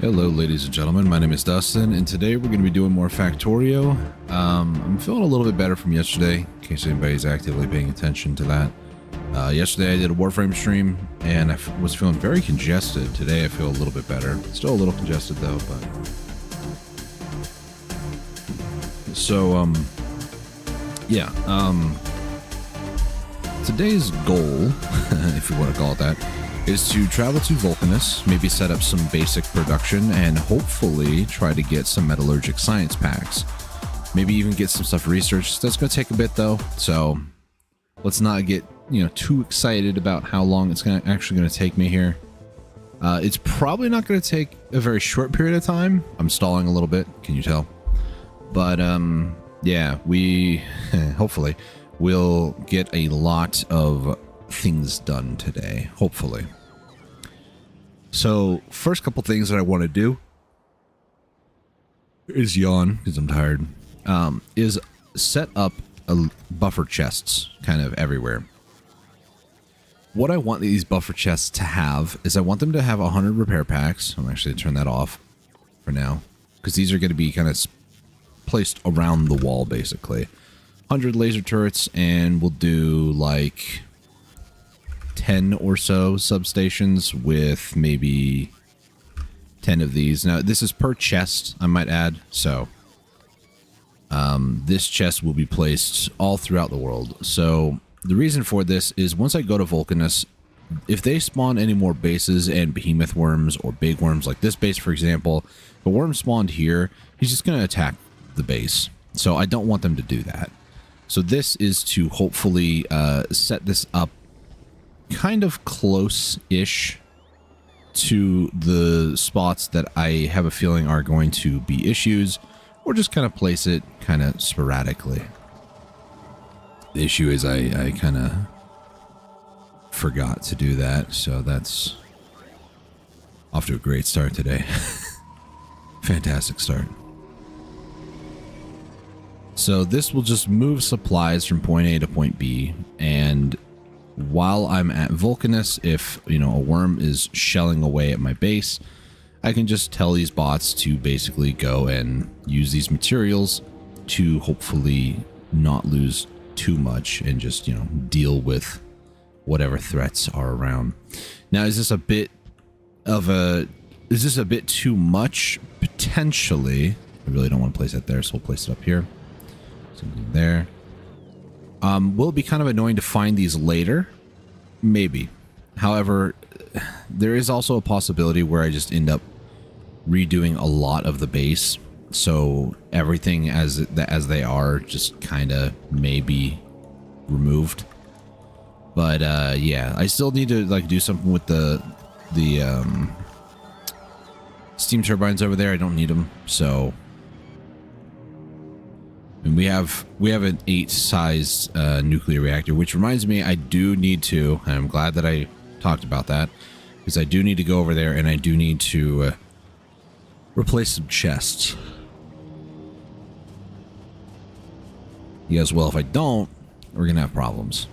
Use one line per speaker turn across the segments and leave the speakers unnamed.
Hello ladies and gentlemen, my name is Dustin, and today we're going to be doing more Factorio. I'm feeling a little bit better from yesterday, in case anybody's actively paying attention to that. Yesterday I did a Warframe stream, and I was feeling very congested. Today I feel a little bit better. Still a little congested though, but... So, yeah, today's goal, if you want to call it that, is to travel to Vulcanus, maybe set up some basic production, and hopefully try to get some metallurgic science packs. Maybe even get some stuff researched. That's going to take a bit though, so let's not get, too excited about how long it's actually going to take me here. It's probably not going to take a very short period of time. I'm stalling a little bit, can you tell? But yeah, we hopefully will get a lot of things done today, hopefully. So first couple things that I want to do is yawn because I'm tired, is set up buffer chests kind of everywhere. What I want these buffer chests to have is I want them to have 100 repair packs. I'm actually going to turn that off for now because these are going to be kind of placed around the wall basically. 100 laser turrets, and we'll do like 10 or so substations with maybe 10 of these. Now, this is per chest, I might add. So, this chest will be placed all throughout the world. So, the reason for this is once I go to Vulcanus, if they spawn any more bases and behemoth worms or big worms, like this base, for example, if a worm spawned here, he's just going to attack the base. So, I don't want them to do that. So, this is to hopefully set this up kind of close-ish to the spots that I have a feeling are going to be issues, or just kind of place it kind of sporadically. The issue is I kind of forgot to do that, so that's off to a great start today. Fantastic start. So this will just move supplies from point A to point B, and while I'm at Vulcanus, if, a worm is shelling away at my base, I can just tell these bots to basically go and use these materials to hopefully not lose too much and just, deal with whatever threats are around. Now, is this a bit too much? Potentially. I really don't want to place it there, so we'll place it up here. Something there. Will it be kind of annoying to find these later? Maybe. However, there is also a possibility where I just end up redoing a lot of the base, so everything as they are just kind of maybe removed. But yeah, I still need to do something with the steam turbines over there. I don't need them, so. And we have an 8-sized nuclear reactor, which reminds me I do need to, and I'm glad that I talked about that, because I do need to go over there and I do need to replace some chests. Because, well, if I don't, we're going to have problems.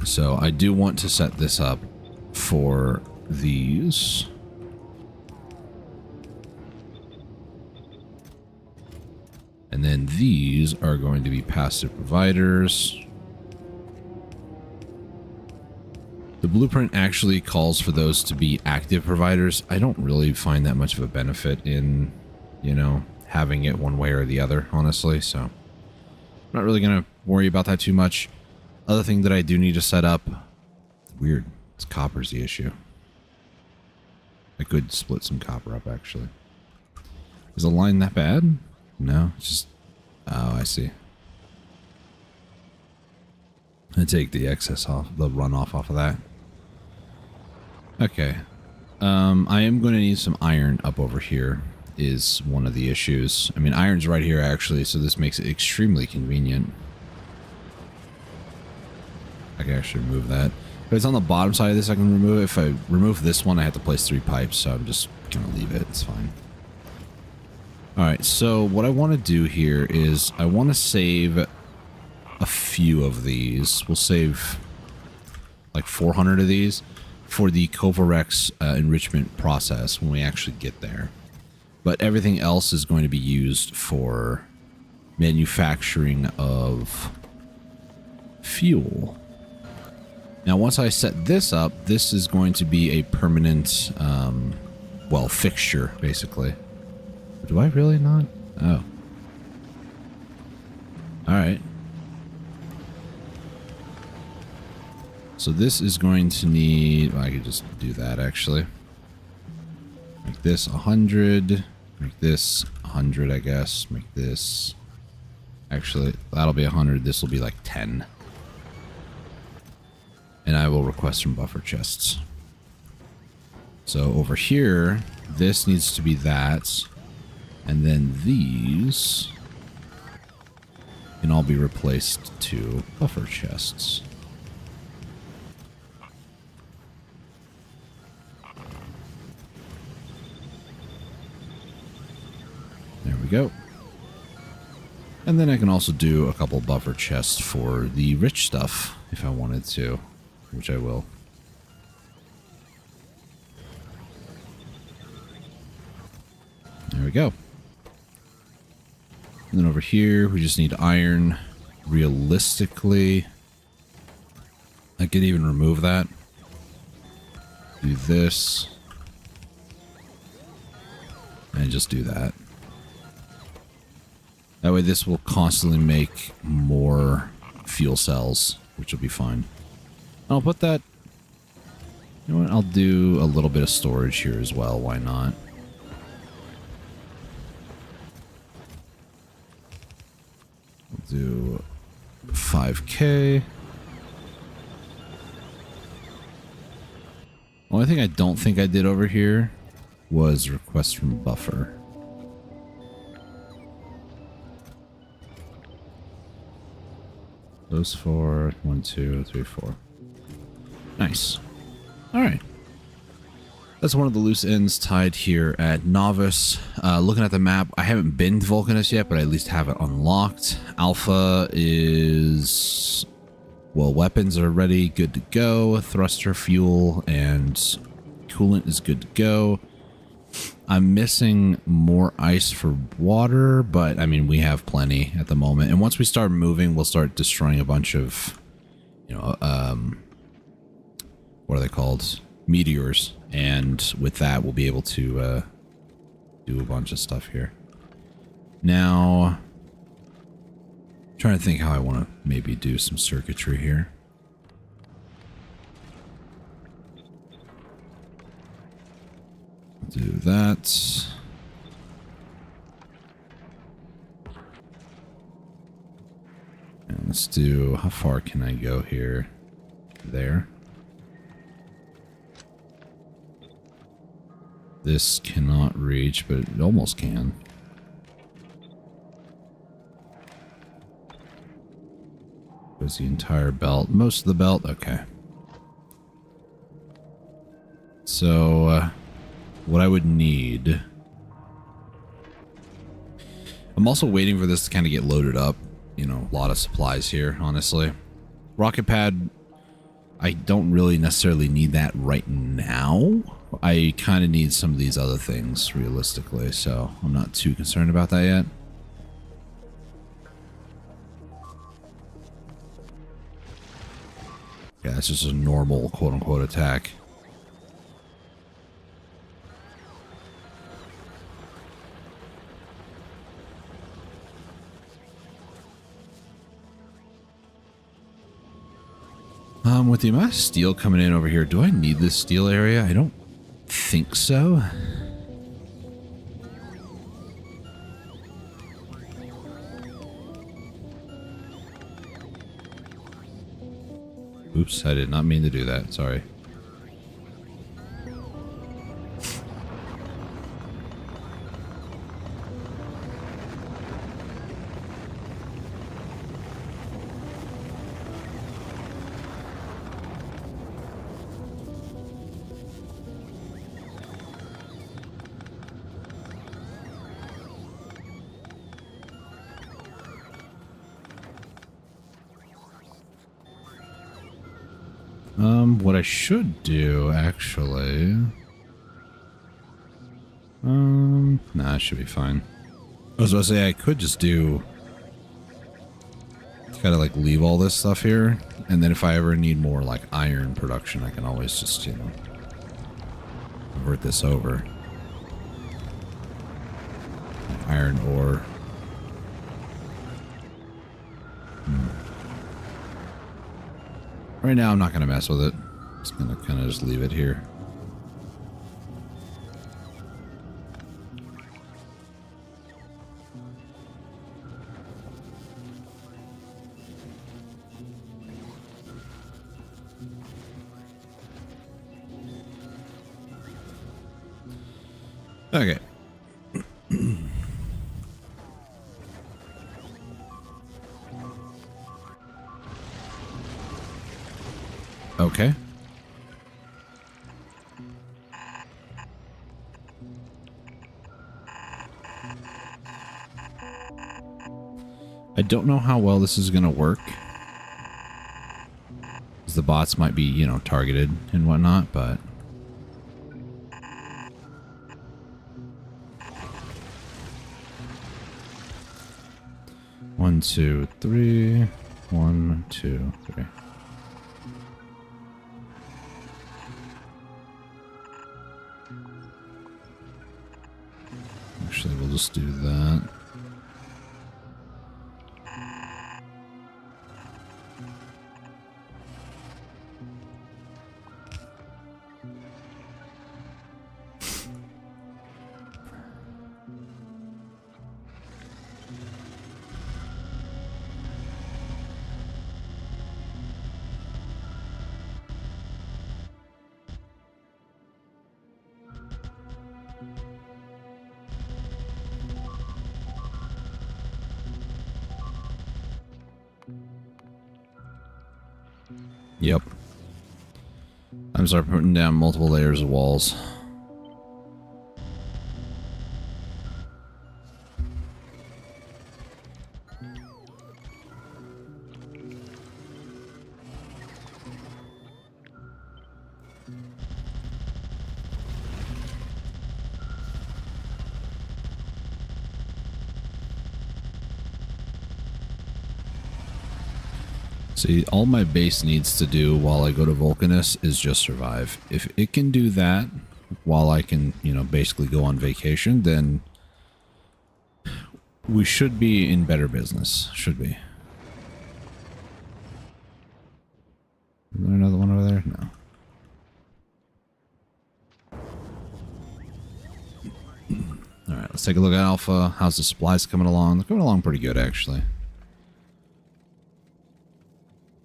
So I do want to set this up for these. And then these are going to be passive providers. The blueprint actually calls for those to be active providers. I don't really find that much of a benefit in, having it one way or the other, honestly. So I'm not really going to worry about that too much. Other thing that I do need to set up, weird, it's copper's the issue. I could split some copper up, actually. Is the line that bad? No, it's just... Oh, I see. I take the excess off, the runoff off of that. Okay. I am going to need some iron up over here, is one of the issues. I mean, iron's right here, actually, so this makes it extremely convenient. I can actually remove that. If it's on the bottom side of this, I can remove it. If I remove this one, I have to place 3 pipes, so I'm just going to leave it. It's fine. Alright, so what I want to do here is I want to save a few of these. We'll save like 400 of these for the Covarex enrichment process when we actually get there. But everything else is going to be used for manufacturing of fuel. Now, once I set this up, this is going to be a permanent, well, fixture, basically. Do I really not? Oh. Alright. So this is going to need... Well, I could just do that, actually. Make this 100. Make this 100, I guess. Make this... Actually, that'll be 100. This will be like 10. And I will request from buffer chests. So over here, this needs to be that. And then these can all be replaced to buffer chests. There we go. And then I can also do a couple buffer chests for the rich stuff if I wanted to, which I will. There we go. And then over here, we just need iron. Realistically, I could even remove that. Do this. And just do that. That way this will constantly make more fuel cells, which will be fine. I'll put that... You know what? I'll do a little bit of storage here as well. Why not? We'll do 5K. Only thing I don't think I did over here was request from buffer. Those 4, 1, 2, 3, 4. Nice. Alright. That's one of the loose ends tied here at Novice. Looking at the map, I haven't been to Vulcanus yet, but I at least have it unlocked. Alpha is... Well, weapons are ready, good to go. Thruster fuel and coolant is good to go. I'm missing more ice for water, but I mean, we have plenty at the moment. And once we start moving, we'll start destroying a bunch of, you know, what are they called? Meteors. And with that, we'll be able to do a bunch of stuff here. Now, I'm trying to think how I want to maybe do some circuitry here. Do that. And let's do, how far can I go here? There. This cannot reach, but it almost can. Goes the entire belt. Most of the belt? Okay. So, what I would need... I'm also waiting for this to kind of get loaded up. You know, a lot of supplies here, honestly. Rocket pad, I don't really necessarily need that right now. I kind of need some of these other things, realistically, so I'm not too concerned about that yet. Yeah, it's just a normal quote-unquote attack. With the amount of steel coming in over here, do I need this steel area? I don't think so. Oops, I did not mean to do that. Sorry. What I should do, actually... nah, it should be fine. I was about to say, I could just do... kind of like leave all this stuff here, and then if I ever need more like iron production, I can always just, you know, convert this over. Iron ore. Right now, I'm not going to mess with it. Just going to kind of just leave it here. Okay. Okay. I don't know how well this is going to work. Because the bots might be, you know, targeted and whatnot, but... One, two, three. 1, 2, 3. Actually, we'll just do that. Yep. I'm start putting down multiple layers of walls. See, all my base needs to do while I go to Vulcanus is just survive. If it can do that while I can, you know, basically go on vacation, then we should be in better business. Should be. Is there another one over there? No. Alright, let's take a look at Alpha. How's the supplies coming along? They're coming along pretty good, actually.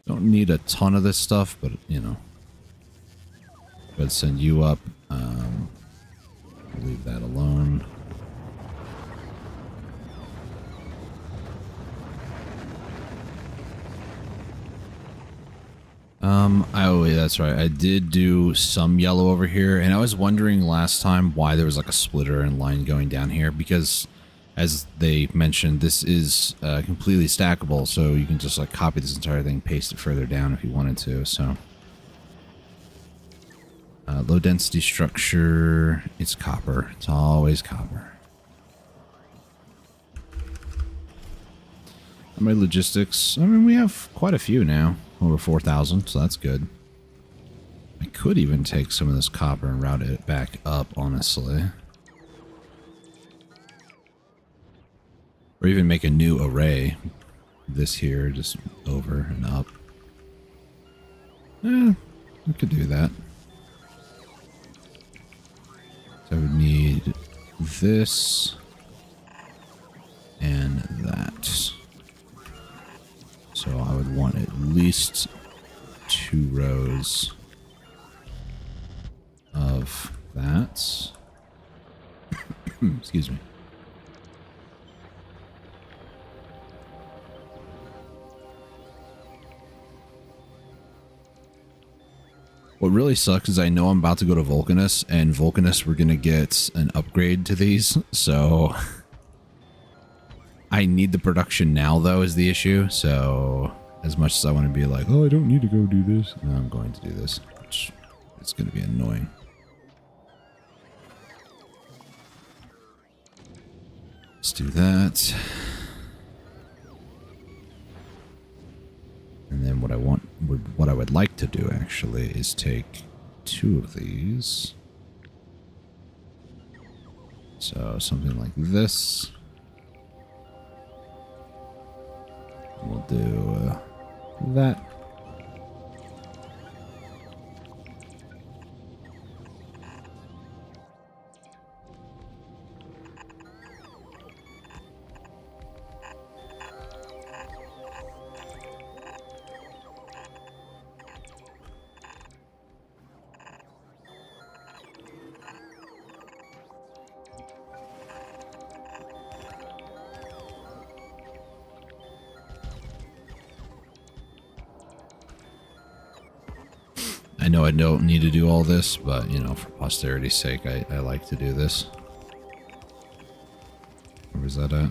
Don't need a ton of this stuff, but, you know. But send you up. Leave that alone. Oh, yeah, that's right. I did do some yellow over here, and I was wondering last time why there was like a splitter and line going down here, because as they mentioned, this is completely stackable, so you can just like copy this entire thing, paste it further down if you wanted to. So low density structure, it's copper. It's always copper. And my logistics, I mean, we have quite a few now, over 4,000, so that's good. I could even take some of this copper and route it back up, honestly. Or even make a new array. This here, just over and up. We could do that. So I would need this and that. So I would want at least 2 rows of that. Excuse me. What really sucks is I know I'm about to go to Vulcanus, and Vulcanus we're going to get an upgrade to these, so I need the production now, though, is the issue, so As much as I want to be like, oh, I don't need to go do this. No, I'm going to do this, which is going to be annoying. Let's do that. And then what I would like to do actually is take 2 of these. So something like this. We'll do that. I know I don't need to do all this, but, you know, for posterity's sake, I like to do this. Where was that at?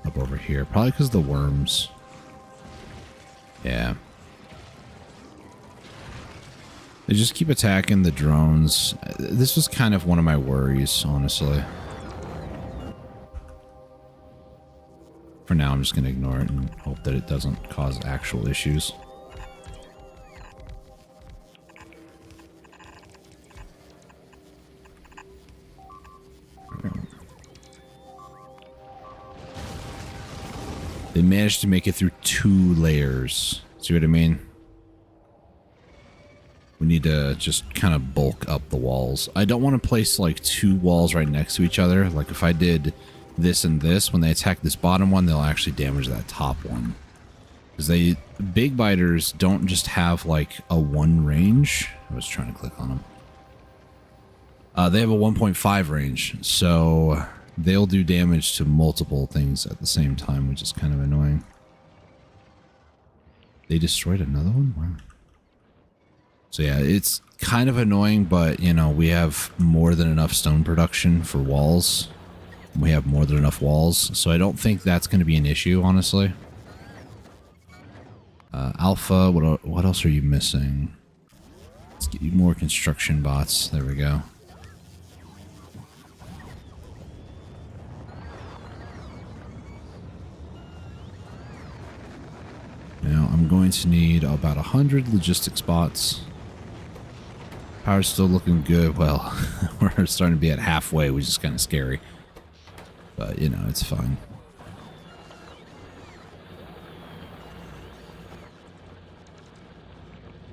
Up over here. Probably because of the worms. Yeah. They just keep attacking the drones. This was kind of one of my worries, honestly. For now, I'm just going to ignore it and hope that it doesn't cause actual issues. They managed to make it through 2 layers. See what I mean? We need to just kind of bulk up the walls. I don't want to place like 2 walls right next to each other. Like if I did this and this, when they attack this bottom one, they'll actually damage that top one. Because big biters don't just have like a 1 range. I was trying to click on them. They have a 1.5 range, so they'll do damage to multiple things at the same time, which is kind of annoying. They destroyed another one? Wow. So yeah, it's kind of annoying, but you know, we have more than enough stone production for walls. We have more than enough walls, so I don't think that's going to be an issue, honestly. Alpha, what else are you missing? Let's get you more construction bots. There we go. Now, I'm going to need about 100 logistics bots. Power's still looking good. Well, we're starting to be at halfway, which is kind of scary. But, you know, it's fine.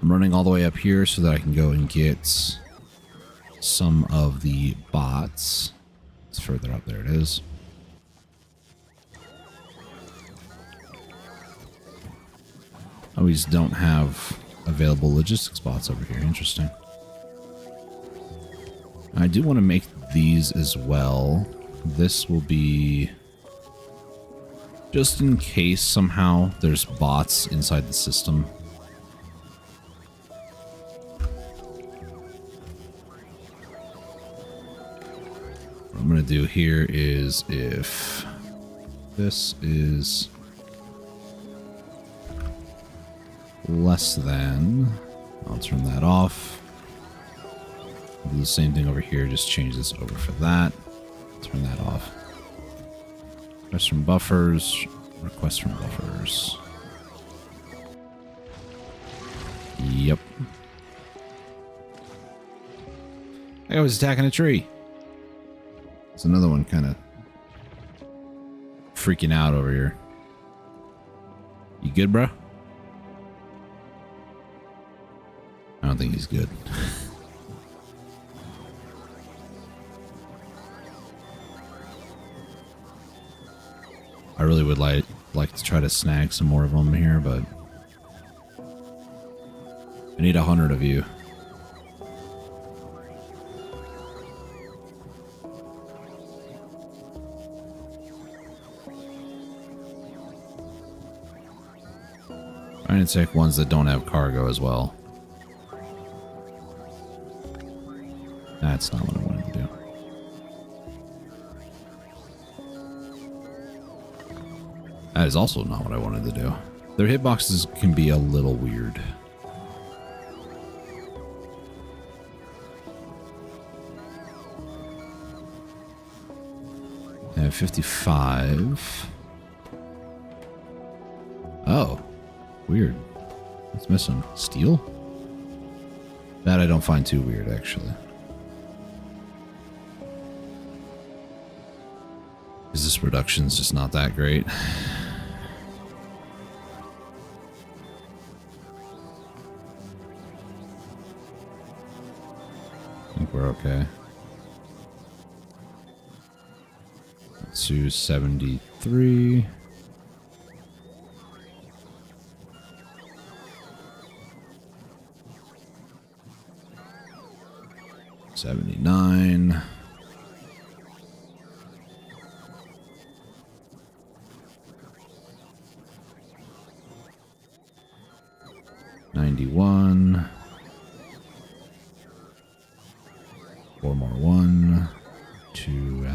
I'm running all the way up here so that I can go and get some of the bots. It's further up. There it is. I always don't have available logistics bots over here. Interesting. I do want to make these as well. This will be just in case somehow there's bots inside the system. What I'm going to do here is if this is less than, I'll turn that off. Do the same thing over here, just change this over for that. Turn that off. Request from buffers. Request from buffers. Yep. I was attacking a tree. There's another one kind of freaking out over here. You good, bro? I don't think he's good. I really would like to try to snag some more of them here, but I need 100 of you. I need to take ones that don't have cargo as well. That's not what I wanted to do. That is also not what I wanted to do. Their hitboxes can be a little weird. And 55. Oh, weird. What's missing? Steel? That I don't find too weird, actually. Because this production's just not that great. I think we're okay. Let's do 73. $79. $91. 4 more. 1, 2,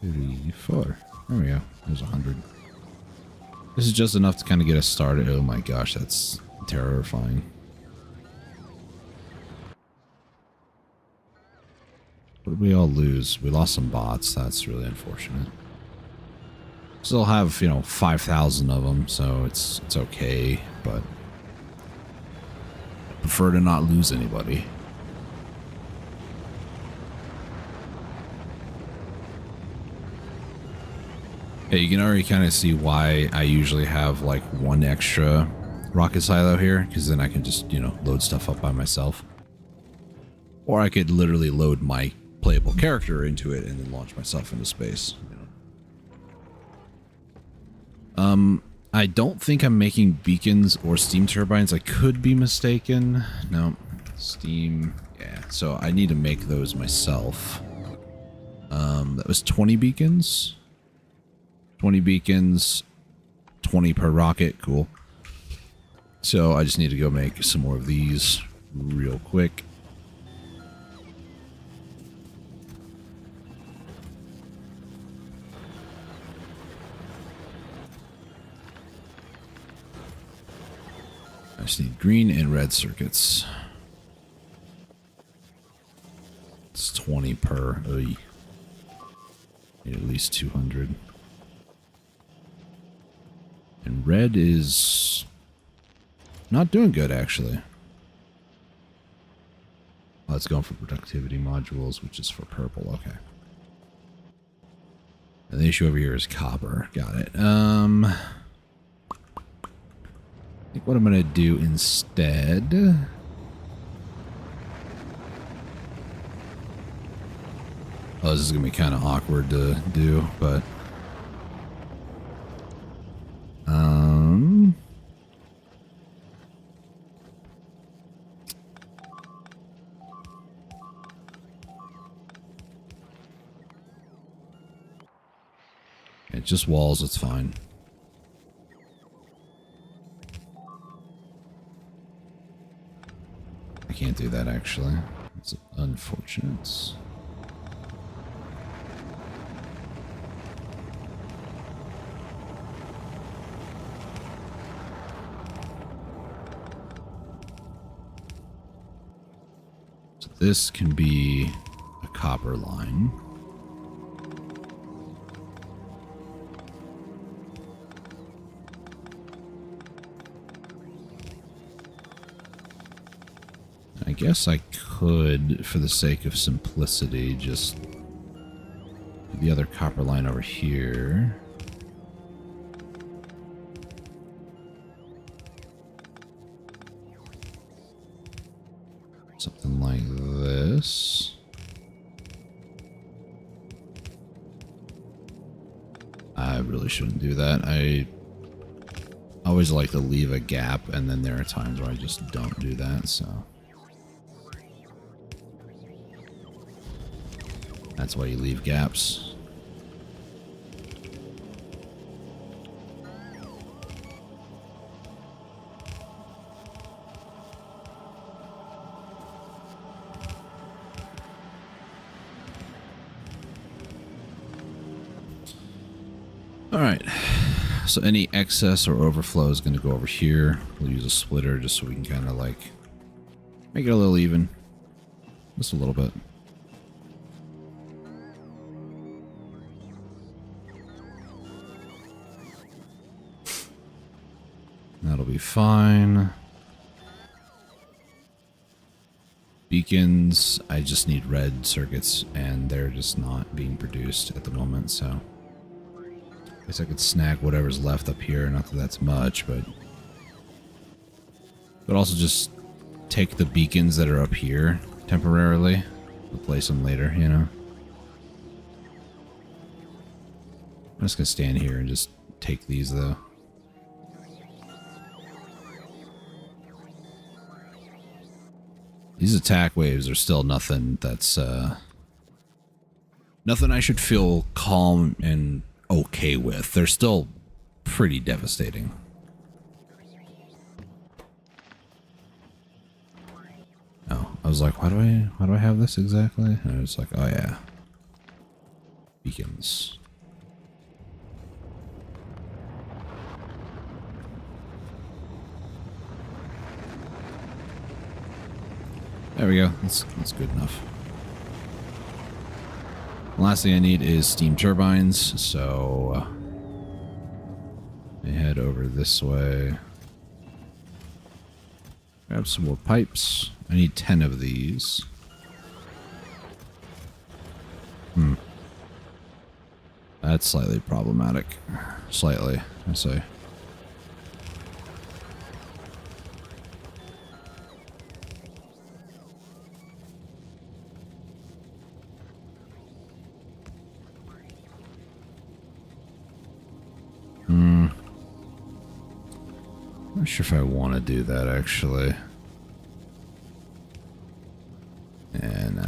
3, 4. There we go. There's 100. This is just enough to kind of get us started. Oh my gosh, that's terrifying. What did we all lose? We lost some bots. That's really unfortunate. Still have, you know, 5,000 of them, so it's okay, but I prefer to not lose anybody. Yeah, you can already kind of see why I usually have like one extra rocket silo here, because then I can just, you know, load stuff up by myself. Or I could literally load my playable character into it and then launch myself into space. You know? I don't think I'm making beacons or steam turbines. I could be mistaken. No, steam. Yeah, so I need to make those myself. That was 20 beacons. 20 beacons, 20 per rocket. Cool. So I just need to go make some more of these real quick. I just need green and red circuits. It's 20 per. Oy. Need at least 200. And red is not doing good, actually. Oh, it's going for productivity modules, which is for purple. Okay. And the issue over here is copper. Got it. I think what I'm going to do instead... Oh, this is going to be kind of awkward to do, but... It's just walls, it's fine. I can't do that, actually. It's unfortunate. So this can be a copper line. I guess I could, for the sake of simplicity, just do the other copper line over here. Something like this. I really shouldn't do that. I always like to leave a gap, and then there are times where I just don't do that, so... That's why you leave gaps. All right. So any excess or overflow is going to go over here. We'll use a splitter just so we can kind of like make it a little even. Just a little bit. That'll be fine. Beacons, I just need red circuits, and they're just not being produced at the moment, so I guess I could snag whatever's left up here. Not that that's much, but also just take the beacons that are up here temporarily, replace them later, you know. I'm just gonna stand here and just take these though. These attack waves are still nothing that's, nothing I should feel calm and okay with. They're still pretty devastating. Oh, I was like, why do I have this exactly? And I was like, oh yeah. Beacons. There we go. That's good enough. The last thing I need is steam turbines, so I head over this way. Grab some more pipes. I need 10 of these. That's slightly problematic. Slightly, I say. Not sure if I want to do that actually. And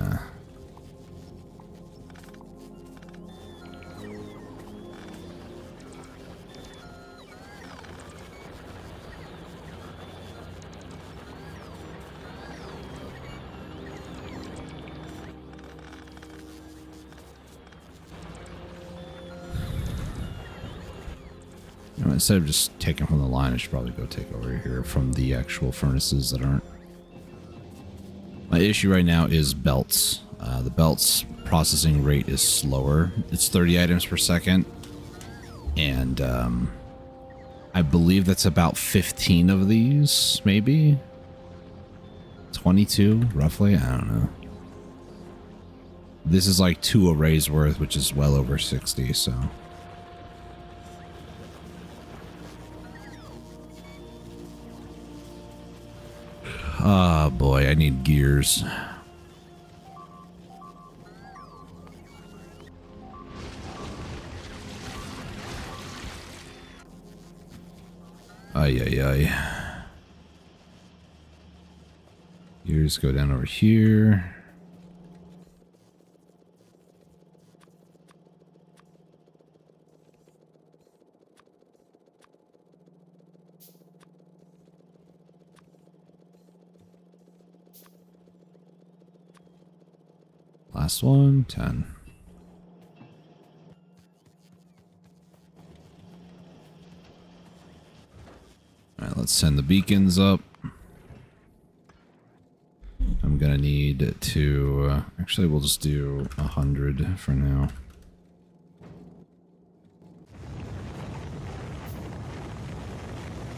instead of just taking from the line, I should probably go take over here from the actual furnaces that aren't. My issue right now is belts. The belts processing rate is slower. It's 30 items per second. And I believe that's about 15 of these, maybe? 22, roughly? I don't know. This is like 2 arrays worth, which is well over 60, so... Oh boy, I need gears. Ay, ay, ay. Gears go down over here. Last one, 10. Alright, let's send the beacons up. I'm gonna need to... actually, we'll just do 100 for now.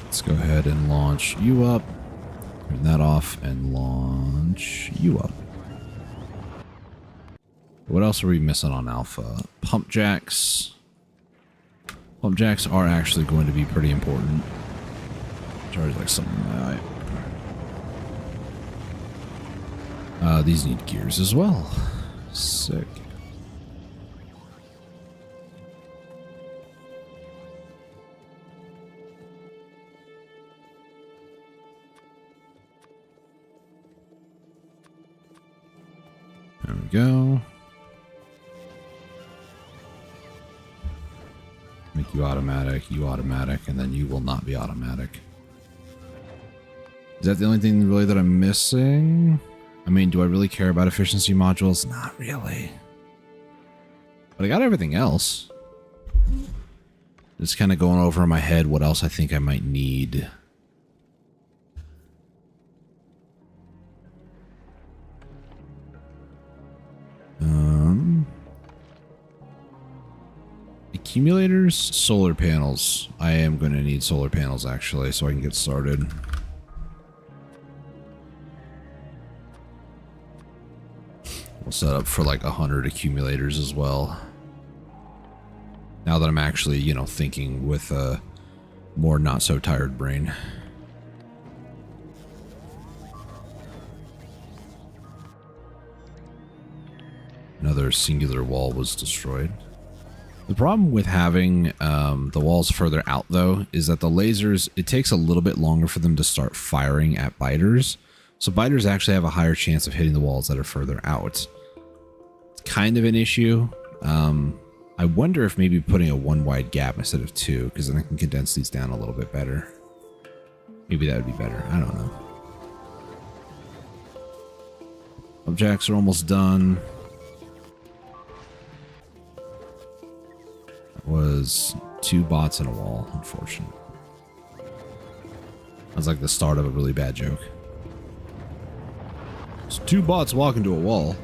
Let's go ahead and launch you up. Turn that off and launch you up. What else are we missing on Alpha? Pump jacks. Pump jacks are actually going to be pretty important. Charge like something in my eye. These need gears as well. Sick. There we go. Make you automatic, and then you will not be automatic. Is that the only thing really that I'm missing? I mean, do I really care about efficiency modules? Not really. But I got everything else. Just kind of going over in my head what else I think I might need. Accumulators, solar panels. I am going to need solar panels actually, so I can get started. We'll set up for like 100 accumulators as well. Now that I'm actually, you know, thinking with a more not so tired brain. Another singular wall was destroyed. The problem with having the walls further out, though, is that the lasers, it takes a little bit longer for them to start firing at biters. So biters actually have a higher chance of hitting the walls that are further out. It's kind of an issue. I wonder if maybe putting a one wide gap instead of two, because then I can condense these down a little bit better. Maybe that would be better. I don't know. Objects are almost done. Was 2 bots in a wall, unfortunately. That's like the start of a really bad joke. It's 2 bots walking to a wall.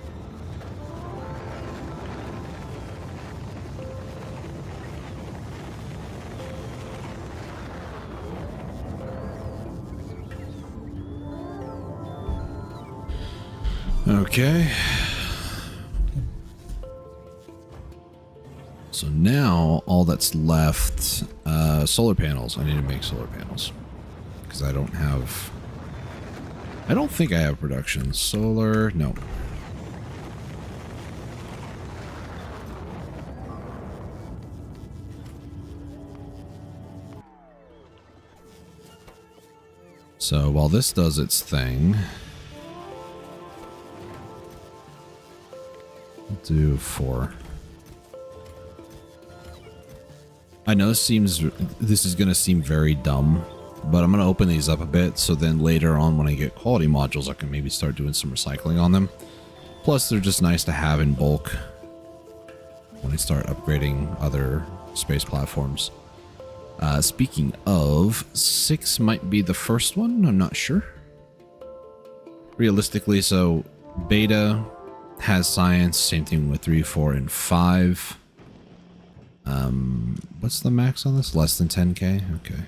Okay. So now all that's left, solar panels. I need to make solar panels because I don't think I have production. Solar, no. So while this does its thing, I'll do 4. I know this is going to seem very dumb, but I'm going to open these up a bit so then later on when I get quality modules, I can maybe start doing some recycling on them. Plus, they're just nice to have in bulk when I start upgrading other space platforms. Speaking of, 6 might be the first one. I'm not sure. Realistically, so beta has science. Same thing with 3, 4, and 5. What's the max on this? Less than 10k? Okay.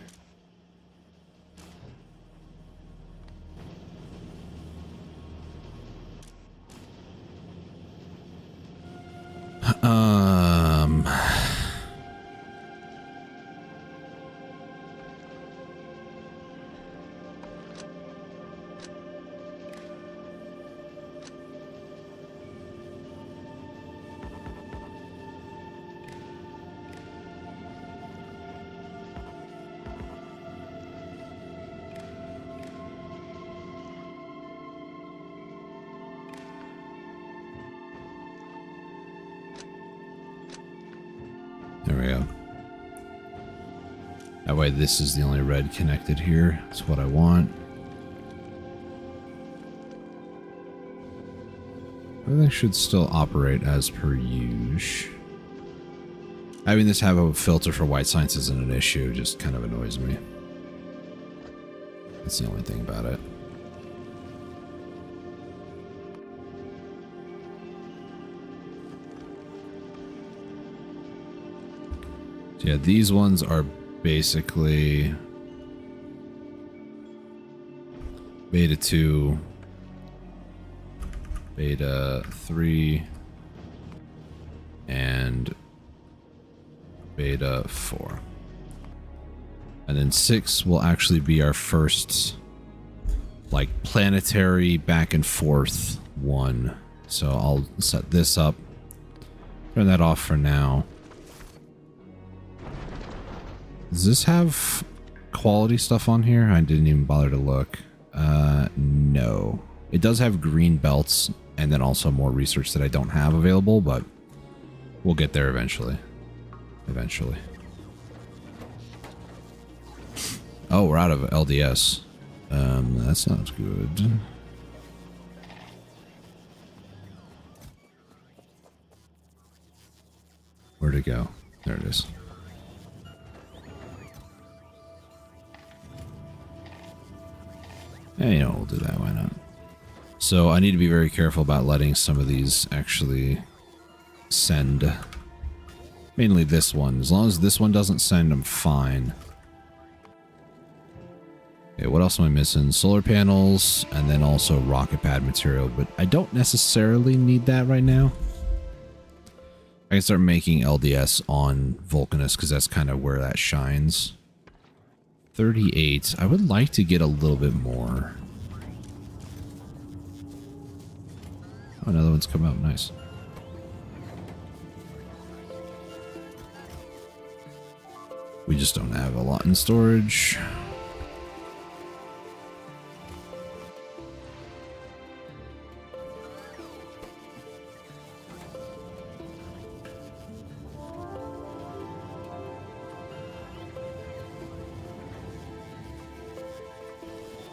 There we go. That way this is the only red connected here. That's what I want. Everything should still operate as per usual. Having this have a filter for white science isn't an issue, just kind of annoys me. That's the only thing about it. So yeah, these ones are basically beta 2, beta 3, and beta 4. And then 6 will actually be our first like planetary back and forth one. So I'll set this up, turn that off for now. Does this have quality stuff on here? I didn't even bother to look. No. It does have green belts and then also more research that I don't have available, but we'll get there eventually. Eventually. Oh, we're out of LDS. That's not good. Where'd it go? There it is. You know, we'll do that. Why not? So I need to be very careful about letting some of these actually send. Mainly this one. As long as this one doesn't send, I'm fine. Okay, what else am I missing? Solar panels, and then also rocket pad material, but I don't necessarily need that right now. I can start making LDS on Vulcanus because that's kind of where that shines. 38. I would like to get a little bit more. Oh, another one's come out. Nice. We just don't have a lot in storage.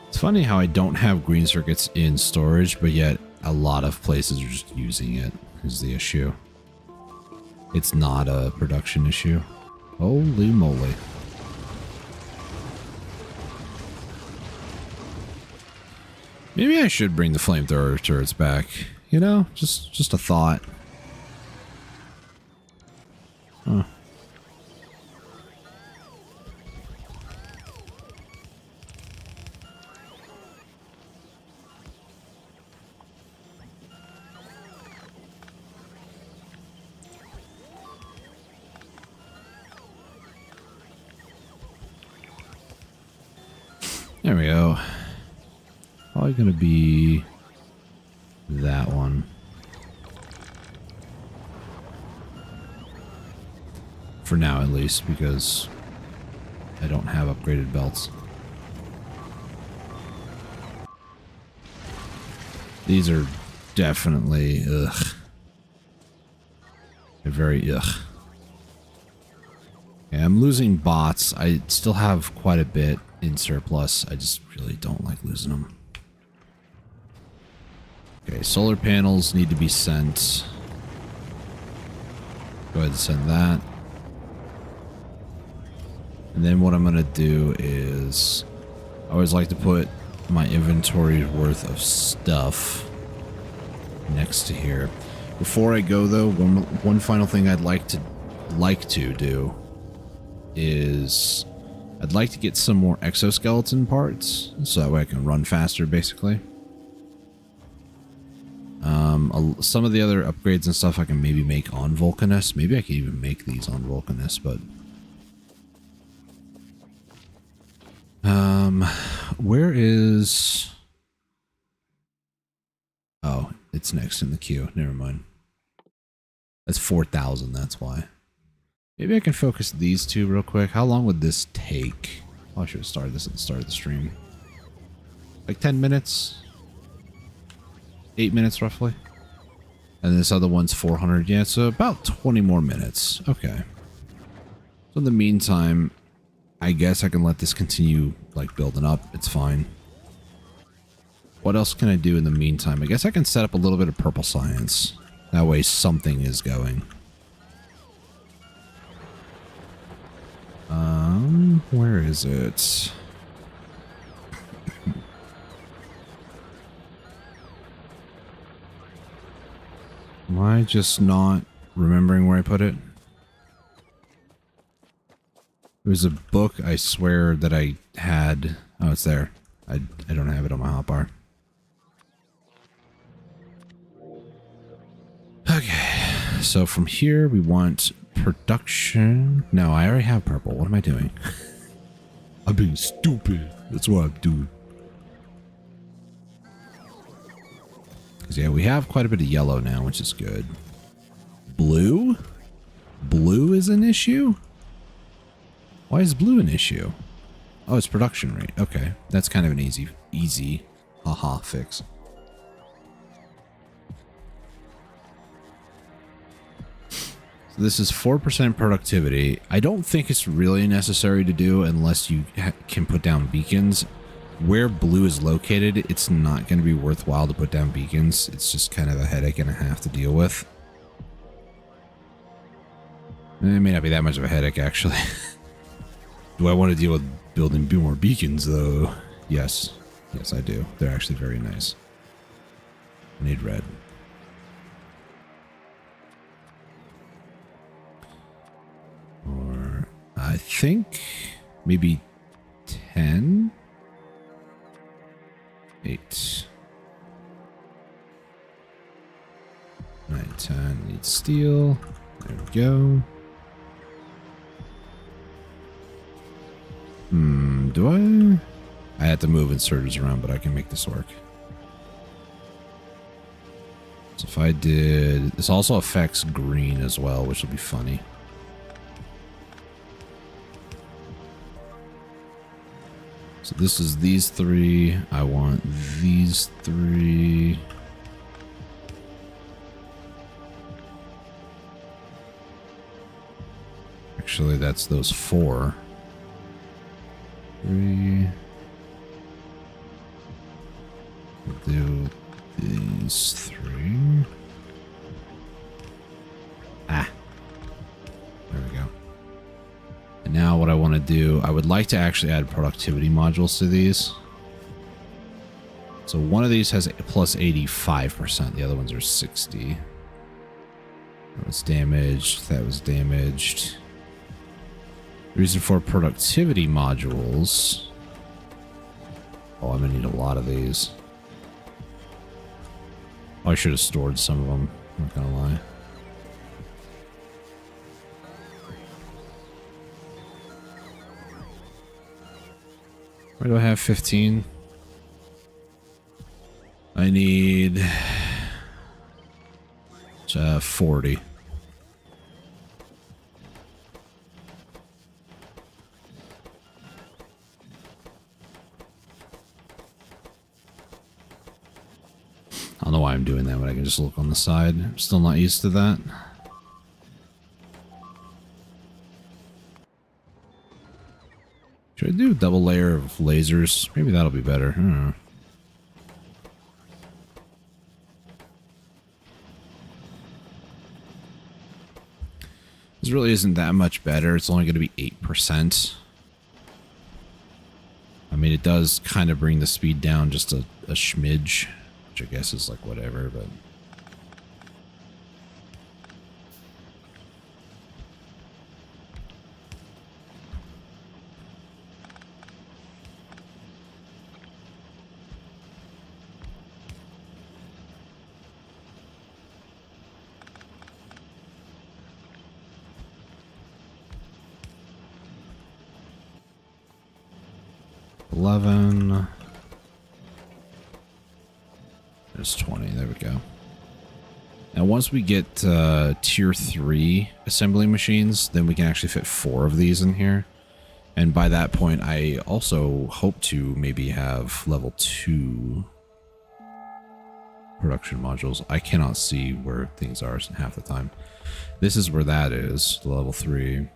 It's funny how I don't have green circuits in storage, but yet a lot of places are just using it is the issue. It's not a production issue. Holy moly. Maybe I should bring the flamethrower turrets back. You know, just a thought. Huh. There we go. Probably gonna be that one. For now, at least, because I don't have upgraded belts. These are definitely ugh. They're very ugh. Yeah, I'm losing bots. I still have quite a bit in surplus. I just really don't like losing them. Okay, solar panels need to be sent. Go ahead and send that. And then what I'm going to do is I always like to put my inventory worth of stuff next to here. Before I go though, one final thing I'd like to do is I'd like to get some more exoskeleton parts so that way I can run faster basically. Some of the other upgrades and stuff I can maybe make on Vulcanus. Maybe I can even make these on Vulcanus, but where is... Oh, it's next in the queue. Never mind. That's 4,000, that's why. Maybe I can focus these two real quick. How long would this take? Oh, I should have started this at the start of the stream. Like 10 minutes? 8 minutes roughly? And this other one's 400. Yeah, so about 20 more minutes. Okay. So in the meantime, I guess I can let this continue like building up. It's fine. What else can I do in the meantime? I guess I can set up a little bit of purple science. That way something is going. Where is it? Am I just not remembering where I put it? It was a book, I swear, that I had. Oh, it's there. I don't have it on my hotbar. Okay, so from here we want production. No, I already have purple. What am I doing? I'm being stupid. That's what I'm doing. Because yeah, we have quite a bit of yellow now, which is good. Blue? Blue is an issue? Why is blue an issue? Oh, it's production rate. Okay, that's kind of an easy, haha fix. So this is 4% productivity. I don't think it's really necessary to do unless you can put down beacons. Where blue is located, it's not going to be worthwhile to put down beacons. It's just kind of a headache and a half to deal with. It may not be that much of a headache, actually. Do I want to deal with building more beacons, though? Yes. Yes, I do. They're actually very nice. I need red. Or I think maybe 10? 8. 9, 10. Need steel. There we go. Do I? I had to move inserters around, but I can make this work. So if I did... This also affects green as well, which will be funny. So this is these 3. I want these 3. Actually, that's those 4. 3. We'll do these 3. Ah. There we go. And now what I want to do, I would like to actually add productivity modules to these. So one of these has plus 85%. The other ones are 60. That was damaged. That was damaged. Reason for productivity modules. Oh, I'm gonna need a lot of these. Oh, I should have stored some of them. I'm not gonna lie. Where do I have 15? I need 40. I don't know why I'm doing that, but I can just look on the side. I'm still not used to that. Should I do a double layer of lasers? Maybe that'll be better. I don't know. This really isn't that much better. It's only going to be 8%. I mean, it does kind of bring the speed down just a smidge. Which I guess is like whatever, but... $11. There's 20. There we go. Now, once we get tier 3 assembly machines, then we can actually fit 4 of these in here. And by that point, I also hope to maybe have level 2 production modules. I cannot see where things are half the time. This is where that is, level 3.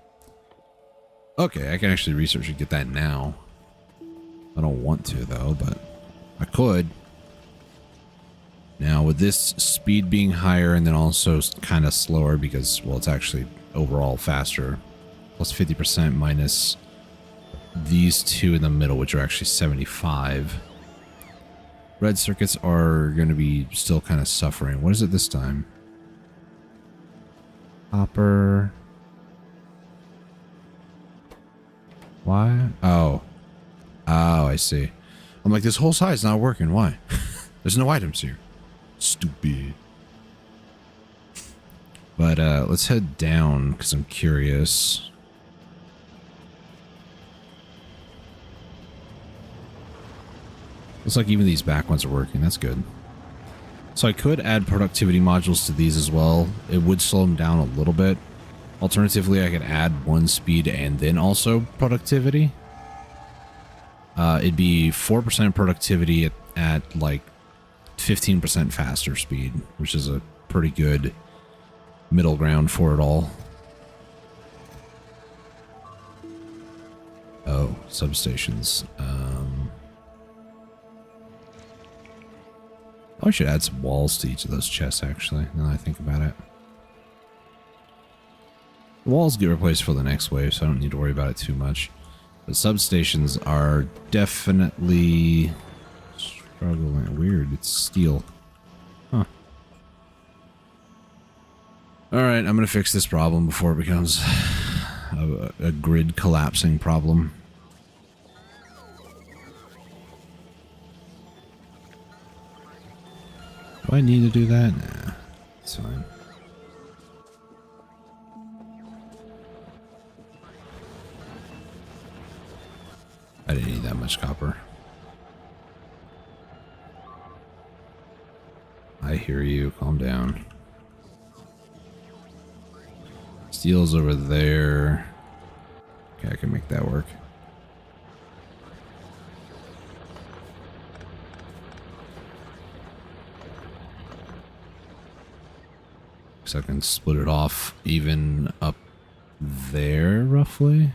Okay, I can actually research and get that now. I don't want to, though, but I could. Now, with this speed being higher and then also kind of slower because, well, it's actually overall faster. Plus 50% minus these 2 in the middle, which are actually 75. Red circuits are going to be still kind of suffering. What is it this time? Copper. Why? Oh. Oh, I see. I'm like, this whole side's not working. Why? There's no items here. Stupid. But let's head down because I'm curious. Looks like even these back ones are working. That's good. So I could add productivity modules to these as well. It would slow them down a little bit. Alternatively, I could add 1 speed and then also productivity. It'd be 4% productivity at like 15% faster speed, which is a pretty good middle ground for it all. Oh, substations. I should add some walls to each of those chests, actually, now that I think about it. The walls get replaced for the next wave, so I don't need to worry about it too much. But substations are definitely Weird, it's steel. Huh. Alright, I'm gonna fix this problem before it becomes a grid collapsing problem. Do I need to do that? Nah, it's fine. I didn't need that much copper. I hear you. Calm down. Steel's over there. Okay, I can make that work. So I can split it off even up there, roughly.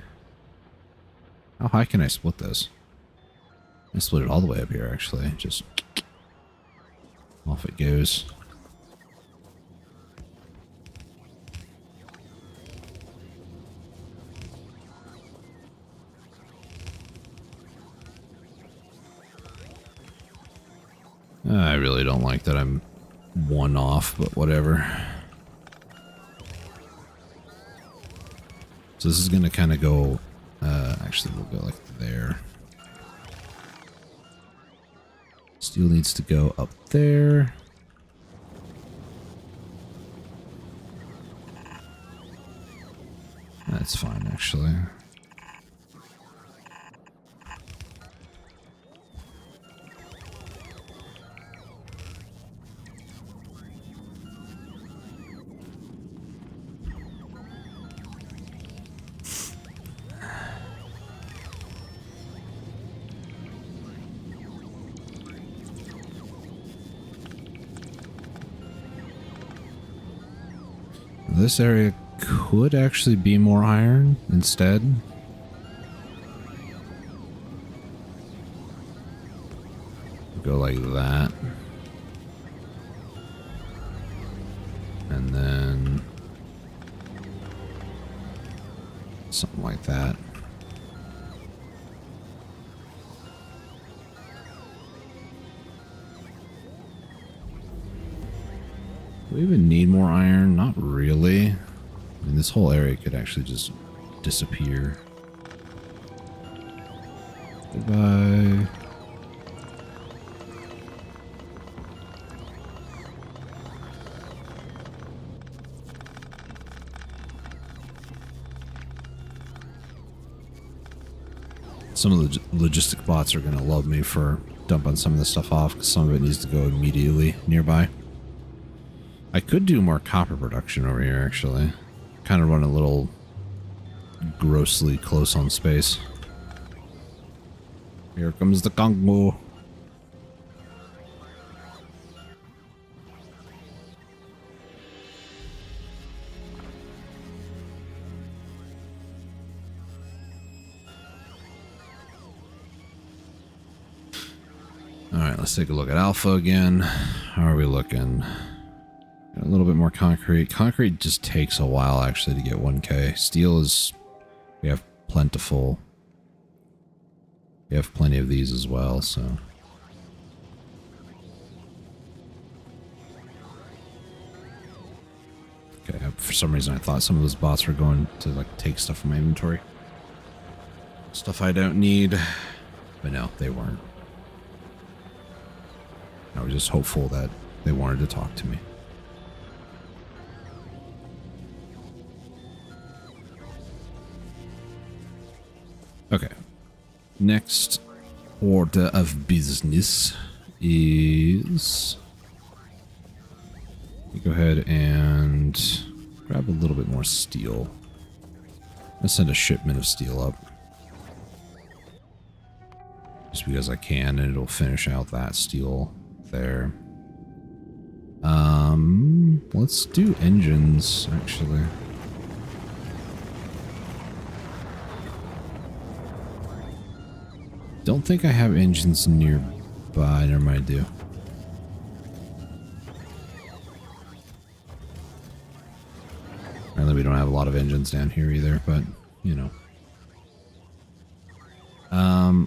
How high can I split this? I split it all the way up here, actually. Just off it goes. I really don't like that I'm one off, but whatever. So this is going to kind of go, actually we'll go like there. Steel needs to go up there. That's fine, actually. This area could actually be more iron instead. Go like that. And then something like that. Do we even need more iron? Not really. I mean, this whole area could actually just disappear. Goodbye. Some of the logistic bots are going to love me for dumping some of this stuff off, because some of it needs to go immediately nearby. I could do more copper production over here, actually. Kind of run a little grossly close on space. Here comes the Congo. Alright, let's take a look at Alpha again. How are we looking? A little bit more concrete. Concrete just takes a while, actually, to get 1K. Steel is... we have plentiful. We have plenty of these as well, so... okay, for some reason I thought some of those bots were going to, like, take stuff from my inventory. Stuff I don't need. But no, they weren't. I was just hopeful that they wanted to talk to me. Okay. Next order of business is... you go ahead and grab a little bit more steel. Let's send a shipment of steel up. Just because I can, and it'll finish out that steel there. Let's do engines, actually. Don't think I have engines nearby. Never mind, I do. Apparently we don't have a lot of engines down here either, but, you know.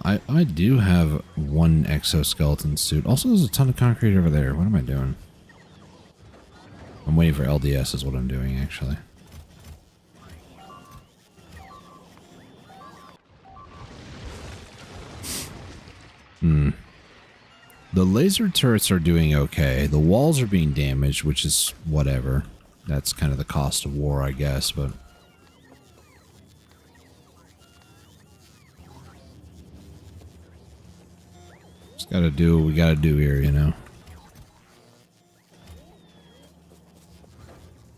I do have one exoskeleton suit. Also, there's a ton of concrete over there. What am I doing? I'm waiting for LDS is what I'm doing, actually. The laser turrets are doing okay. The walls are being damaged, which is whatever. That's kind of the cost of war, I guess, but... just gotta do what we gotta do here, you know?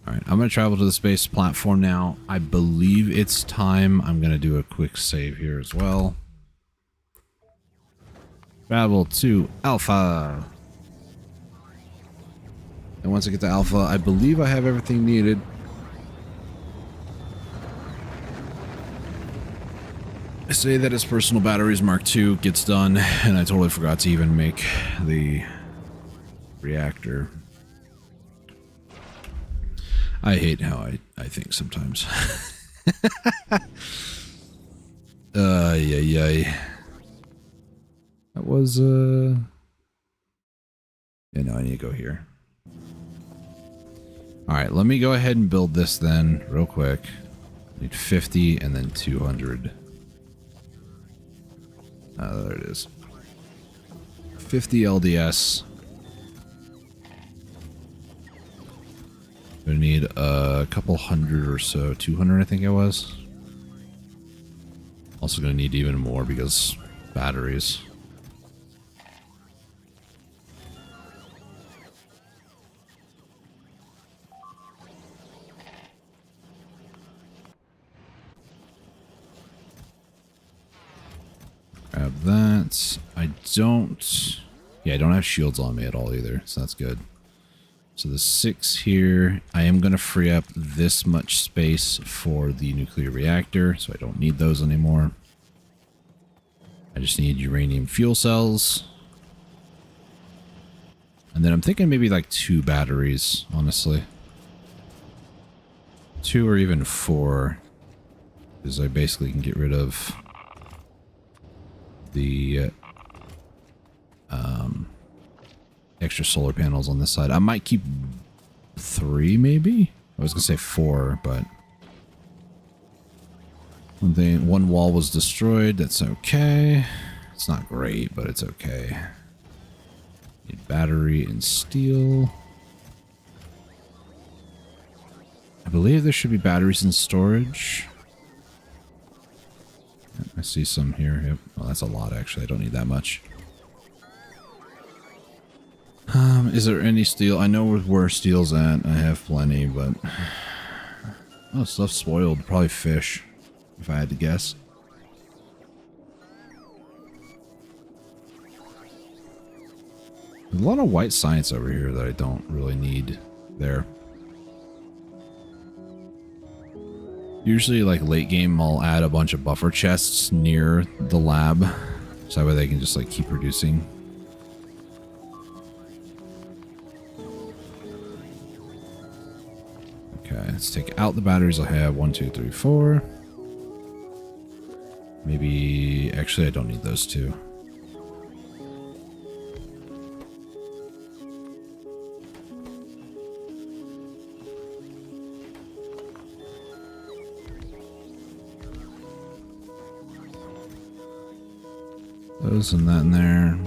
Alright, I'm gonna travel to the space platform now. I believe it's time. I'm gonna do a quick save here as well. Travel to Alpha. And once I get to Alpha, I believe I have everything needed. I say that as Personal Batteries Mark II gets done, and I totally forgot to even make the reactor. I hate how I think sometimes. Yay. That was, yeah, no, I need to go here. Alright, let me go ahead and build this then, real quick. Need 50 and then 200. There it is. 50 LDS. Gonna need a couple hundred or so. 200, I think it was. Also gonna need even more because batteries. Grab that. I don't... yeah, I don't have shields on me at all either, so that's good. So the 6 here, I am going to free up this much space for the nuclear reactor, so I don't need those anymore. I just need uranium fuel cells. And then I'm thinking maybe like 2 batteries, honestly. 2 or even 4. Because I basically can get rid of the extra solar panels on this side. I might keep 3 maybe? I was gonna say 4, but one wall was destroyed. That's okay. It's not great, but it's okay. Need battery and steel. I believe there should be batteries in storage. I see some here. Yep. Well, that's a lot, actually. I don't need that much. Is there any steel? I know where steel's at. I have plenty, but... oh, stuff's spoiled. Probably fish, if I had to guess. There's a lot of white science over here that I don't really need there. Usually, like, late game, I'll add a bunch of buffer chests near the lab, so that way they can just, like, keep producing. Okay, let's take out the batteries I have. 1, 2, 3, 4. Maybe... actually, I don't need those 2. Those and that in there.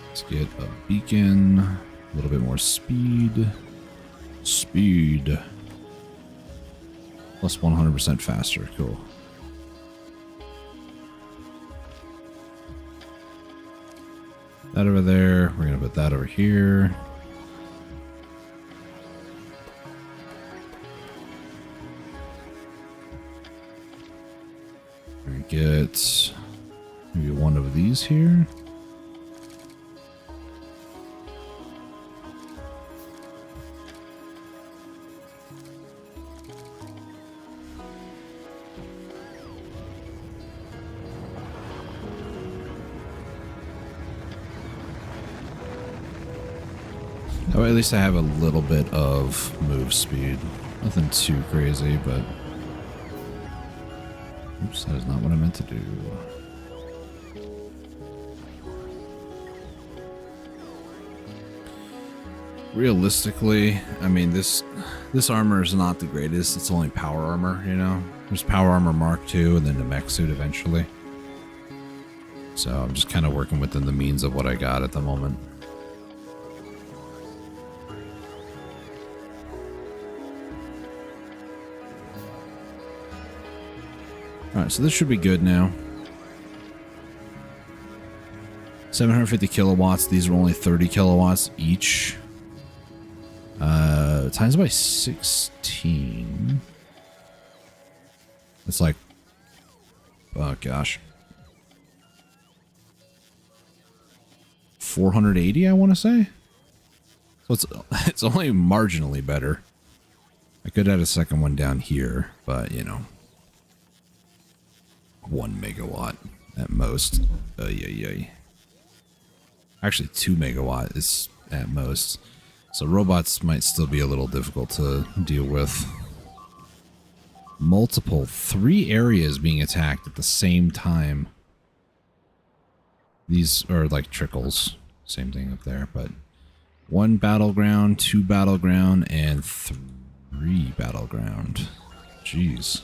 Let's get a beacon, a little bit more speed. Speed. Plus 100% faster. Cool. That over there. We're going to put that over here. We're going to get maybe one of these here. Oh, at least I have a little bit of move speed. Nothing too crazy, but... Oops, that is not what I meant to do. Realistically, I mean, this armor is not the greatest. It's only power armor, you know? There's power armor Mark II and then the mech suit eventually. So I'm just kind of working within the means of what I got at the moment. Alright, so this should be good now. 750 kilowatts. These are only 30 kilowatts each. Times by 16. It's like... Oh, gosh. 480, I want to say? So it's only marginally better. I could add a second one down here, but, you know. 1 megawatt at most. Actually, 2 megawatt is at most. So robots might still be a little difficult to deal with. Multiple, 3 areas being attacked at the same time. These are like trickles. Same thing up there, but 1 battleground, 2 battleground, and 3 battleground. Jeez.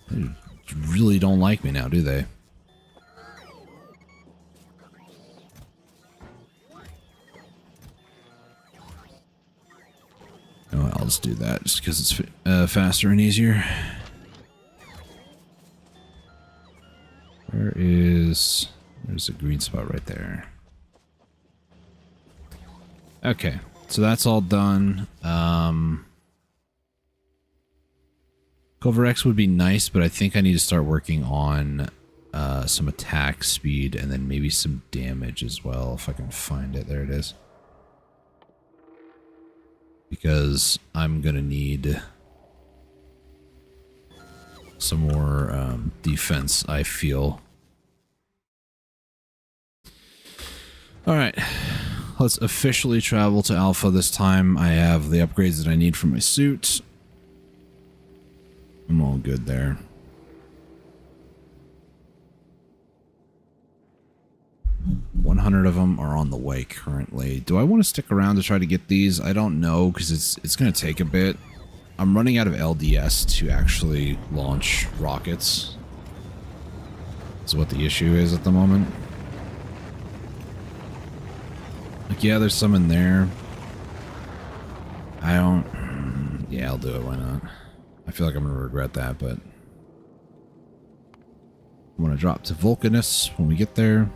They really don't like me now, do they? Oh, I'll just do that just because it's faster and easier. There's a green spot right there. Okay, so that's all done. Cover X would be nice, but I think I need to start working on some attack speed and then maybe some damage as well, if I can find it. There it is. Because I'm gonna need some more defense, I feel. Alright, let's officially travel to Alpha this time. I have the upgrades that I need for my suit. I'm all good there. $100 of them are on the way currently. Do I want to stick around to try to get these? I don't know, because it's going to take a bit. I'm running out of LDS to actually launch rockets. That's what the issue is at the moment. Like, yeah, there's some in there. I don't... Yeah, I'll do it. Why not? I feel like I'm going to regret that, but... I'm going to drop to Vulcanus when we get there.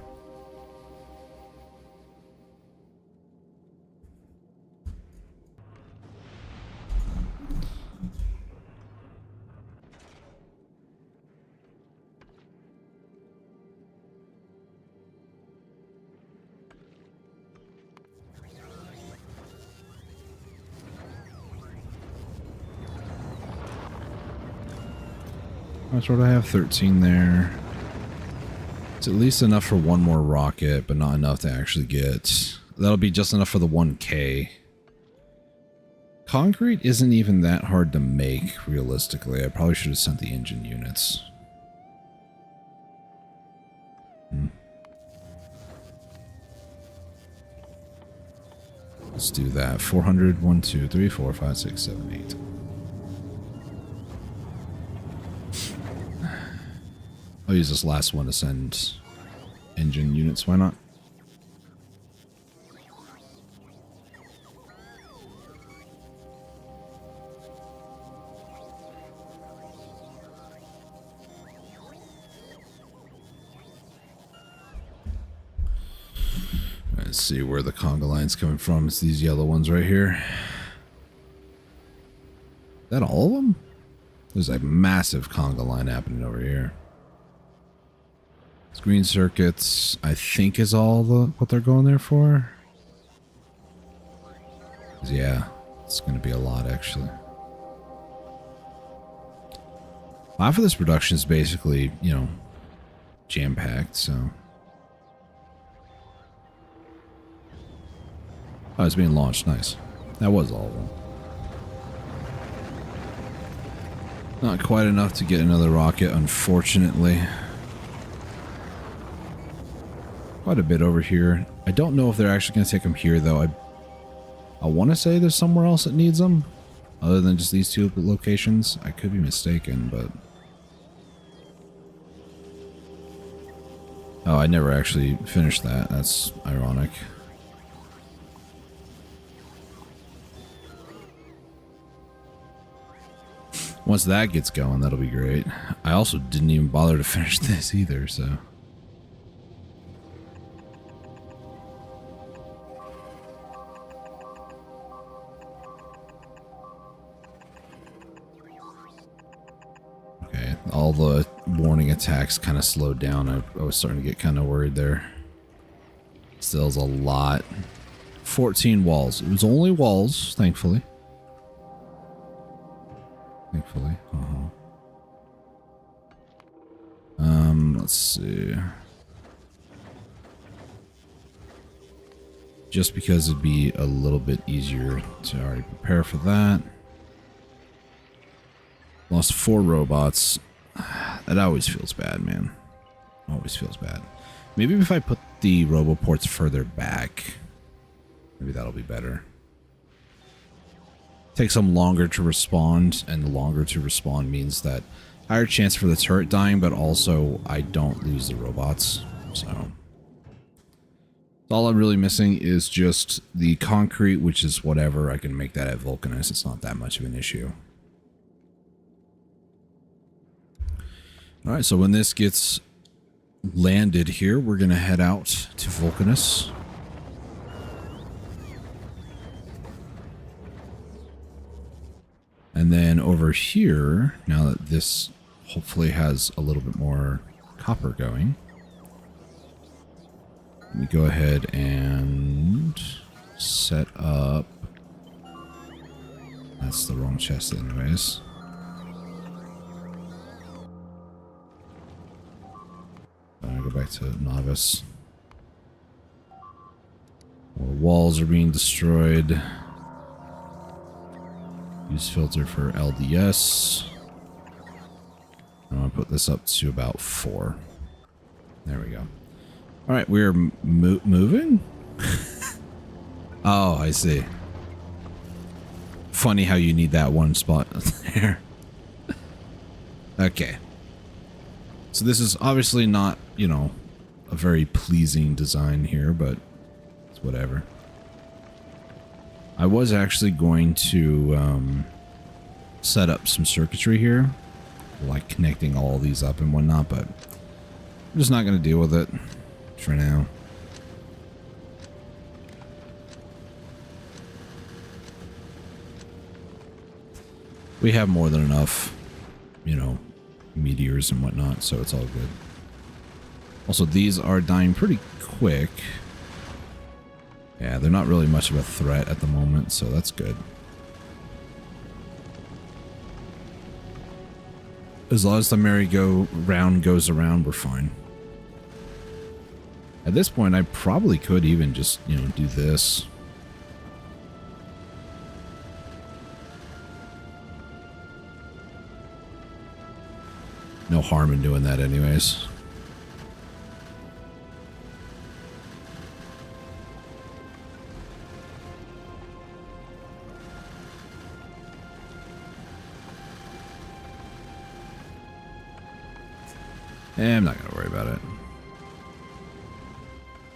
That's what I have, 13 there. It's at least enough for 1 more rocket, but not enough to actually get... That'll be just enough for the 1K. Concrete isn't even that hard to make, realistically. I probably should have sent the engine units. Let's do that. 400, 1, 2, 3, 4, 5, 6, 7, 8. I'll use this last one to send engine units, why not? Let's see where the conga line's coming from. It's these yellow ones right here. Is that all of them? There's a massive conga line happening over here. Green circuits, I think, is all what they're going there for. Yeah, it's going to be a lot, actually. Half of this production is basically, you know, jam-packed, so... Oh, it's being launched. Nice. That was all of them. Not quite enough to get another rocket, unfortunately. Quite a bit over here. I don't know if they're actually going to take them here, though. I want to say there's somewhere else that needs them, other than just these two locations. I could be mistaken, but... Oh, I never actually finished that. That's ironic. Once that gets going, that'll be great. I also didn't even bother to finish this either, so... Okay, all the warning attacks kind of slowed down. I was starting to get kind of worried there. Still is a lot. 14 walls. It was only walls, thankfully. Thankfully. Let's see. Just because it'd be a little bit easier to already prepare for that. Lost 4 robots. That always feels bad, man. Always feels bad. Maybe if I put the roboports further back, maybe that'll be better. Takes them longer to respond, and the longer to respond means that higher chance for the turret dying, but also I don't lose the robots. So all I'm really missing is just the concrete, which is whatever. I can make that at Vulcanus. It's not that much of an issue. All right, so when this gets landed here, we're going to head out to Vulcanus. And then over here, now that this hopefully has a little bit more copper going, let me go ahead and set up... That's the wrong chest anyways. I'm going to go back to Novice. More walls are being destroyed. Use filter for LDS. I'm going to put this up to about 4. There we go. Alright, we're moving? Oh, I see. Funny how you need that one spot there. Okay. So this is obviously not, you know, a very pleasing design here, but it's whatever. I was actually going to set up some circuitry here, like connecting all these up and whatnot, but I'm just not going to deal with it for now. We have more than enough, you know, meteors and whatnot, so it's all good. Also, these are dying pretty quick. Yeah, they're not really much of a threat at the moment, so that's good. As long as the merry-go-round goes around, we're fine. At this point, I probably could even just, you know, do this. No harm in doing that anyways. I'm not going to worry about it.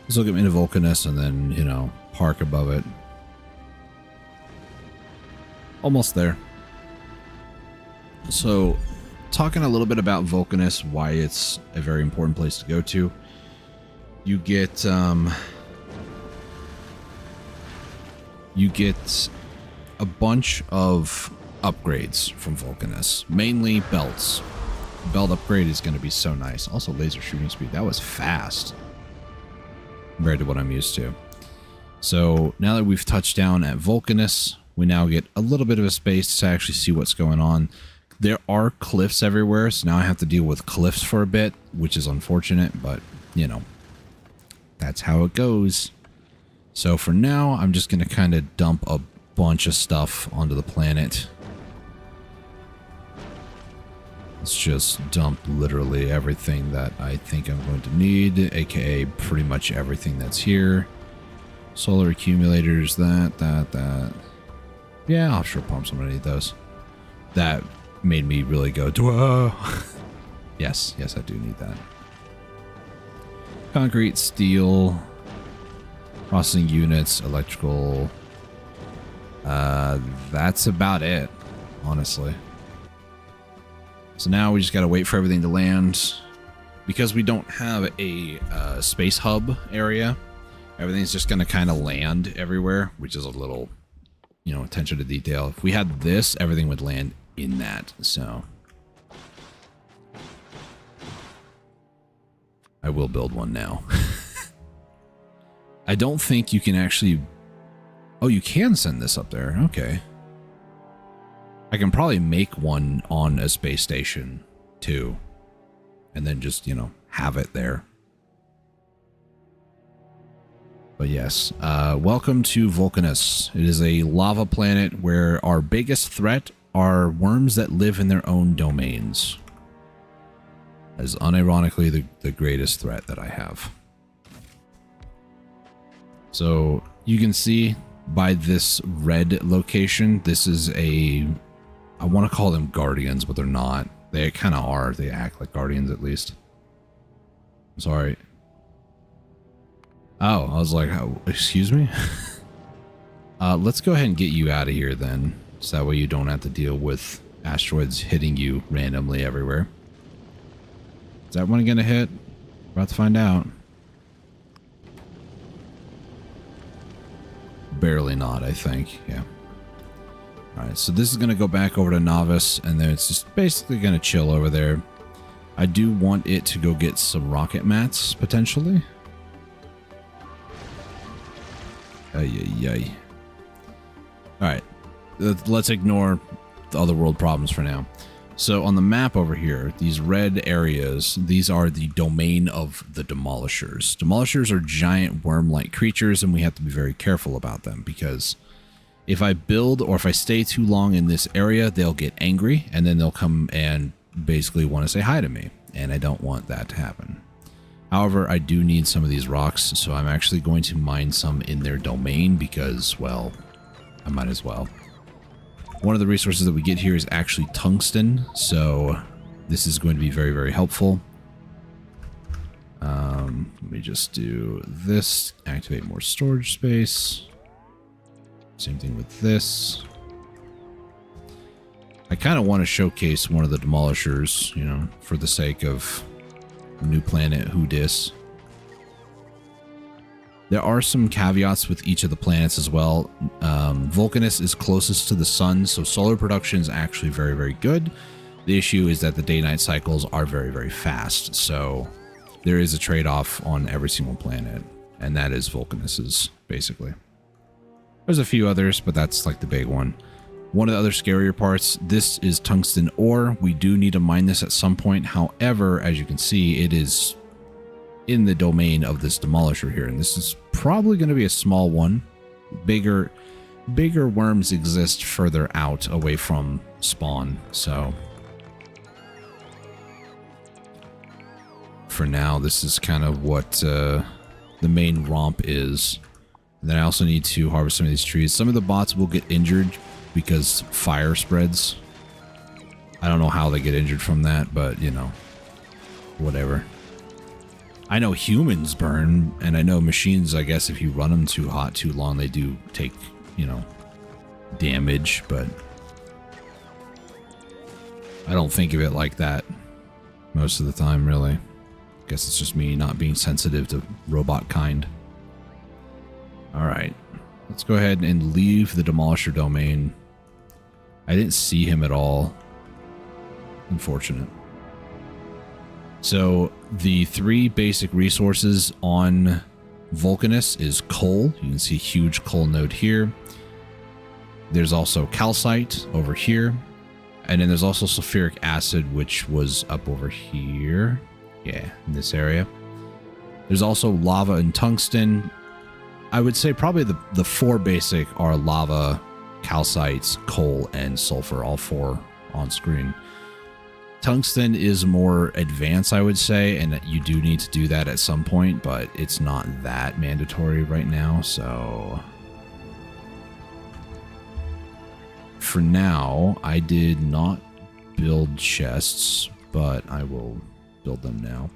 This will get me into Vulcanus and then, you know, park above it. Almost there. So, talking a little bit about Vulcanus, why it's a very important place to go to. You get a bunch of upgrades from Vulcanus, mainly belts. Belt upgrade is going to be so nice. Also, laser shooting speed. That was fast compared to what I'm used to. So now that we've touched down at Vulcanus, we now get a little bit of a space to actually see what's going on. There are cliffs everywhere, so now I have to deal with cliffs for a bit, which is unfortunate, but, you know, that's how it goes. So for now, I'm just going to kind of dump a bunch of stuff onto the planet. Let's just dump literally everything that I think I'm going to need, aka pretty much everything that's here. Solar accumulators, that. Yeah, offshore pumps, I'm going to need those. That made me really go, whoa. Yes, I do need that. Concrete, steel, processing units, electrical. That's about it, honestly. So now we just got to wait for everything to land. Because we don't have a space hub area, everything's just going to kind of land everywhere, which is a little, you know, attention to detail. If we had this, everything would land in that, so. I will build one now. I don't think you can actually... Oh, you can send this up there. Okay. I can probably make one on a space station, too. And then just, you know, have it there. But yes, welcome to Vulcanus. It is a lava planet where our biggest threat are worms that live in their own domains. That is unironically the greatest threat that I have. So you can see by this red location, this is a... I want to call them guardians, but they're not. They kind of are. They act like guardians at least. I'm sorry. Oh, I was like, oh, excuse me? Let's go ahead and get you out of here then. So that way you don't have to deal with asteroids hitting you randomly everywhere. Is that one going to hit? We're about to find out. Barely not, I think. Yeah. Alright, so this is going to go back over to Novice, and then it's just basically going to chill over there. I do want it to go get some rocket mats, potentially. Ay. Alright, let's ignore the other world problems for now. So on the map over here, these red areas, these are the domain of the demolishers. Demolishers are giant worm-like creatures, and we have to be very careful about them, because if I build or if I stay too long in this area, they'll get angry, and then they'll come and basically want to say hi to me, and I don't want that to happen. However, I do need some of these rocks, so I'm actually going to mine some in their domain because, well, I might as well. One of the resources that we get here is actually tungsten, so this is going to be very, very helpful. Let me just do this, activate more storage space. Same thing with this. I kind of want to showcase one of the demolishers, you know, for the sake of new planet Who Dis. There are some caveats with each of the planets as well. Vulcanus is closest to the sun, so solar production is actually very, very good. The issue is that the day-night cycles are very, very fast, so there is a trade-off on every single planet, and that is Vulcanus's, basically. There's a few others, but that's like the big one. One of the other scarier parts, this is tungsten ore. We do need to mine this at some point. However, as you can see, it is in the domain of this demolisher here, and this is probably going to be a small one. Bigger worms exist further out away from spawn, so for now this is kind of what the main romp is. And then I also need to harvest some of these trees. Some of the bots will get injured because fire spreads. I don't know how they get injured from that, but you know, whatever. I know humans burn, and I know machines, I guess if you run them too hot too long, they do take, you know, damage, but I don't think of it like that most of the time, really. I guess it's just me not being sensitive to robot kind. Alright, let's go ahead and leave the demolisher domain. I didn't see him at all. Unfortunate. So the three basic resources on Vulcanus is coal. You can see a huge coal node here. There's also calcite over here. And then there's also sulfuric acid, which was up over here. Yeah, in this area. There's also lava and tungsten. I would say probably the four basic are lava, calcite, coal, and sulfur, all four on screen. Tungsten is more advanced, I would say, and you do need to do that at some point, but it's not that mandatory right now, so... For now, I did not build chests, but I will build them now.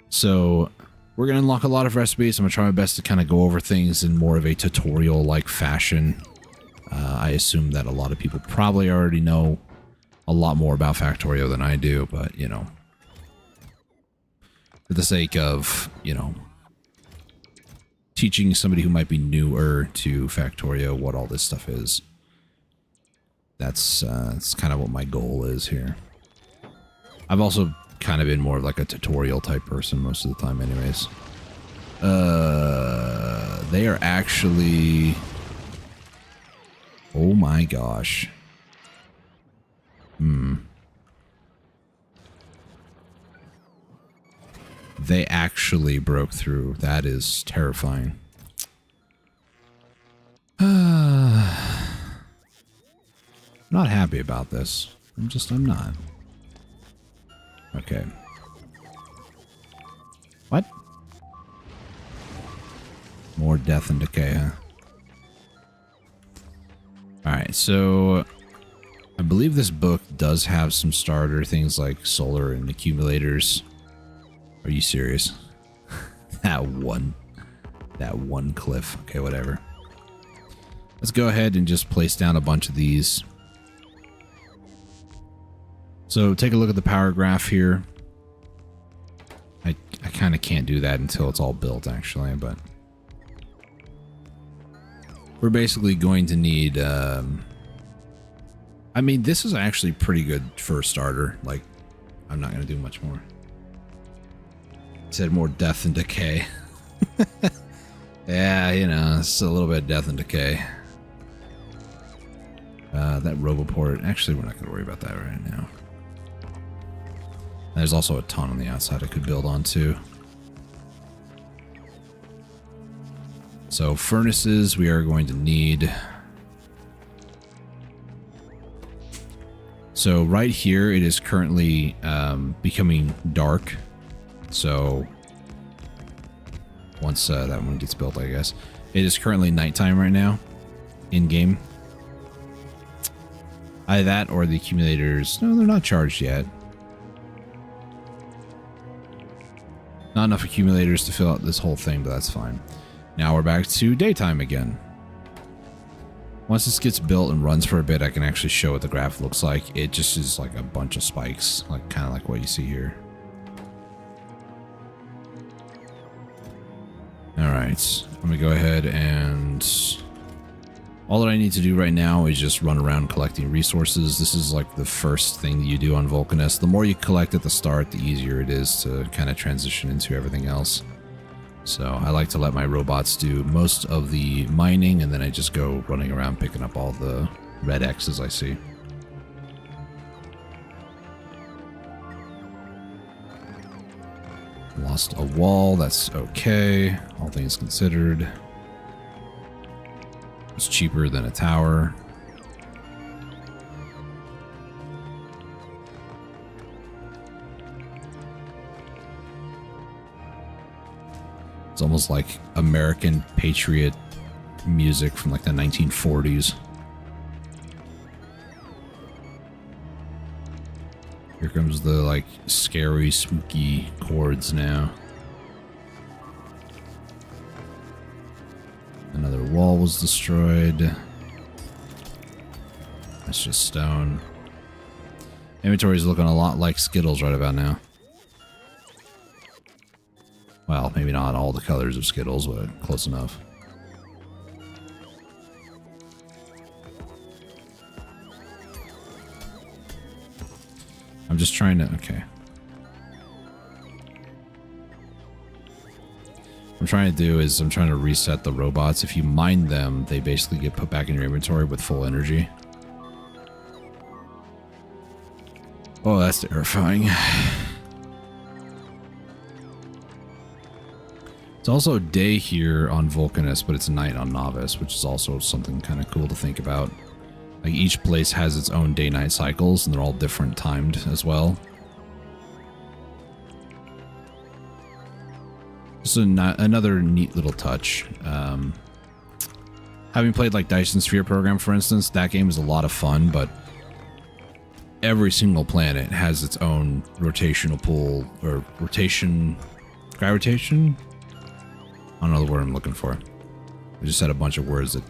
So, we're going to unlock a lot of recipes. I'm going to try my best to kind of go over things in more of a tutorial-like fashion. I assume that a lot of people probably already know a lot more about Factorio than I do, but, you know, for the sake of, you know, teaching somebody who might be newer to Factorio what all this stuff is. That's kind of what my goal is here. I've also kind of been more of like a tutorial type person most of the time anyways. They are actually... Oh my gosh. They actually broke through. That is terrifying. Not happy about this. I'm not. Okay. What? More death and decay, huh? Alright, so I believe this book does have some starter things like solar and accumulators. Are you serious? that one cliff. Okay, whatever. Let's go ahead and just place down a bunch of these. So take a look at the power graph here. I kind of can't do that until it's all built, actually, but we're basically going to need, I mean, this is actually pretty good for a starter. Like, I'm not going to do much more. It said more death and decay. Yeah, you know, it's a little bit of death and decay. That Roboport, actually, we're not going to worry about that right now. There's also a ton on the outside I could build on too. So furnaces we are going to need. So right here it is currently becoming dark. So once that one gets built, I guess. It is currently nighttime right now in game. Either that or the accumulators. No, they're not charged yet. Not enough accumulators to fill out this whole thing, but that's fine. Now we're back to daytime again. Once this gets built and runs for a bit, I can actually show what the graph looks like. It just is like a bunch of spikes, like kind of like what you see here. Alright, I'm gonna go ahead and... all that I need to do right now is just run around collecting resources. This is like the first thing that you do on Vulcanus. The more you collect at the start, the easier it is to kind of transition into everything else. So I like to let my robots do most of the mining, and then I just go running around picking up all the red X's I see. Lost a wall, that's okay, all things considered. It's cheaper than a tower. It's almost like American Patriot music from like the 1940s. Here comes the like scary, spooky chords now. Another wall was destroyed. That's just stone. Inventory is looking a lot like Skittles right about now. Well, maybe not all the colors of Skittles, but close enough. I'm just trying to... okay. What I'm trying to do is I'm trying to reset the robots. If you mine them, they basically get put back in your inventory with full energy. Oh, that's terrifying. It's also day here on Vulcanus, but it's night on Novice, which is also something kind of cool to think about. Like each place has its own day-night cycles, and they're all different timed as well. Just another neat little touch. Having played like Dyson Sphere Program, for instance, that game is a lot of fun, but every single planet has its own rotational pool, or gravitation? I don't know the word I'm looking for. I just said a bunch of words that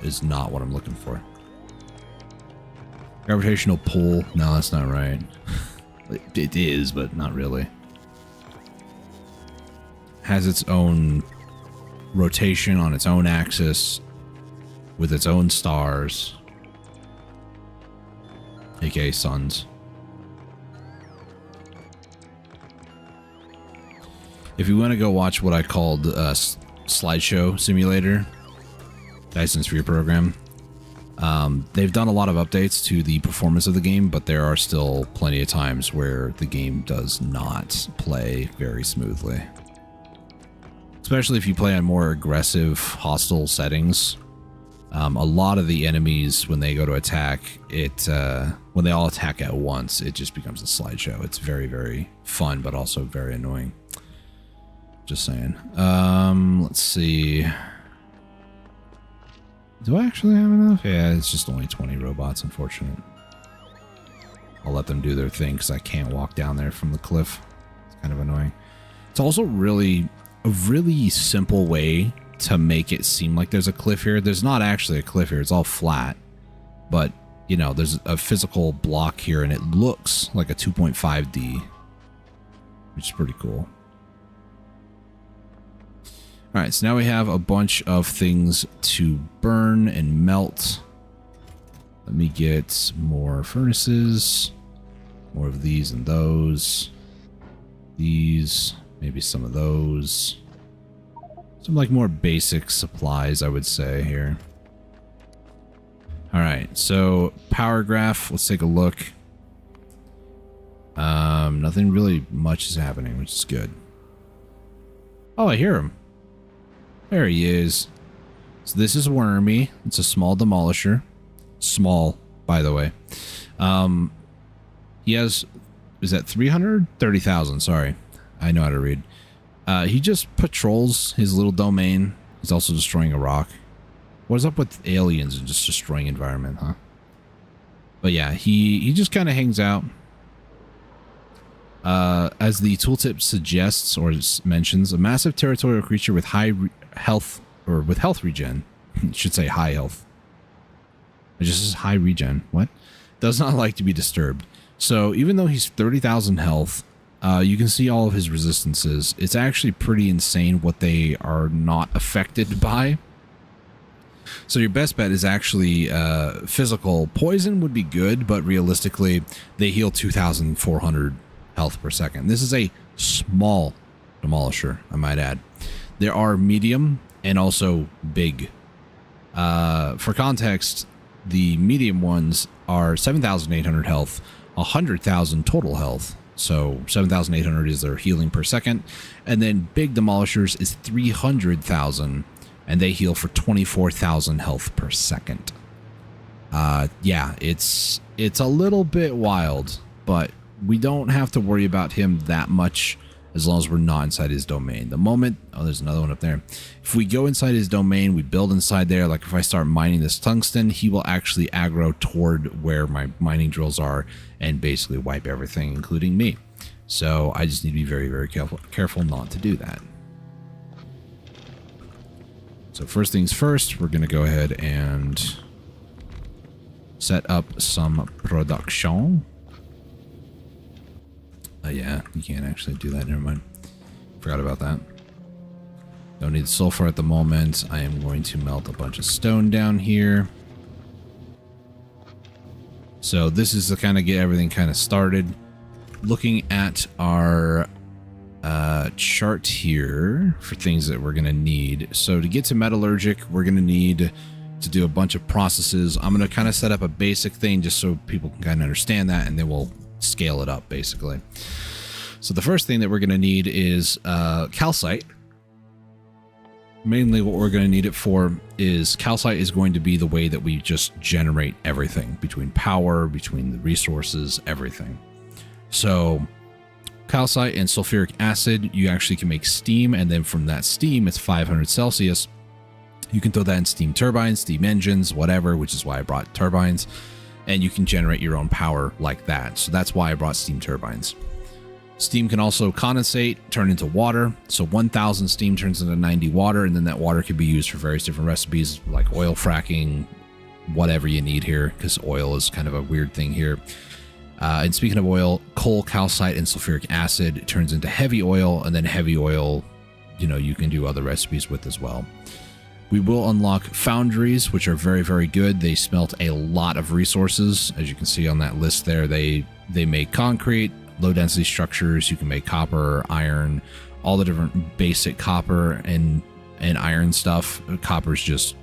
is not what I'm looking for. Gravitational pull? No, that's not right. It is, but not really. Has its own rotation on its own axis with its own stars, aka suns. If you want to go watch what I called slideshow simulator, Dyson Sphere Program, they've done a lot of updates to the performance of the game, but there are still plenty of times where the game does not play very smoothly. Especially if you play on more aggressive, hostile settings. A lot of the enemies, when they go to attack, when they all attack at once, it just becomes a slideshow. It's very, very fun, but also very annoying. Just saying. Let's see. Do I actually have enough? Yeah, it's just only 20 robots, unfortunate. I'll let them do their thing because I can't walk down there from the cliff. It's kind of annoying. It's also a really simple way to make it seem like there's a cliff here. There's not actually a cliff here. It's all flat. But, you know, there's a physical block here, and it looks like a 2.5D, which is pretty cool. All right, so now we have a bunch of things to burn and melt. Let me get more furnaces, more of these and those. These, maybe some of those. Some like more basic supplies, I would say here. All right, so power graph, let's take a look. Nothing really much is happening, which is good. Oh, I hear him. There he is. So this is Wormy. It's a small demolisher. Small, by the way. He has, is that 300? 30,000, sorry. I know how to read. He just patrols his little domain. He's also destroying a rock. What is up with aliens and just destroying environment, huh? But yeah, he just kind of hangs out. As the tooltip suggests or mentions, a massive territorial creature with high health, or with health regen, it should say high health. It just says high regen. What? Does not like to be disturbed. So even though he's 30,000 health, you can see all of his resistances. It's actually pretty insane what they are not affected by. So your best bet is actually physical. Poison would be good, but realistically, they heal 2,400 health per second. This is a small demolisher, I might add. There are medium and also big. For context, the medium ones are 7,800 health, 100,000 total health. So 7,800 is their healing per second. And then big demolishers is 300,000, and they heal for 24,000 health per second. Yeah, it's a little bit wild, but we don't have to worry about him that much as long as we're not inside his domain. The moment, oh, there's another one up there. If we go inside his domain, we build inside there, like if I start mining this tungsten, he will actually aggro toward where my mining drills are and basically wipe everything, including me. So I just need to be very, very careful not to do that. So first things first, we're going to go ahead and set up some production. Yeah, you can't actually do that. Never mind. Forgot about that. Don't need sulfur at the moment. I am going to melt a bunch of stone down here. So this is to kind of get everything kind of started. Looking at our chart here for things that we're going to need. So to get to metallurgic, we're going to need to do a bunch of processes. I'm going to kind of set up a basic thing just so people can kind of understand that, and then we'll scale it up basically. So the first thing that we're going to need is calcite. Mainly what we're going to need it for is calcite is going to be the way that we just generate everything between power, between the resources, everything. So calcite and sulfuric acid, you actually can make steam, and then from that steam, it's 500 Celsius. You can throw that in steam turbines, steam engines, whatever, which is why I brought turbines, and you can generate your own power like that. So that's why I brought steam turbines. Steam can also condensate, turn into water. So 1000 steam turns into 90 water, and then that water can be used for various different recipes like oil fracking, whatever you need here, because oil is kind of a weird thing here. And speaking of oil, coal, calcite, and sulfuric acid turns into heavy oil, and then heavy oil, you know, you can do other recipes with as well. We will unlock foundries, which are very, very good. They smelt a lot of resources. As you can see on that list there, they make concrete, low density structures. You can make copper, iron, all the different basic copper and iron stuff. Copper is just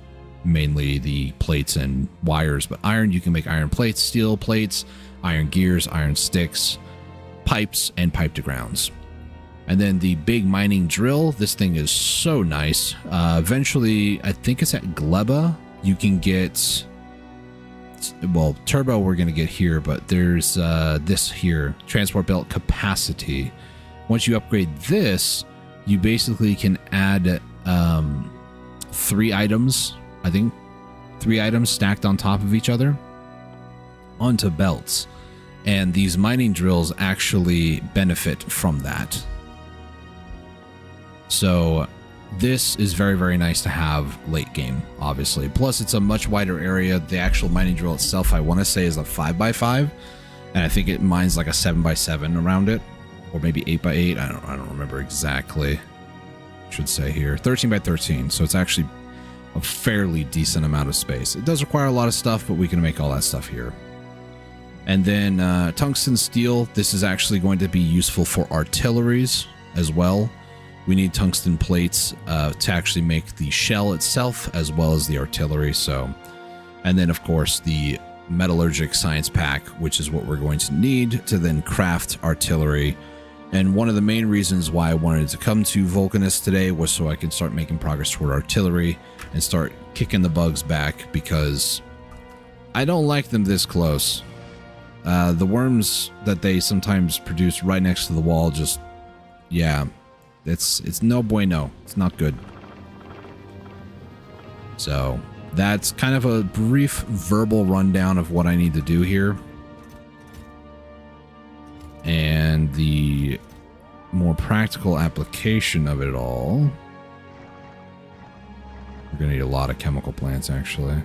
mainly the plates and wires, but iron, you can make iron plates, steel plates, iron gears, iron sticks, pipes, and pipe to grounds. And then the big mining drill, this thing is so nice. Eventually, I think it's at Gleba, you can get, well, turbo we're going to get here, but there's this here, transport belt capacity. Once you upgrade this, you basically can add 3 items, I think 3 items stacked on top of each other onto belts. And these mining drills actually benefit from that. So this is very, very nice to have late game, obviously. Plus, it's a much wider area. The actual mining drill itself, I want to say, is a 5x5. And I think it mines like a 7x7 around it. Or maybe 8x8. I don't remember exactly. Should say here. 13x13. So it's actually a fairly decent amount of space. It does require a lot of stuff, but we can make all that stuff here. And then tungsten steel. This is actually going to be useful for artilleries as well. We need tungsten plates to actually make the shell itself as well as the artillery. So, and then of course the metallurgic science pack, which is what we're going to need to then craft artillery. And one of the main reasons why I wanted to come to Vulcanus today was so I could start making progress toward artillery and start kicking the bugs back, because I don't like them this close. The worms that they sometimes produce right next to the wall, just, yeah, it's no bueno. It's not good. So that's kind of a brief verbal rundown of what I need to do here. And the more practical application of it all, we're gonna need a lot of chemical plants, actually.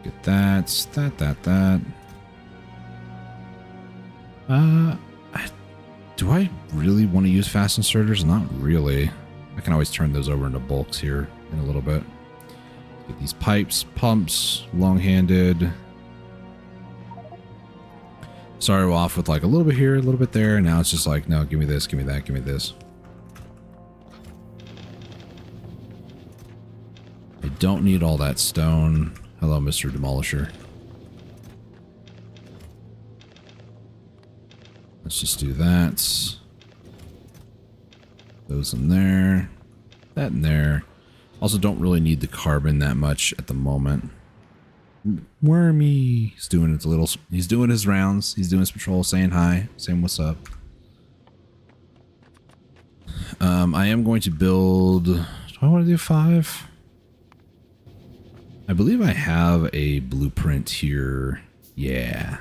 Get that. Do I really want to use fast inserters? Not really. I can always turn those over into bulks here in a little bit. Get these pipes, pumps, long-handed. Started off with like a little bit here, a little bit there, and now it's just like, no, give me this, give me that, give me this. I don't need all that stone. Hello, Mr. Demolisher. Let's just do that. Those in there. That in there. Also don't really need the carbon that much at the moment. Wormy. He's doing his rounds. He's doing his patrol, saying hi, saying what's up. I am going to build, do I want to do 5? I believe I have a blueprint here. Yeah.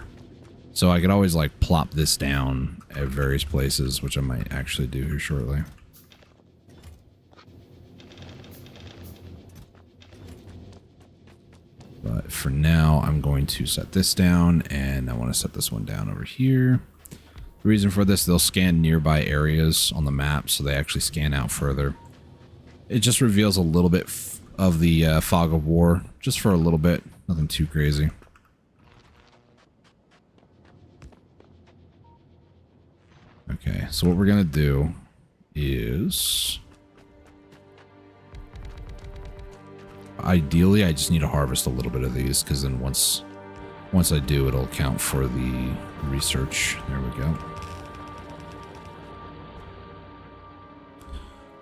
So I could always like plop this down at various places, which I might actually do here shortly. But for now, I'm going to set this down, and I want to set this one down over here. The reason for this, they'll scan nearby areas on the map, so they actually scan out further. It just reveals a little bit of the fog of war, just for a little bit, nothing too crazy. Okay, so what we're gonna do is, ideally I just need to harvest a little bit of these, because then once I do, it'll count for the research. There we go.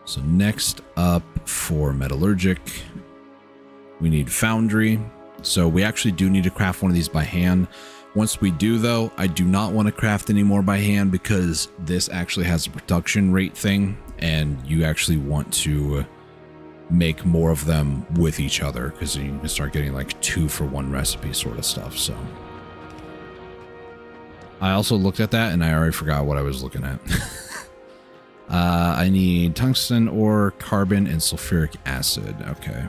So next up for metallurgic, we need foundry. So we actually do need to craft one of these by hand. Once we do, though, I do not want to craft any more by hand because this actually has a production rate thing, and you actually want to make more of them with each other because you can start getting like 2 for 1 recipe sort of stuff. So I also looked at that and I already forgot what I was looking at. I need tungsten ore, carbon, and sulfuric acid. Okay.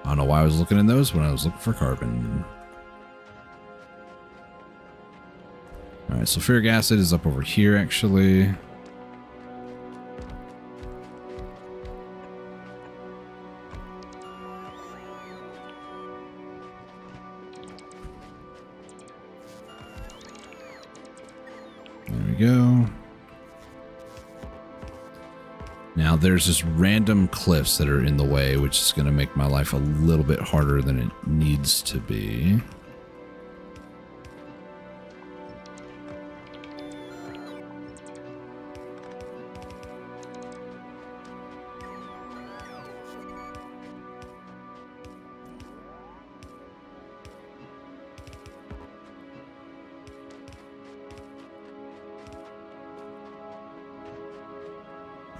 I don't know why I was looking in those when I was looking for carbon. All right, sulfuric acid is up over here, actually. There we go. Now there's just random cliffs that are in the way, which is going to make my life a little bit harder than it needs to be.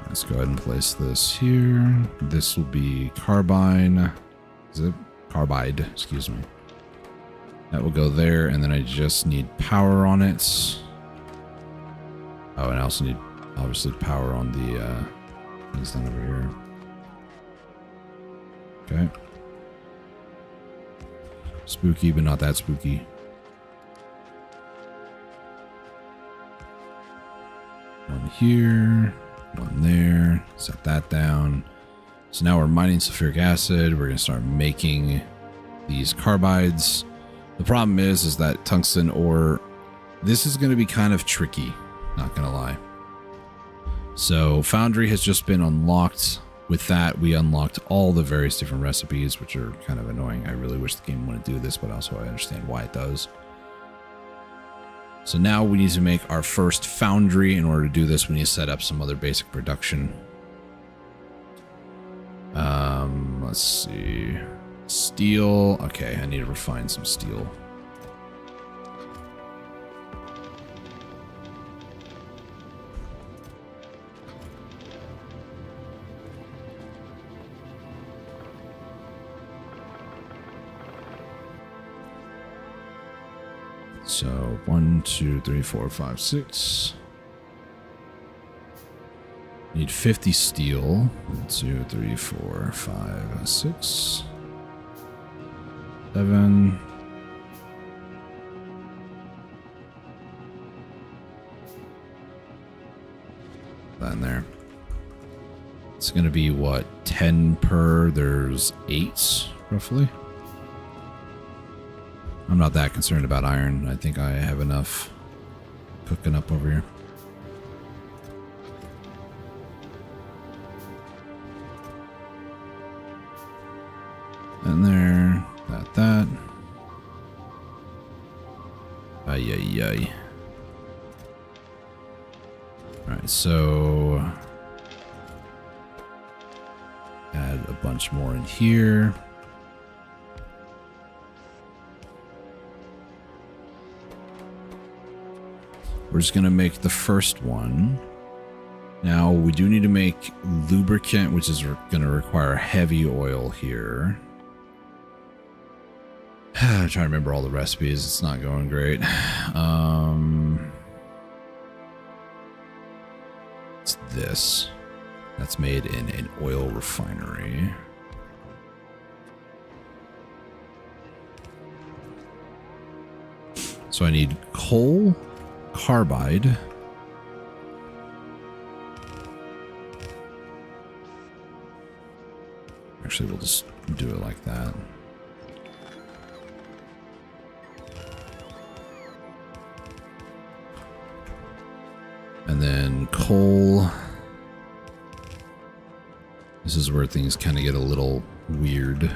Let's go ahead and place this here. This will be carbine. Is it carbide? Excuse me. That will go there, and then I just need power on it. Oh, and I also need obviously power on the things down over here. Okay. Spooky, but not that spooky. One here. One there. Set that down. So now we're mining sulfuric acid. We're going to start making these carbides. The problem is that tungsten ore, this is going to be kind of tricky, not going to lie. So foundry has just been unlocked. With that, we unlocked all the various different recipes, which are kind of annoying. I really wish the game would do this, but also I understand why it does. So now we need to make our first foundry. In order to do this, we need to set up some other basic production. Let's see. Steel. Okay, I need to refine some steel. So 1, 2, 3, 4, 5, 6. Need 50 steel. 1, 2, 3, 4, 5, 6, 7. That in there. It's going to be what, 10 per? There's 8 roughly. I'm not that concerned about iron. I think I have enough cooking up over here. And there, that. Ay. Alright, so add a bunch more in here. We're just going to make the first one. Now, we do need to make lubricant, which is going to require heavy oil here. I'm trying to remember all the recipes. It's not going great. It's this. That's made in an oil refinery. So I need coal, carbide, actually we'll just do it like that. And then coal. This is where things kind of get a little weird.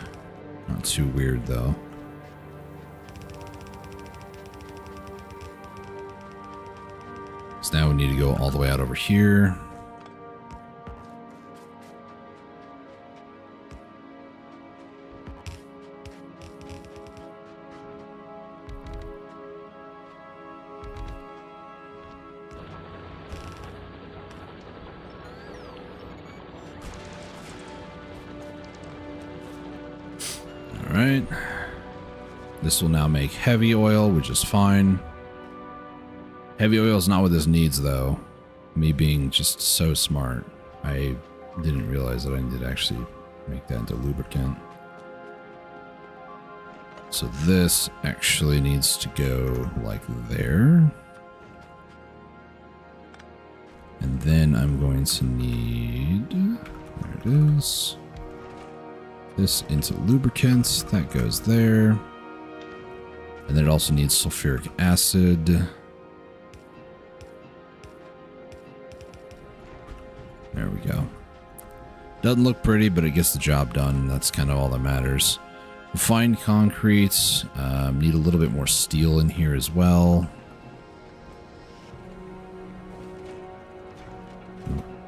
Not too weird though. So now we need to go all the way out over here. right. This will now make heavy oil, which is fine. Heavy oil is not what this needs, though. Me being just so smart, I didn't realize that I needed to actually make that into lubricant. So this actually needs to go like there. And then I'm going to need, there it is, this into lubricants. That goes there. And then it also needs sulfuric acid. There we go. Doesn't look pretty, but it gets the job done. That's kind of all that matters. Refined concrete. Need a little bit more steel in here as well.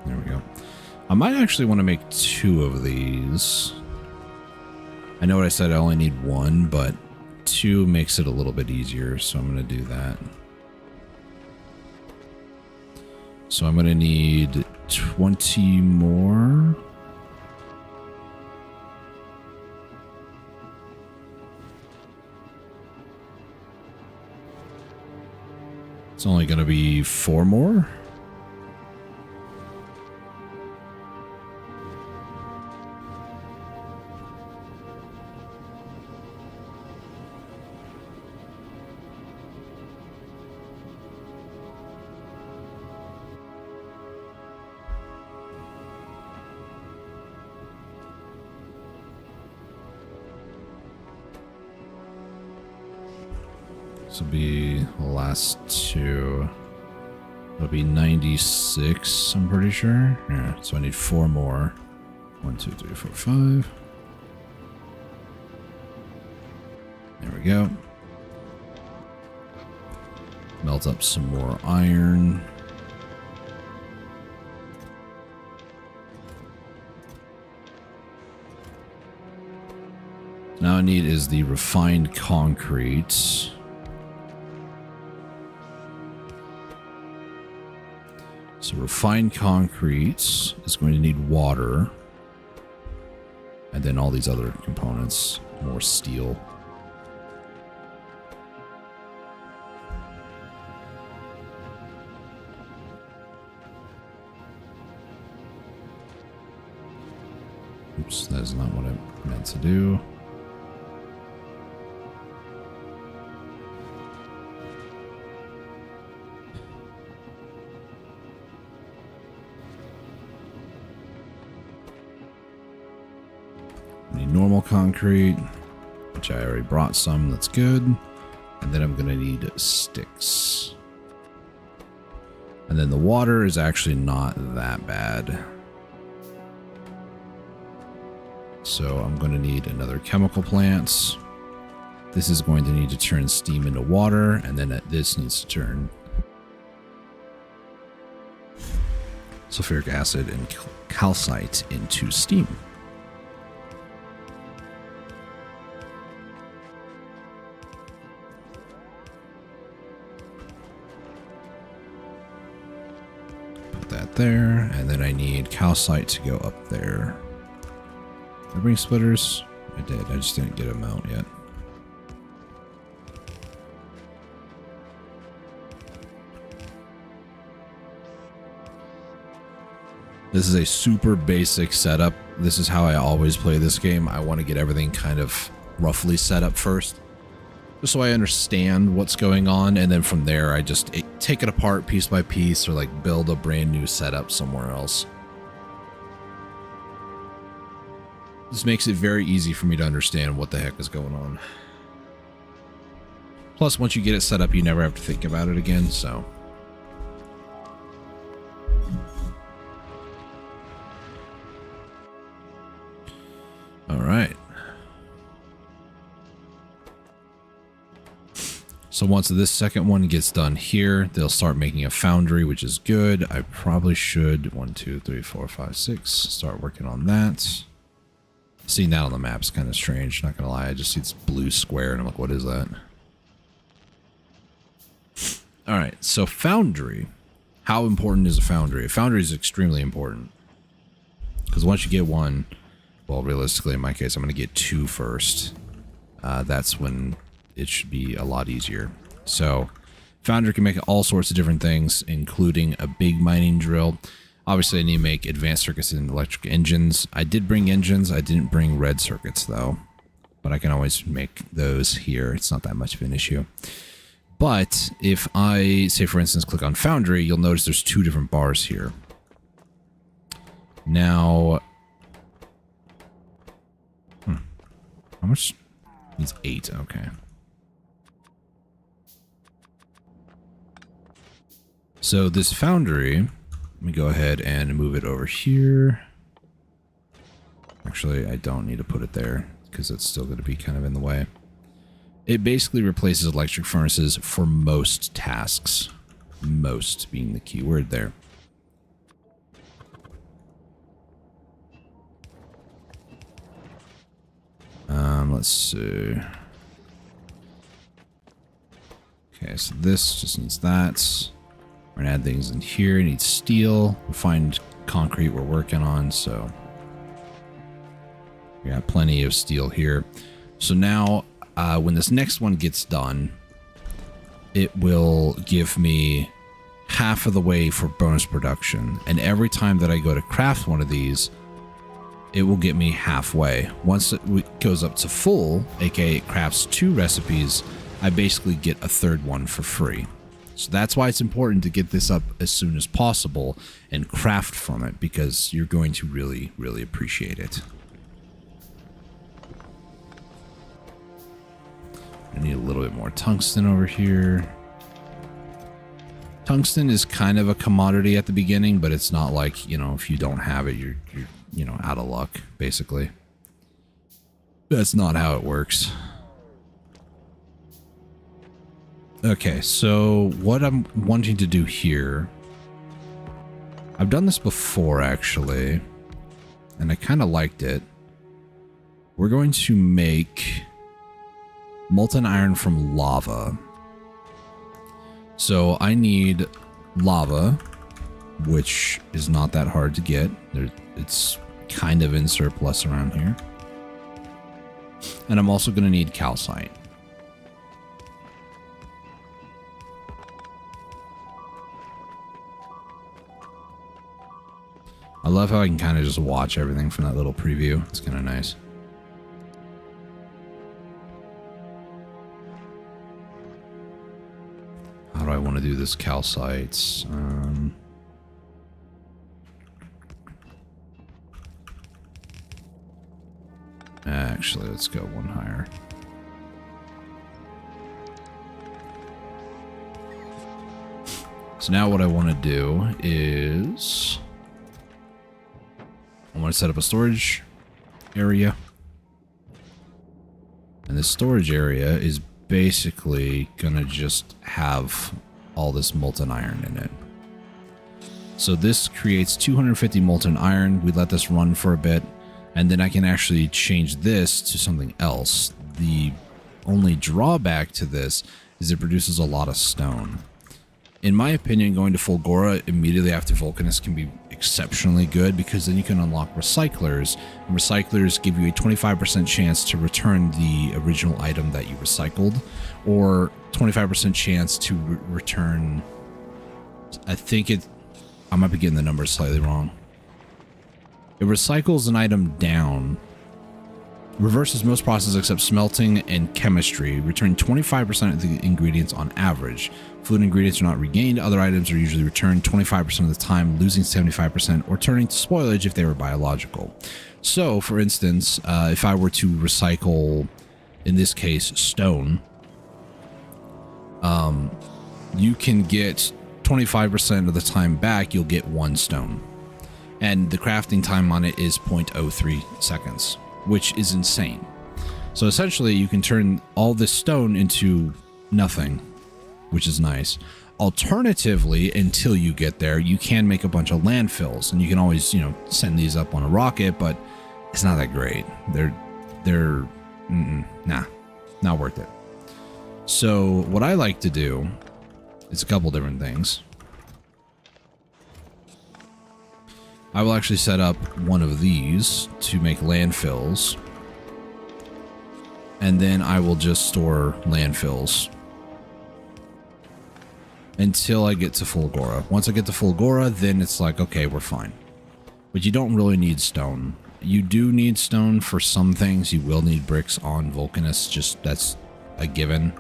There we go. I might actually want to make 2 of these. I know what I said, I only need 1, but 2 makes it a little bit easier, so I'm going to do that. So I'm going to need 20 more. It's only going to be 4 more. This will be the last 2. It'll be 96, I'm pretty sure. Yeah, so I need 4 more. 1, 2, 3, 4, 5. There we go. Melt up some more iron. Now I need is the refined concrete. So refined concrete is going to need water. And then all these other components, more steel. Oops, that is not what I meant to do. Normal concrete, which I already brought some. That's good. And then I'm going to need sticks. And then the water is actually not that bad. So I'm going to need another chemical plant. This is going to need to turn steam into water, and then this needs to turn sulfuric acid and calcite into steam. That there, and then I need calcite to go up there. Did I bring splitters? I did, I just didn't get them out yet. This is a super basic setup. This is how I always play this game. I want to get everything kind of roughly set up first, just so I understand what's going on, and then from there I just take it apart piece by piece, or like build a brand new setup somewhere else. This makes it very easy for me to understand what the heck is going on. Plus, once you get it set up, you never have to think about it again, so. All right. So once this second one gets done here, they'll start making a foundry, which is good. I probably should 1, 2, 3, 4, 5, 6 start working on that. Seeing that on the map is kind of strange, not gonna lie. I just see this blue square and I'm like, what is that? All right, so foundry. How important is a foundry? A foundry is extremely important, because once you get one, well, realistically in my case I'm gonna get 2 first. that's when it should be a lot easier. So Foundry can make all sorts of different things, including a big mining drill. Obviously, I need to make advanced circuits and electric engines. I did bring engines. I didn't bring red circuits, though. But I can always make those here. It's not that much of an issue. But if I, say, for instance, click on Foundry, you'll notice there's two different bars here. Now, how much? It's 8. Okay. So this Foundry, let me go ahead and move it over here. Actually, I don't need to put it there because it's still going to be kind of in the way. It basically replaces electric furnaces for most tasks. Most being the key word there. Let's see. Okay, so this just needs that. We're gonna add things in here. It needs steel. We'll find concrete we're working on, so we got plenty of steel here. So now, when this next one gets done, it will give me half of the way for bonus production. And every time that I go to craft one of these, it will get me halfway. Once it goes up to full, aka it crafts 2 recipes, I basically get a 3rd one for free. So that's why it's important to get this up as soon as possible and craft from it, because you're going to really, really appreciate it. I need a little bit more tungsten over here. Tungsten is kind of a commodity at the beginning, but it's not like, you know, if you don't have it, you're you know, out of luck, basically. That's not how it works. Okay, so what I'm wanting to do here, I've done this before, actually, and I kind of liked it. We're going to make molten iron from lava. So I need lava, which is not that hard to get. It's kind of in surplus around here. And I'm also going to need calcite. I love how I can kind of just watch everything from that little preview. It's kind of nice. How do I want to do this calcite? Actually, let's go one higher. So now what I want to do is I want to set up a storage area. And this storage area is basically going to just have all this molten iron in it. So this creates 250 molten iron. We let this run for a bit, and then I can actually change this to something else. The only drawback to this is it produces a lot of stone. In my opinion, going to Fulgora immediately after Vulcanus can be exceptionally good, because then you can unlock recyclers, and recyclers give you a 25% chance to return the original item that you recycled, or 25% chance to return, I might be getting the numbers slightly wrong. It recycles an item down, reverses most processes except smelting and chemistry, returning 25% of the ingredients on average. Fluid ingredients are not regained. Other items are usually returned 25% of the time, losing 75%, or turning to spoilage if they were biological. So, for instance, if I were to recycle, in this case, stone, you can get 25% of the time back, you'll get 1 stone. And the crafting time on it is 0.03 seconds, which is insane. So essentially, you can turn all this stone into nothing, which is nice. Alternatively, until you get there, you can make a bunch of landfills, and you can always, you know, send these up on a rocket, but it's not that great. Nah, not worth it. So what I like to do is a couple different things. I will actually set up one of these to make landfills. and then I will just store landfills until I get to Fulgora. Once I get to Fulgora, then it's like, okay, we're fine. But you don't really need stone. You do need stone for some things. You will need bricks on Vulcanus, just that's a given.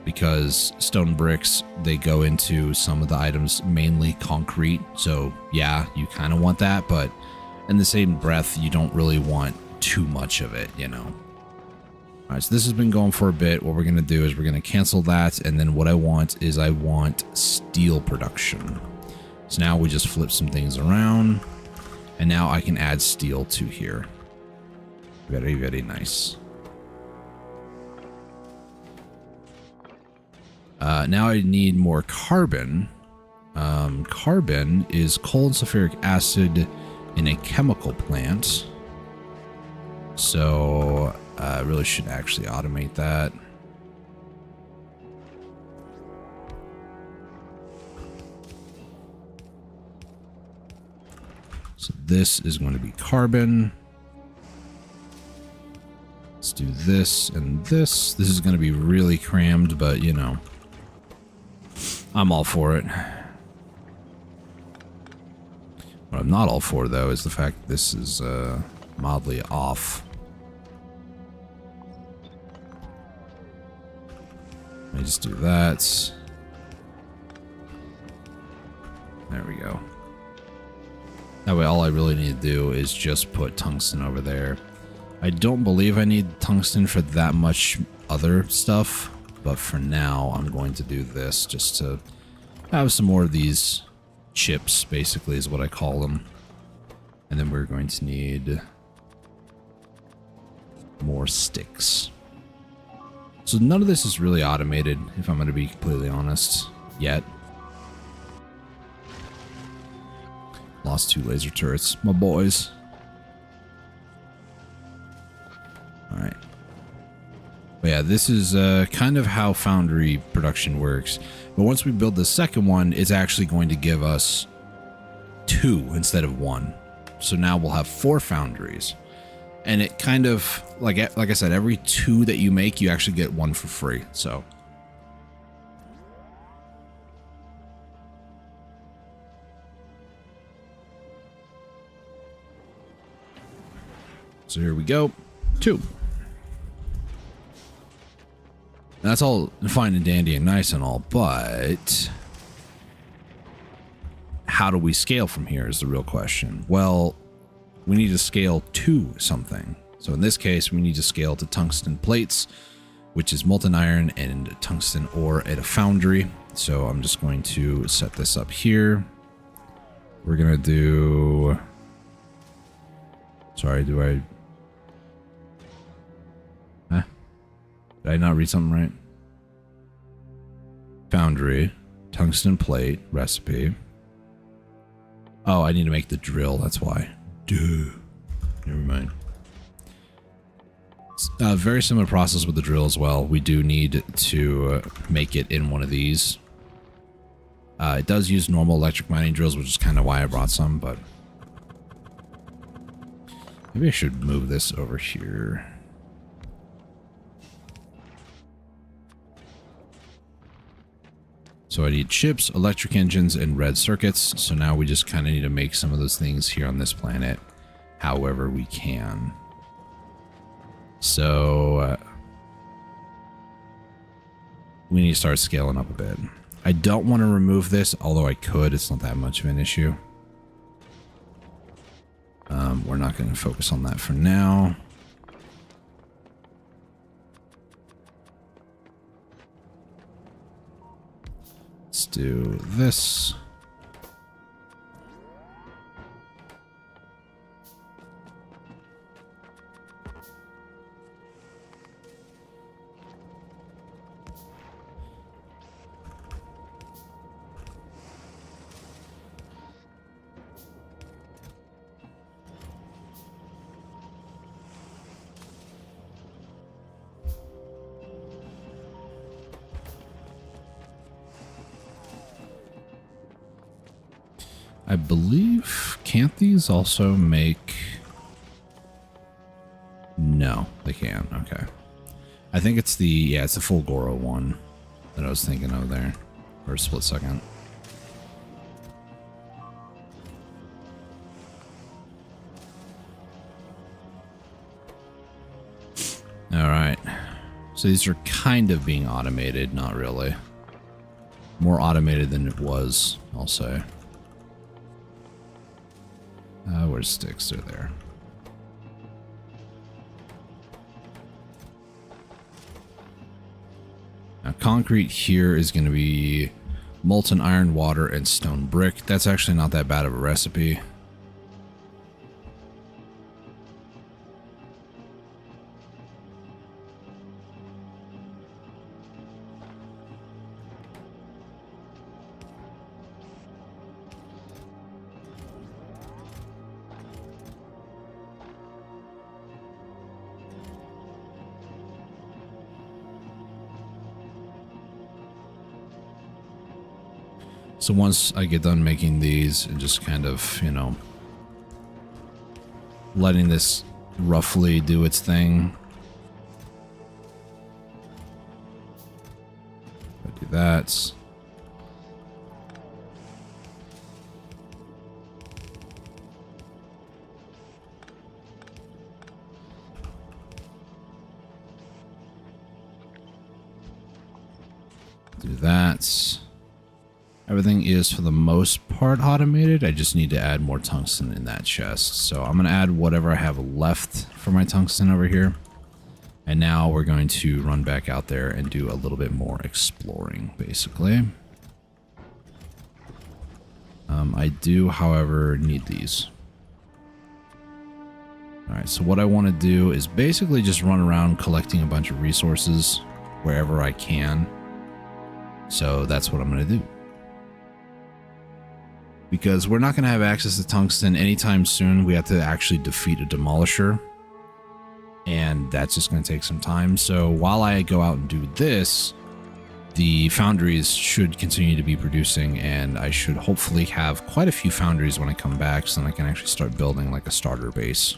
Because stone bricks, they go into some of the items, mainly concrete. So yeah, you kind of want that, but in the same breath, you don't really want too much of it, you know. All right, so this has been going for a bit. What we're going to do is we're going to cancel that. And then what I want is I want steel production. So now we just flip some things around. And now I can add steel to here. Very, very nice. Now I need more carbon. Carbon is coal and sulfuric acid in a chemical plant. So I really should actually automate that. So this is going to be carbon. Let's do this and this. This is going to be really crammed, but you know, I'm all for it. What I'm not all for, though, is the fact that this is mildly off. Let me just do that. There we go. That way, all I really need to do is just put tungsten over there. I don't believe I need tungsten for that much other stuff, but for now, I'm going to do this just to have some more of these chips, basically, is what I call them. And then we're going to need more sticks. So none of this is really automated, if I'm going to be completely honest, yet. Lost 2 laser turrets, my boys. Alright. But yeah, this is kind of how foundry production works. But once we build the second one, it's actually going to give us 2 instead of 1. So now we'll have 4 foundries. And it kind of, like I said, every 2 that you make, you actually get 1 for free. So here we go. 2. That's all fine and dandy and nice and all, but how do we scale from here is the real question. Well, we need to scale to something. So in this case, we need to scale to tungsten plates, which is molten iron and tungsten ore at a foundry. So I'm just going to set this up here. We're going to do... Sorry, do I... Huh? Did I not read something right? Foundry, tungsten plate, recipe. Oh, I need to make the drill, that's why. Duh. Never mind. Very similar process with the drill as well. We do need to make it in one of these. It does use normal electric mining drills, which is kind of why I brought some, but... Maybe I should move this over here. So I need chips, electric engines, and red circuits. So now we just kind of need to make some of those things here on this planet however we can. So we need to start scaling up a bit. I don't want to remove this, although I could. It's not that much of an issue. We're not going to focus on that for now. Let's do this. I believe, can't these also make... No, they can. Okay. I think it's the, yeah, it's the full Goro one that I was thinking of there for a split second. All right. So these are kind of being automated, not really. More automated than it was, I'll say. Where's sticks? They're there. Now, concrete here is going to be molten iron, water, and stone brick. That's actually not that bad of a recipe. So once I get done making these and just kind of, you know, letting this roughly do its thing. I do that. Do that. Everything is, for the most part, automated. I just need to add more tungsten in that chest. So I'm going to add whatever I have left for my tungsten over here. And now we're going to run back out there and do a little bit more exploring, basically. I do, however, need these. Alright, so what I want to do is basically just run around collecting a bunch of resources wherever I can. So that's what I'm going to do. Because we're not going to have access to tungsten anytime soon. We have to actually defeat a demolisher. And that's just going to take some time. So while I go out and do this, the foundries should continue to be producing. And I should hopefully have quite a few foundries when I come back. So then I can actually start building like a starter base.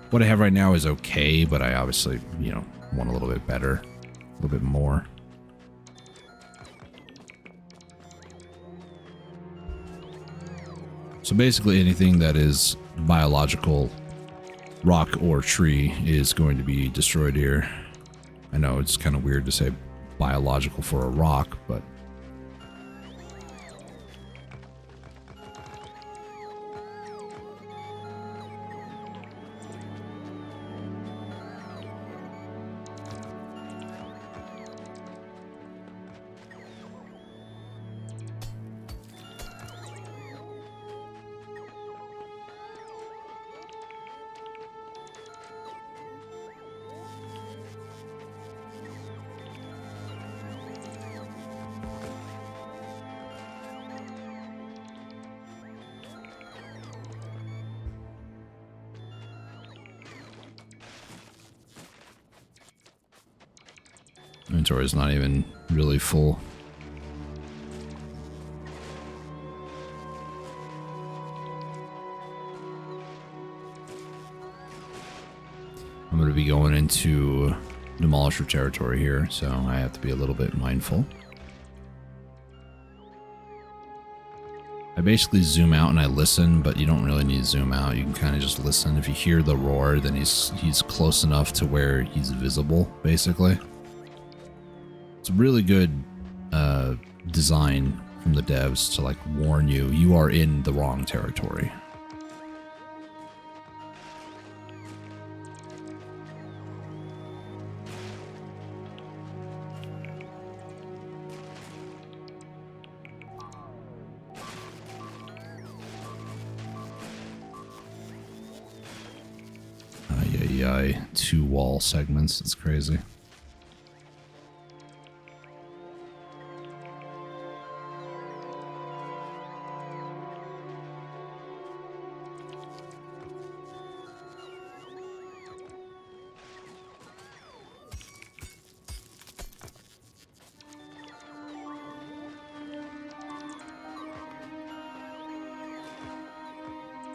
What I have right now is okay. But I obviously, you know, want a little bit better. A little bit more. So basically anything that is biological, rock or tree, is going to be destroyed here. I know it's kind of weird to say biological for a rock, but... Inventory is not even really full. I'm going to be going into demolisher territory here, so I have to be a little bit mindful. I basically zoom out and I listen, but you don't really need to zoom out. You can kind of just listen. If you hear the roar, then he's close enough to where he's visible, basically. It's a really good design from the devs to like warn you are in the wrong territory. Yeah, 2 wall segments. It's crazy.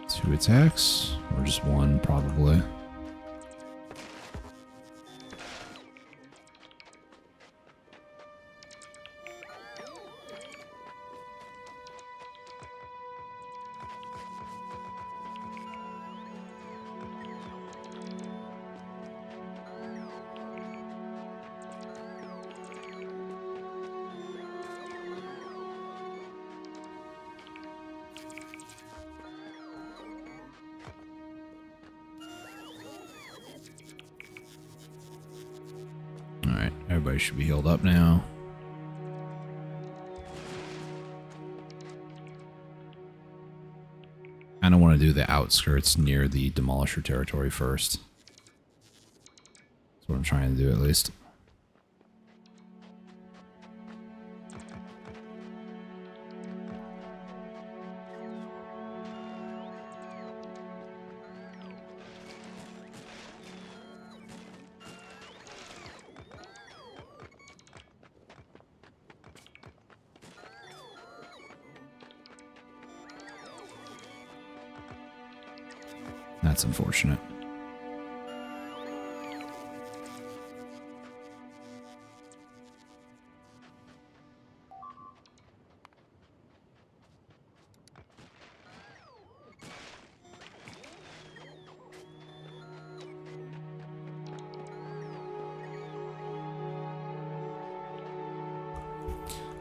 Two attacks, or just one, probably. Alright, everybody should be healed up now. I don't want to do the outskirts near the Demolisher territory first. That's what I'm trying to do, at least. That's unfortunate.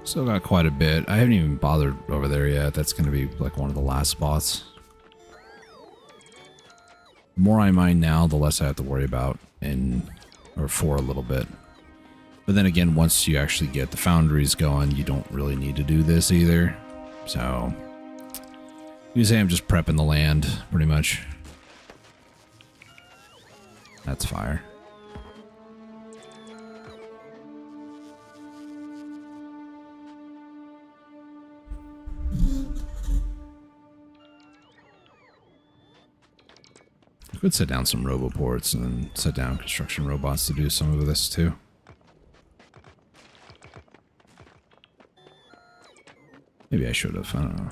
Still got quite a bit. I haven't even bothered over there yet. That's going to be like one of the last spots. The more I mine now, the less I have to worry about for a little bit. But then again, once you actually get the foundries going, you don't really need to do this either. So, you can say I'm just prepping the land, pretty much. That's fire. I could set down some roboports and set down construction robots to do some of this too. Maybe I should have, I don't know.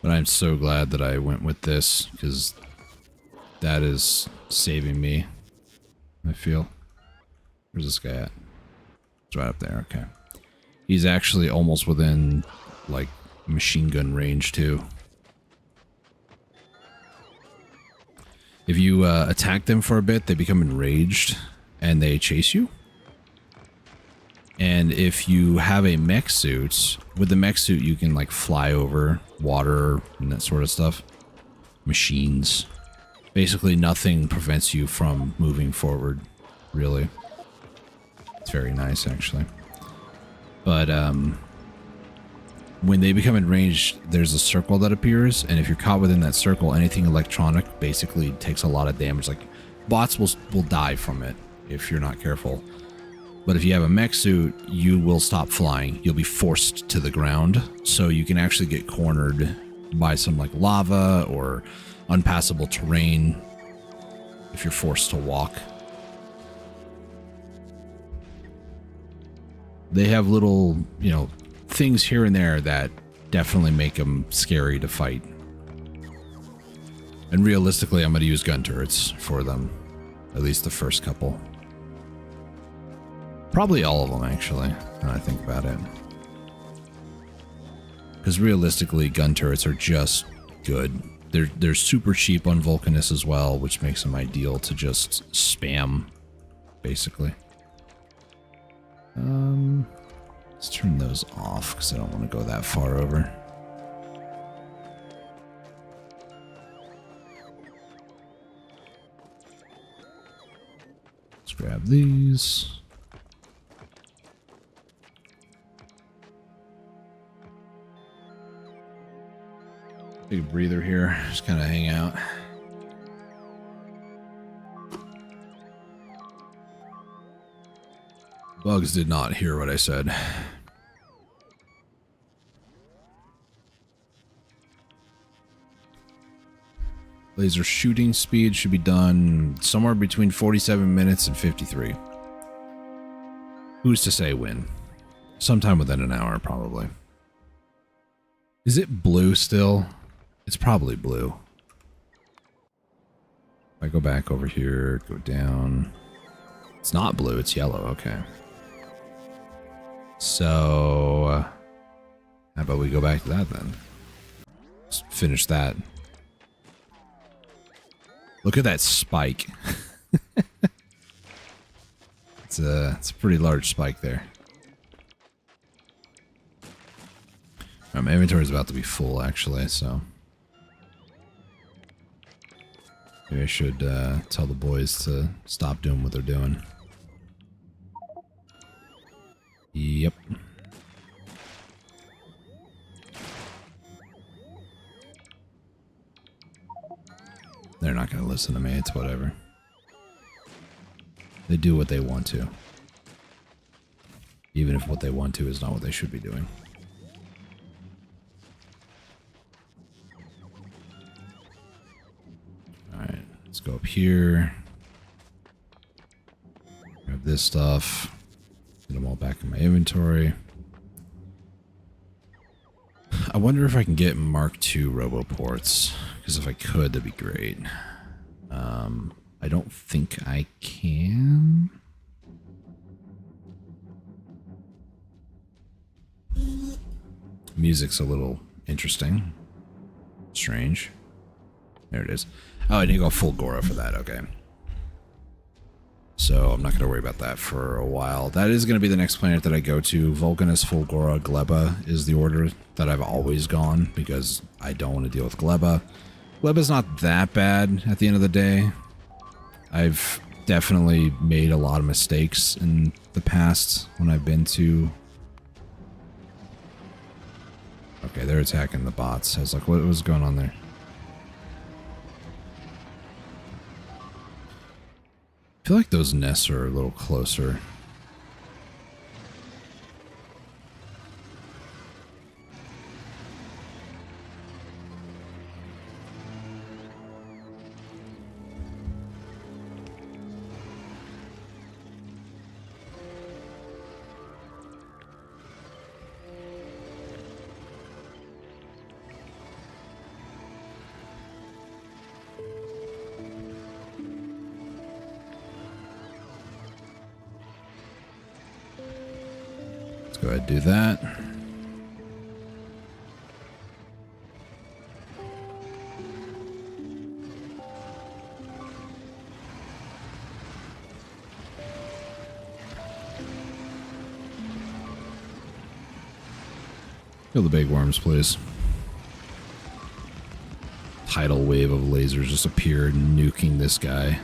But I'm so glad that I went with this, because that is saving me, I feel. Where's this guy at? It's right up there, okay. He's actually almost within, like, machine gun range, too. If you attack them for a bit, they become enraged, and they chase you. And if you have a mech suit, with the mech suit you can like fly over water and that sort of stuff. Machines. Basically nothing prevents you from moving forward, really. It's very nice, actually. But when they become enraged, there's a circle that appears, and if you're caught within that circle, anything electronic basically takes a lot of damage. Like, bots will die from it if you're not careful. But if you have a mech suit, you will stop flying. You'll be forced to the ground, so you can actually get cornered by some like lava or unpassable terrain if you're forced to walk. They have little, you know, things here and there that definitely make them scary to fight. And realistically, I'm going to use gun turrets for them, at least the first couple. Probably all of them, actually, when I think about it. Because realistically, gun turrets are just good. They're super cheap on Vulcanus as well, which makes them ideal to just spam, basically. Let's turn those off, because I don't want to go that far over. Let's grab these. Take a breather here, just kind of hang out. Bugs did not hear what I said. Laser shooting speed should be done somewhere between 47 minutes and 53. Who's to say when? Sometime within an hour, probably. Is it blue still? It's probably blue. If I go back over here, go down. It's not blue, it's yellow, okay. So, how about we go back to that then? Let's finish that. Look at that spike. It's a pretty large spike there. My inventory is about to be full, actually, so maybe I should tell the boys to stop doing what they're doing. Yep. They're not going to listen to me. It's whatever. They do what they want to. Even if what they want to is not what they should be doing. Alright, let's go up here. Grab this stuff. Get them all back in my inventory. I wonder if I can get Mark II roboports. Because if I could, that'd be great. I don't think I can. Music's a little interesting. Strange. There it is. Oh, I need to go full Gora for that. Okay. So I'm not going to worry about that for a while. That is going to be the next planet that I go to. Vulcanus, full Gora, Gleba is the order that I've always gone because I don't want to deal with Gleba. Gleba's not that bad at the end of the day. I've definitely made a lot of mistakes in the past when I've been to... Okay, they're attacking the bots. I was like, what was going on there? I feel like those nests are a little closer. Go ahead and do that. Kill the big worms, please. Tidal wave of lasers just appeared, nuking this guy.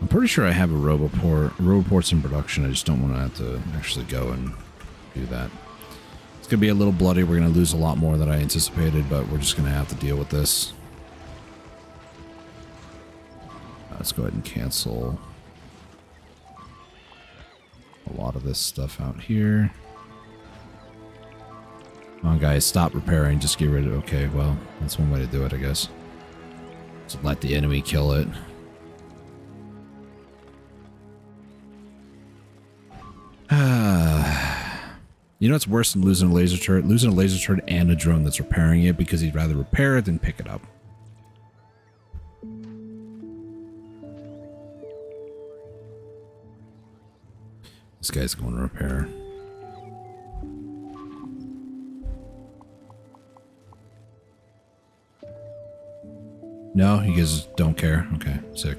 I'm pretty sure I have a roboport. Roboport's in production. I just don't want to have to actually go and do that. It's going to be a little bloody. We're going to lose a lot more than I anticipated, but we're just going to have to deal with this. Let's go ahead and cancel a lot of this stuff out here. Come on, guys. Stop repairing. Just get rid of it. Okay, well, that's one way to do it, I guess. Just let the enemy kill it. You know what's worse than losing a laser turret? Losing a laser turret and a drone that's repairing it because he'd rather repair it than pick it up. This guy's going to repair. No, you guys don't care? Okay, sick.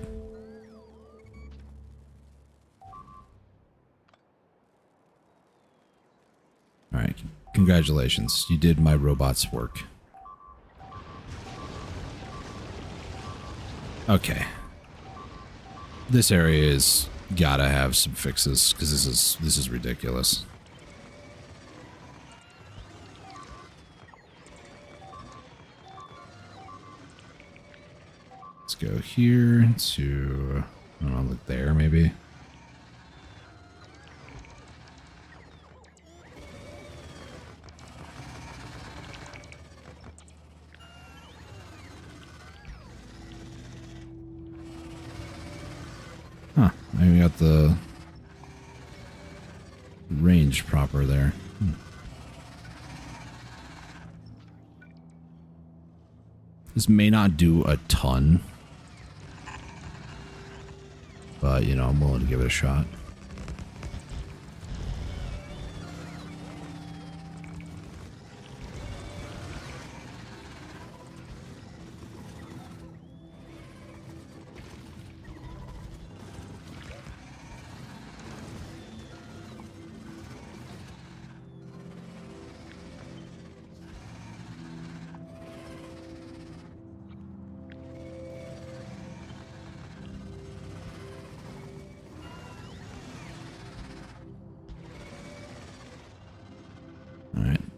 Alright, congratulations. You did my robot's work. Okay. This area is gotta have some fixes, because this is ridiculous. Let's go here to, I don't know, look there maybe. Huh, I even got the range proper there. This may not do a ton, but, you know, I'm willing to give it a shot.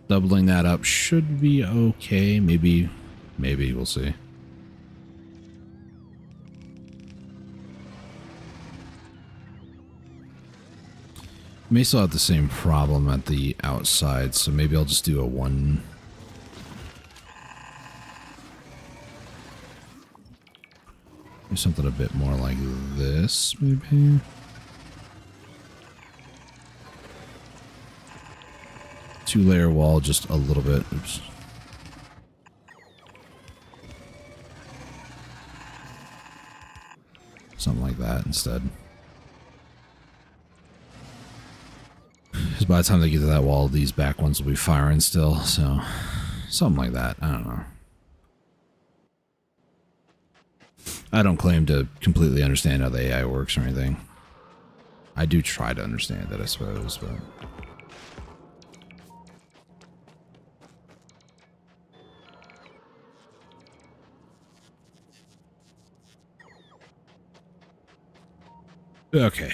Doubling that up should be okay. Maybe we'll see. May still have the same problem at the outside, so maybe I'll just do a 1. Do something a bit more like this, maybe. Two-layer wall, just a little bit. Oops. Something like that instead. Because by the time they get to that wall, these back ones will be firing still, so something like that. I don't know. I don't claim to completely understand how the AI works or anything. I do try to understand it, I suppose, but... Okay.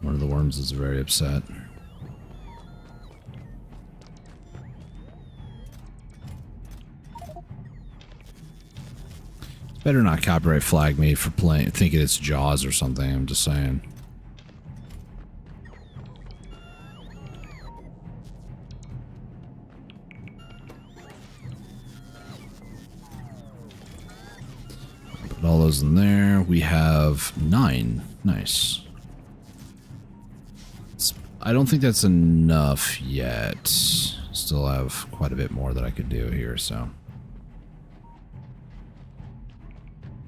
One of the worms is very upset. Better not copyright flag me for thinking it's Jaws or something, I'm just saying. Put all those in there. We have 9. Nice. I don't think that's enough yet. Still have quite a bit more that I could do here, so.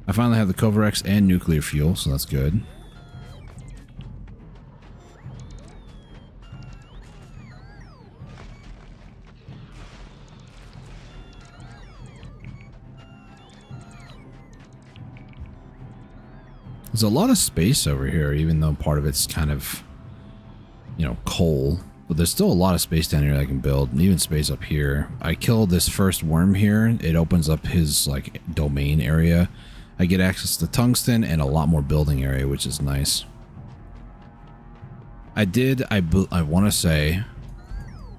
I finally have the Covarex and nuclear fuel, so that's good. There's a lot of space over here, even though part of it's kind of, you know, coal. But there's still a lot of space down here that I can build, and even space up here. I killed this first worm here. It opens up his, like, domain area. I get access to tungsten and a lot more building area, which is nice. I want to say,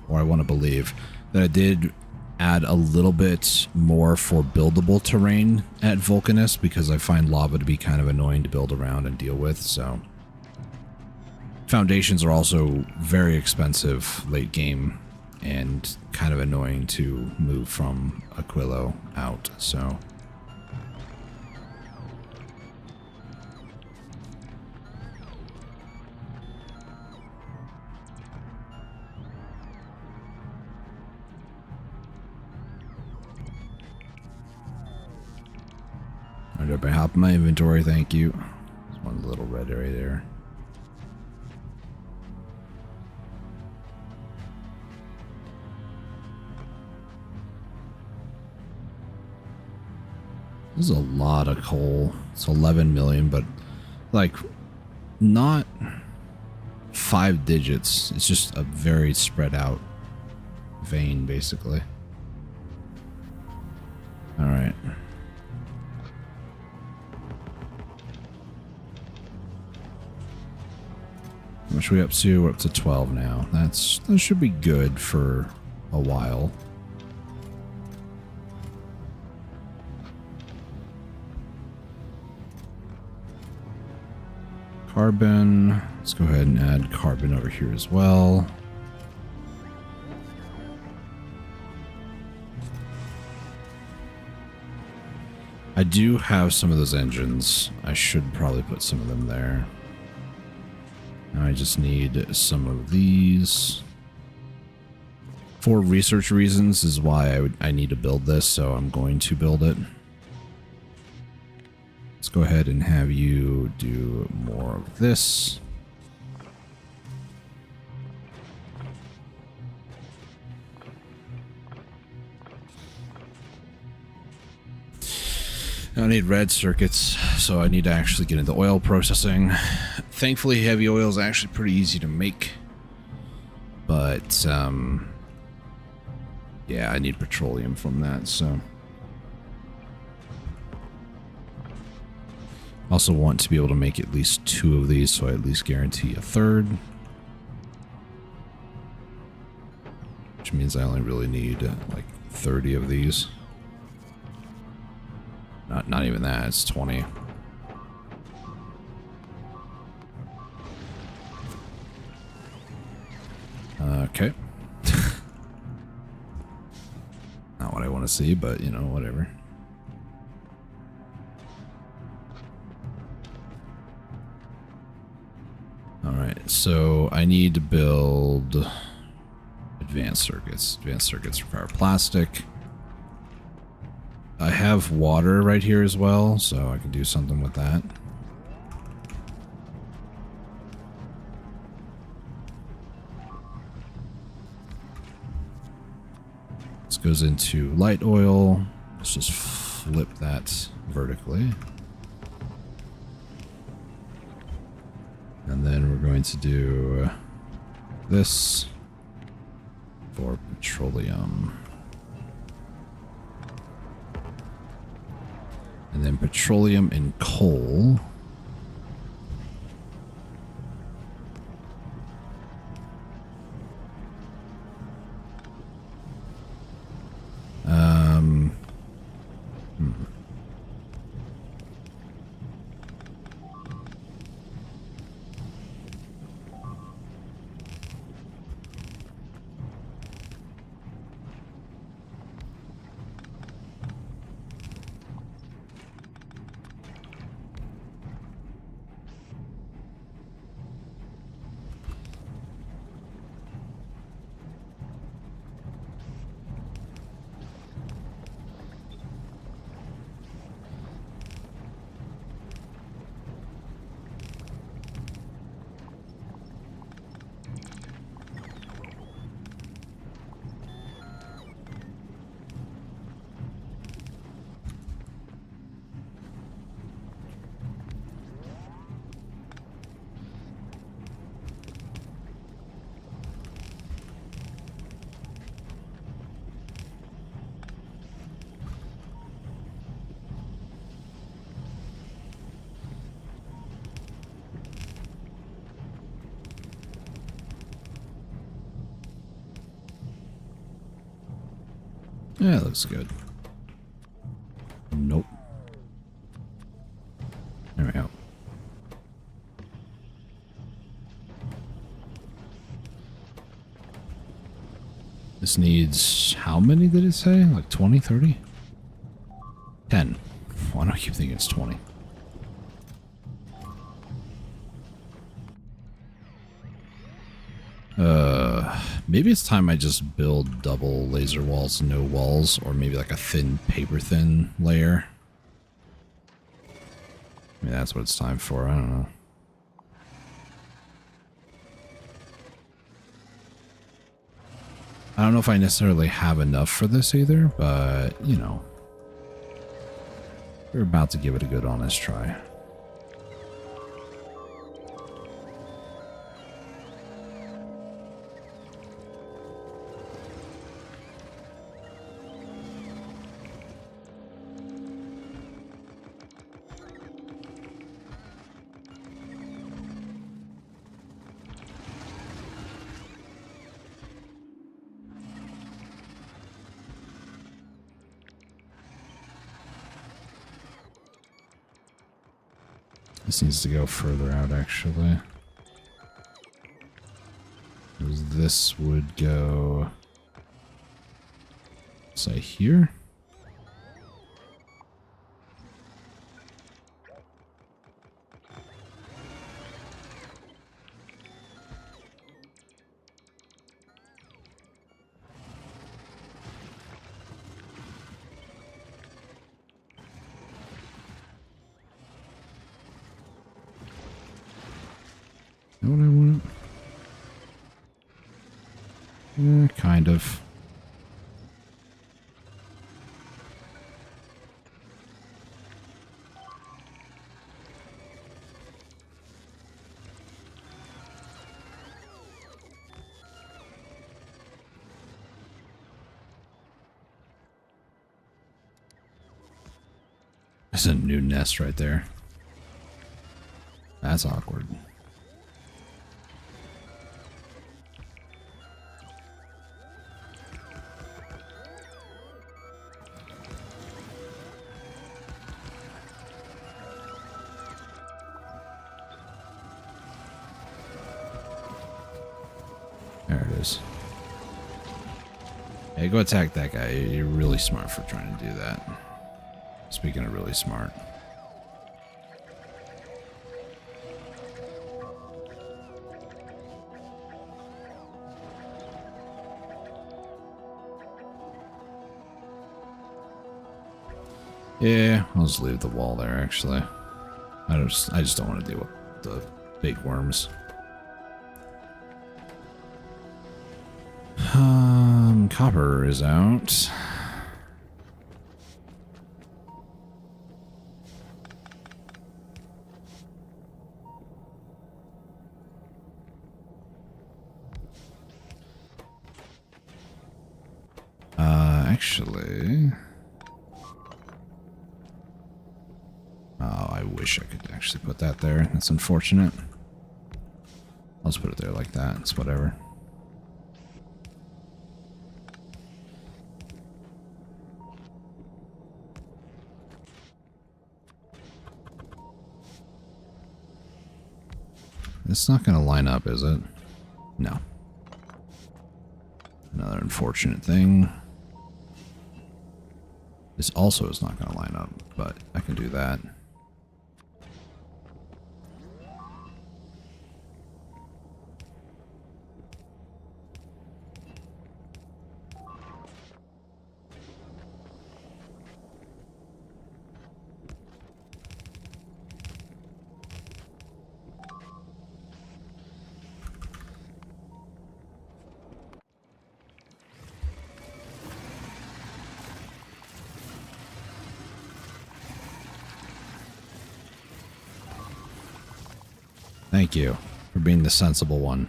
or I want to believe, that I did add a little bit more for buildable terrain at Vulcanus, because I find lava to be kind of annoying to build around and deal with, so... Foundations are also very expensive late game and kind of annoying to move from Aquilo out, so... Alright, I hop in my inventory, thank you. There's one little red area there. This is a lot of coal. It's 11 million, but like not 5 digits. It's just a very spread out vein, basically. All right. How much are we up to? We're up to 12 now. That should be good for a while. Carbon. Let's go ahead and add carbon over here as well. I do have some of those engines. I should probably put some of them there. Now I just need some of these. For research reasons is why I need to build this, so I'm going to build it. Let's go ahead and have you do more of this. I need red circuits, so I need to actually get into oil processing. Thankfully, heavy oil is actually pretty easy to make. But, yeah, I need petroleum from that, so. Also want to be able to make at least 2 of these, so I at least guarantee a third. Which means I only really need, like, 30 of these. Not even that, it's 20. Okay. Not what I want to see, but, you know, whatever. Alright, so I need to build advanced circuits. Advanced circuits require plastic. I have water right here as well, so I can do something with that. This goes into light oil. Let's just flip that vertically. And then we're going to do this for petroleum. And then petroleum and coal. Yeah, that looks good. Nope. There we go. This needs, how many did it say? Like 20, 30? 10. Why do I keep thinking it's 20? Maybe it's time I just build double laser walls, no walls, or maybe like a thin, paper thin layer. Maybe that's what it's time for, I don't know. I don't know if I necessarily have enough for this either, but, you know. We're about to give it a good honest try. This needs to go further out, actually. Because this would go, say, here. Is that what I want? Kind of. There's a new nest right there. That's awkward. There it is. Hey, go attack that guy. You're really smart for trying to do that. Speaking of really smart. Yeah, I'll just leave the wall there, actually. I just don't want to deal with the big worms. Copper is out. Actually... Oh, I wish I could actually put that there. That's unfortunate. I'll just put it there like that. It's whatever. It's not going to line up, is it? No. Another unfortunate thing. This also is not going to line up, but I can do that. Thank you for being the sensible one.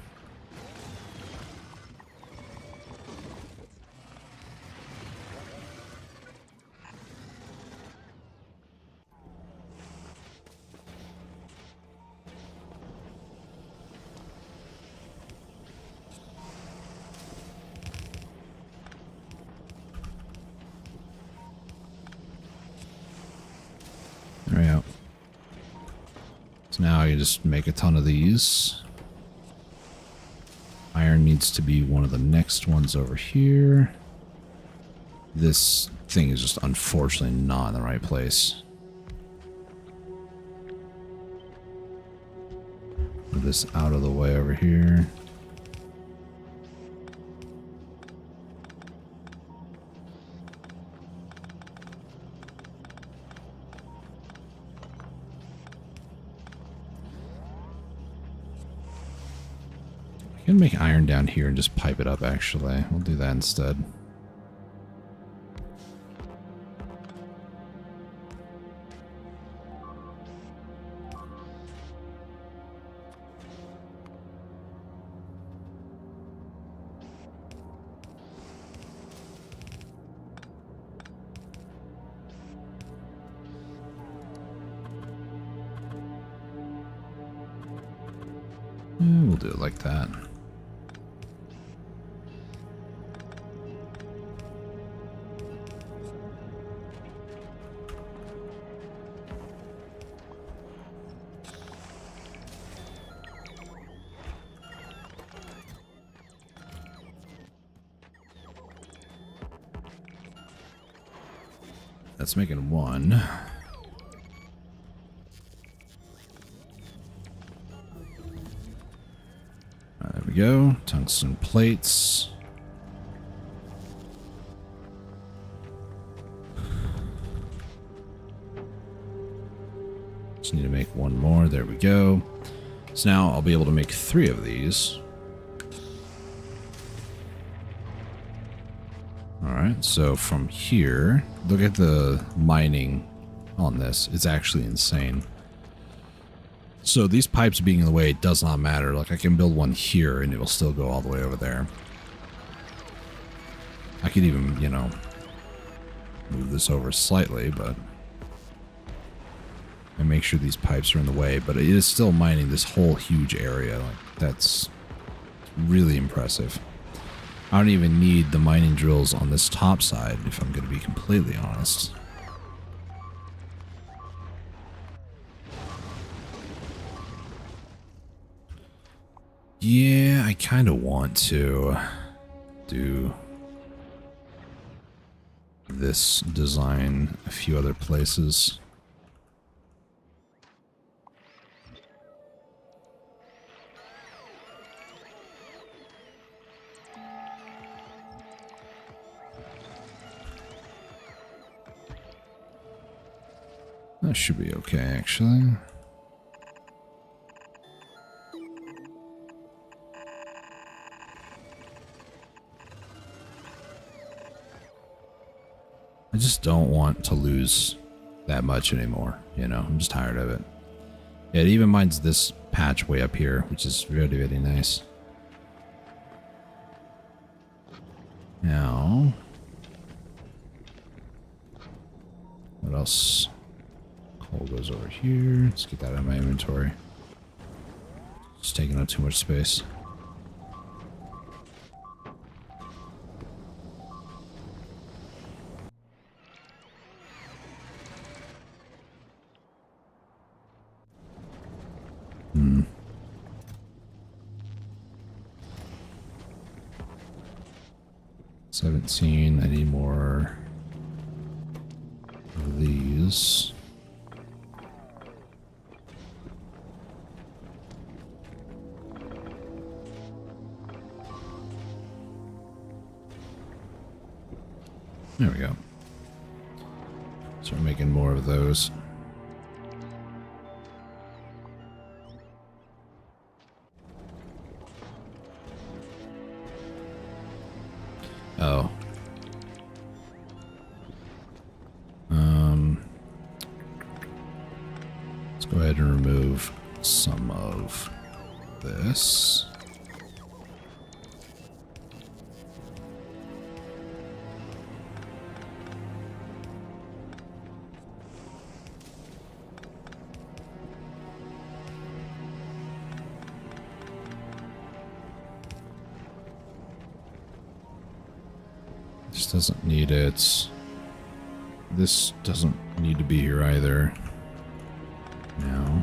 There we go. So now I can just make a ton of these. Iron needs to be one of the next ones over here. This thing is just unfortunately not in the right place. Move this out of the way over here. I can make iron down here and just pipe it up, actually. We'll do that instead. We'll do it like that. That's making one. There we go. Tungsten plates. Just need to make one more. There we go. So now I'll be able to make 3 of these. Alright, so from here, look at the mining on this. It's actually insane. So these pipes being in the way does not matter. Like, I can build one here and it will still go all the way over there. I could even, you know, move this over slightly, but... and make sure these pipes are in the way, but it is still mining this whole huge area. Like, that's really impressive. I don't even need the mining drills on this top side, if I'm going to be completely honest. Yeah, I kind of want to do this design a few other places. That should be okay, actually. I just don't want to lose that much anymore, you know? I'm just tired of it. Yeah, it even mines this patch way up here, which is really, really nice. Now... what else? Coal goes over here. Let's get that out of my inventory. It's taking up too much space. Hmm. $17. I need more of these. There we go. Start making more of those. Oh. Let's go ahead and remove some of this. This doesn't need it. This doesn't need to be here either. No.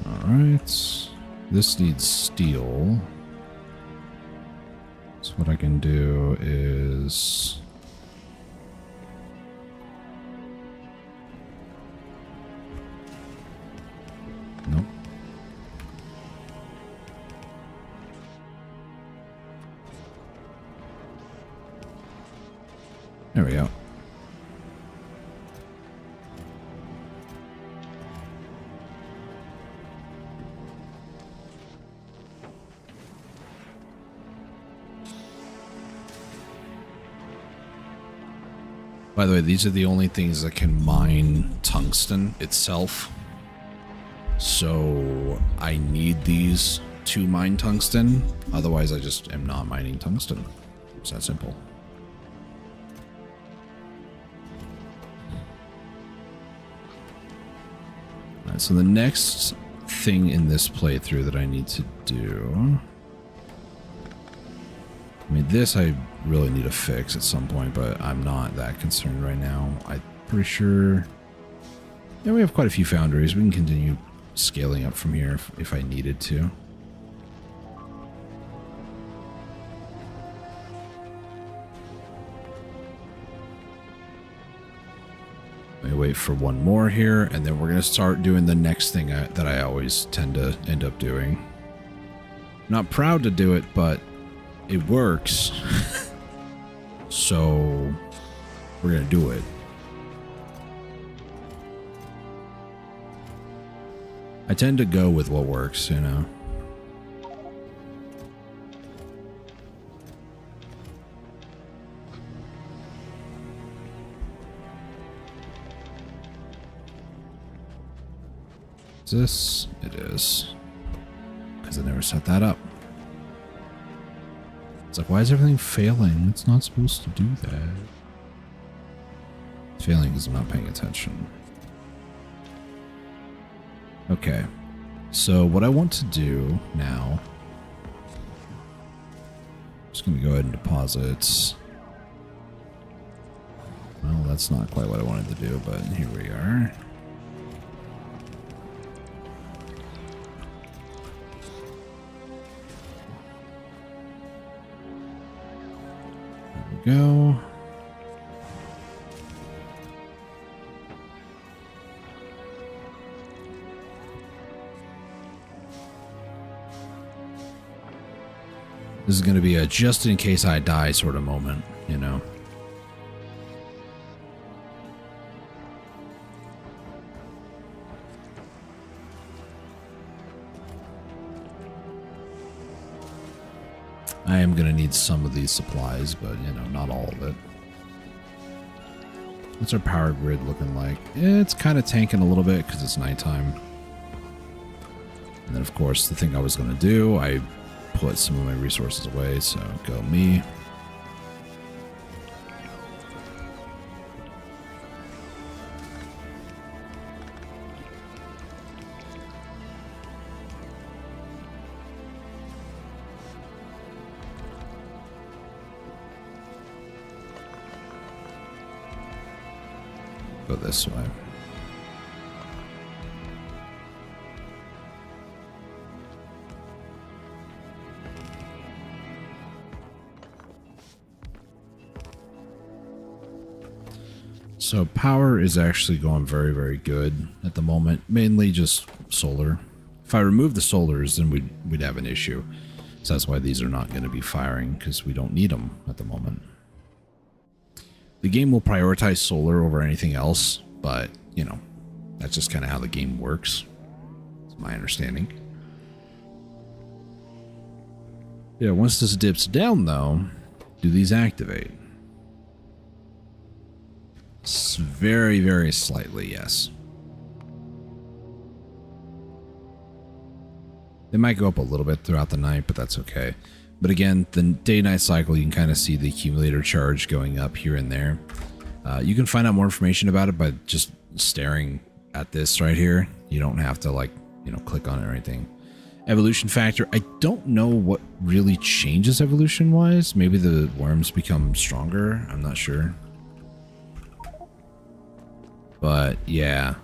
All right. This needs steel. So what I can do is... nope. There we go. By the way, these are the only things that can mine tungsten itself. So I need these to mine tungsten. Otherwise, I just am not mining tungsten. It's that simple. Alright, so the next thing in this playthrough that I need to do I mean, this I really need to fix at some point, but I'm not that concerned right now. I'm pretty sure... Yeah, we have quite a few foundries. We can continue scaling up from here if I needed to. Let me wait for one more here, and then we're going to start doing the next thing that I always tend to end up doing. Not proud to do it, but it works. So we're going to do it. I tend to go with what works, you know. Is this? It is. Because I never set that up. It's like, why is everything failing? It's not supposed to do that. It's failing because I'm not paying attention. Okay. So what I want to do now... I'm just going to go ahead and deposit... Well, that's not quite what I wanted to do, but here we are. Go. This is going to be a just in case I die sort of moment, you know. I am going to need some of these supplies, but, you know, not all of it. What's our power grid looking like? It's kind of tanking a little bit because it's nighttime. And then, of course, the thing I was going to do, I put some of my resources away, so go me. Go this way. So power is actually going very, very good at the moment. Mainly just solar. If I remove the solars, then we'd have an issue. So that's why these are not going to be firing, because we don't need them at the moment. The game will prioritize solar over anything else, but, you know, that's just kind of how the game works. That's my understanding. Yeah, once this dips down, though, do these activate? Very, very slightly, yes. They might go up a little bit throughout the night, but that's okay. But again, the day-night cycle, you can kind of see the accumulator charge going up here and there. You can find out more information about it by just staring at this right here. You don't have to, like, you know, click on it or anything. Evolution factor, I don't know what really changes evolution-wise. Maybe the worms become stronger. I'm not sure. But, yeah.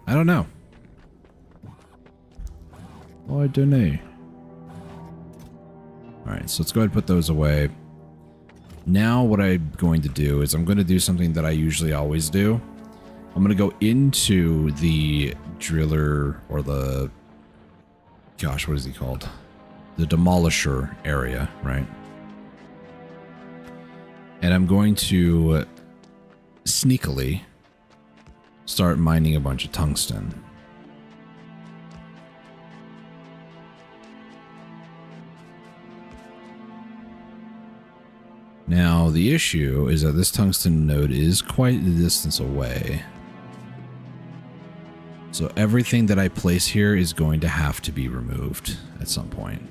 I don't know. Oh, I don't know. Alright, so let's go ahead and put those away. Now what I'm going to do is I'm going to do something that I usually always do. I'm going to go into the driller, or the... Gosh, what is he called? The demolisher area, right? And I'm going to sneakily start mining a bunch of tungsten. Now, the issue is that this tungsten node is quite a distance away. So everything that I place here is going to have to be removed at some point.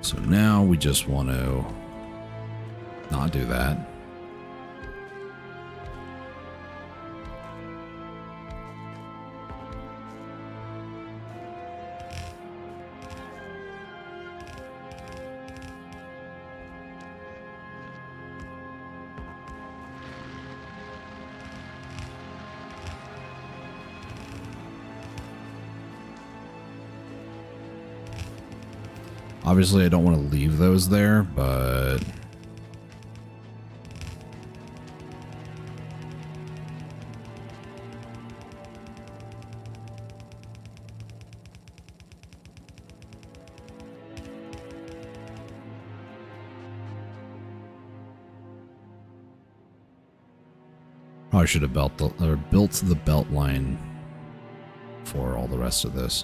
So now we just want to not do that. Obviously, I don't want to leave those there, but... Probably should have built the belt line for all the rest of this.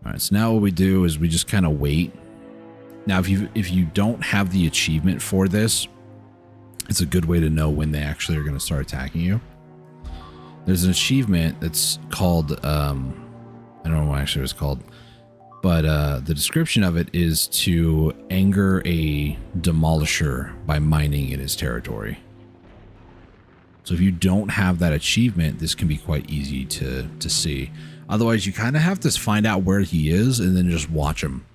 All right, so now what we do is we just kind of wait. Now, if you don't have the achievement for this, it's a good way to know when they actually are going to start attacking you. There's an achievement that's called, I don't know what actually it was called, but the description of it is to anger a demolisher by mining in his territory. So if you don't have that achievement, this can be quite easy to see. Otherwise, you kind of have to find out where he is and then just watch him.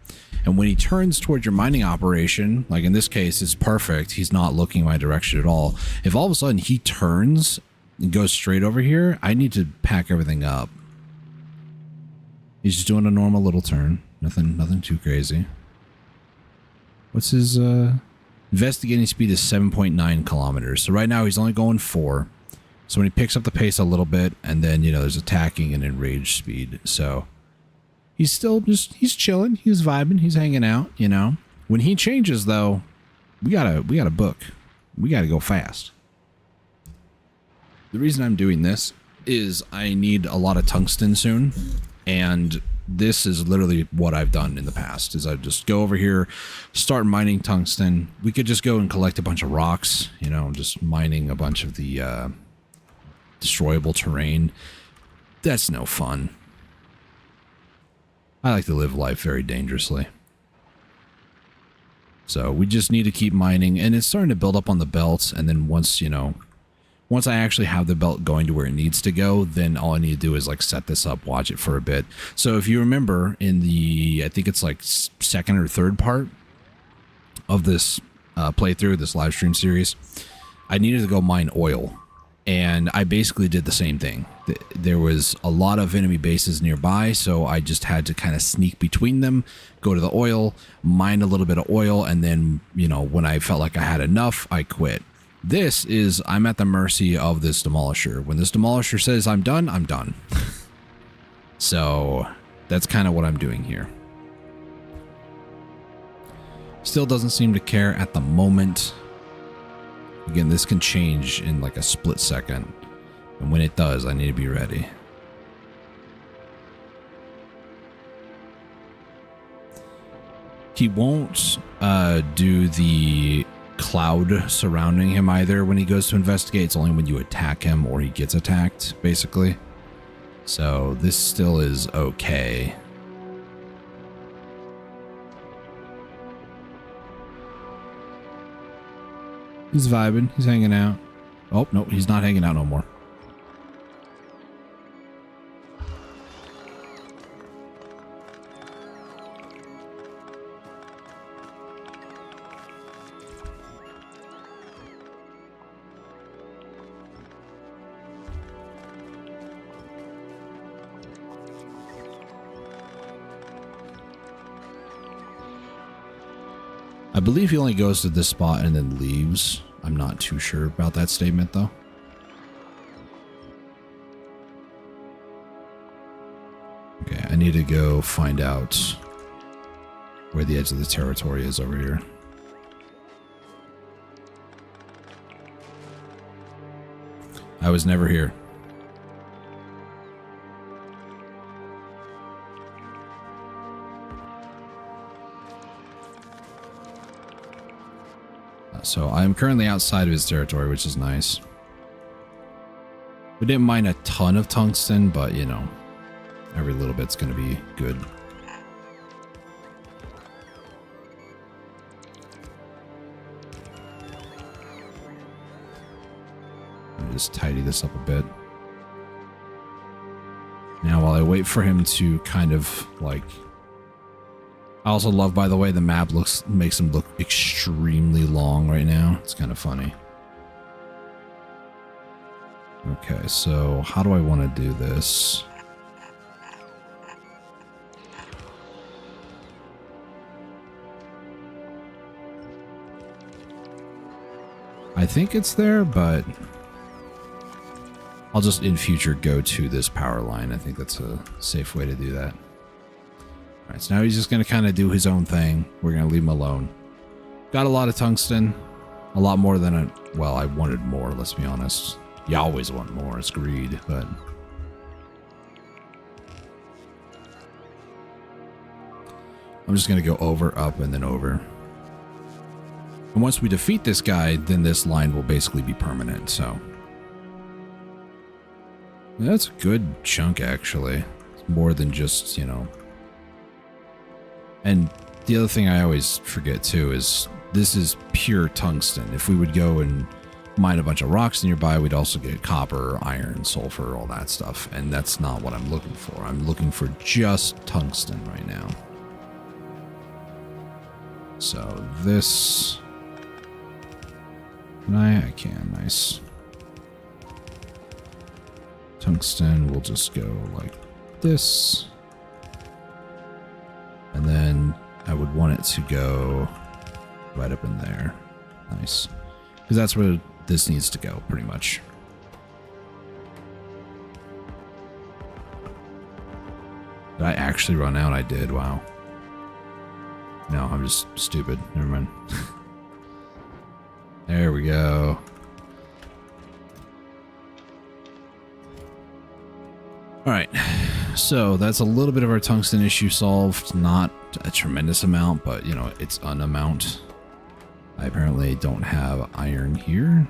And when he turns towards your mining operation, like in this case, it's perfect. He's not looking my direction at all. If all of a sudden he turns and goes straight over here, I need to pack everything up. He's just doing a normal little turn. Nothing too crazy. What's his investigating speed is 7.9 kilometers. So right now he's only going 4. So when he picks up the pace a little bit, and then, you know, there's attacking and enraged speed. So he's still just, he's chilling, he's vibing, he's hanging out, you know. When he changes though, we gotta book. We gotta go fast. The reason I'm doing this is I need a lot of tungsten soon, and this is literally what I've done in the past, is I just go over here, start mining tungsten. We could just go and collect a bunch of rocks, you know, just mining a bunch of the destroyable terrain. That's no fun. I like to live life very dangerously. So we just need to keep mining, and it's starting to build up on the belts, and then once, you know, once I actually have the belt going to where it needs to go, then all I need to do is like set this up, watch it for a bit. So if you remember in the, I think it's like second or third part of this playthrough, this live stream series, I needed to go mine oil. And I basically did the same thing. There was a lot of enemy bases nearby, so I just had to kind of sneak between them, go to the oil, mine a little bit of oil, and then, you know, when I felt like I had enough, I quit. This is, I'm at the mercy of this demolisher. When this demolisher says I'm done, I'm done. So that's kind of what I'm doing here. Still doesn't seem to care at the moment. Again, this can change in like a split second. And when it does, I need to be ready. He won't do the cloud surrounding him either when he goes to investigate. It's only when you attack him or he gets attacked, basically. So this still is okay. He's vibing. He's hanging out. Oh, no, he's not hanging out no more. I believe he only goes to this spot and then leaves. I'm not too sure about that statement, though. Okay, I need to go find out where the edge of the territory is over here. I was never here. So I'm currently outside of his territory, which is nice. We didn't mine a ton of tungsten, but you know, every little bit's gonna be good. Let me just tidy this up a bit. Now, while I wait for him to kind of like... I also love, by the way, the map makes him look extremely long right now. It's kind of funny. Okay, so how do I want to do this? I think it's there, but I'll just in future go to this power line. I think that's a safe way to do that. All right, so now he's just going to kind of do his own thing. We're going to leave him alone. Got a lot of tungsten. A lot more than I wanted more, let's be honest. You always want more, it's greed, but... I'm just going to go over, up, and then over. And once we defeat this guy, then this line will basically be permanent, so... That's a good chunk, actually. It's more than just, you know... And the other thing I always forget, too, is this is pure tungsten. If we would go and mine a bunch of rocks nearby, we'd also get copper, iron, sulfur, all that stuff. And that's not what I'm looking for. I'm looking for just tungsten right now. So this... Can I? I can. Nice. Tungsten will just go like this. And then I would want it to go right up in there. Nice. Because that's where this needs to go, pretty much. Did I actually run out? I did. Wow. No, I'm just stupid. Never mind. There we go. Alright, so that's a little bit of our tungsten issue solved. Not a tremendous amount, but, you know, it's an amount. I apparently don't have iron here.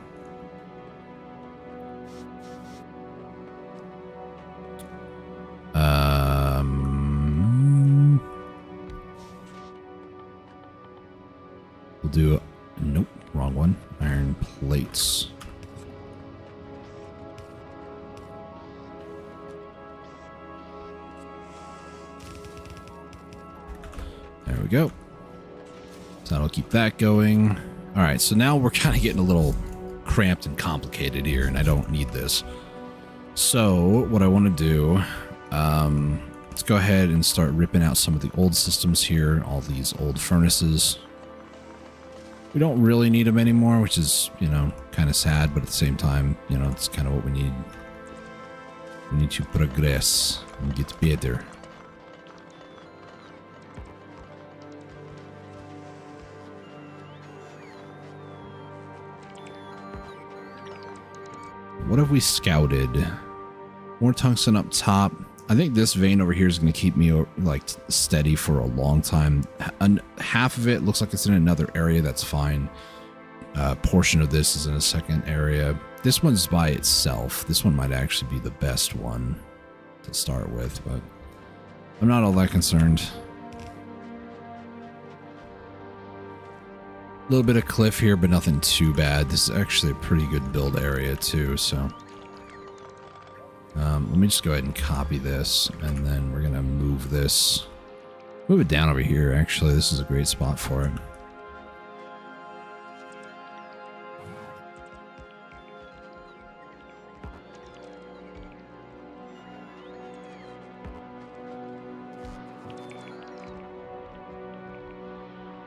We'll do... Nope, wrong one. Iron plates. There we go. So that'll keep that going. All right, so now we're kind of getting a little cramped and complicated here, and I don't need this. So what I want to do, let's go ahead and start ripping out some of the old systems here, all these old furnaces. We don't really need them anymore, which is, you know, kind of sad, but at the same time, you know, it's kind of what we need. We need to progress and get better. What have we scouted? More tungsten up top. I think this vein over here is going to keep me like steady for a long time. Half of it looks like it's in another area. That's fine. A portion of this is in a second area. This one's by itself. This one might actually be the best one to start with, but I'm not all that concerned. A little bit of cliff here, but nothing too bad. This is actually a pretty good build area too, so... let me just go ahead and copy this, and then we're going to move this. Move it down over here, actually. This is a great spot for it.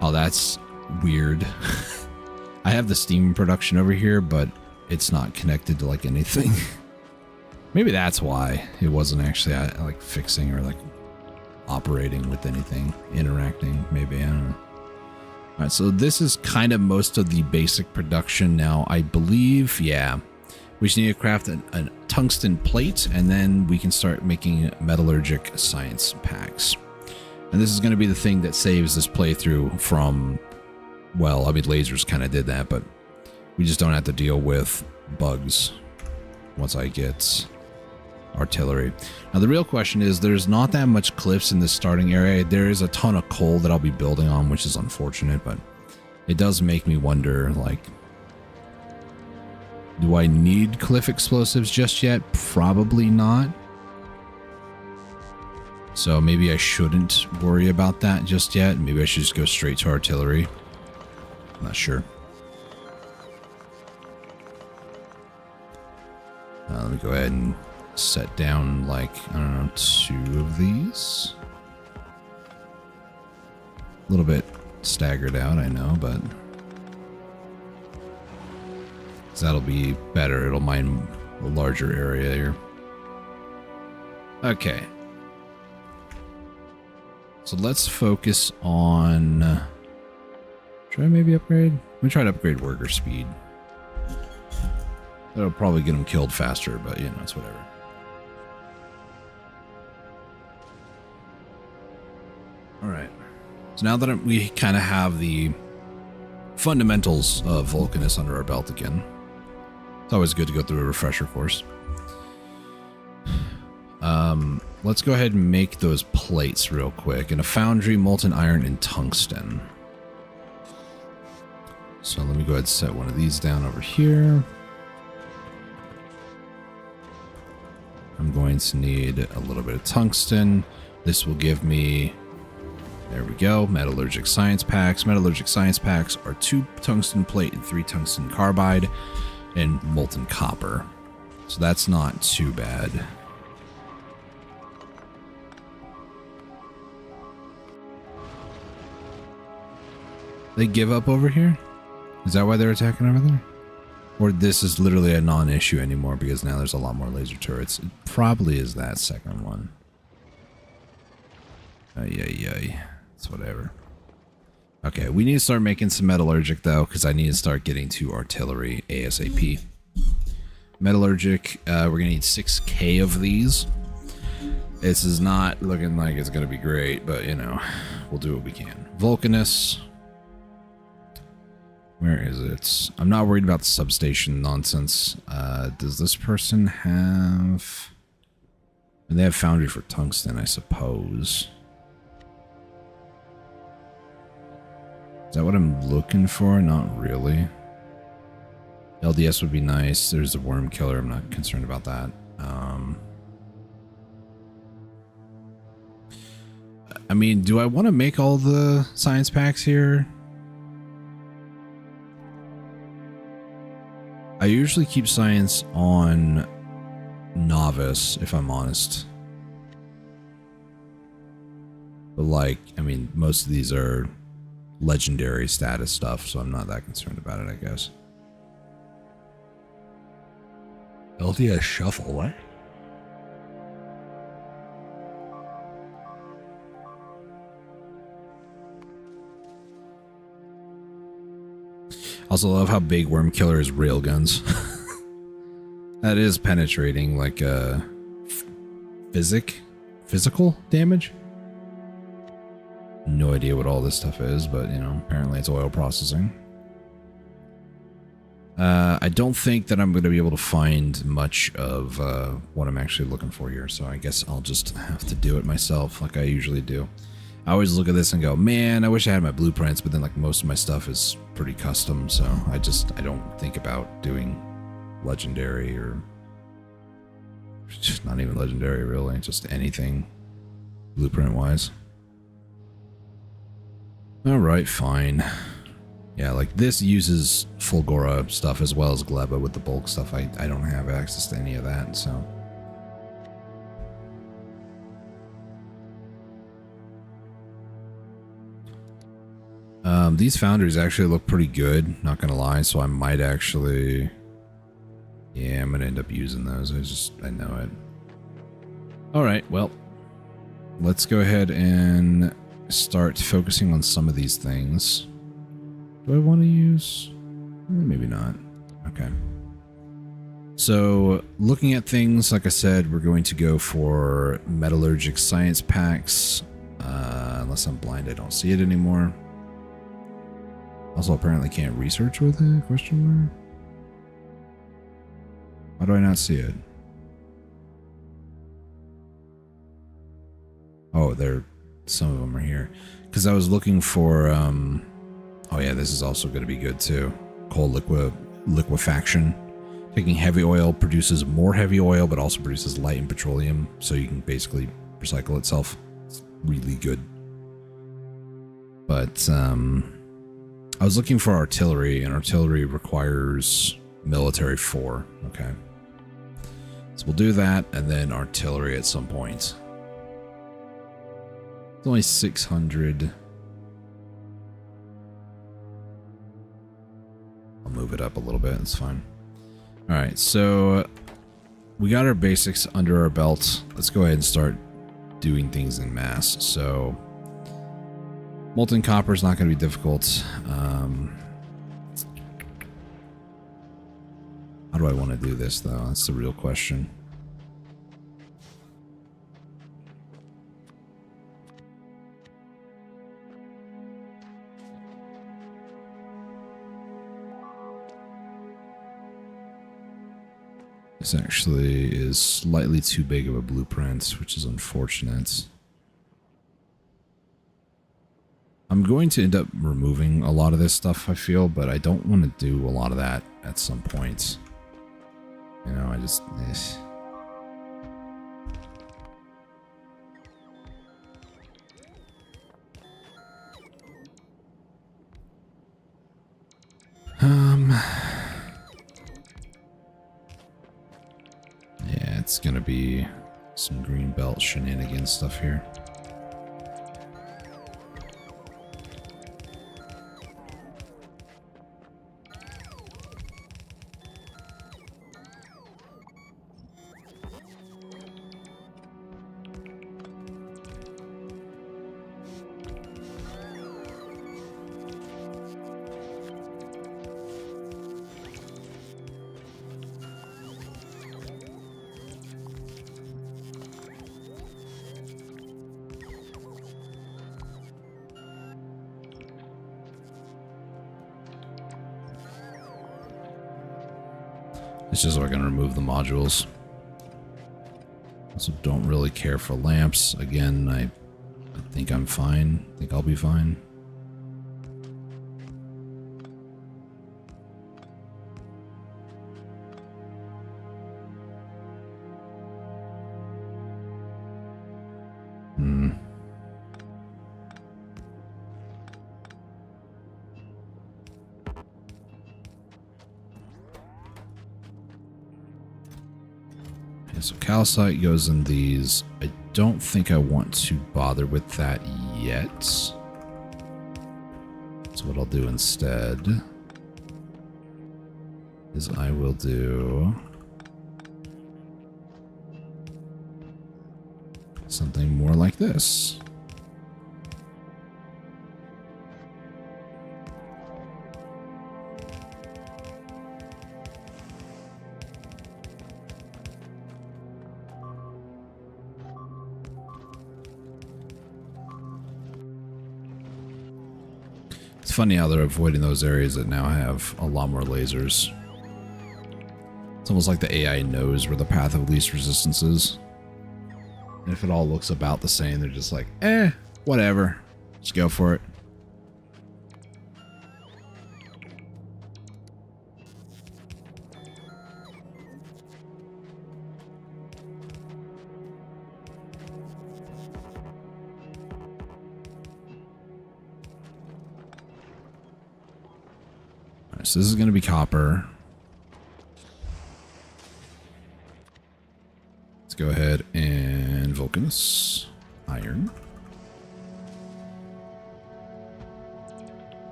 Oh, that's weird. I have the steam production over here, but it's not connected to like anything. Maybe that's why it wasn't actually like fixing or like operating with anything, interacting, maybe, I don't know. All right, so this is kind of most of the basic production now, I believe. Yeah, we just need to craft a tungsten plate, and then we can start making metallurgic science packs. And this is going to be the thing that saves this playthrough from, well, I mean, lasers kind of did that, but we just don't have to deal with bugs once I get artillery. Now the real question is, there's not that much cliffs in this starting area. There is a ton of coal that I'll be building on, which is unfortunate, but it does make me wonder, like, do I need cliff explosives just yet? Probably not. So maybe I shouldn't worry about that just yet. Maybe I should just go straight to artillery. I'm not sure. Let me go ahead and set down, like, I don't know, 2 of these. A little bit staggered out, I know, but... 'Cause that'll be better. It'll mine a larger area here. Okay. So let's focus on... Should I maybe upgrade? Let me try to upgrade worker speed. That'll probably get them killed faster, but you know, it's whatever. Alright. So now that we kind of have the fundamentals of Vulcanus under our belt again, it's always good to go through a refresher course. Let's go ahead and make those plates real quick. In a foundry, molten iron, and tungsten. So let me go ahead and set one of these down over here. I'm going to need a little bit of tungsten. This will give me, there we go, metallurgic science packs. Metallurgic science packs are 2 tungsten plate and 3 tungsten carbide and molten copper. So that's not too bad. They give up over here? Is that why they're attacking over there? Or this is literally a non-issue anymore because now there's a lot more laser turrets. It probably is that second one. Ay. It's whatever. Okay, we need to start making some metallurgic though, because I need to start getting to artillery ASAP. Metallurgic, we're gonna need 6K of these. This is not looking like it's gonna be great, but you know, we'll do what we can. Vulcanus. Where is it? I'm not worried about the substation nonsense. Does this person have... And they have foundry for tungsten, I suppose. Is that what I'm looking for? Not really. LDS would be nice. There's the worm killer. I'm not concerned about that. I mean, do I want to make all the science packs here? I usually keep science on novice, if I'm honest. But like, I mean, most of these are legendary status stuff, so I'm not that concerned about it, I guess. LDS shuffle, what? Also love how big worm killer is railguns. That is penetrating, like physical damage. No idea what all this stuff is, but you know, apparently it's oil processing. I don't think that I'm going to be able to find much of what I'm actually looking for here, so I guess I'll just have to do it myself like I usually do. I always look at this and go, man, I wish I had my blueprints, but then like most of my stuff is pretty custom, so I don't think about doing legendary or just not even legendary really, just anything blueprint wise. Alright, fine. Yeah, like this uses Fulgora stuff as well as Gleba with the bulk stuff. I don't have access to any of that, so... These foundries actually look pretty good, not gonna lie, so I might actually... Yeah, I'm gonna end up using those. I know it. Alright, well, let's go ahead and start focusing on some of these things. Do I want to use... Maybe not. Okay. So, looking at things, like I said, we're going to go for metallurgic science packs. Unless I'm blind, I don't see it anymore. Also, apparently can't research with it? Question mark? Why do I not see it? Oh, some of them are here. Because I was looking for, oh yeah, this is also going to be good too. Coal liquefaction. Taking heavy oil produces more heavy oil, but also produces light and petroleum, so you can basically recycle itself. It's really good. But, I was looking for artillery, and artillery requires military 4. Okay. So we'll do that, and then artillery at some point. It's only 600. I'll move it up a little bit, it's fine. Alright, so we got our basics under our belt. Let's go ahead and start doing things in mass. So molten copper is not going to be difficult. How do I want to do this, though? That's the real question. This actually is slightly too big of a blueprint, which is unfortunate. I'm going to end up removing a lot of this stuff, I feel, but I don't want to do a lot of that at some point. You know, I just... Yeah, it's gonna be some green belt shenanigans stuff here. It's just so I can remove the modules. Also don't really care for lamps. Again, I think I'm fine. I think I'll be fine. So calcite goes in these. I don't think I want to bother with that yet. So what I'll do instead is I will do something more like this. It's funny how they're avoiding those areas that now have a lot more lasers. It's almost like the AI knows where the path of least resistance is. And if it all looks about the same, they're just like, whatever. Just go for it. So this is going to be copper. Let's go ahead and Vulcanus iron.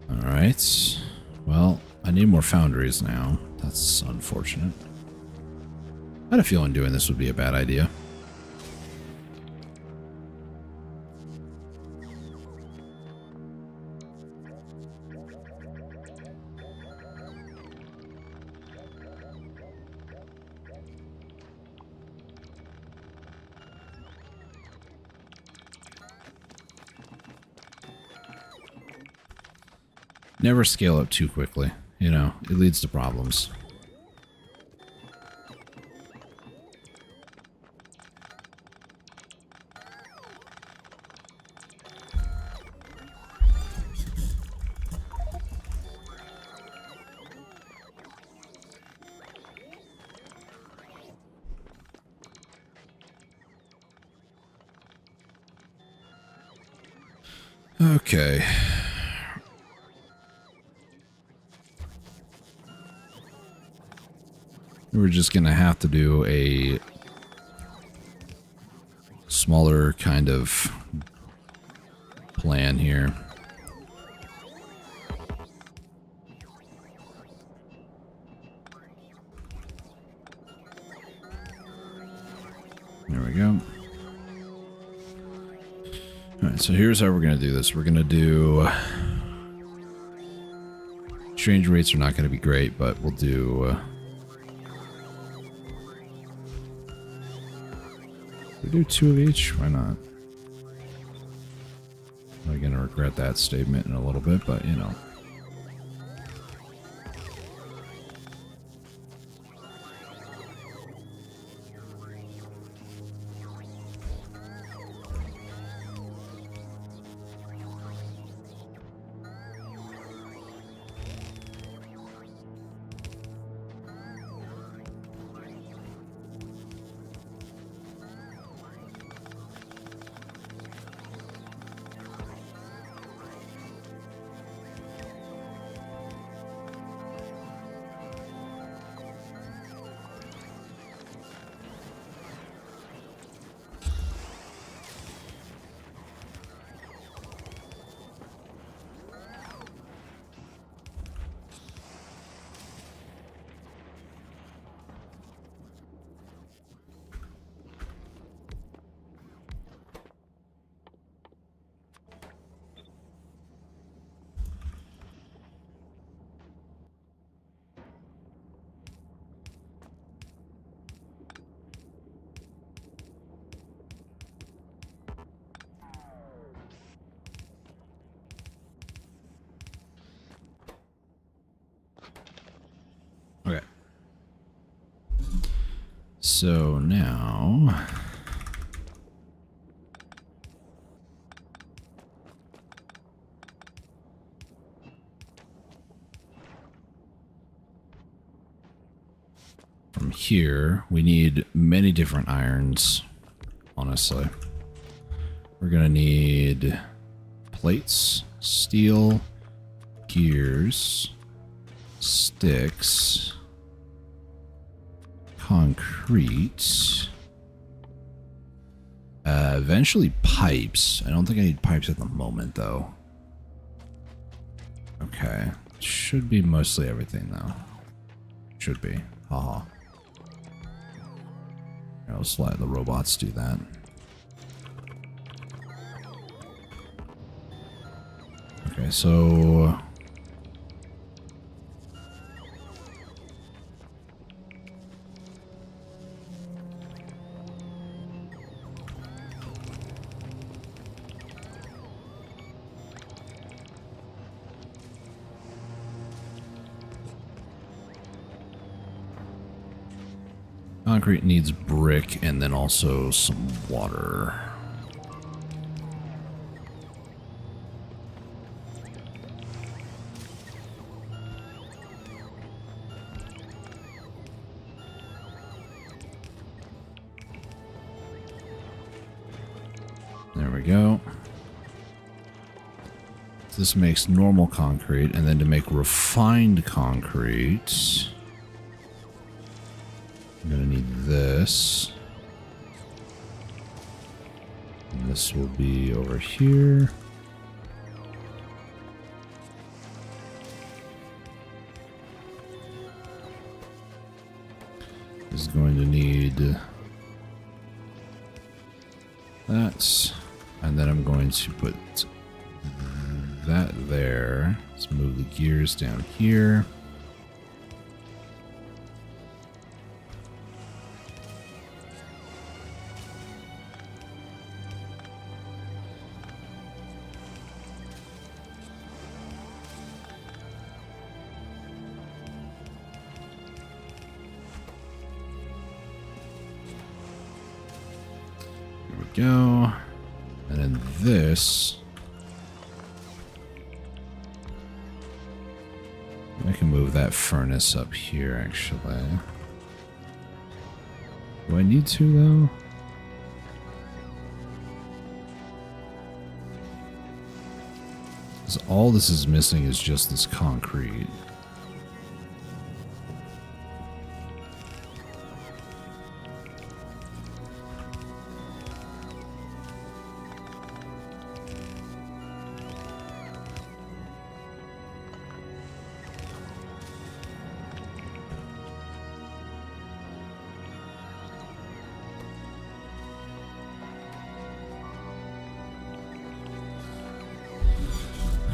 Alright. Well, I need more foundries now. That's unfortunate. I had a feeling doing this would be a bad idea. Never scale up too quickly. You know, it leads to problems. Okay. We're just gonna have to do a smaller kind of plan here. There we go. Alright, so here's how we're gonna do this. We're gonna do... Exchange rates are not gonna be great, but we'll do... we do 2 of each? Why not? I'm gonna regret that statement in a little bit, but you know. Okay. So now... from here, we need many different irons, honestly. We're gonna need plates, steel, gears, sticks, concrete, eventually pipes. I don't think I need pipes at the moment, though. Okay. Should be mostly everything, though. Should be. Haha. I'll just let the robots do that. Okay, so... concrete needs brick and then also some water. There we go. This makes normal concrete, and then to make refined concrete, I'm gonna need this. And this will be over here. This is going to need that. And then I'm going to put that there. Let's move the gears down here. There we go. And then this, I can move that furnace up here, actually. Do I need to, though? 'Cause all this is missing is just this concrete.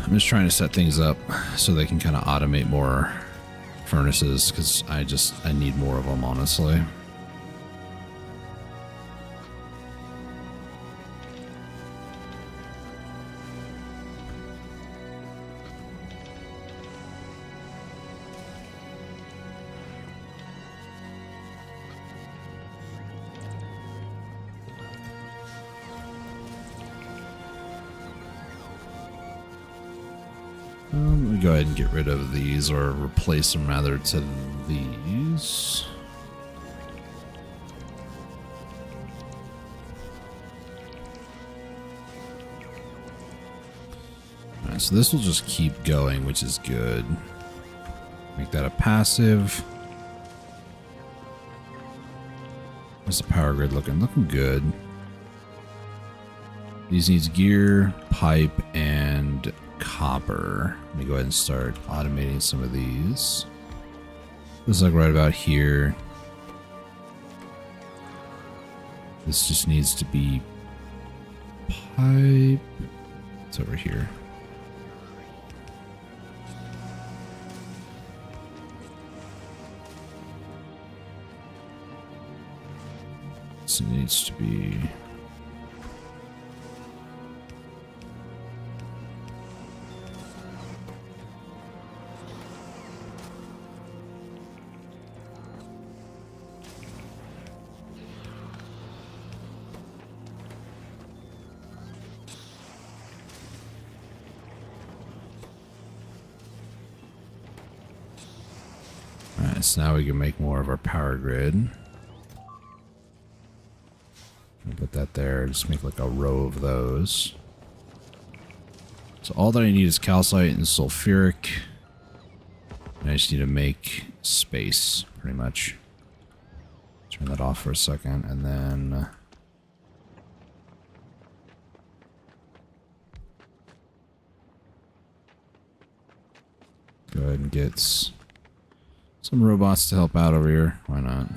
I'm just trying to set things up so they can kind of automate more furnaces, because I need more of them, honestly. Let me go ahead and get rid of these, or replace them rather, to these. Alright, so this will just keep going, which is good. Make that a passive. How's the power grid looking? Looking good. These needs gear, pipe, and copper. Let me go ahead and start automating some of these. This is like right about here. This just needs to be pipe. It's over here. This needs to be... Alright, so now we can make more of our power grid. Put that there, just make like a row of those. So all that I need is calcite and sulfuric. And I just need to make space, pretty much. Turn that off for a second, and then... go ahead and get some robots to help out over here. Why not?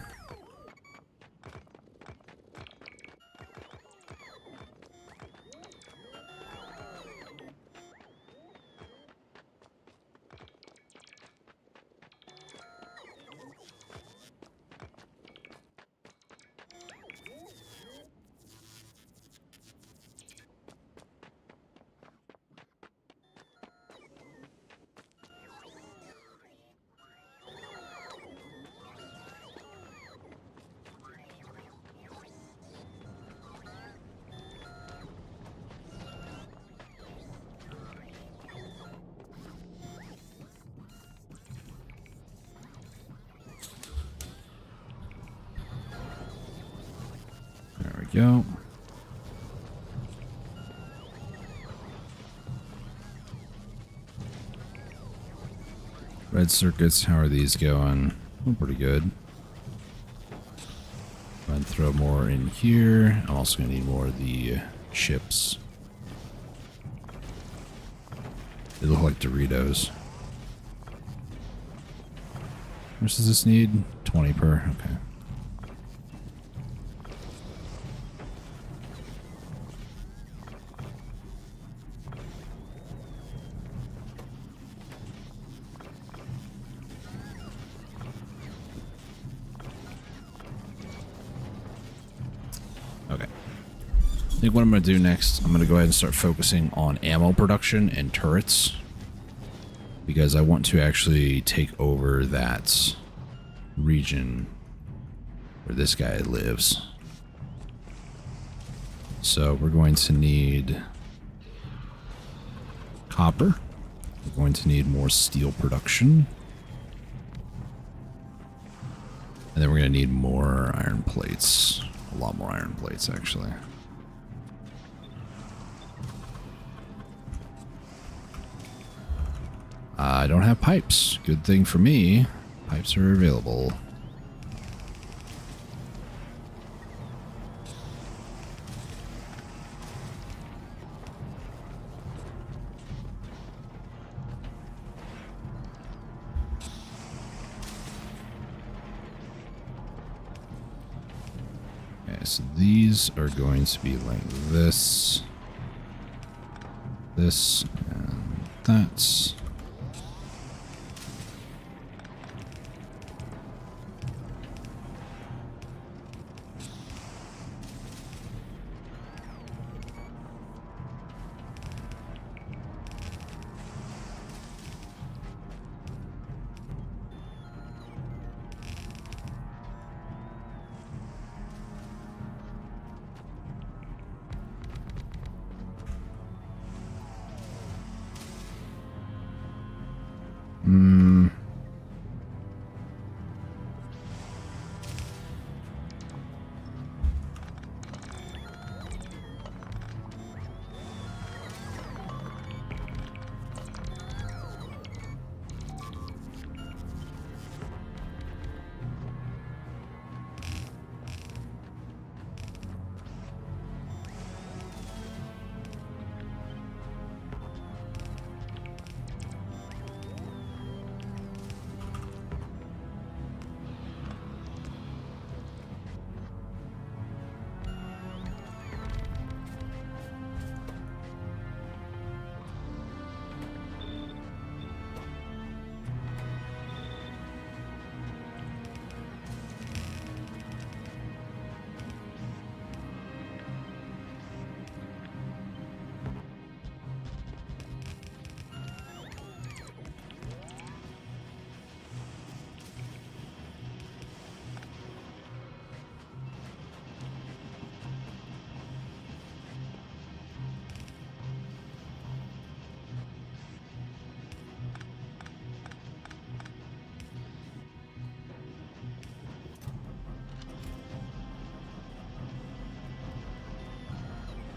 There we go. Red circuits, how are these going? Oh, pretty good. I'd throw more in here. I'm also going to need more of the chips. They look like Doritos. How much does this need? 20 per. Okay. Okay. I think what I'm going to do next, I'm going to go ahead and start focusing on ammo production and turrets. Because I want to actually take over that region where this guy lives. So we're going to need copper. We're going to need more steel production. And then we're going to need more iron plates. A lot more iron plates, actually. I don't have pipes. Good thing for me. Pipes are available. Okay, so these are going to be like this. This and that.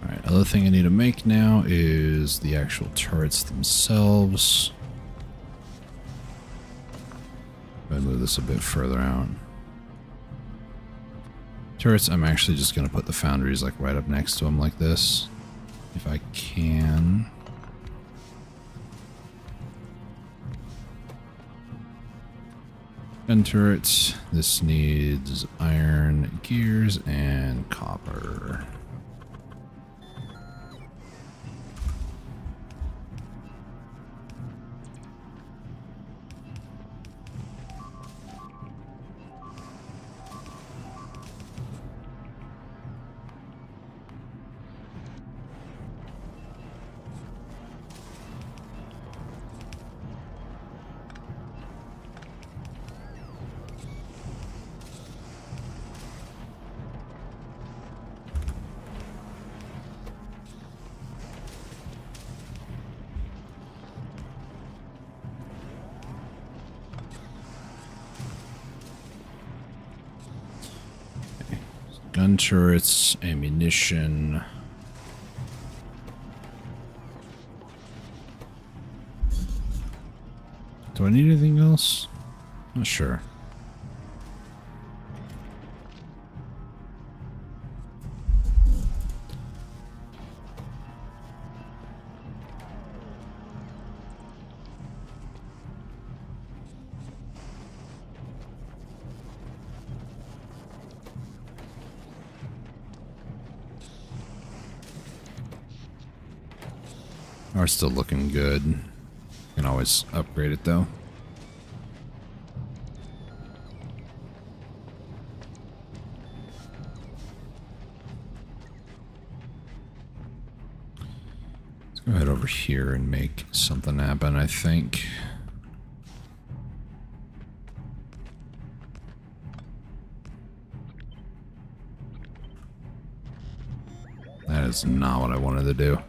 Alright, other thing I need to make now is the actual turrets themselves. I'm going to move this a bit further out. Turrets, I'm actually just going to put the foundries like right up next to them like this. If I can. Gun turrets. This needs iron gears and copper. Gun turrets, ammunition. Do I need anything else? Not sure. Are still looking good. Can always upgrade it though. Let's go head over here and make something happen, I think. That is not what I wanted to do.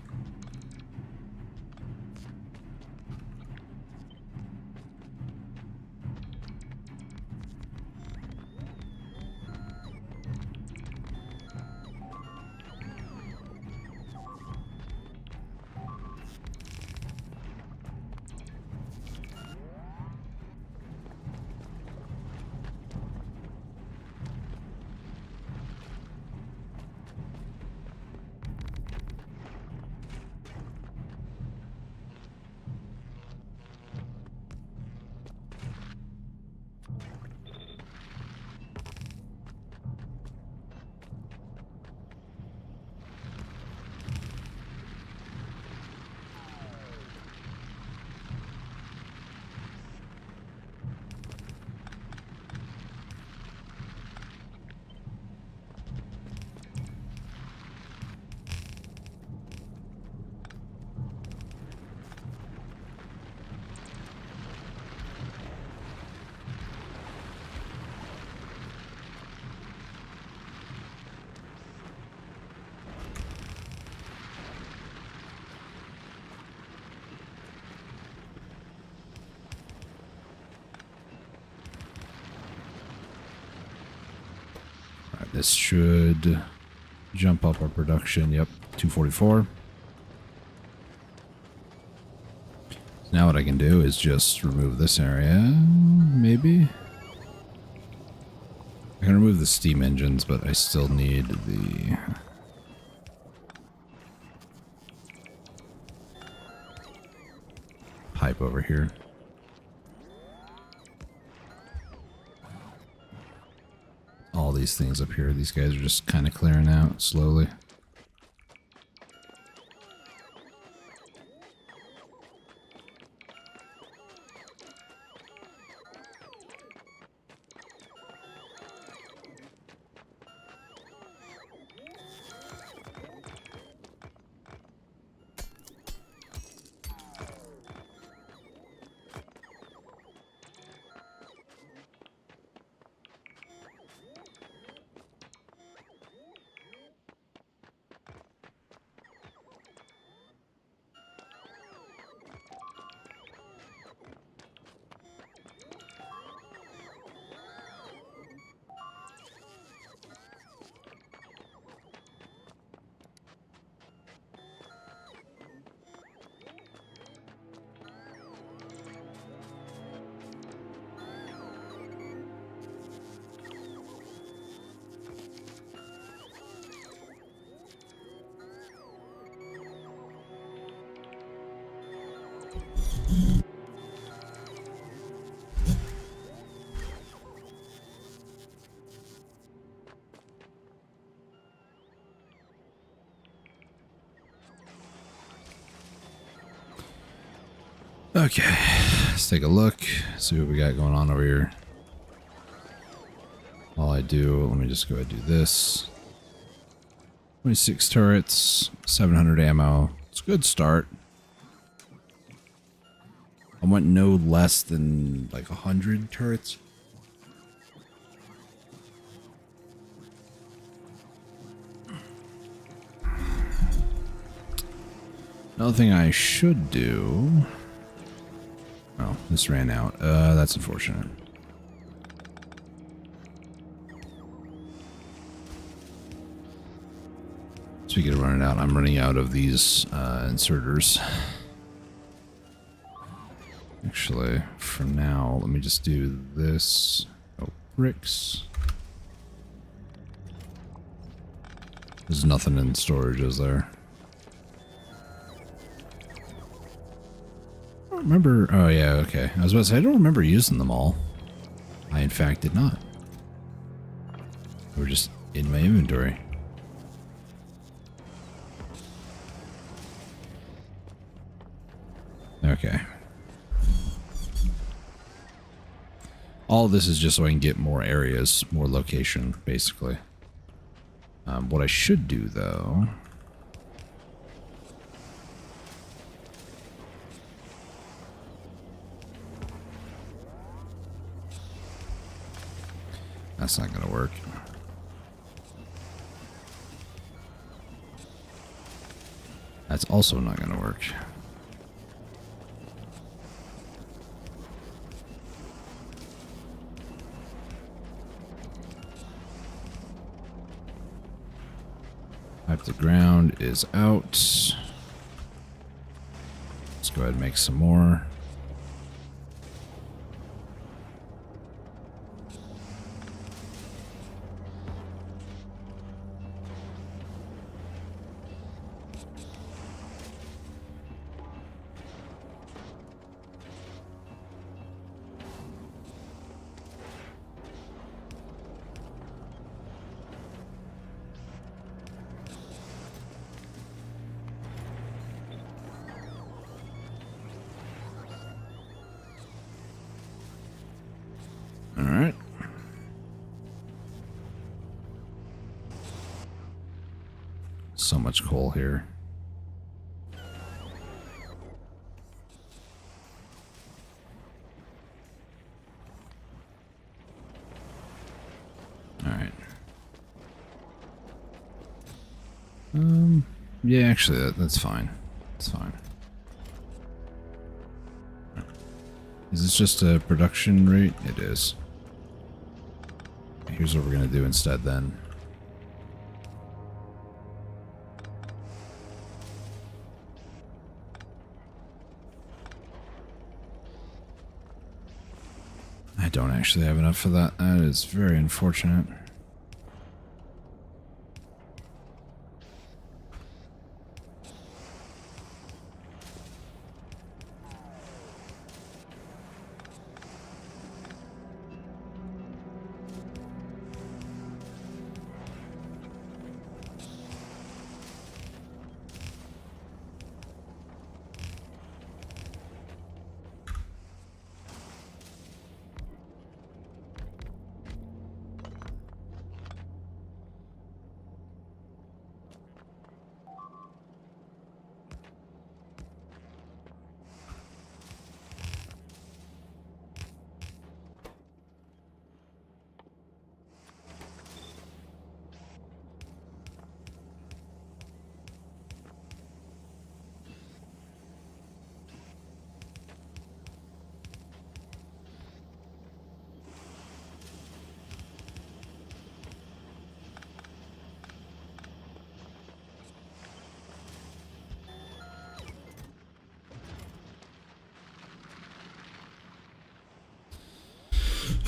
This should jump up our production. Yep, 244. Now what I can do is just remove this area, maybe? I can remove the steam engines, but I still need the... pipe over here. All these things up here, these guys are just kind of clearing out slowly. Okay, let's take a look, see what we got going on over here. While I do, let me just go ahead and do this. 26 turrets, 700 ammo. It's a good start. I want no less than like 100 turrets. Another thing I should do... Oh, this ran out. That's unfortunate. Speaking of running out, I'm running out of these inserters. Actually, for now, let me just do this. Oh, bricks. There's nothing in storage, is there? I don't remember. Oh, yeah, okay. I was about to say, I don't remember using them all. I, in fact, did not. They were just in my inventory. Okay. All this is just so I can get more areas, more location, basically. What I should do, though... That's not going to work. That's also not going to work. Pipe to ground is out. Let's go ahead and make some more. Alright. So much coal here. Alright. Yeah, actually, that's fine. It's fine. Is this just a production rate? It is. Here's what we're going to do instead then. don't actually have enough for that. That is very unfortunate.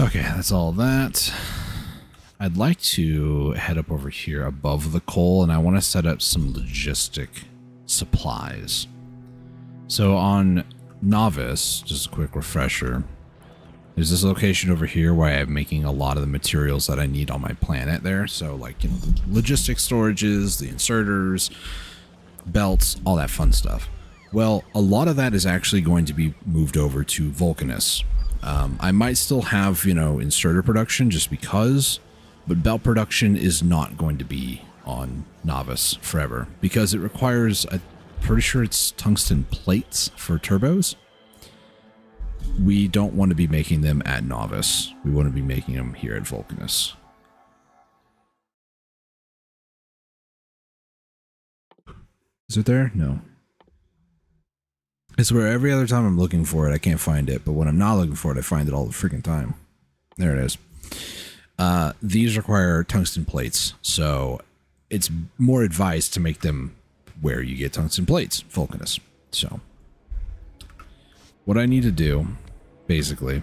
Okay, that's all that. I'd like to head up over here above the coal, and I want to set up some logistic supplies. So on Novice, just a quick refresher, there's this location over here where I'm making a lot of the materials that I need on my planet there. So like, you know, the logistic storages, the inserters, belts, all that fun stuff. Well, a lot of that is actually going to be moved over to Vulcanus. I might still have, you know, inserter production just because, but belt production is not going to be on Novice forever because it requires, I'm pretty sure it's tungsten plates for turbos. We don't want to be making them at Novice. We want to be making them here at Vulcanus. Is it there? No. It's where every other time I'm looking for it, I can't find it. But when I'm not looking for it, I find it all the freaking time. There it is. These require tungsten plates. So it's more advised to make them where you get tungsten plates, Vulcanus. So what I need to do, basically,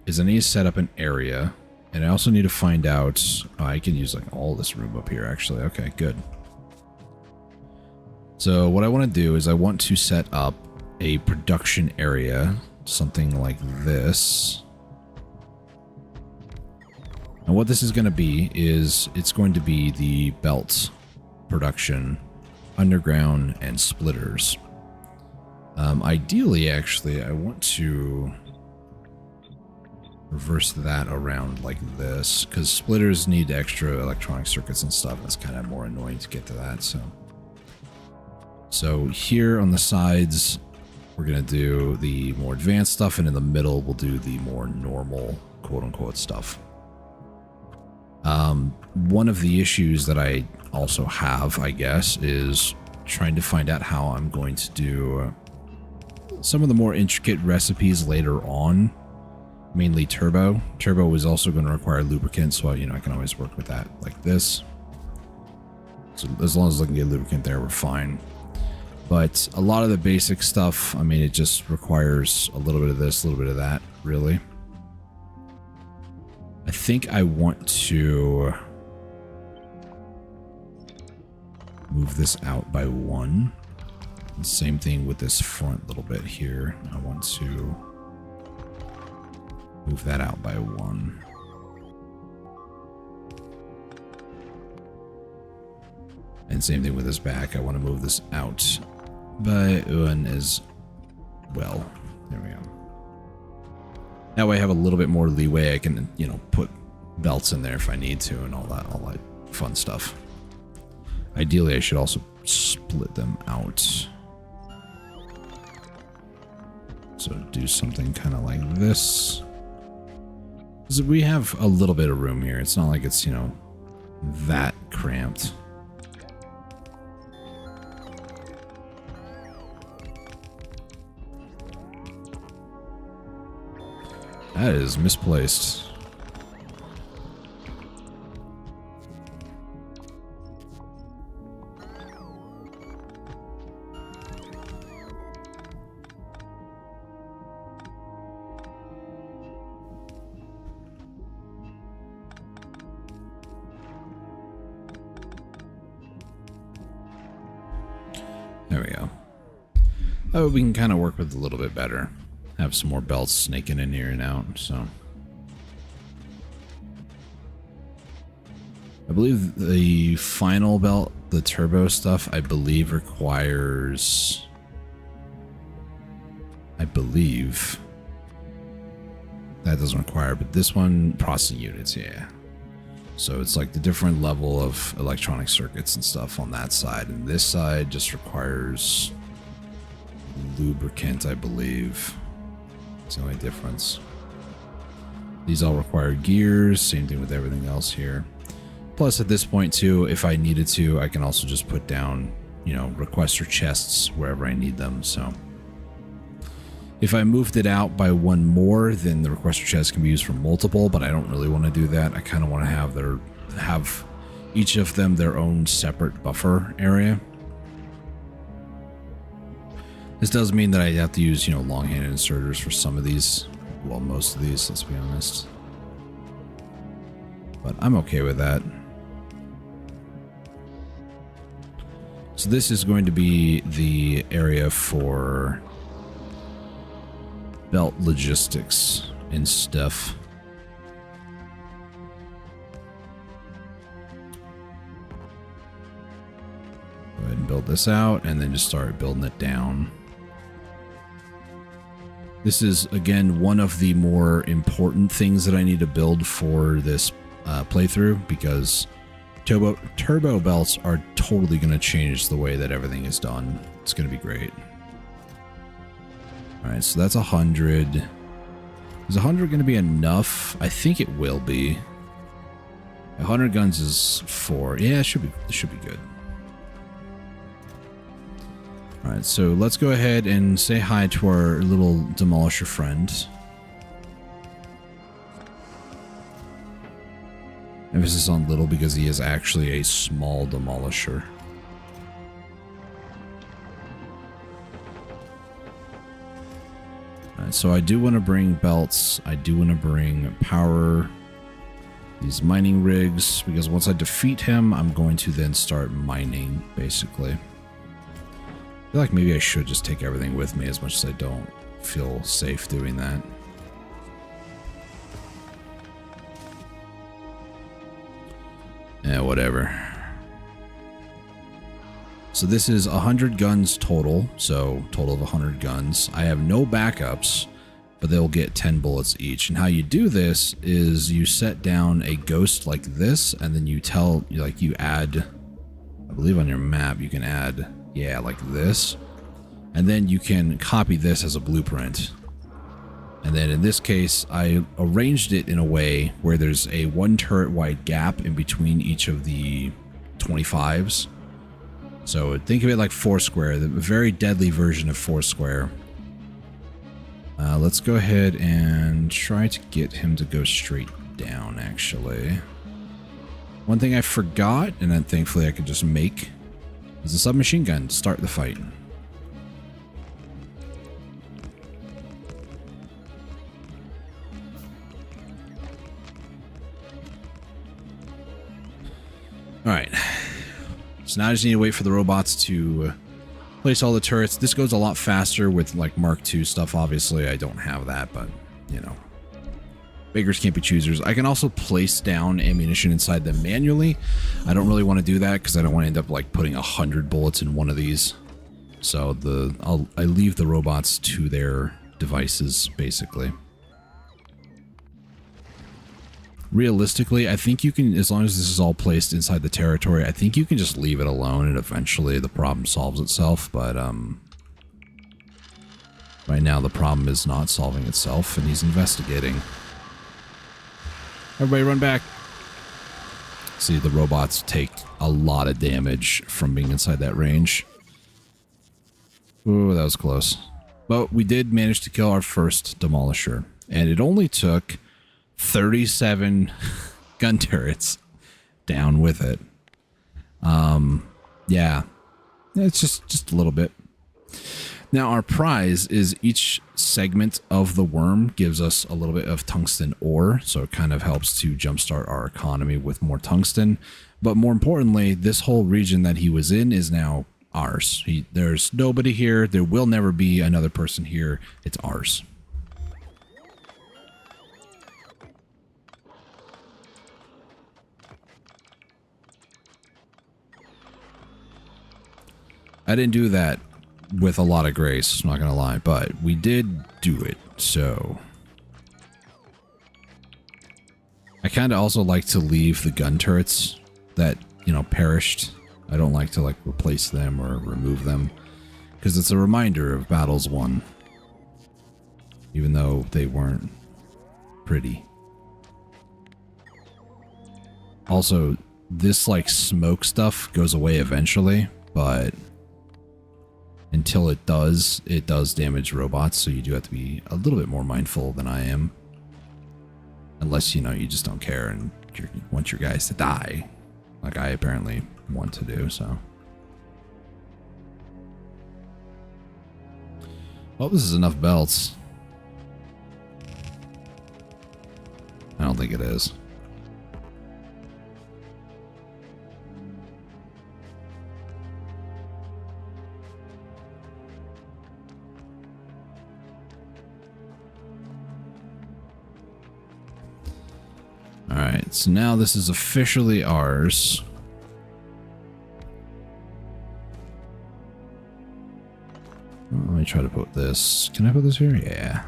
is I need to set up an area. And I also need to find out... I can use like all this room up here, actually. Okay, good. So what I want to do is I want to set up a production area, something like this. And what this is going to be is it's going to be the belt production, underground, and splitters. Ideally, actually, I want to reverse that around like this, because splitters need extra electronic circuits and stuff. It's kind of more annoying to get to that. So here on the sides, we're going to do the more advanced stuff, and in the middle, we'll do the more normal, quote-unquote, stuff. One of the issues that I also have, I guess, is trying to find out how I'm going to do some of the more intricate recipes later on, mainly turbo. Turbo is also going to require lubricant, so, you know, I can always work with that like this. So as long as I can get lubricant there, we're fine. But a lot of the basic stuff, I mean, it just requires a little bit of this, a little bit of that, really. I think I want to move this out by 1. Same thing with this front little bit here. I want to move that out by 1. And same thing with this back. I want to move this out by 1 as well. There we go. That way I have a little bit more leeway. I can, you know, put belts in there if I need to and all that fun stuff. Ideally, I should also split them out. So do something kind of like this. Because we have a little bit of room here. It's not like it's, you know, that cramped. That is misplaced. There we go. Oh, we can kind of work with it a little bit better. Have some more belts snaking in here and out, so. I believe the final belt, the turbo stuff, I believe requires... I believe... That doesn't require, but this one, processing units, yeah. So it's like the different level of electronic circuits and stuff on that side. And this side just requires lubricant, I believe. It's the only difference. These all require gears, same thing with everything else here. Plus at this point too, if I needed to, I can also just put down, you know, requester chests wherever I need them, so. If I moved it out by one more, then the requester chest can be used for multiple, but I don't really want to do that. I kind of want to have each of them their own separate buffer area. This does mean that I have to use, you know, long-handed inserters for some of these. Well, most of these, let's be honest. But I'm okay with that. So this is going to be the area for belt logistics and stuff. Go ahead and build this out and then just start building it down. This is, again, one of the more important things that I need to build for this playthrough, because turbo belts are totally going to change the way that everything is done. It's going to be great. Alright, so that's 100. Is 100 going to be enough? I think it will be. 100 guns is 4. Yeah, it should be good. Alright, so let's go ahead and say hi to our little demolisher friend. Emphasis on little because he is actually a small demolisher. Alright, so I do want to bring belts. I do want to bring power. These mining rigs, because once I defeat him, I'm going to then start mining, basically. I feel like maybe I should just take everything with me, as much as I don't feel safe doing that. Yeah, whatever. So this is 100 guns total, so total of 100 guns. I have no backups, but they'll get 10 bullets each. And how you do this is you set down a ghost like this, and then you add, I believe on your map you can add, yeah, like this. And then you can copy this as a blueprint. And then in this case, I arranged it in a way where there's a 1 turret wide gap in between each of the 25s. So think of it like Foursquare, the very deadly version of Foursquare. Let's go ahead and try to get him to go straight down, actually. One thing I forgot, and then thankfully I could just make, is a submachine gun to start the fight. Alright, so now I just need to wait for the robots to place all the turrets. This goes a lot faster with like Mark II stuff, obviously. I don't have that, but, you know. Beggars can't be choosers. I can also place down ammunition inside them manually. I don't really want to do that because I don't want to end up like putting 100 bullets in one of these. So I leave the robots to their devices, basically. Realistically, I think you can, as long as this is all placed inside the territory, I think you can just leave it alone and eventually the problem solves itself, but right now the problem is not solving itself and he's investigating. Everybody run back. See, the robots take a lot of damage from being inside that range. Ooh, that was close. But we did manage to kill our first demolisher, and it only took 37 gun turrets down with it. Yeah, it's just a little bit. Now our prize is each segment of the worm gives us a little bit of tungsten ore, so it kind of helps to jumpstart our economy with more tungsten. But more importantly, this whole region that he was in is now ours. There's nobody here. There will never be another person here. It's ours. I didn't do that with a lot of grace, I'm not gonna lie, but we did do it, so. I kind of also like to leave the gun turrets that, you know, perished. I don't like to, like, replace them or remove them, because it's a reminder of battles won, even though they weren't pretty. Also, this, like, smoke stuff goes away eventually, but until it does damage robots, so you do have to be a little bit more mindful than I am. Unless, you know, you just don't care and you want your guys to die, like I apparently want to do, so. Well, this is enough belts. I don't think it is. Alright, so now this is officially ours. Let me try to put this. Can I put this here? Yeah.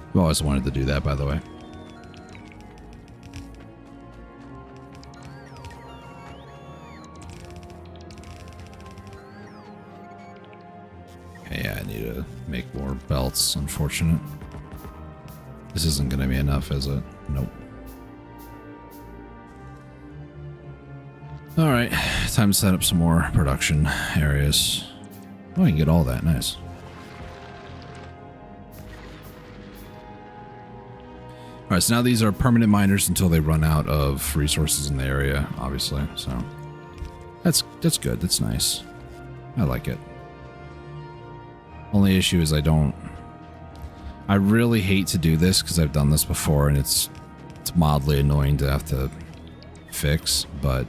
I've always wanted to do that, by the way. Okay, yeah, I need to make more belts, unfortunate. This isn't going to be enough, is it? Nope. Alright, time to set up some more production areas. Oh, I can get all that, nice. Alright, so now these are permanent miners until they run out of resources in the area, obviously, so that's good, that's nice. I like it. Only issue is I really hate to do this because I've done this before and it's mildly annoying to have to fix, but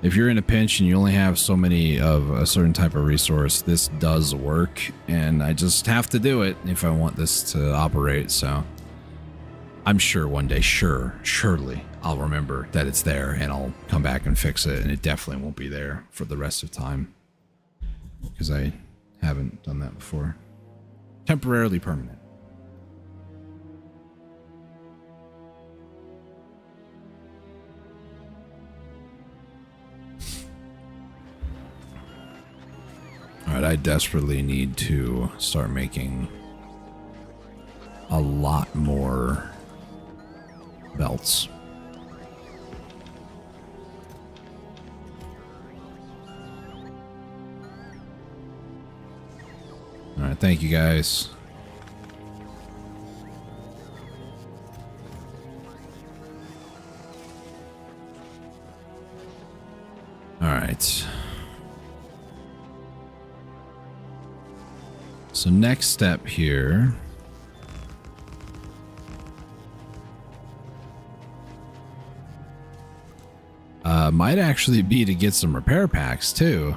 if you're in a pinch and you only have so many of a certain type of resource, this does work, and I just have to do it if I want this to operate, so. I'm sure one day, surely, I'll remember that it's there and I'll come back and fix it, and it definitely won't be there for the rest of time. Because I haven't done that before. Temporarily permanent. Alright, I desperately need to start making a lot more belts. Alright, thank you guys. Alright. So next step here. Might actually be to get some repair packs too.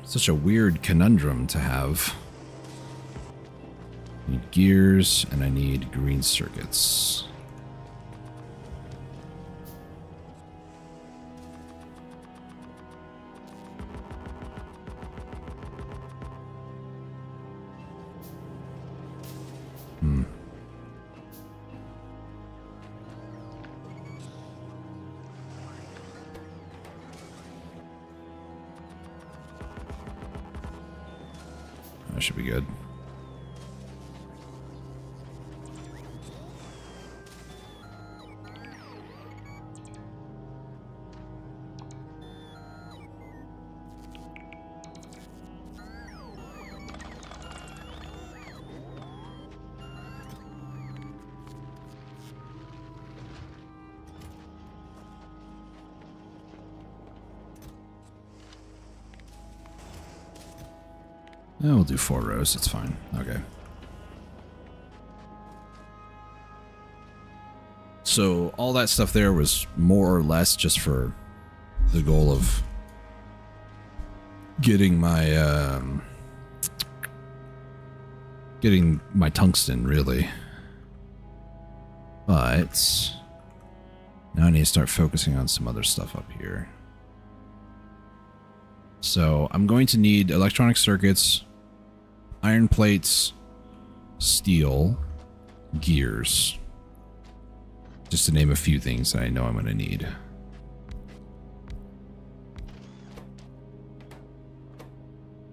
Such a weird conundrum to have. I need gears and I need green circuits. That should be good. We'll do 4 rows. It's fine. Okay. So all that stuff there was more or less just for the goal of getting my tungsten, really. But now I need to start focusing on some other stuff up here. So I'm going to need electronic circuits, iron plates, steel, gears. Just to name a few things that I know I'm going to need.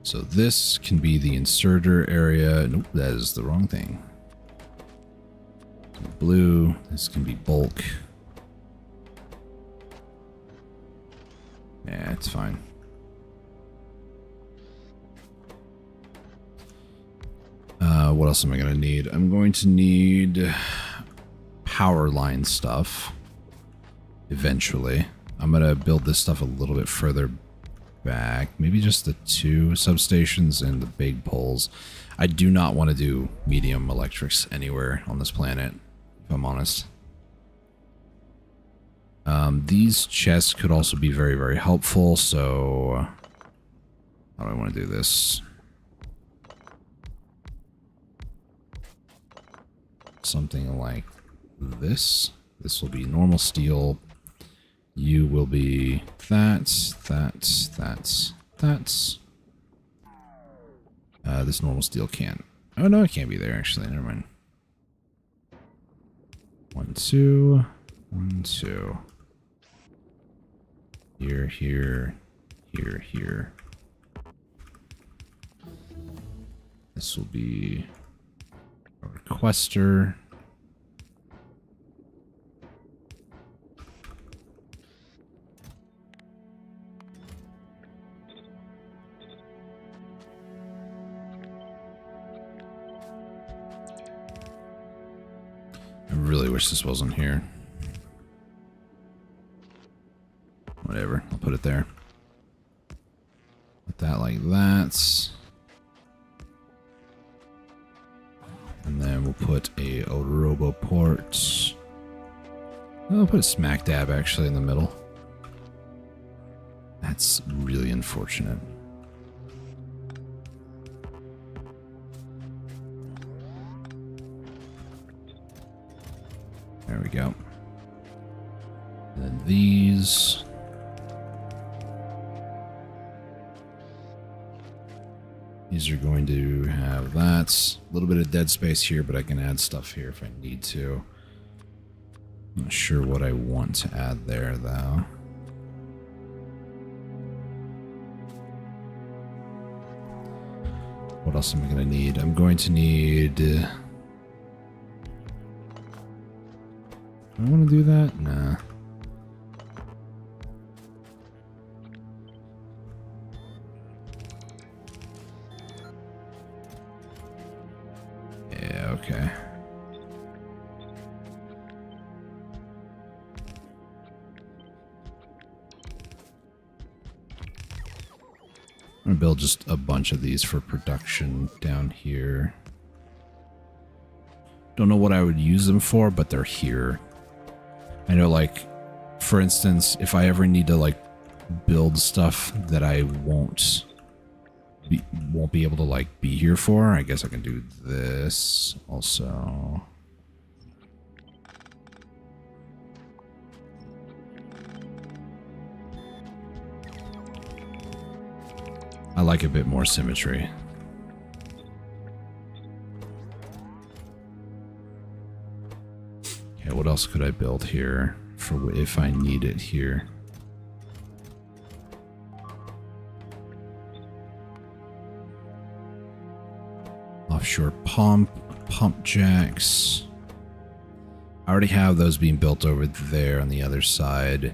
So this can be the inserter area. Nope, that is the wrong thing. Blue. This can be bulk. Yeah, it's fine. What else am I going to need? I'm going to need power line stuff. Eventually. I'm going to build this stuff a little bit further back. Maybe just the 2 substations and the big poles. I do not want to do medium electrics anywhere on this planet, if I'm honest. These chests could also be very, very helpful, so how do I want to do this? Something like this. This will be normal steel. You will be that. This normal steel can't. Oh no, it can't be there actually. Never mind. 1, 2, 1, 2. Here, here, here, here. This will be a requester. I really wish this wasn't here. Whatever, I'll put it there. Put that like that. And then we'll put a robo port. I'll put a smack dab actually in the middle. That's really unfortunate. There we go. And then these. These are going to have that. A little bit of dead space here, but I can add stuff here if I need to. I'm not sure what I want to add there, though. What else am I going to need? I'm going to need... do I want to do that? Nah. Yeah, okay. I'm gonna build just a bunch of these for production down here. Don't know what I would use them for, but they're here. I know, like, for instance, if I ever need to, like, build stuff that I won't be able to, like, be here for, I guess I can do this also. I like a bit more symmetry. Okay, what else could I build here for if I need it here? Offshore pump jacks. I already have those being built over there on the other side.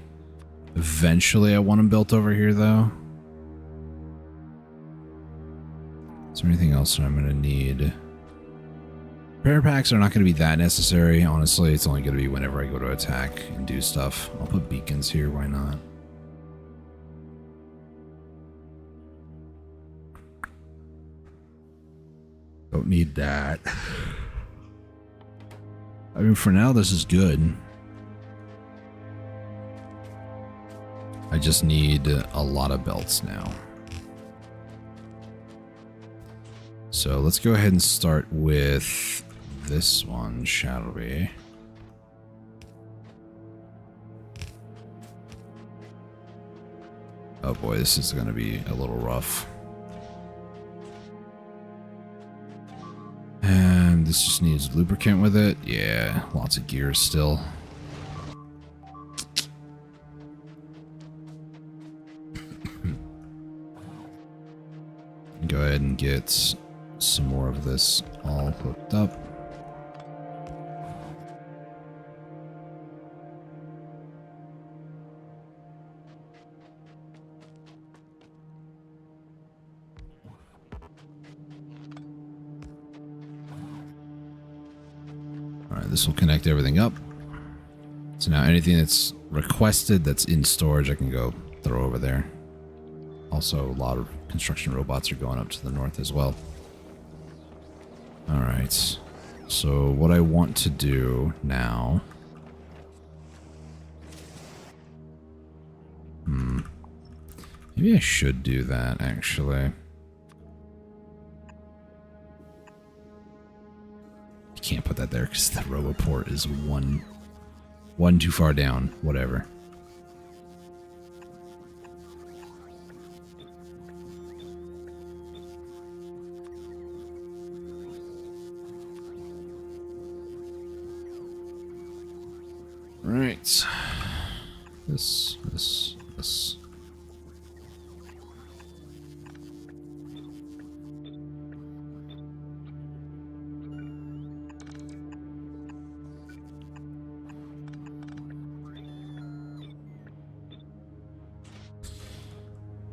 Eventually I want them built over here though. Is there anything else that I'm going to need? Repair packs are not going to be that necessary. Honestly, it's only going to be whenever I go to attack and do stuff. I'll put beacons here. Why not? Don't need that. I mean, for now, this is good. I just need a lot of belts now. So let's go ahead and start with this one, shall we? Oh boy, this is going to be a little rough. And this just needs lubricant with it. Yeah, lots of gears still. Go ahead and get some more of this all hooked up. Alright, this will connect everything up. So now anything that's requested that's in storage I can go throw over there. Also, a lot of construction robots are going up to the north as well. Alright, so what I want to do now... Maybe I should do that, actually. You can't put that there because the roboport is one too far down. Whatever. Right. This.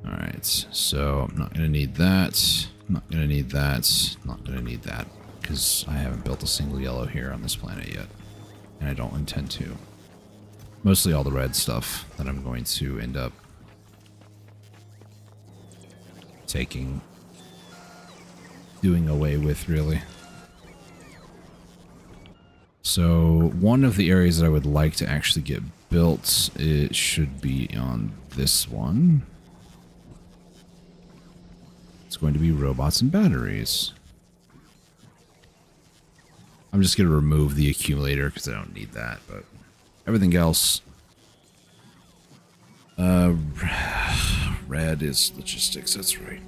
Alright, so I'm not going to need that. Not going to need that. Not going to need that. Because I haven't built a single yellow here on this planet yet. And I don't intend to. Mostly all the red stuff that I'm going to end up doing away with, really. So one of the areas that I would like to actually get built, it should be on this one. It's going to be robots and batteries. I'm just going to remove the accumulator because I don't need that, but everything else... red is logistics, that's right.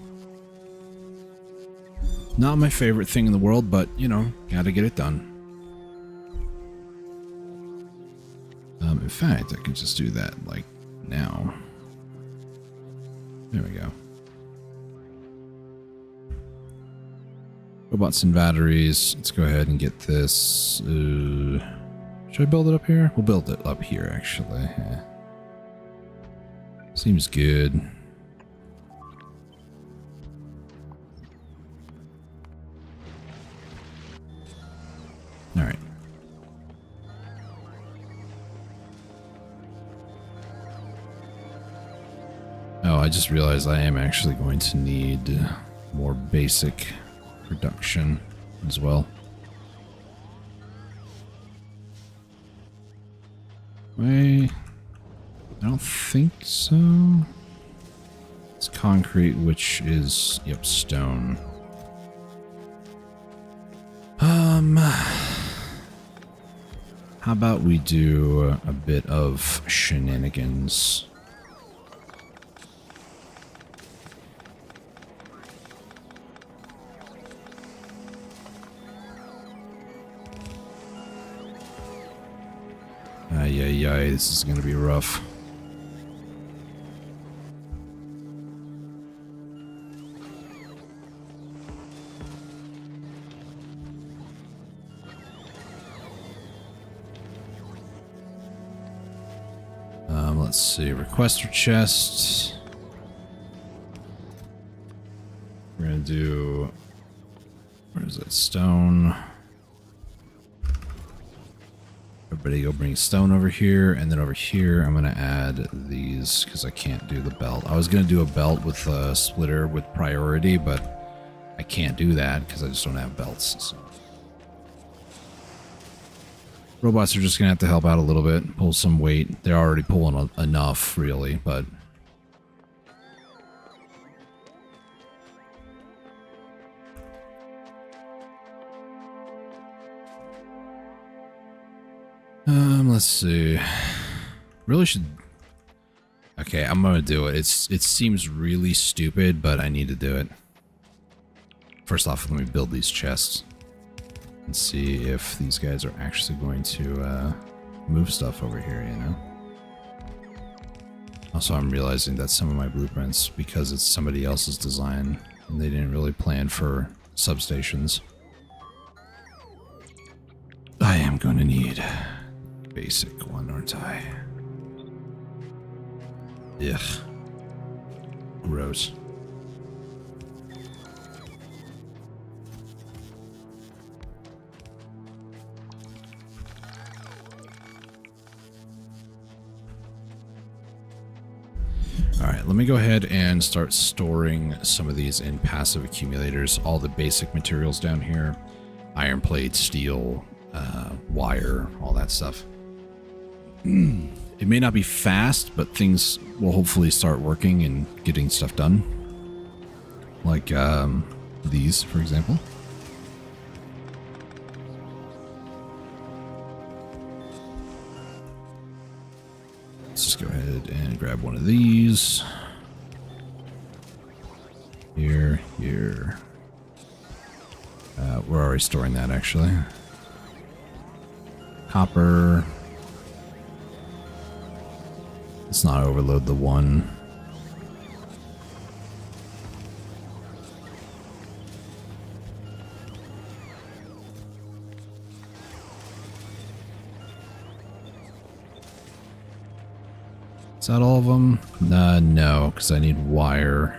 Not my favorite thing in the world, but, you know, gotta get it done. In fact, I can just do that, like, now. There we go. Robots and batteries. Let's go ahead and get this. Should I build it up here? We'll build it up here, actually. Yeah. Seems good. Alright. Oh, I just realized I am actually going to need more basic production as well. Wait, I don't think so. It's concrete, which is, yep, stone. How about we do a bit of shenanigans? Ay, this is gonna be rough. Let's see, requester chest. We're gonna do, where is it, stone. Everybody go bring stone over here, and then over here I'm gonna add these because I can't do the belt. I was gonna do a belt with a splitter with priority, but I can't do that because I just don't have belts. So. Robots are just going to have to help out a little bit, pull some weight. They're already pulling enough, really, but... let's see. Really should... Okay, I'm going to do it. It seems really stupid, but I need to do it. First off, let me build these chests. And see if these guys are actually going to move stuff over here, you know? Also, I'm realizing that some of my blueprints, because it's somebody else's design, and they didn't really plan for substations. I am going to need basic one, aren't I? Ugh. Gross. Alright, let me go ahead and start storing some of these in passive accumulators. All the basic materials down here. Iron plate, steel, wire, all that stuff. It may not be fast, but things will hopefully start working and getting stuff done. Like these, for example. Let's just go ahead and grab one of these. Here. We're already storing that, actually. Copper. Let's not overload the one. Is that all of them? No, because I need wire.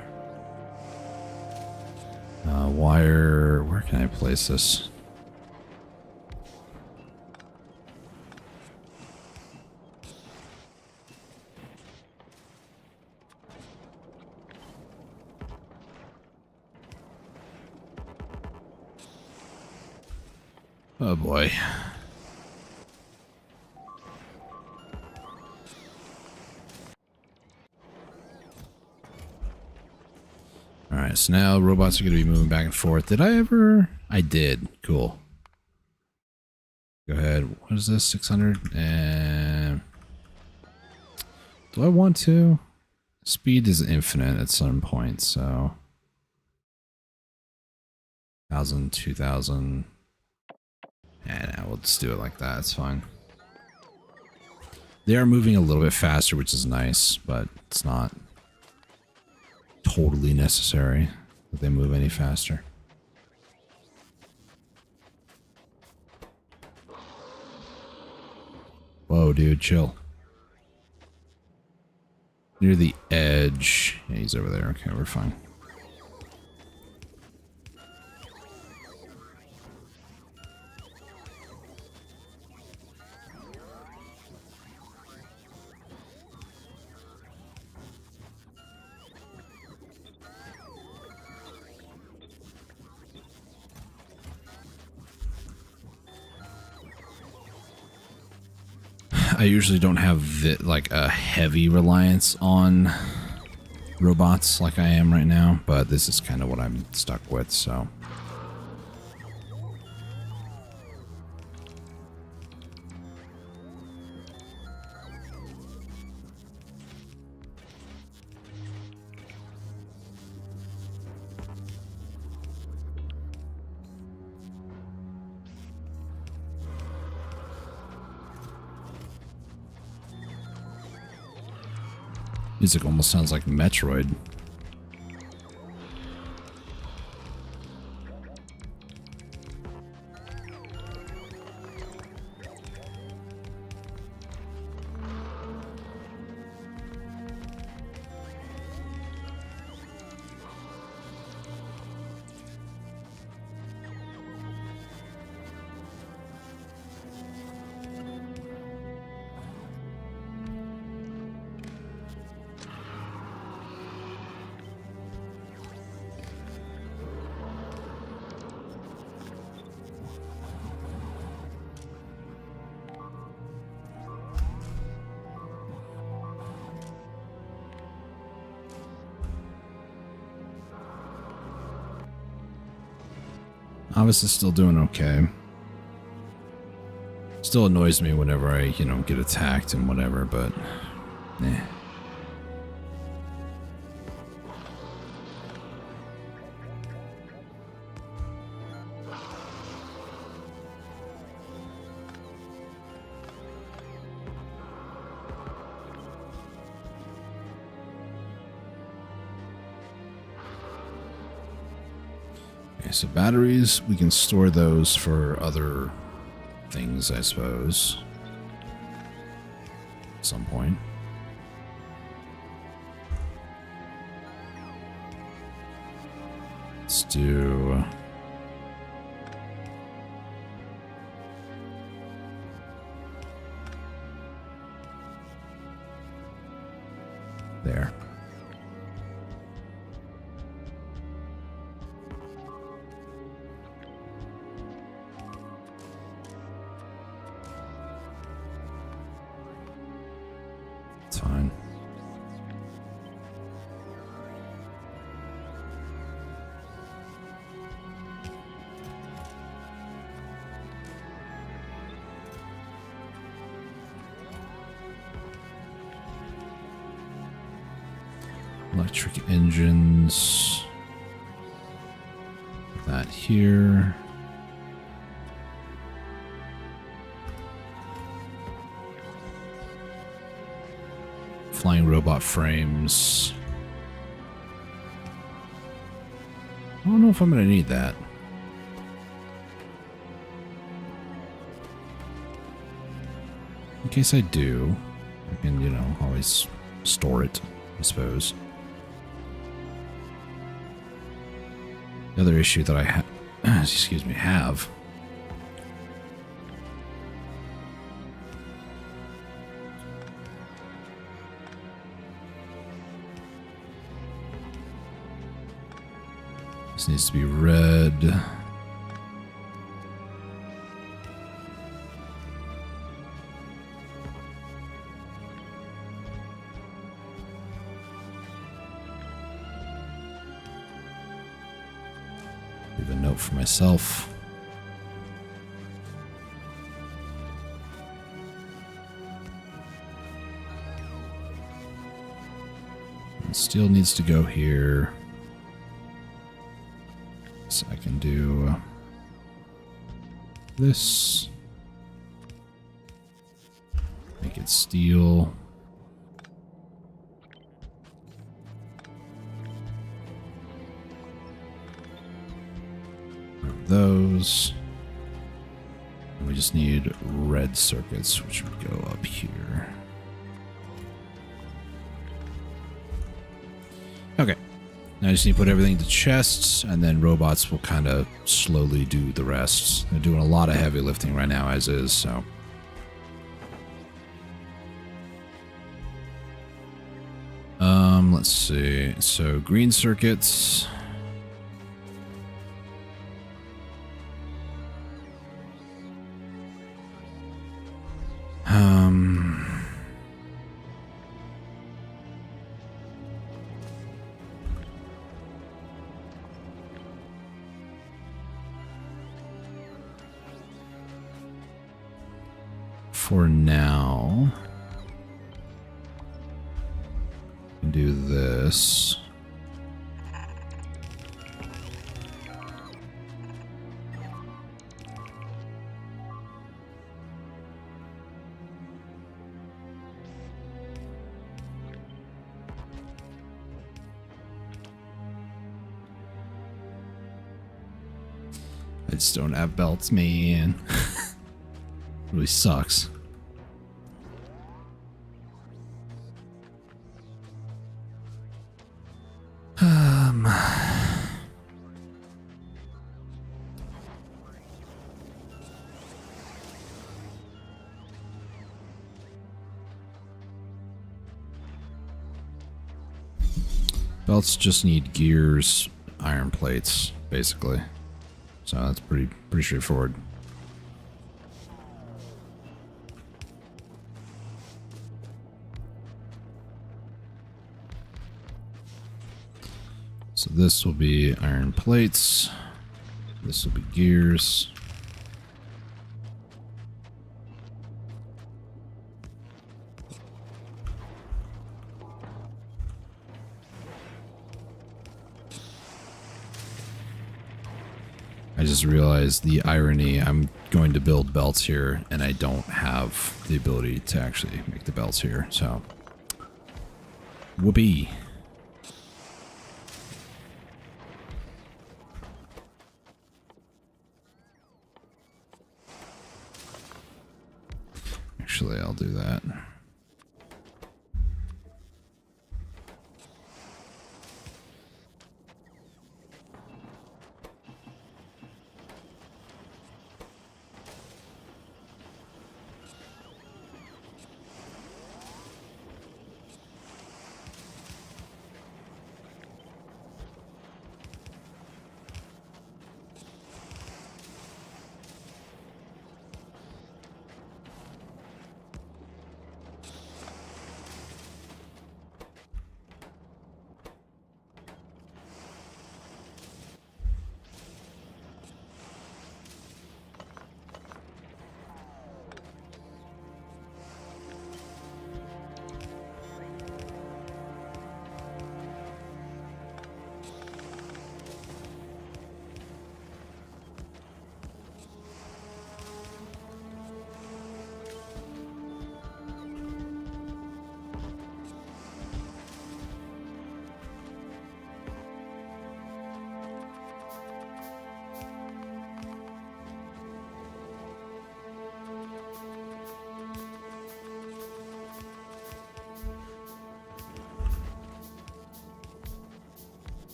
Wire, where can I place this? Oh boy. Alright, so now robots are going to be moving back and forth. Did I ever? I did. Cool. Go ahead. What is this? 600? And do I want to? Speed is infinite at some point, so 1,000, 2,000. Yeah, we'll just do it like that. It's fine. They are moving a little bit faster, which is nice, but it's not totally necessary that they move any faster. Whoa, dude, chill. Near the edge. Yeah, he's over there. Okay, we're fine. I usually don't have like a heavy reliance on robots like I am right now, but this is kind of what I'm stuck with, so. Music almost sounds like Metroid. Novice is still doing okay. Still annoys me whenever I, get attacked and whatever, but eh. Okay, so batteries, we can store those for other things, I suppose. At some point. Let's do... there. Fine. Electric engines. That here. Flying robot frames. I don't know if I'm going to need that. In case I do, I can, always store it, I suppose. The other issue that I have this needs to be red. Leave a note for myself. And steel needs to go here. So I can do this. Make it steel. Those. And we just need red circuits, which would go up here. Okay. Now I just need to put everything to chests, and then robots will kind of slowly do the rest. They're doing a lot of heavy lifting right now as is, so. Let's see. So green circuits. For now, do this. I just don't have belts, man. Really sucks. Belts just need gears, iron plates, basically. So that's pretty straightforward. So this will be iron plates. This will be gears. I just realized the irony. I'm going to build belts here, and I don't have the ability to actually make the belts here, so... Whoopee. Actually, I'll do that.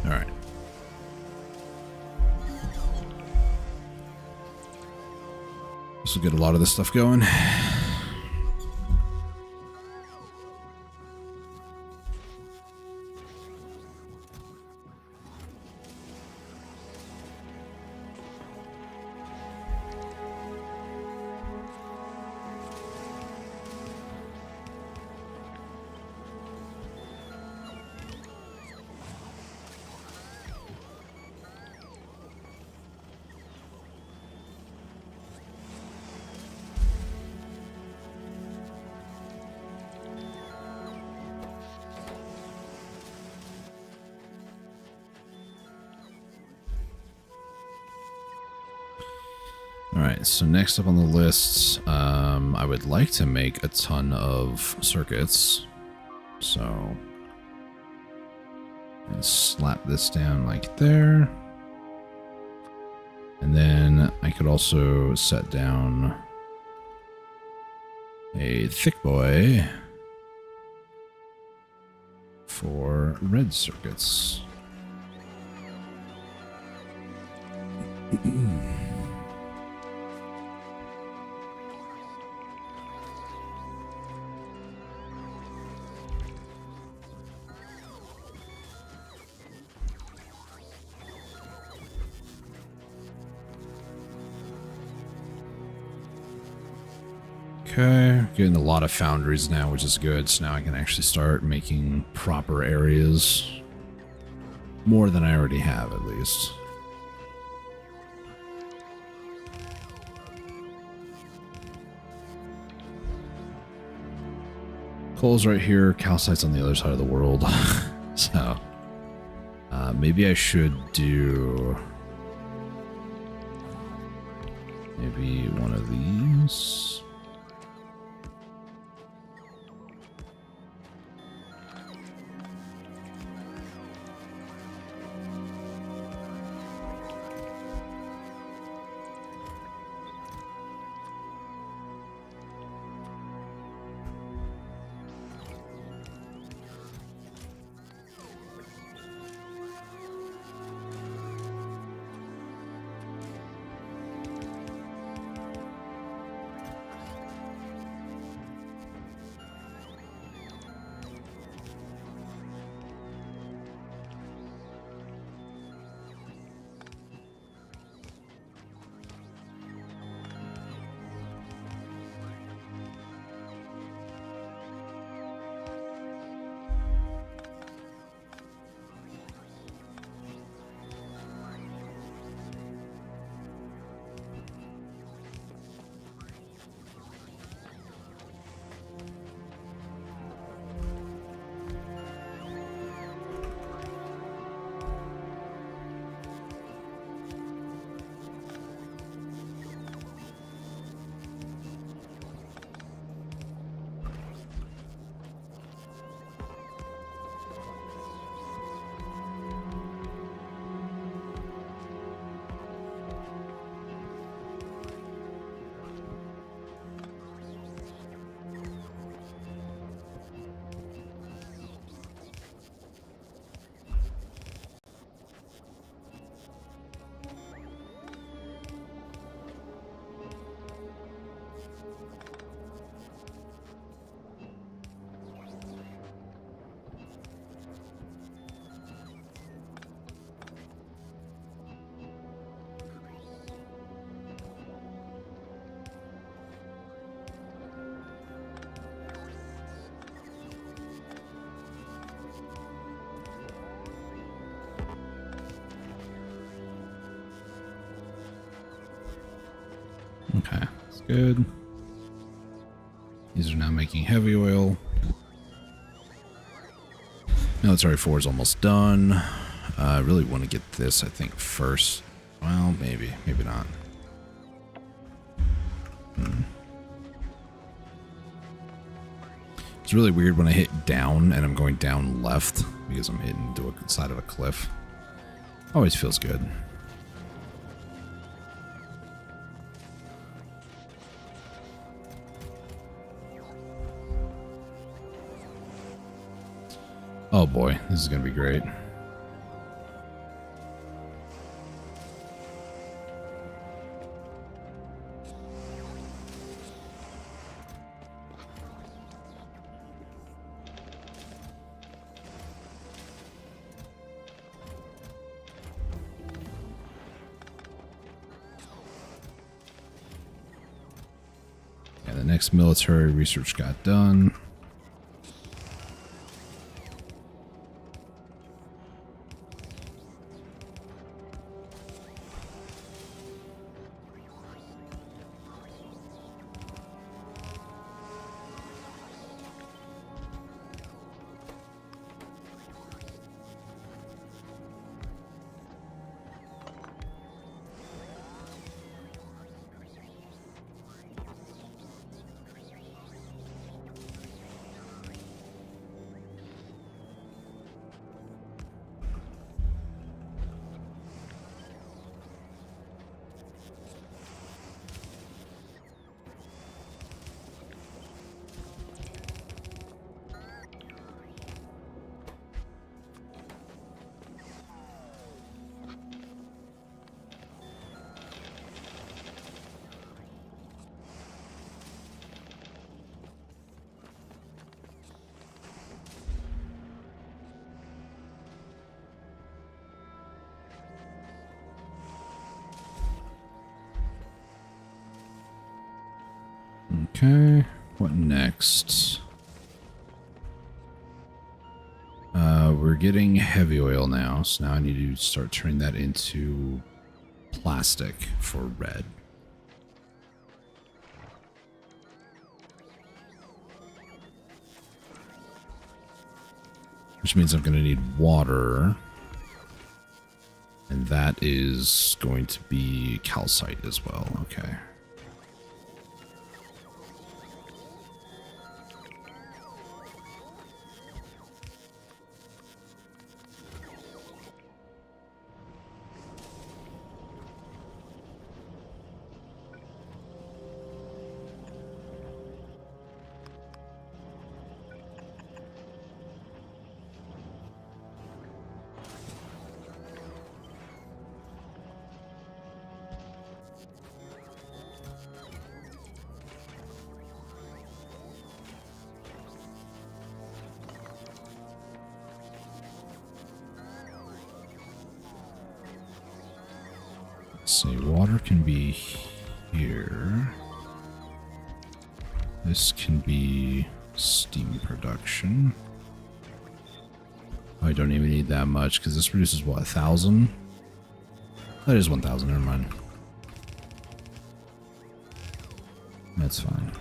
All right. This will get a lot of this stuff going. Alright, so next up on the list, I would like to make a ton of circuits. So, and slap this down like there. And then I could also set down a thick boy for red circuits. Okay, getting a lot of foundries now, which is good. So now I can actually start making proper areas. More than I already have, at least. Coal's right here, calcite's on the other side of the world. So, maybe I should do... maybe one of these... Okay, that's good. These are now making heavy oil. Military 4 is almost done. I really want to get this, I think, first. Well, maybe. Maybe not. It's really weird when I hit down and I'm going down left because I'm hitting to a side of a cliff. Always feels good. Oh boy, this is going to be great. Yeah, the next military research got done. Okay, what next? We're getting heavy oil now, so now I need to start turning that into plastic for red. Which means I'm going to need water. And that is going to be calcite as well. Okay. Let's see, water can be here. This can be steam production. Oh, I don't even need that much because this produces what, 1,000? That is 1,000, never mind. That's fine.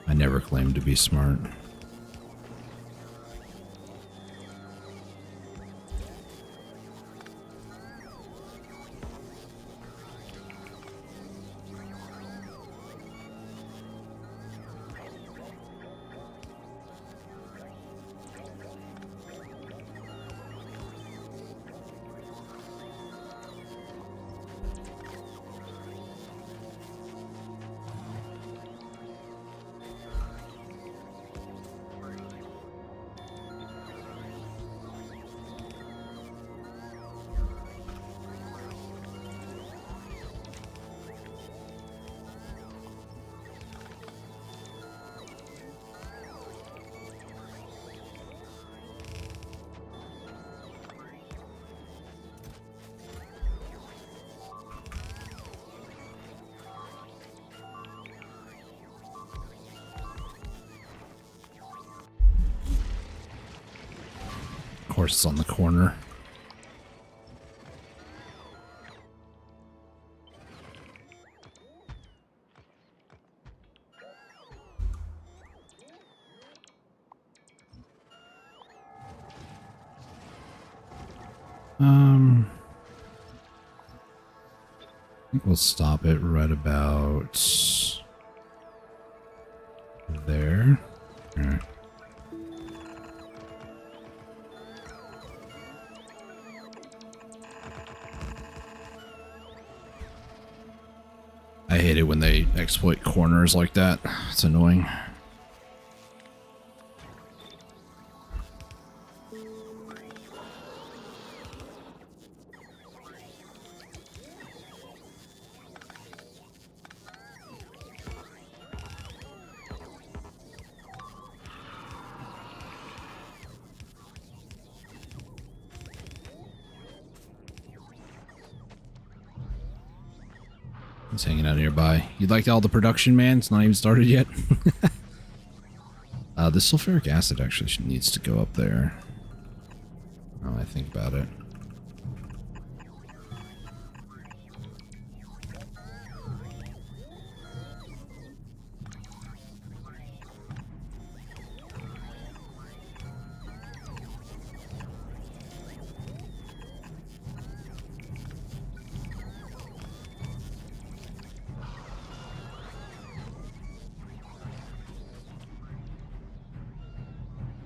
I never claimed to be smart. Of course, it's on the corner. I think we'll stop it right about there. All right. I hate it when they exploit corners like that. It's annoying. It's hanging out nearby. You'd like all the production, man? It's not even started yet. The sulfuric acid actually needs to go up there. Oh, I think about it.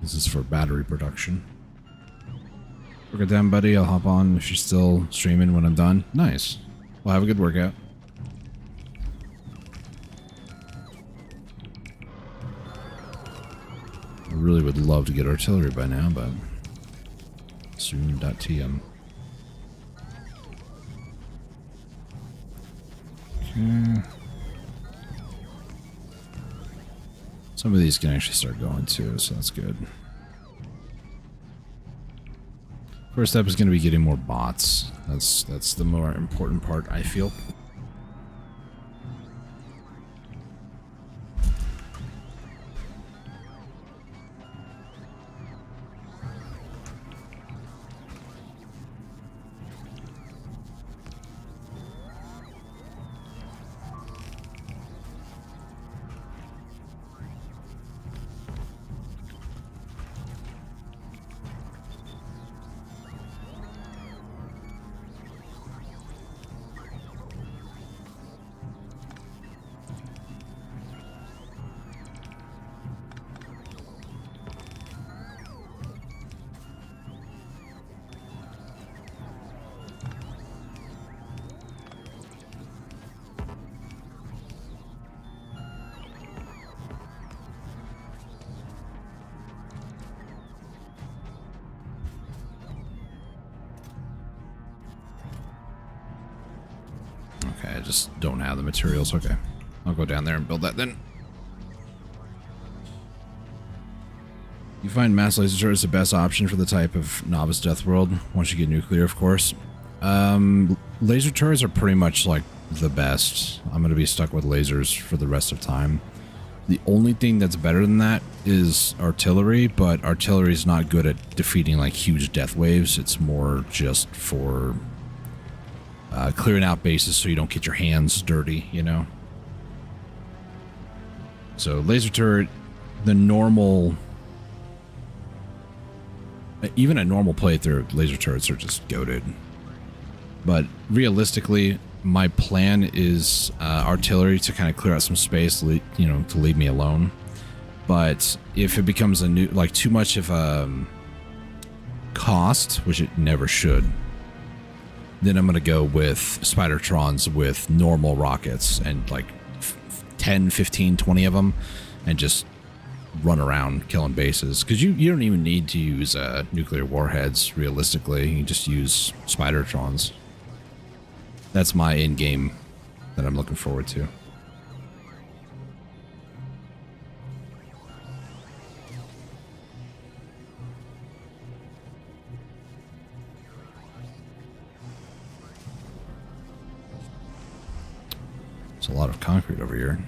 This is for battery production. Work it down, buddy. I'll hop on if you're still streaming when I'm done. Nice. Well, have a good workout. I really would love to get artillery by now, but soon.tm. Okay. Some of these can actually start going too, so that's good. First step is going to be getting more bots. That's the more important part, I feel. Okay, I just don't have the materials. Okay, I'll go down there and build that then. You find mass laser turrets the best option for the type of novice death world, once you get nuclear, of course. Laser turrets are pretty much like the best. I'm going to be stuck with lasers for the rest of time. The only thing that's better than that is artillery, but artillery is not good at defeating like huge death waves. It's more just for clearing out bases so you don't get your hands dirty, you know? So laser turret, the normal... Even a normal playthrough, laser turrets are just goated. But realistically, my plan is artillery to kind of clear out some space, you know, to leave me alone. But if it becomes a new, like too much of a cost, which it never should, then I'm going to go with Spidertrons with normal rockets and like 10, 15, 20 of them and just run around killing bases. Because you don't even need to use nuclear warheads, realistically. You can just use Spidertrons. That's my end game that I'm looking forward to. There's a lot of concrete over here.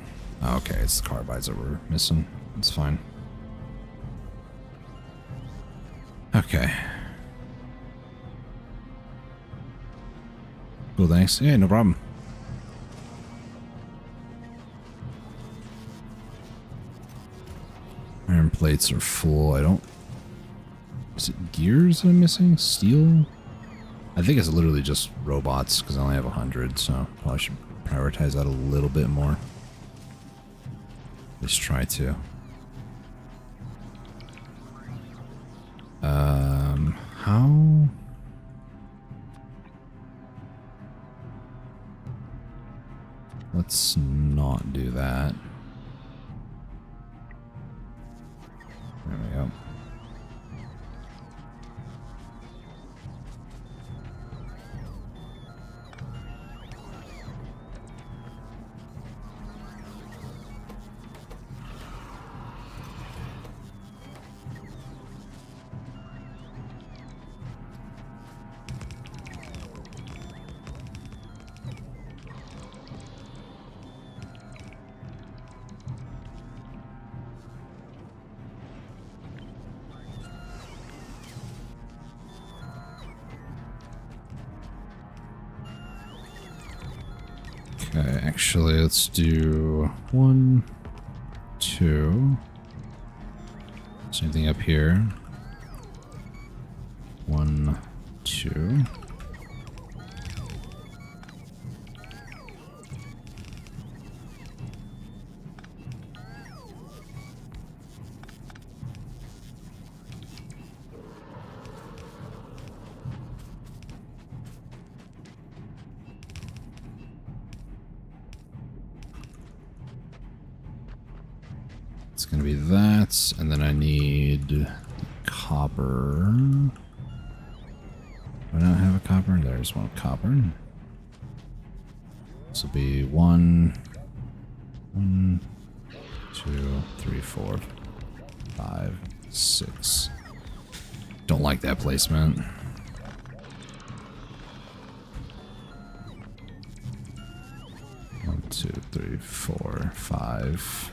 Oh, okay, it's the carbides that we're missing. It's fine. Okay. Cool, thanks. Yeah, no problem. Iron plates are full. I don't... Is it gears that I'm missing? Steel? I think it's literally just robots because I only have 100, so probably should prioritize that a little bit more. Let's try to. How? Let's not do that. There we go. Okay, actually, let's do 1, 2. Same thing up here. 1, 2. It's gonna be that, and then I need copper. Do I not have a copper? There's one copper. This will be 1, 2, 3, 4, 5, 6. Don't like that placement. One, 2, 3, 4, 5.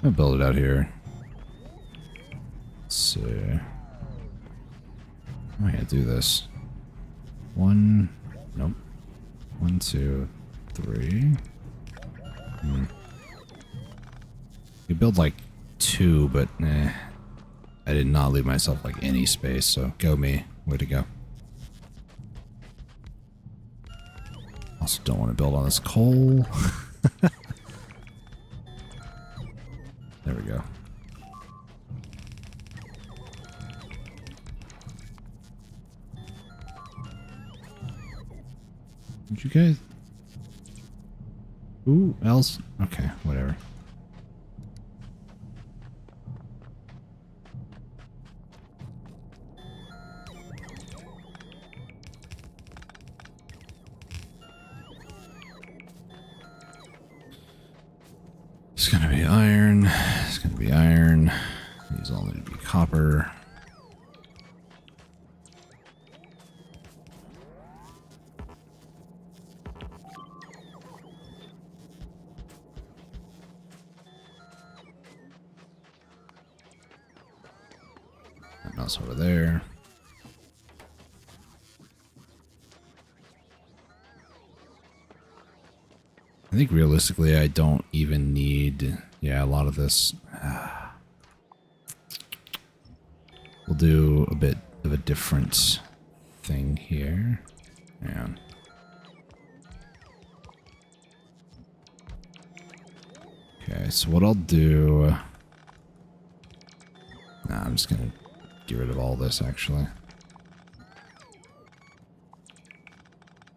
I'll build it out here. Let's see. How am I gonna do this? 1, nope. 1, 2, 3. You build like 2, but I did not leave myself like any space, so go me. Way to go. Also don't want to build on this coal. There we go. Did you guys? Ooh, else? Okay, whatever. It's gonna be iron. It's gonna be iron. These all need to be copper. And that's over there. I think realistically I don't even need, yeah, a lot of this. We'll do a bit of a different thing here. And okay, so what I'll do, I'm just gonna get rid of all this actually.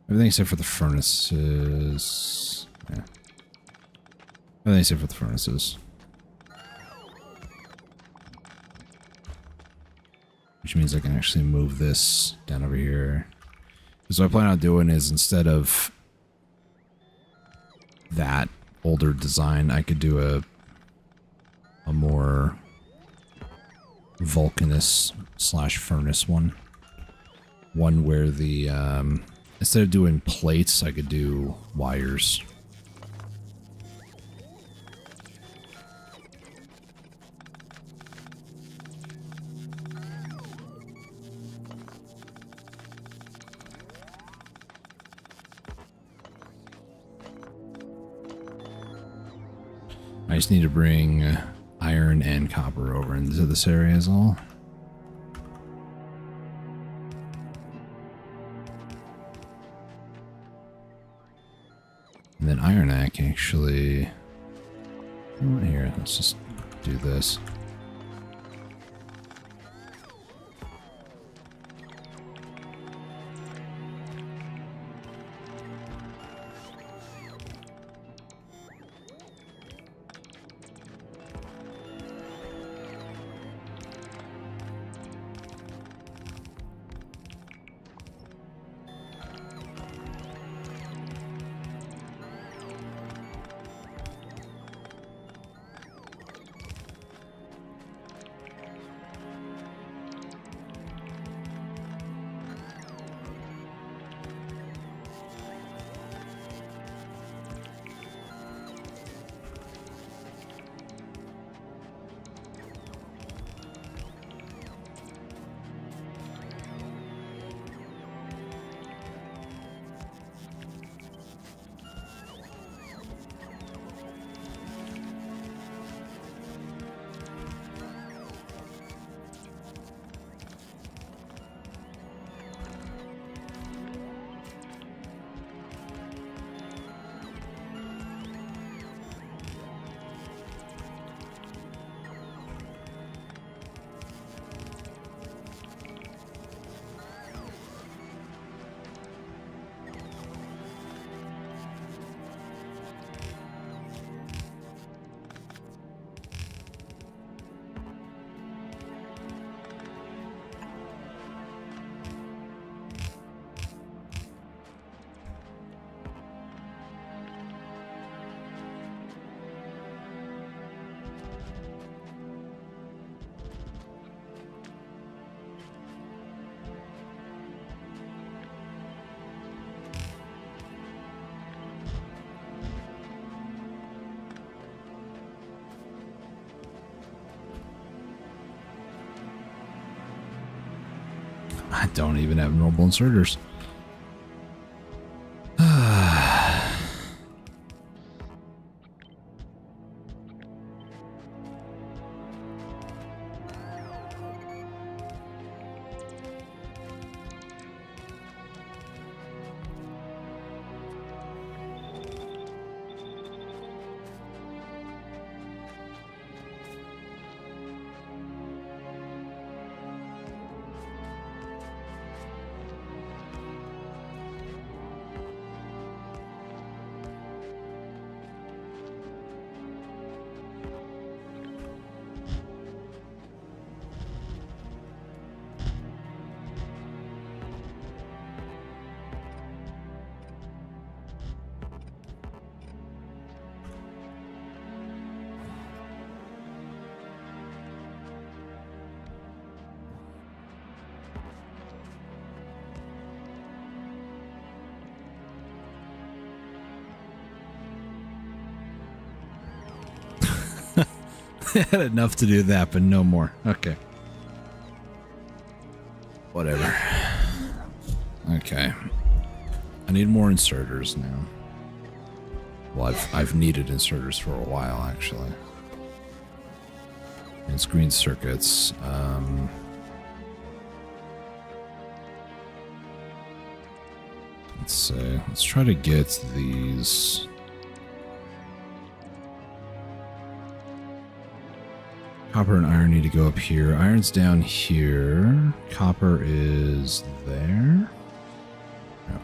Everything except for the furnaces. Yeah. Everything except for the furnaces. Which means I can actually move this down over here. Because what I plan on doing is instead of that older design, I could do a more Vulcanus / furnace one. One where the, instead of doing plates, I could do wires. I just need to bring iron and copper over into this area is all. And then Ironac actually... Here, let's just do this. I don't even have normal inserters. Had enough to do that, but no more. Okay. Whatever. Okay. I need more inserters now. Well, I've needed inserters for a while, actually. And screen circuits. Let's see. Let's try to get these. Copper and iron need to go up here. Iron's down here. Copper is there. No.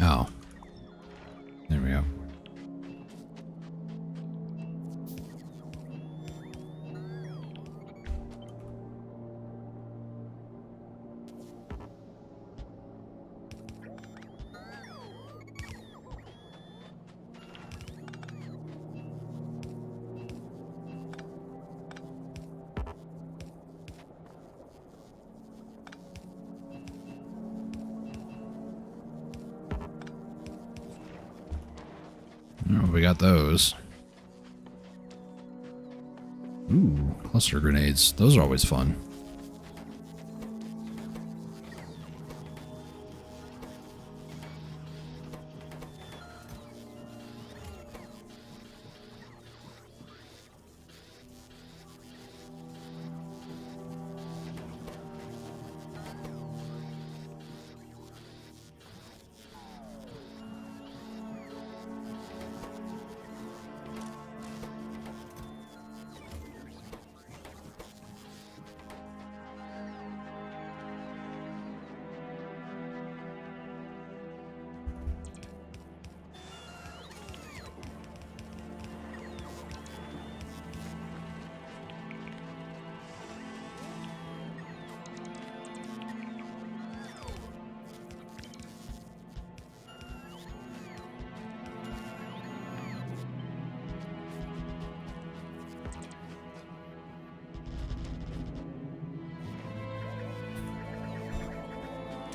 Oh. There we go. Oh, we got those. Ooh, cluster grenades. Those are always fun.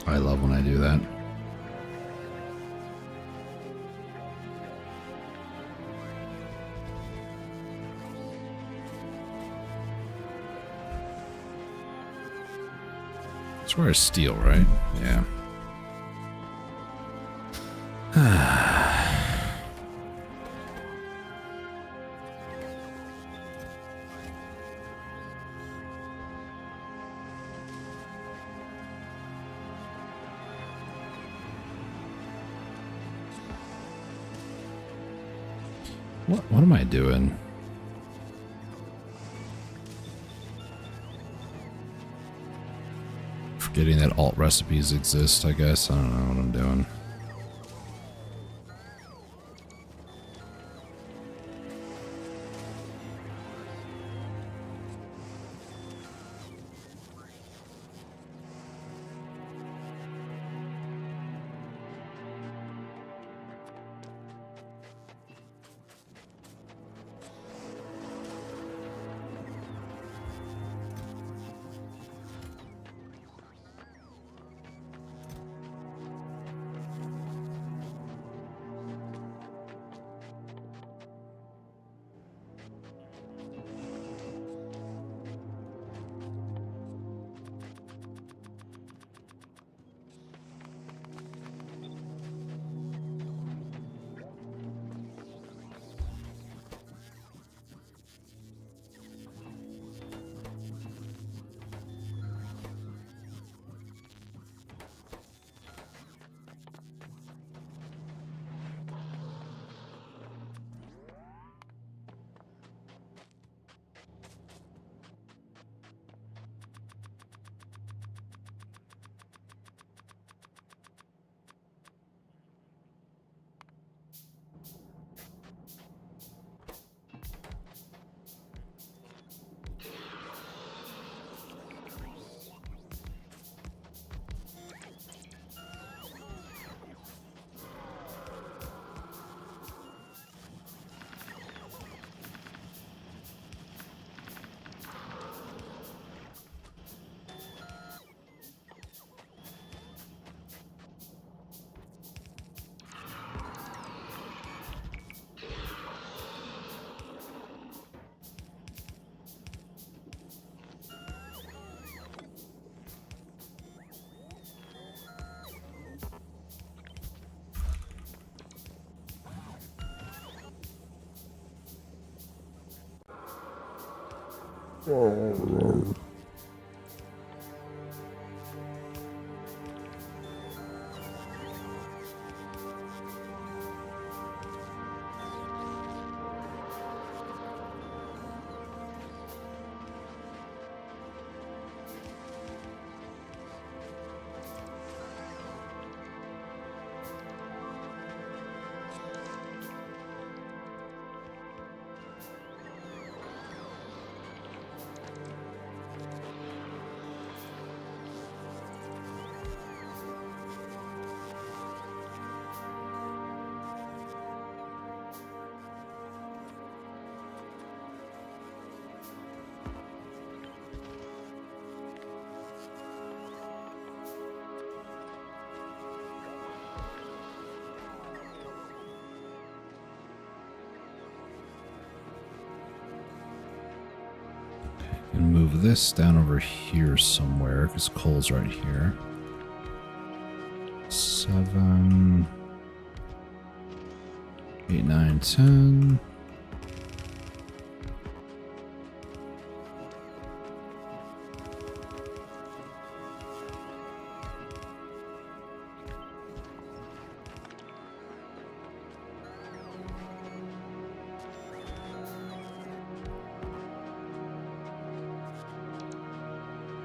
I love when I do that. I swear it's steel, right? Yeah. What am I doing? Forgetting that alt recipes exist, I guess. I don't know what I'm doing. move this down over here somewhere, because coal's right here. 7, 8, 9, 10.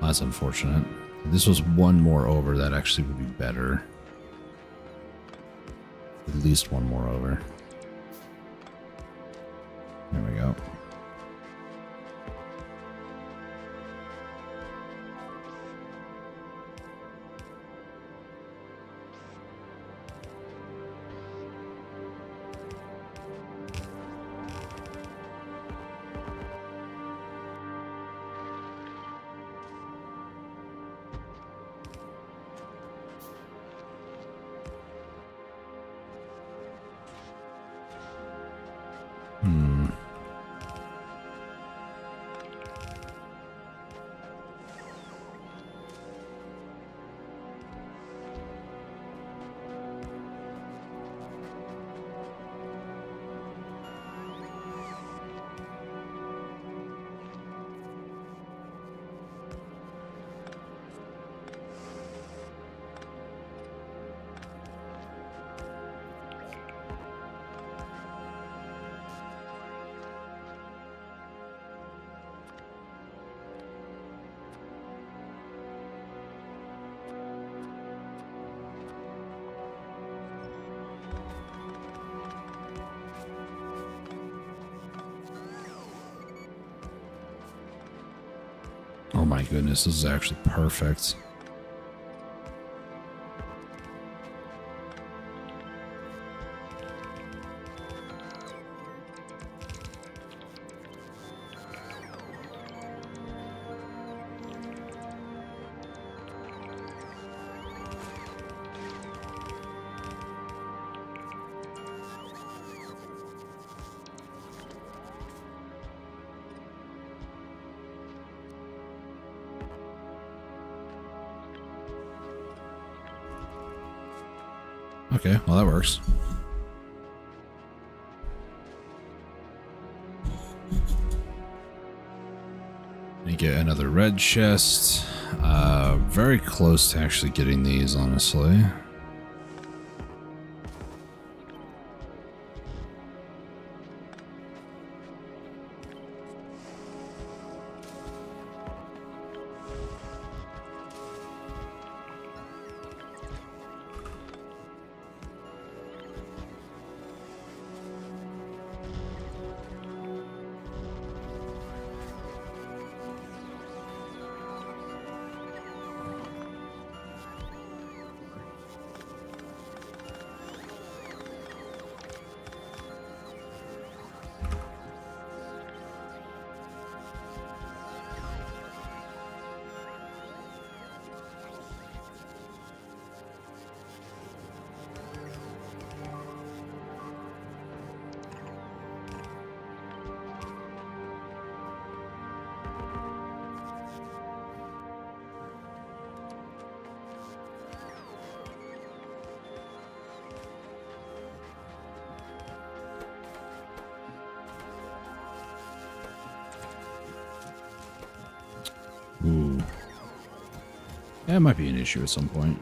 That's unfortunate. If this was one more over, that actually would be better. At least one more over. There we go. Oh my goodness, this is actually perfect. Okay, well that works. And get another red chest. Very close to actually getting these, honestly. Ooh. That might be an issue at some point.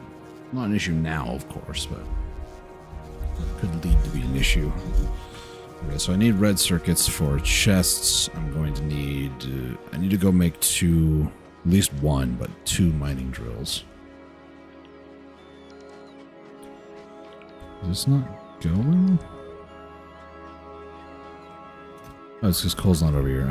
Not an issue now, of course, but it could lead to be an issue. Okay, so I need red circuits for chests. I'm going to need... I need to go make two... At least one, but two mining drills. Is this not going? Oh, it's because coal's not over here.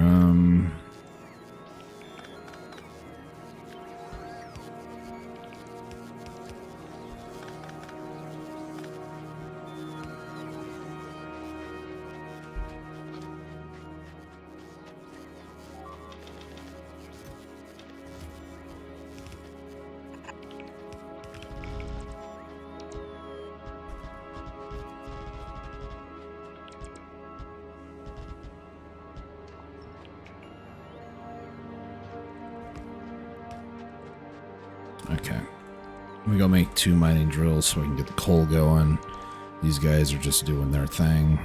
Okay. We go make 2 mining drills so we can get the coal going. These guys are just doing their thing.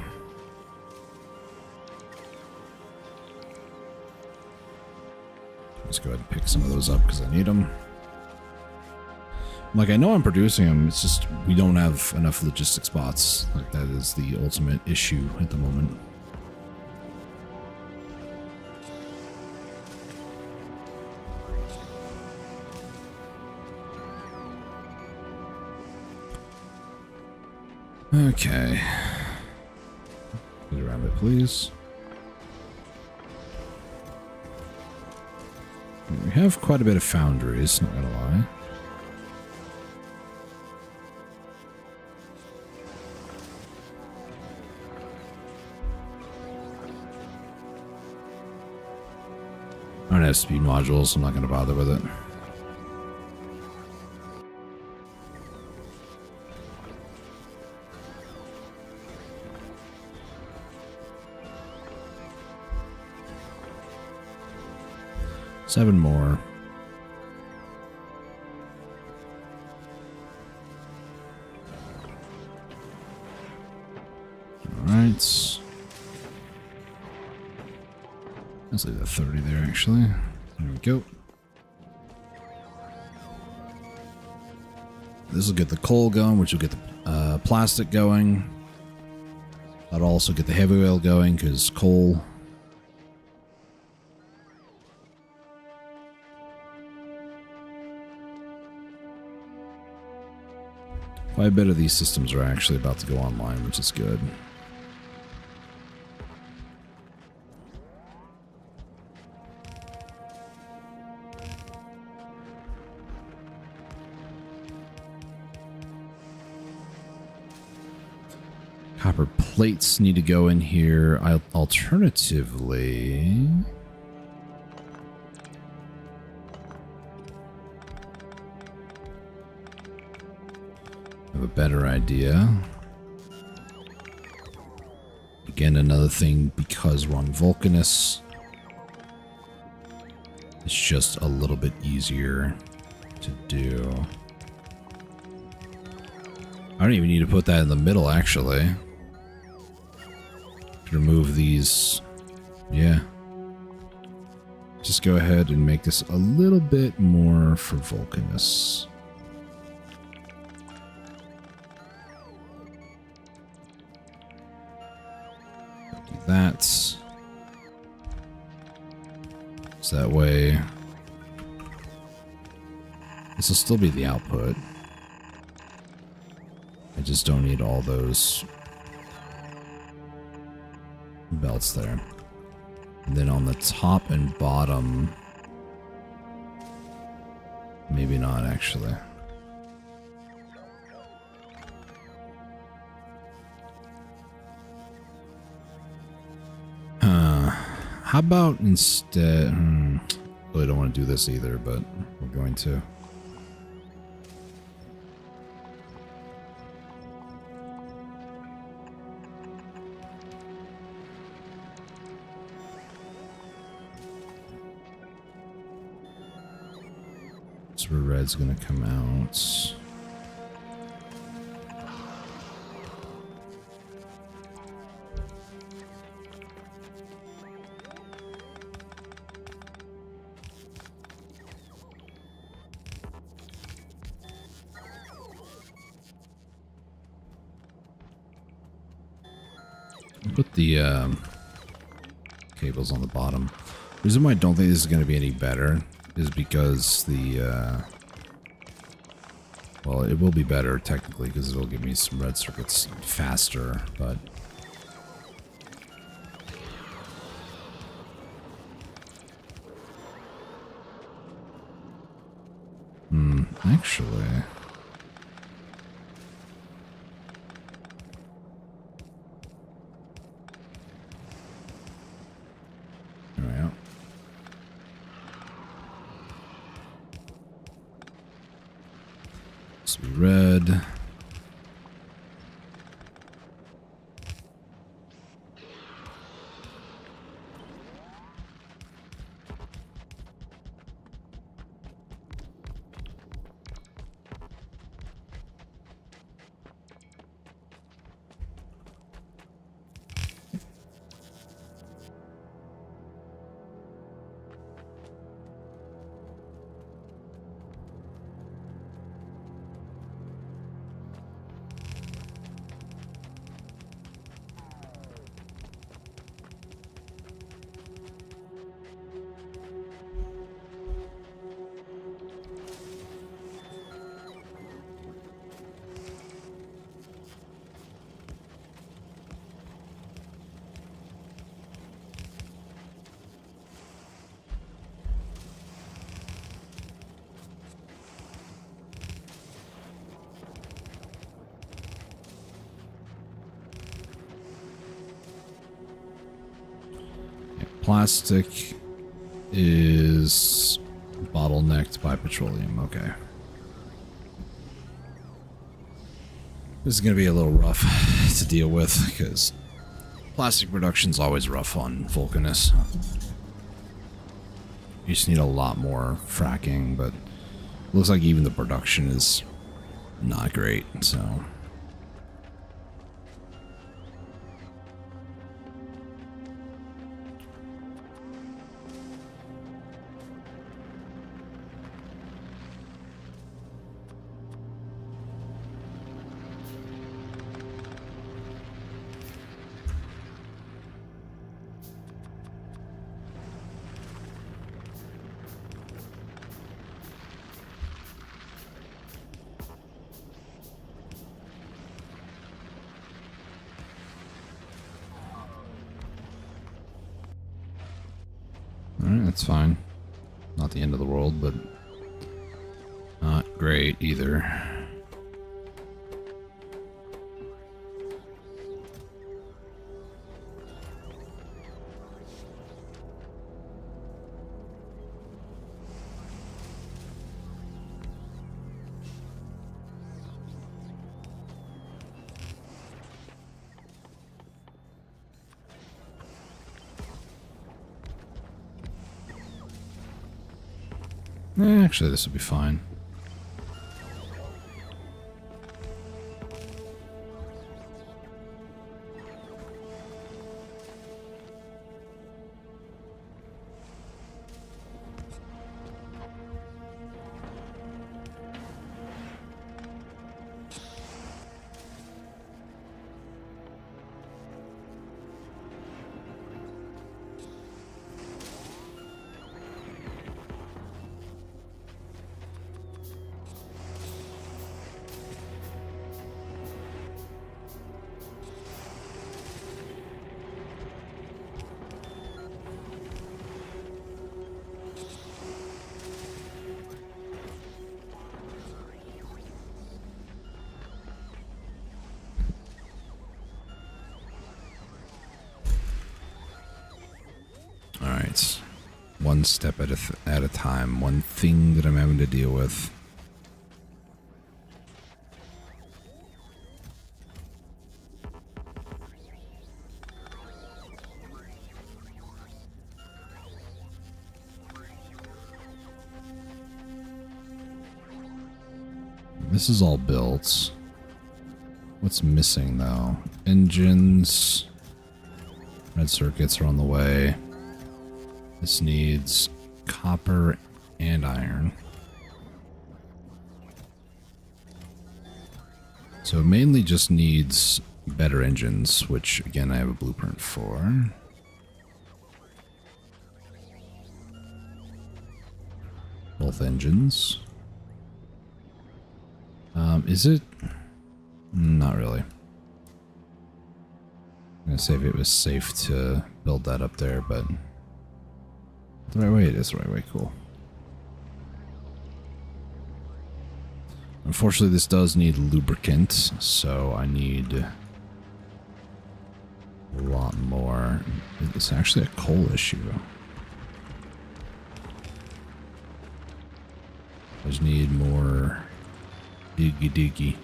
Let's go ahead and pick some of those up because I need them. Like, I know I'm producing them, it's just we don't have enough logistic spots. Like, that is the ultimate issue at the moment. Okay. Get around it, please. We have quite a bit of foundries, not gonna lie. I don't have speed modules, so I'm not gonna bother with it. Seven more. Alright. Let's leave that 30 there, actually. There we go. This will get the coal going, which will get the plastic going. That'll also get the heavy oil going, because coal... Quite a bit of these systems are actually about to go online, which is good. Copper plates need to go in here. Alternatively... I have a better idea. Again, another thing, because we're on Vulcanus, it's just a little bit easier to do. I don't even need to put that in the middle, actually. To remove these, yeah. Just go ahead and make this a little bit more for Vulcanus. Do that. So that way, this will still be the output. I just don't need all those belts there. And then on the top and bottom, maybe not actually. How about instead, really don't want to do this either, but we're going to. That's where red's going to come out. Put the cables on the bottom. The reason why I don't think this is going to be any better is because the well, it will be better technically because it'll give me some red circuits faster, but actually, there we go. This will be red. Plastic is bottlenecked by petroleum. Okay. This is going to be a little rough to deal with because plastic production's always rough on Vulcanus. You just need a lot more fracking, but it looks like even the production is not great, so... Alright, that's fine. Not the end of the world, but not great either. Actually, this will be fine. Alright. One step at a time. One thing that I'm having to deal with. This is all built. What's missing though? Engines. Red circuits are on the way. This needs copper and iron. So it mainly just needs better engines, which again I have a blueprint for. Both engines. Is it? Not really. I'm gonna say if it was safe to build that up there, but the right way, it is the right way, cool. Unfortunately, this does need lubricant, so I need a lot more. It's actually a coal issue. I just need more diggy.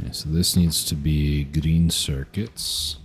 Okay, so this needs to be green circuits.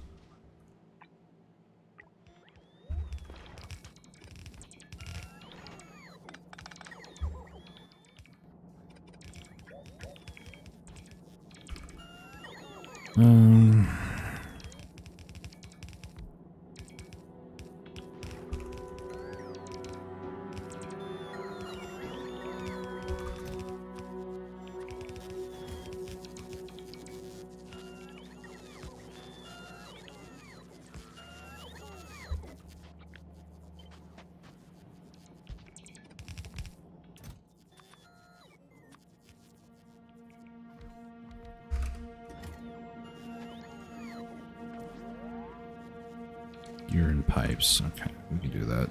Pier and pipes. Okay, we can do that.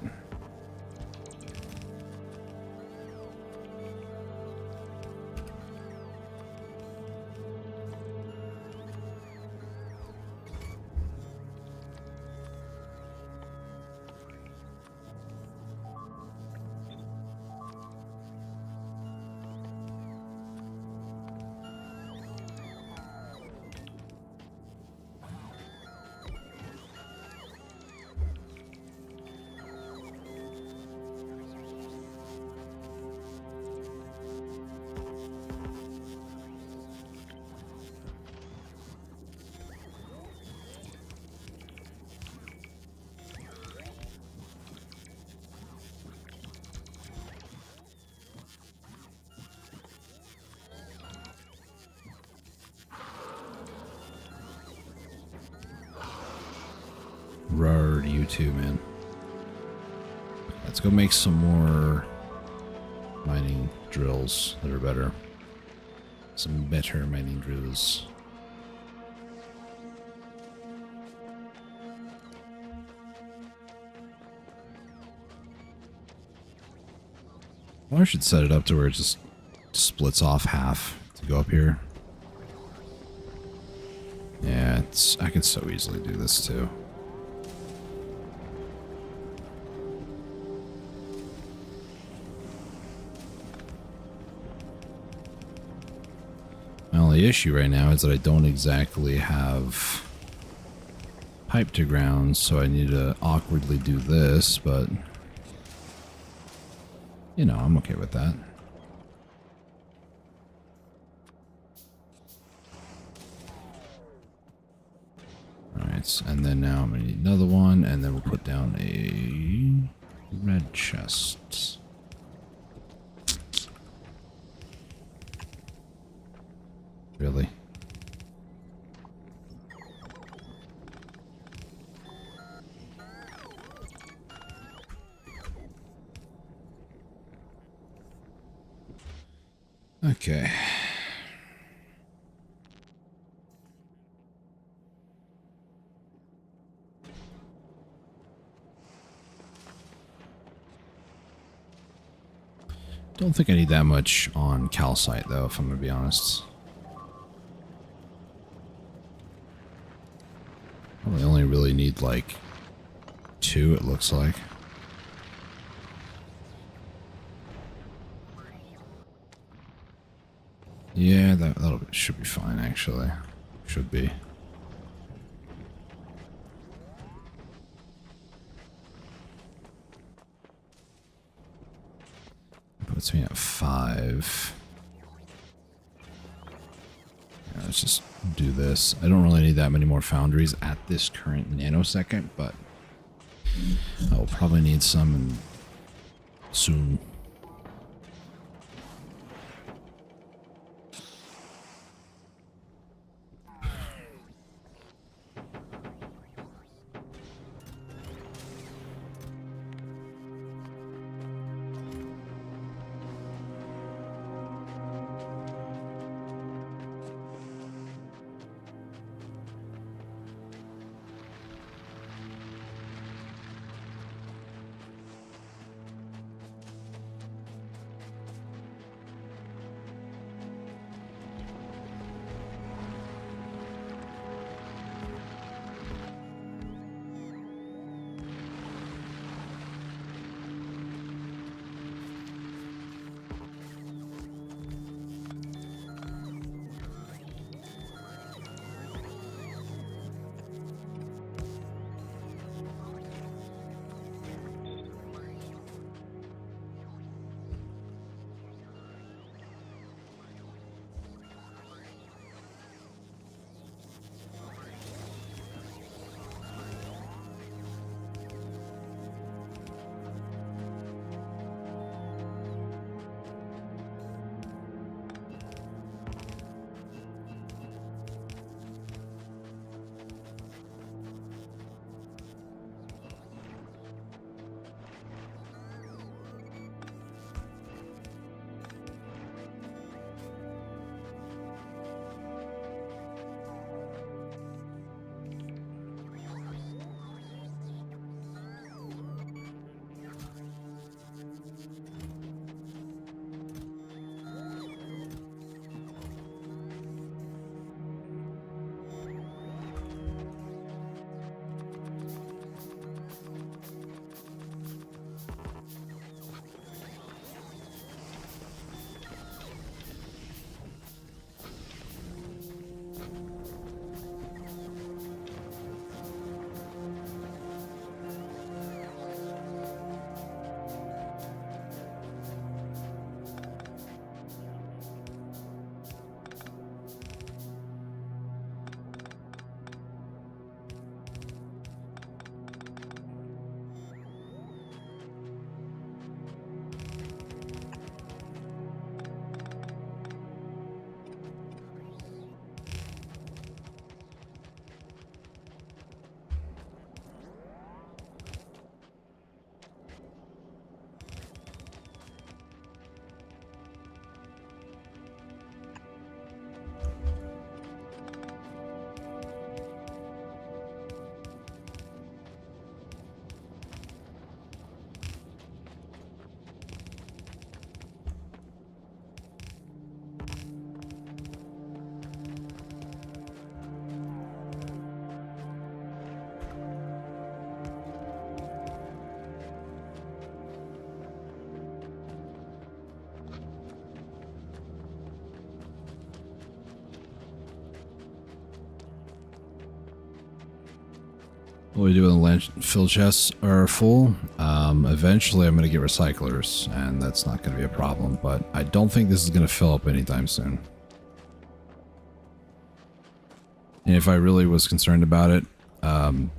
Rar to you too, man. Let's go make some more mining drills that are better. Some better mining drills. Well, I should set it up to where it just splits off half to go up here. Yeah, I could so easily do this too. My only issue right now is that I don't exactly have pipe to ground, so I need to awkwardly do this, but you know, I'm okay with that. Alright, and then now I'm going to need another one, and then we'll put down a red chest. Really? Okay. Don't think I need that much on calcite, though, if I'm going to be honest. Probably only really need, like, 2, it looks like. Yeah, that should be fine, actually. Should be. Puts me at 5. Yeah, let's just do this. I don't really need that many more foundries at this current nanosecond, but I will probably need some soon. What we do when the landfill chests are full, eventually I'm going to get recyclers, and that's not going to be a problem, but I don't think this is going to fill up anytime soon. And if I really was concerned about it, all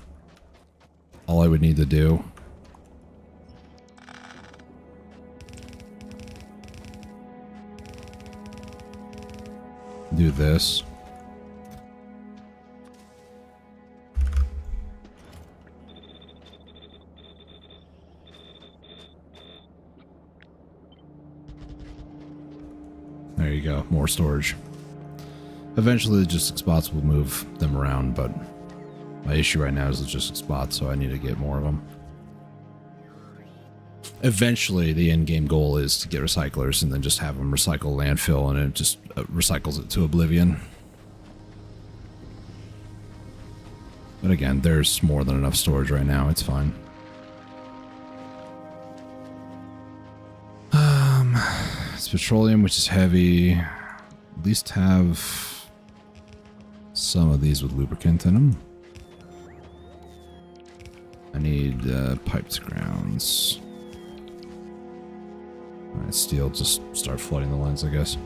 I would need to do this. There you go, more storage. Eventually logistic spots will move them around, but my issue right now is logistic spots, so I need to get more of them. Eventually the end game goal is to get recyclers and then just have them recycle landfill, and it just recycles it to oblivion. But again, there's more than enough storage right now, it's fine. It's petroleum, which is heavy. At least have some of these with lubricant in them. I need piped grounds. Alright, steel, just start flooding the lens, I guess.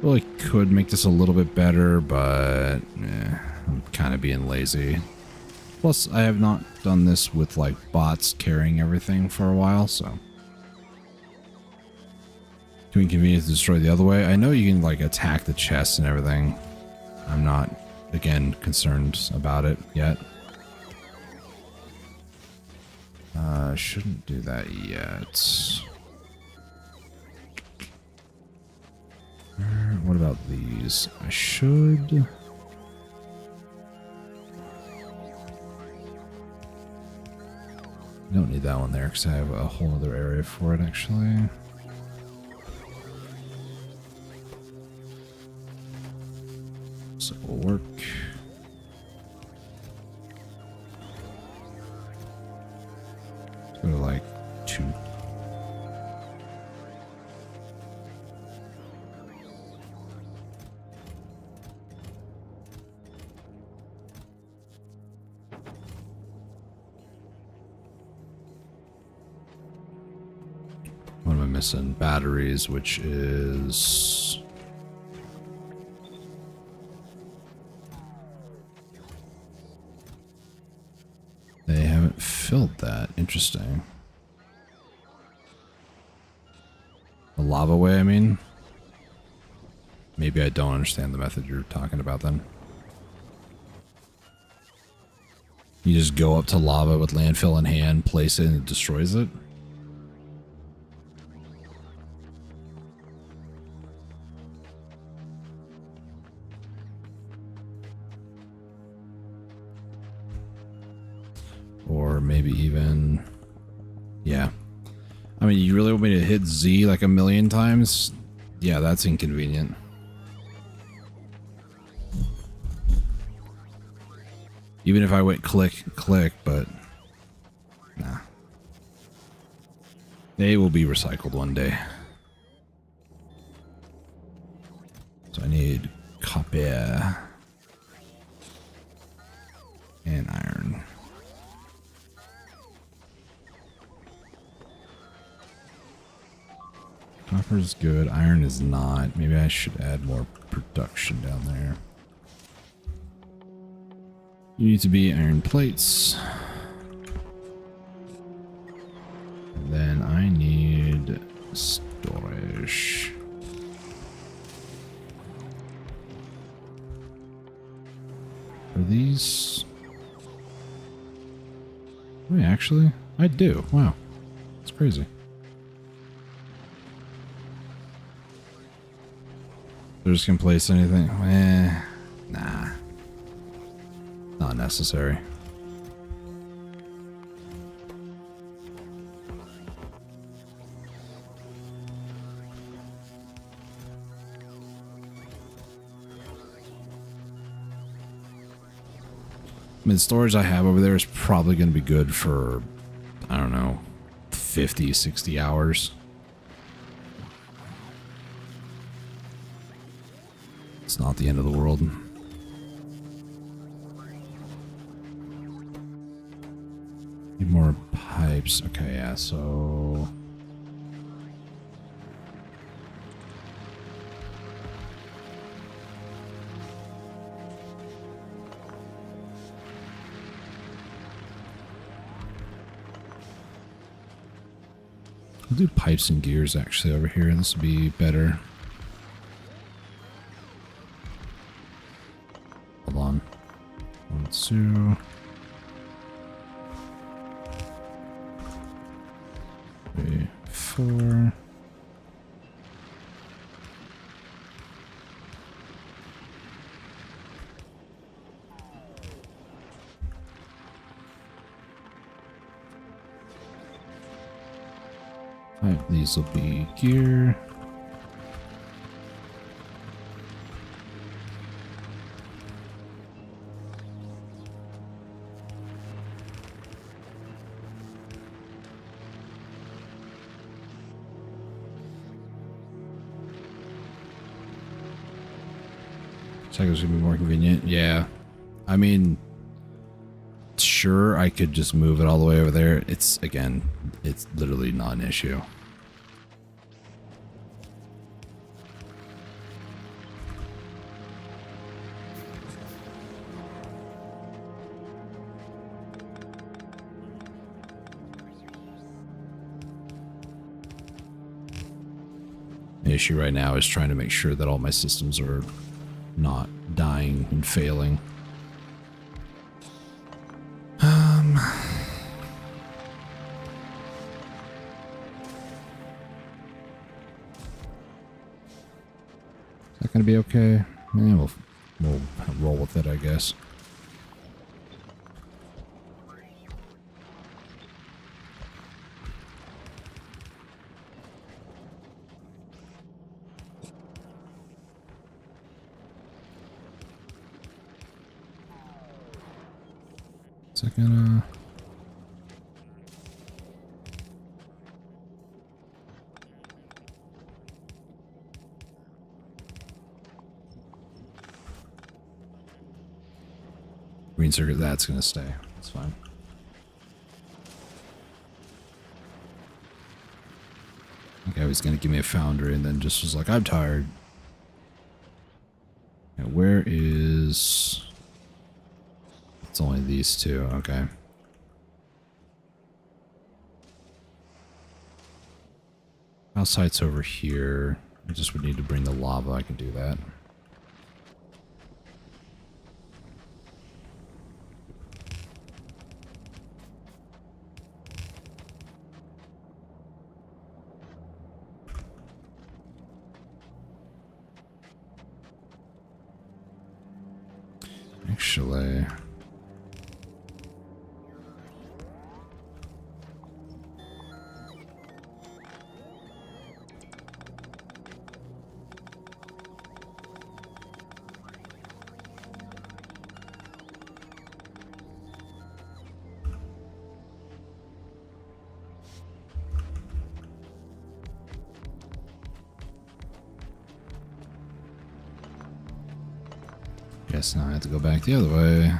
Really could make this a little bit better, but I'm kind of being lazy. Plus, I have not done this with like bots carrying everything for a while, so. Too inconvenient to destroy the other way. I know you can like attack the chests and everything. I'm not, again, concerned about it yet. Shouldn't do that yet. What about these? I should. I don't need that one there because I have a whole other area for it actually. So it will work. Let's go to like 2. What am I missing? Batteries, which is... They haven't filled that. Interesting. The lava way, I mean? Maybe I don't understand the method you're talking about then. You just go up to lava with landfill in hand, place it, and it destroys it? Or maybe even... Yeah. I mean, you really want me to hit Z like a million times? Yeah, that's inconvenient. Even if I went click, click, but... Nah. They will be recycled one day. So I need copper and iron. Copper is good. Iron is not. Maybe I should add more production down there. You need to be iron plates. And then I need storage. Are these... Wait, actually, I do. Wow. It's crazy. They're just gonna place anything? Nah. Not necessary. I mean, the storage I have over there is probably going to be good for, I don't know, 50, 60 hours. It's not the end of the world. Need more pipes. Okay, yeah, so... We'll do pipes and gears actually over here. This will be better. Hold on. 1, 2. 3, 4. These will be gear. Cycle's gonna be more convenient. Yeah. I mean, sure, I could just move it all the way over there. It's, again, it's literally not an issue. The issue right now is trying to make sure that all my systems are not dying and failing. Is that gonna be okay? Yeah, we'll roll with it, I guess. Is that gonna... Green circuit, that's gonna stay. That's fine. Okay, he's gonna give me a foundry and then just was like, I'm tired. Now, where is... It's only these two, okay. House site's over here. I just would need to bring the lava, I can do that. Actually... Guess now I have to go back the other way.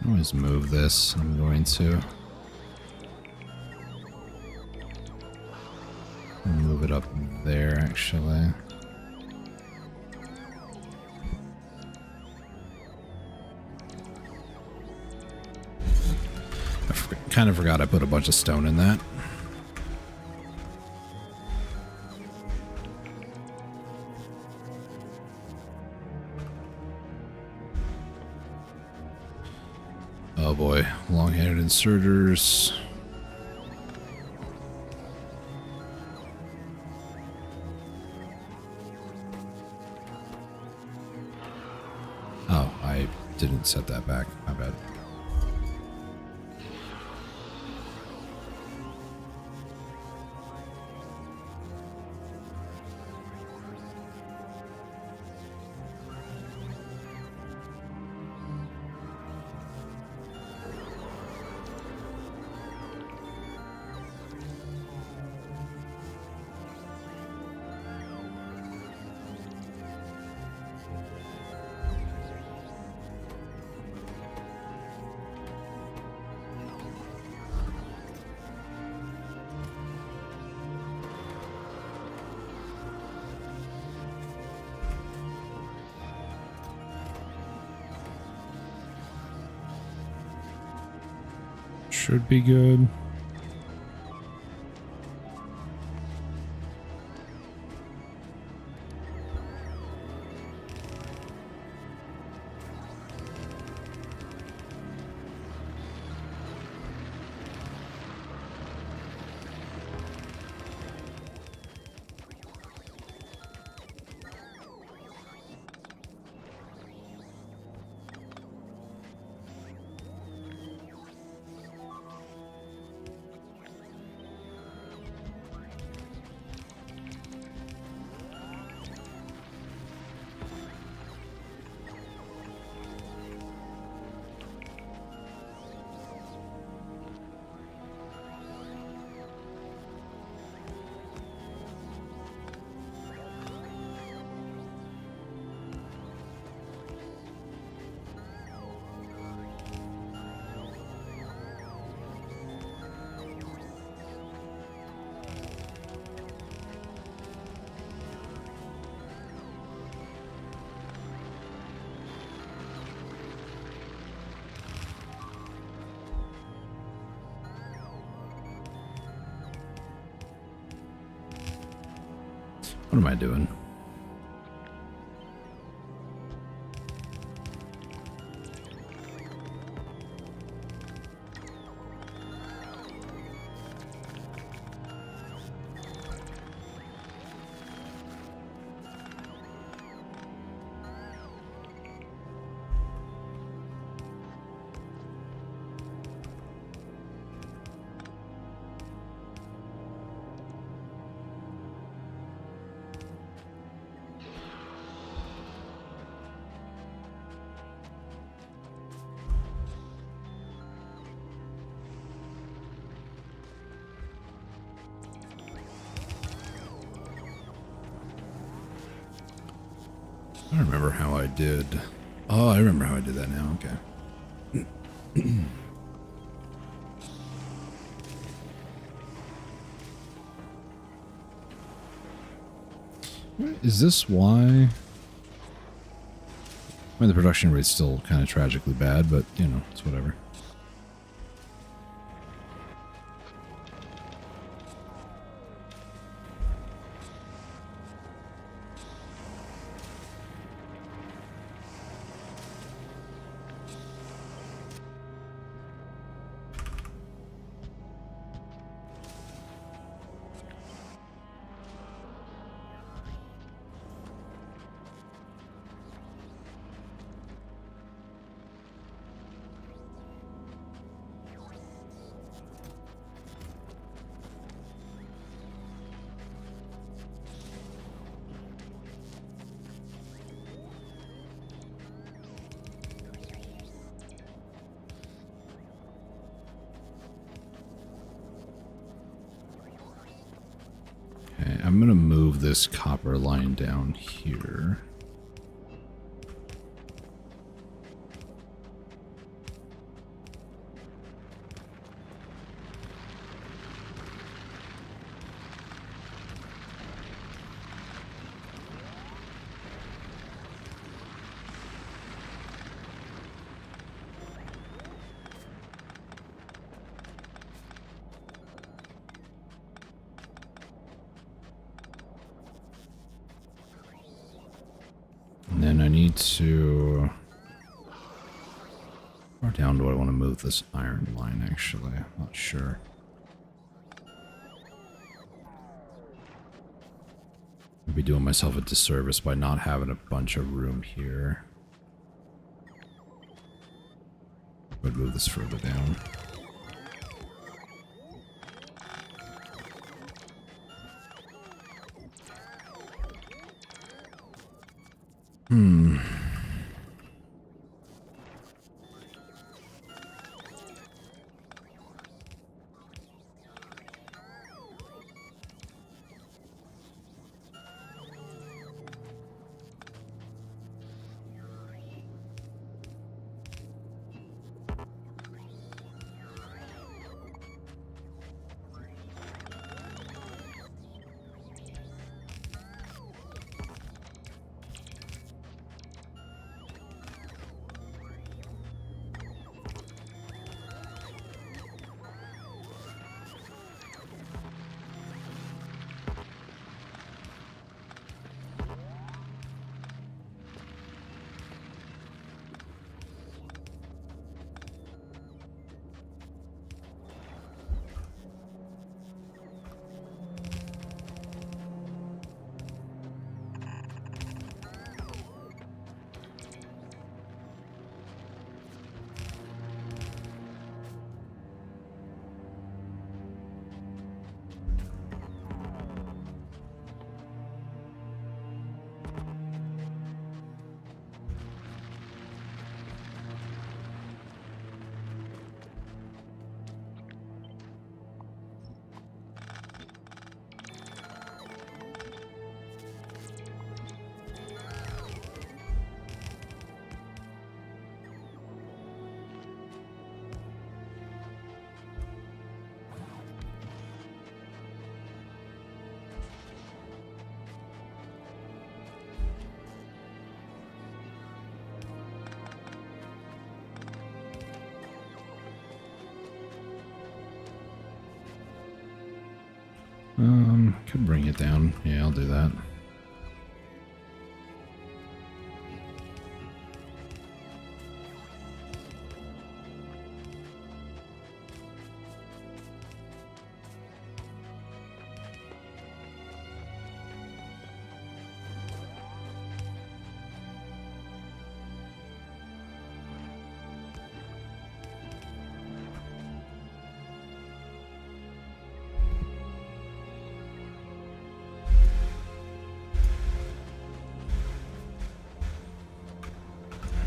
Always move this. I'm going to move it up there, actually. Kind of forgot I put a bunch of stone in that. Oh boy, long-handed inserters. Oh, I didn't set that back. My bad. should be good. What am I doing? I don't remember how I did. Oh, I remember how I did that now. Okay. Is this why? I mean, the production rate's still kind of tragically bad, but, you know, it's whatever. I'm going to move this copper line down here. And then I need to... Where down do I want to move this iron line, actually? I'm not sure. I'd be doing myself a disservice by not having a bunch of room here. I'd move this further down. Could bring it down. Yeah, I'll do that.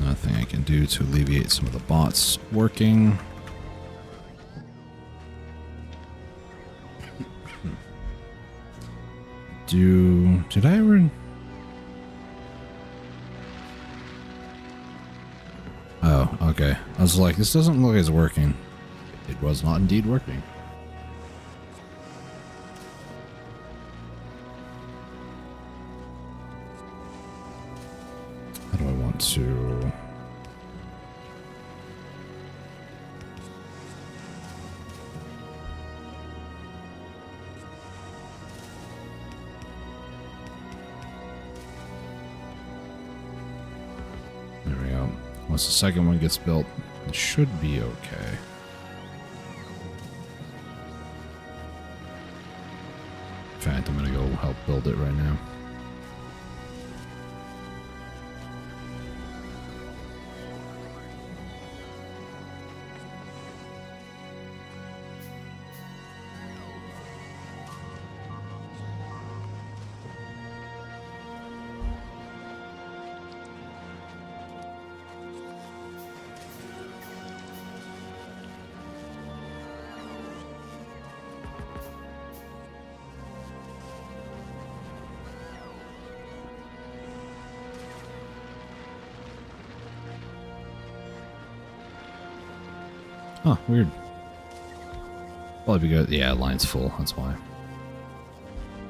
Nothing I can do to alleviate some of the bots working. Did I ever... Oh, okay. I was like, this doesn't look like it's working. It was not indeed working. How do I want to... There we go. Once the second one gets built, it should be okay. In fact, I'm gonna go help build it right now. Huh, weird. Probably because, yeah, line's full, that's why.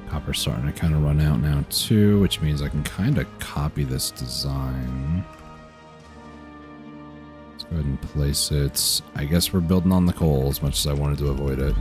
Copper's starting to kind of run out now too, which means I can kind of copy this design. Let's go ahead and place it. I guess we're building on the coal as much as I wanted to avoid it.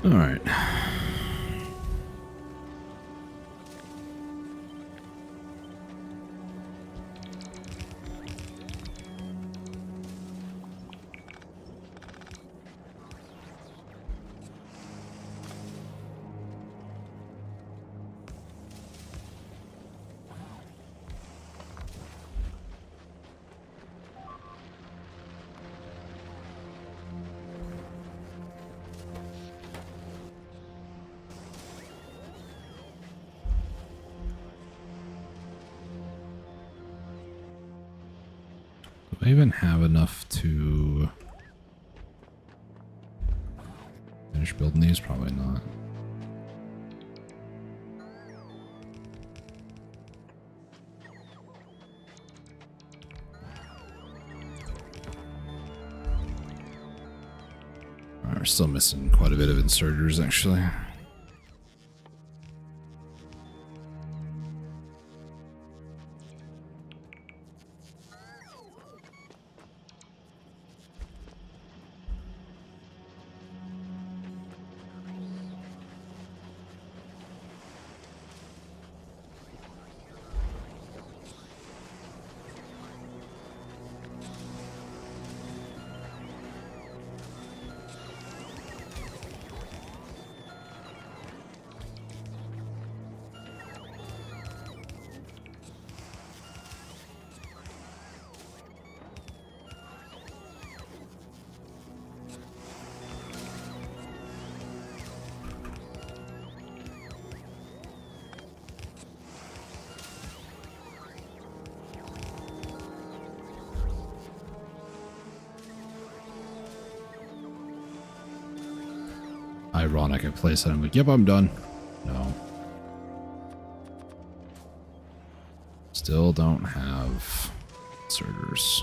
All right. I even have enough to finish building these? Probably not. Alright, we're still missing quite a bit of inserters, actually. Ironic, I place it. I'm like, yep, I'm done. No. Still don't have inserters.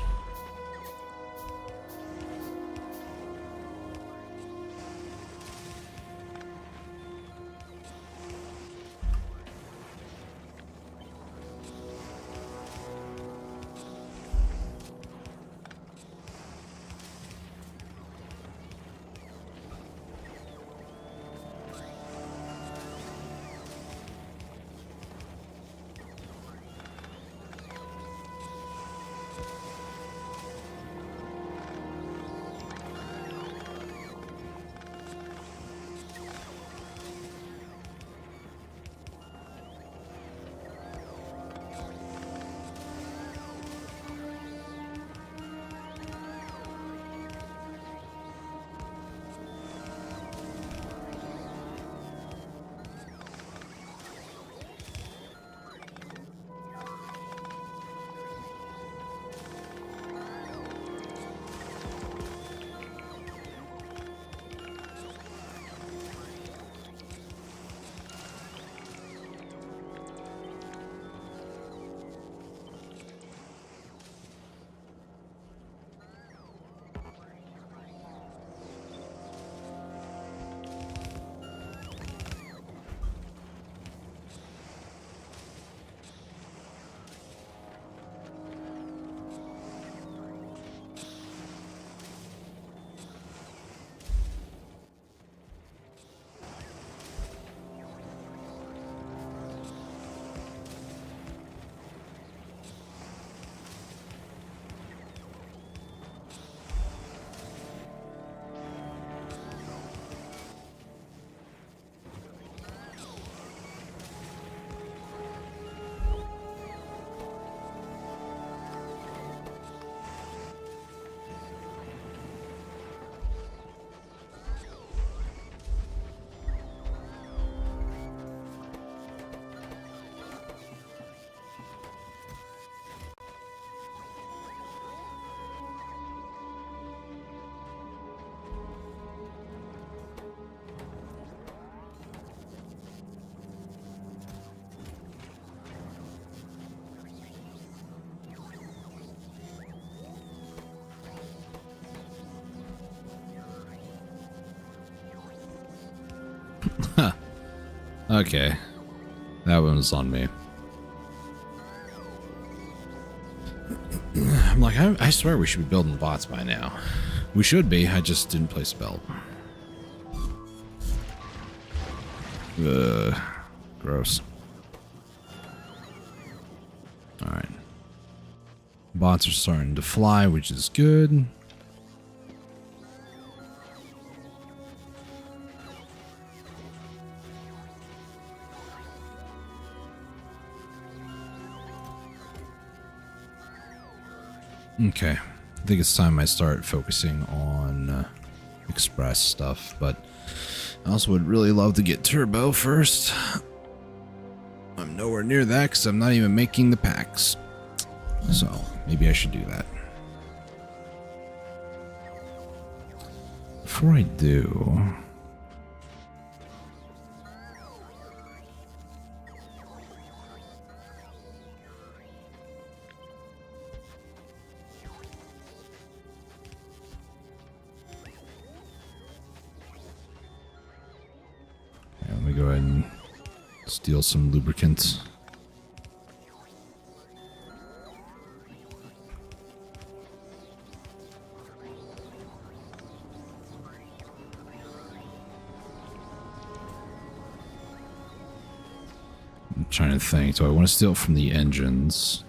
Okay. That one was on me. I'm like, I swear we should be building bots by now. We should be, I just didn't place a belt. Gross. Alright. Bots are starting to fly, which is good. Okay, I think it's time I start focusing on express stuff, but I also would really love to get turbo first. I'm nowhere near that because I'm not even making the packs. So maybe I should do that. before I do... Let me go ahead and steal some lubricant. I'm trying to think. Do I want to steal from the engines?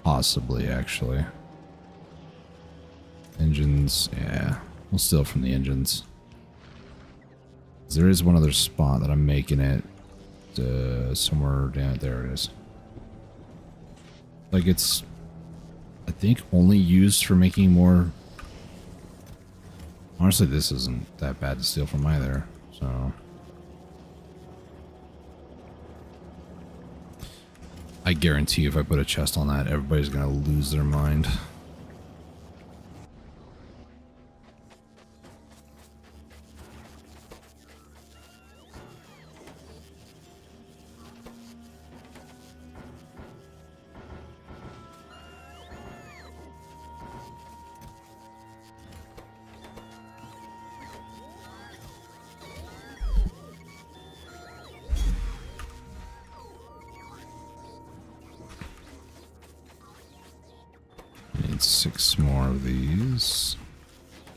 Possibly, actually. Engines, yeah. We'll steal from the engines. There is one other spot that I'm making it somewhere down there. It is. Like it's, I think, only used for making more. Honestly, this isn't that bad to steal from either. So I guarantee if I put a chest on that, everybody's gonna lose their mind. Need 6 more of these.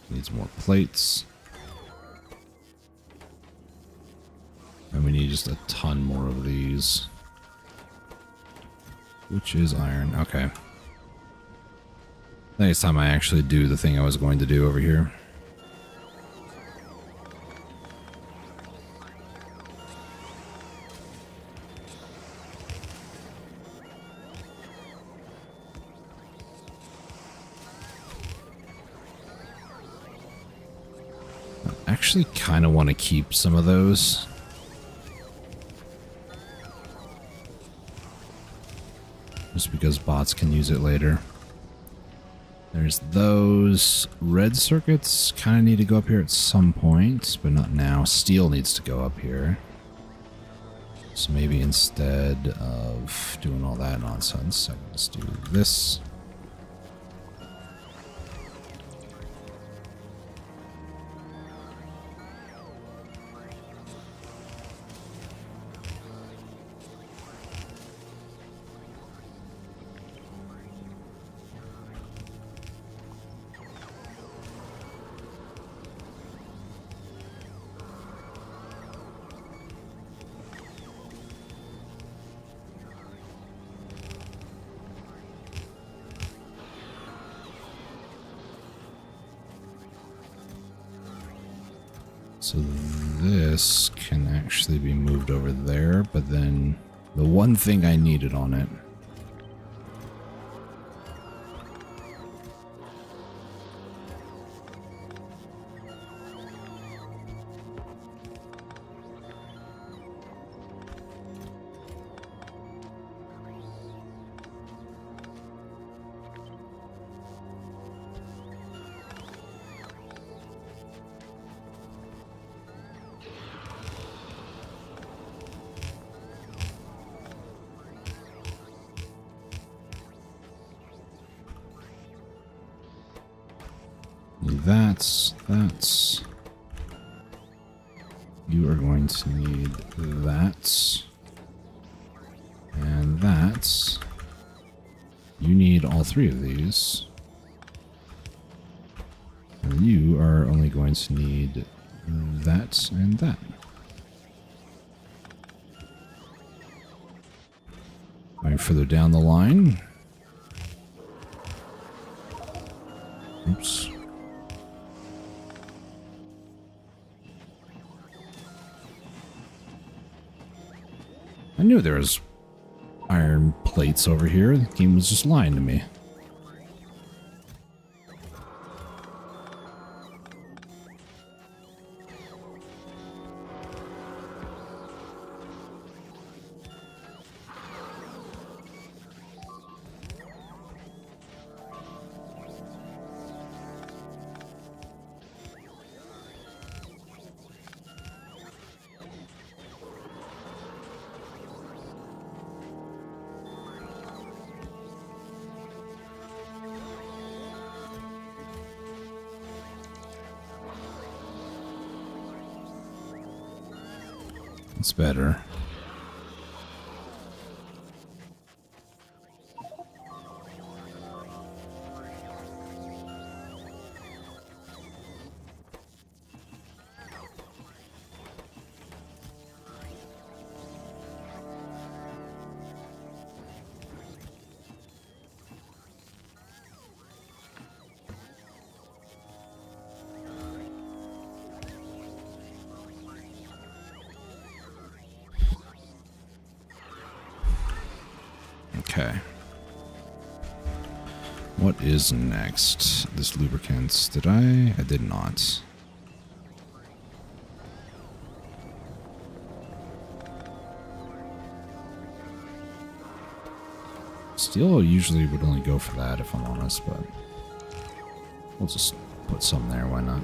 Needs more plates. And we need just a ton more of these. Which is iron. Okay. Next time I actually do the thing I was going to do over here. I actually kind of want to keep some of those. Just because bots can use it later. There's those. Red circuits kind of need to go up here at some point, but not now. Steel needs to go up here. So maybe instead of doing all that nonsense, I can just do this. So this can actually be moved over there, but then the one thing I needed on it. That's. You are going to need that. And that. You need all 3 of these. And you are only going to need that and that. Going further down the line. Oops. I knew there was iron plates over here. The game was just lying to me. It's better. Okay. What is next? This lubricant. Did I? I did not. Steel usually would only go for that if I'm honest, but we'll just put some there, why not?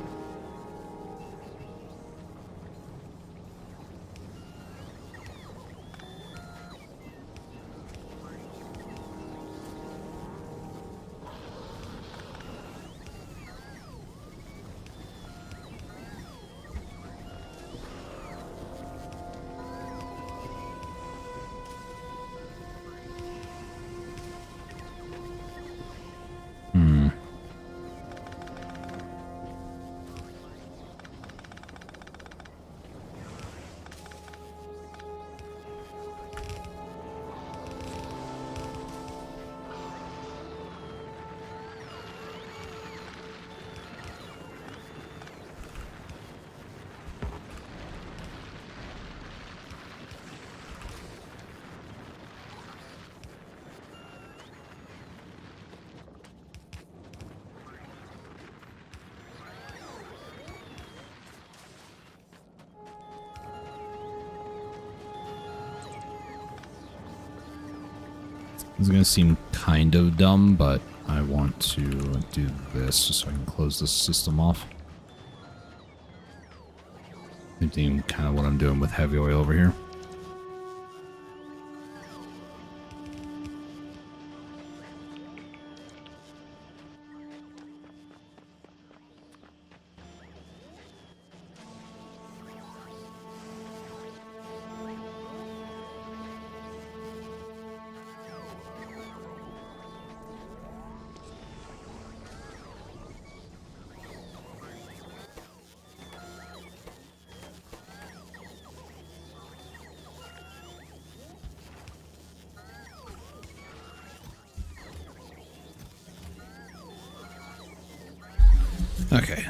It's going to seem kind of dumb, but I want to do this just so I can close this system off. Same thing, kind of what I'm doing with heavy oil over here. Okay.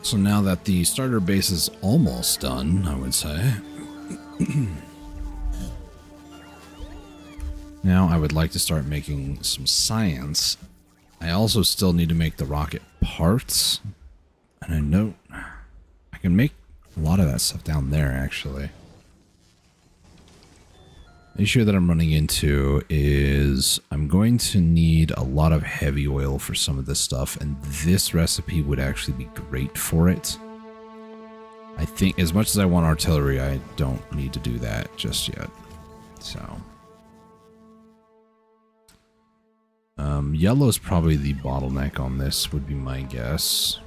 So now that the starter base is almost done, I would say. Now I would like to start making some science. I also still need to make the rocket parts. And I know I can make a lot of that stuff down there, actually. The issue that I'm running into is I'm going to need a lot of heavy oil for some of this stuff, and this recipe would actually be great for it. I think as much as I want artillery, I don't need to do that just yet. So, yellow is probably the bottleneck on this, would be my guess.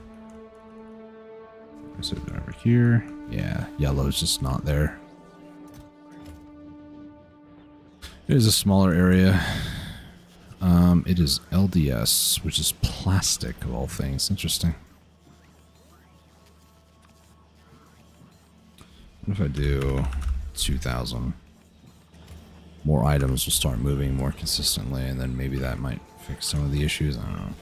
Is it over here? Yeah, yellow is just not there. It is a smaller area. It is LDS, which is plastic of all things. Interesting. What if I do 2,000? More items will start moving more consistently, and then maybe that might fix some of the issues. I don't know.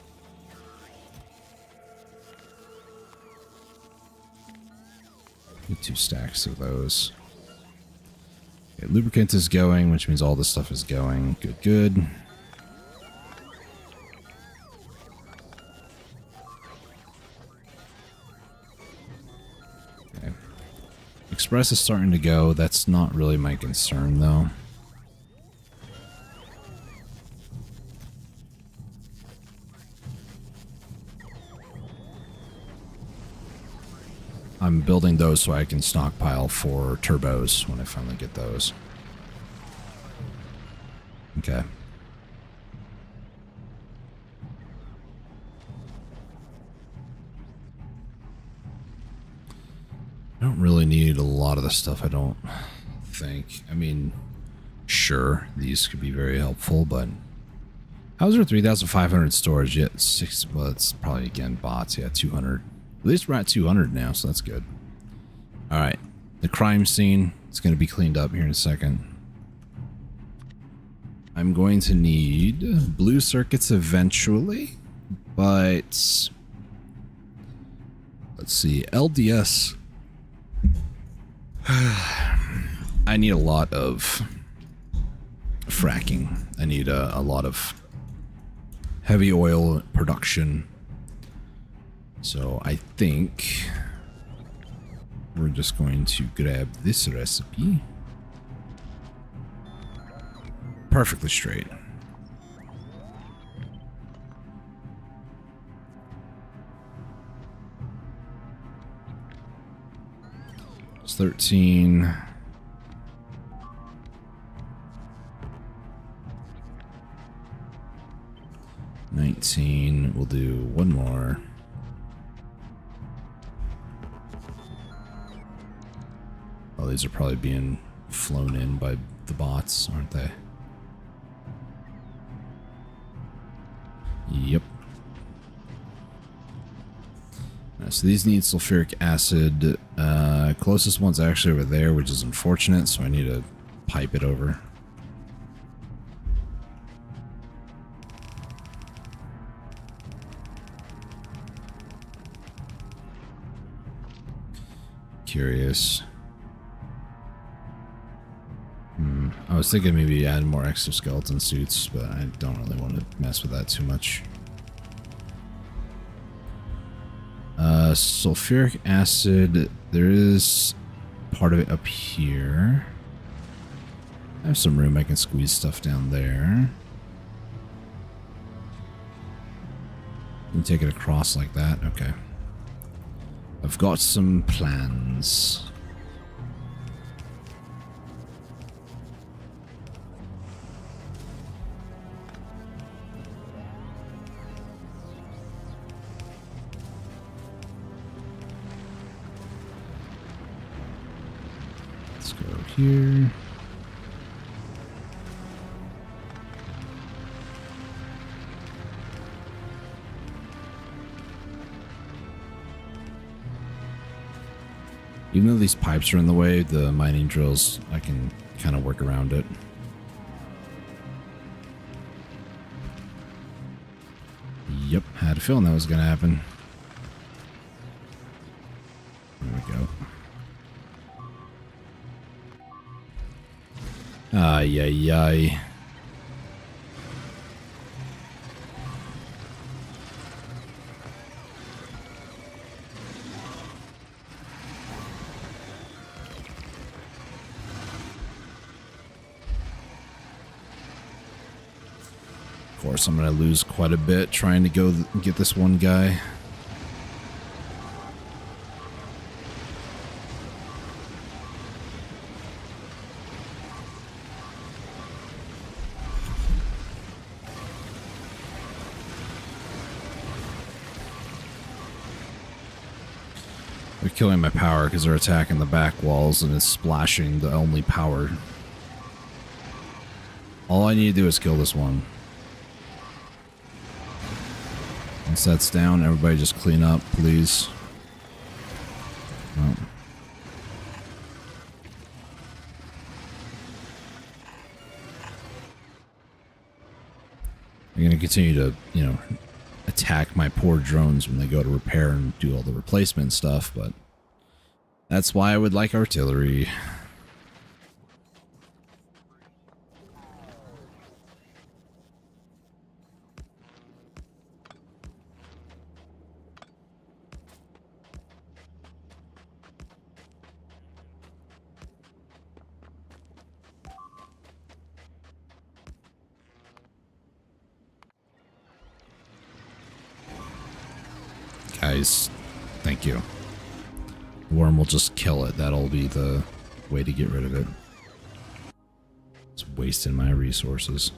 Get 2 stacks of those. Okay, lubricant is going, which means all this stuff is going. Good, good. Okay. Express is starting to go. That's not really my concern, though. I'm building those so I can stockpile for turbos when I finally get those. Okay. I don't really need a lot of the stuff, I don't think. I mean, sure, these could be very helpful, but how's there 3,500 storage yet? Six, well, it's probably, again, bots. Yeah, 200. At least we're at 200 now, so that's good. All right, the crime scene. It's going to be cleaned up here in a second. I'm going to need blue circuits eventually, but let's see, LDS. I need a lot of fracking. I need a lot of heavy oil production. So I think we're just going to grab this recipe. Perfectly straight. It's 13. We'll do one more. Oh, these are probably being flown in by the bots, aren't they? Yep. So these need sulfuric acid. Closest one's actually over there, which is unfortunate, so I need to pipe it over. Curious. I was thinking maybe add more exoskeleton suits, but I don't really want to mess with that too much. Sulfuric acid, there is part of it up here. I have some room, I can squeeze stuff down there. You can take it across like that, okay. I've got some plans. Let's go here. Even though these pipes are in the way, the mining drills, I can kind of work around it. Yep, had a feeling that was going to happen. There we go. Ay, ay, ay. Of course, I'm going to lose quite a bit trying to go get this one guy. They're killing my power because they're attacking the back walls and it's splashing the only power. All I need to do is kill this one. Once that's down, everybody just clean up, please. Oh. I'm going to continue to, you know, attack my poor drones when they go to repair and do all the replacement stuff, but that's why I would like artillery. Guys, thank you. Worm will just kill it. That'll be the way to get rid of it. It's wasting my resources.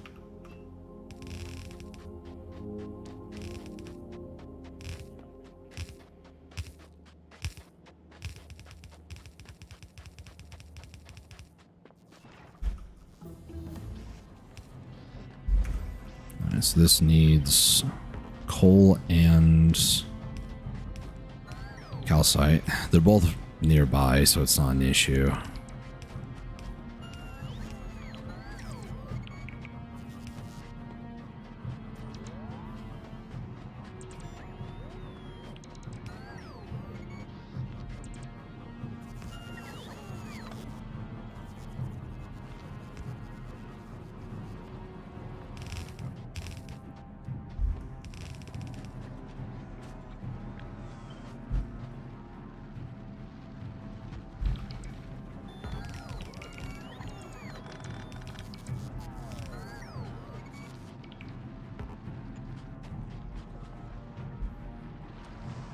So this needs coal and calcite. They're both nearby, so it's not an issue.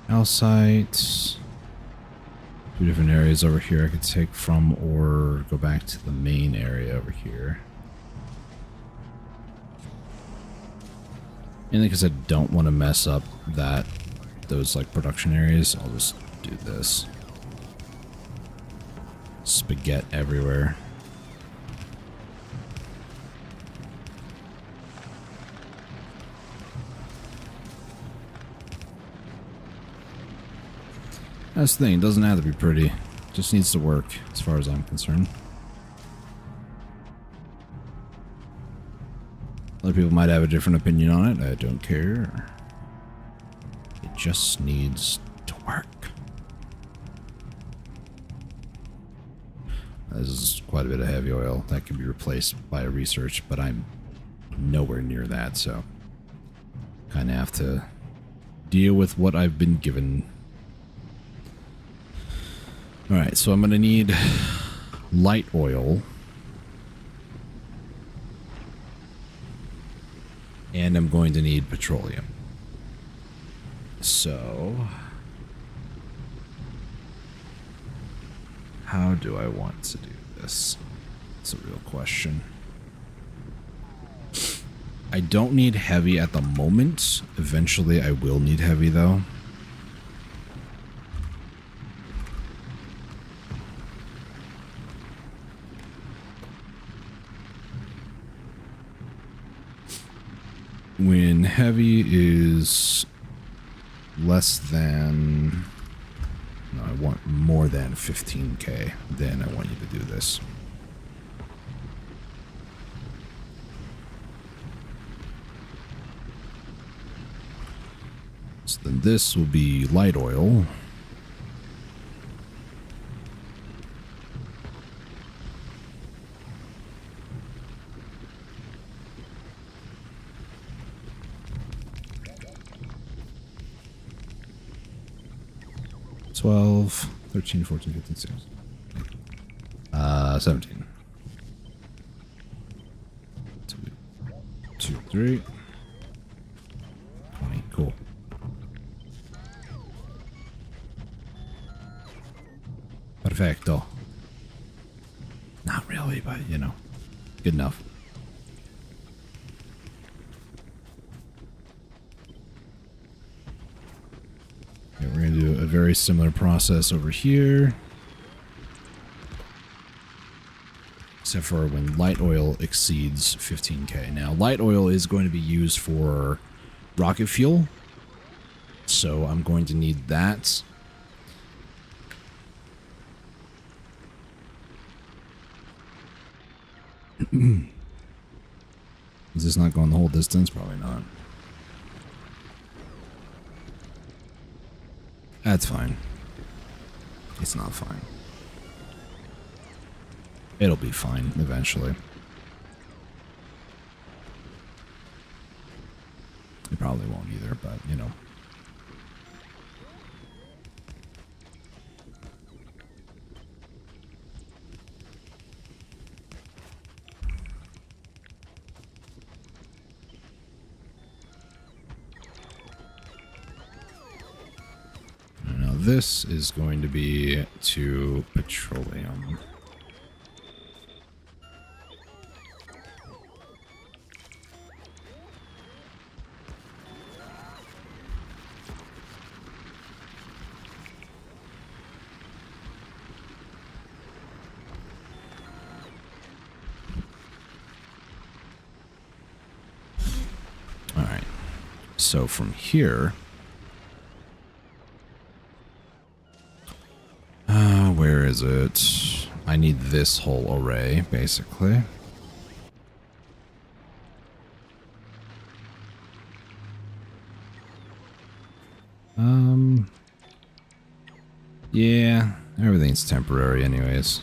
Calcite. Two different areas over here I could take from or go back to the main area over here. Mainly because I don't want to mess up those like production areas. I'll just do this. Spaghetti everywhere. That's the thing, it doesn't have to be pretty. It just needs to work, as far as I'm concerned. Other people might have a different opinion on it. I don't care. It just needs to work. This is quite a bit of heavy oil. That can be replaced by a research, but I'm nowhere near that, so kind of have to deal with what I've been given. Alright, so I'm going to need light oil. And I'm going to need petroleum. So, how do I want to do this? It's a real question. I don't need heavy at the moment. Eventually I will need heavy though. When heavy is less than... No, I want more than 15k, then I want you to do this. So then this will be light oil. $12, $13, $14, $15, $16. 17. 2, 3. 20. Cool. Perfecto. Not really, but you know, good enough. Okay, we're going to do a very similar process over here. Except for when light oil exceeds 15k. Now, light oil is going to be used for rocket fuel. So I'm going to need that. Is this not going the whole distance? Probably not. That's fine. It's not fine. It'll be fine eventually. It probably won't either, but you know. Now this is going to be to petroleum. So from here, where is it? I need this whole array, basically. Yeah, everything's temporary anyways.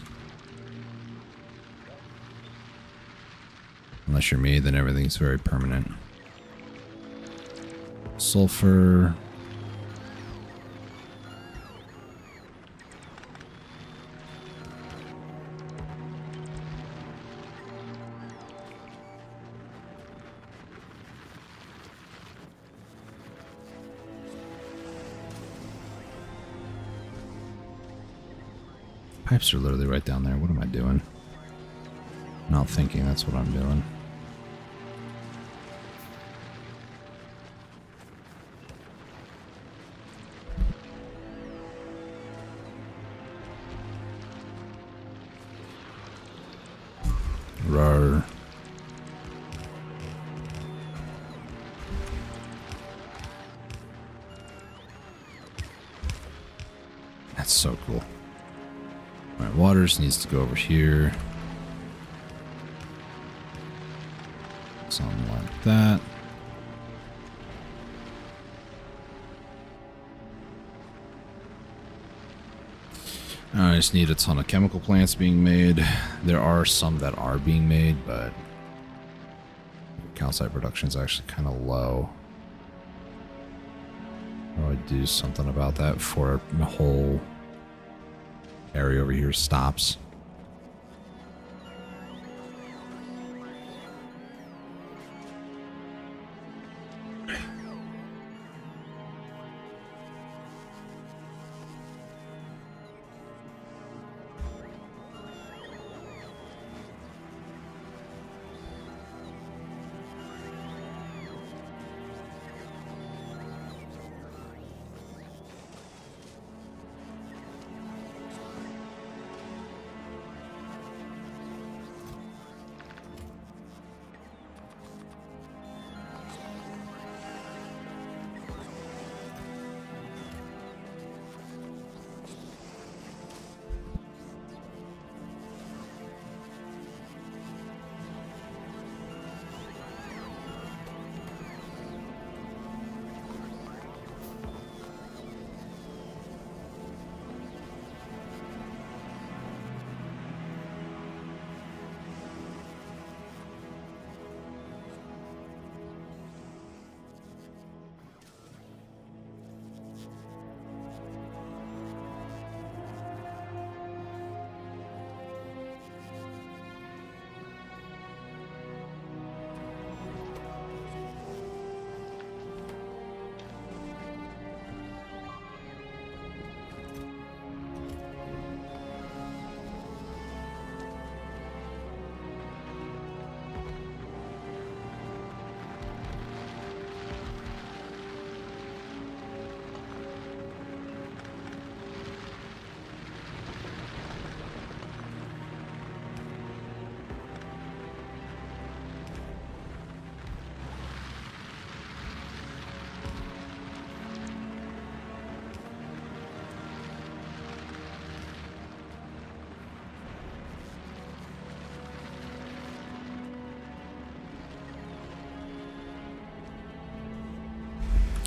Unless you're me, then everything's very permanent. Sulfur. Pipes are literally right down there. What am I doing? Not thinking that's what I'm doing. Rawr. That's so cool. Alright, waters needs to go over here. Something like that. I just need a ton of chemical plants being made. There are some that are being made, but calcite production is actually kind of low. How do I do something about that before the whole area over here stops?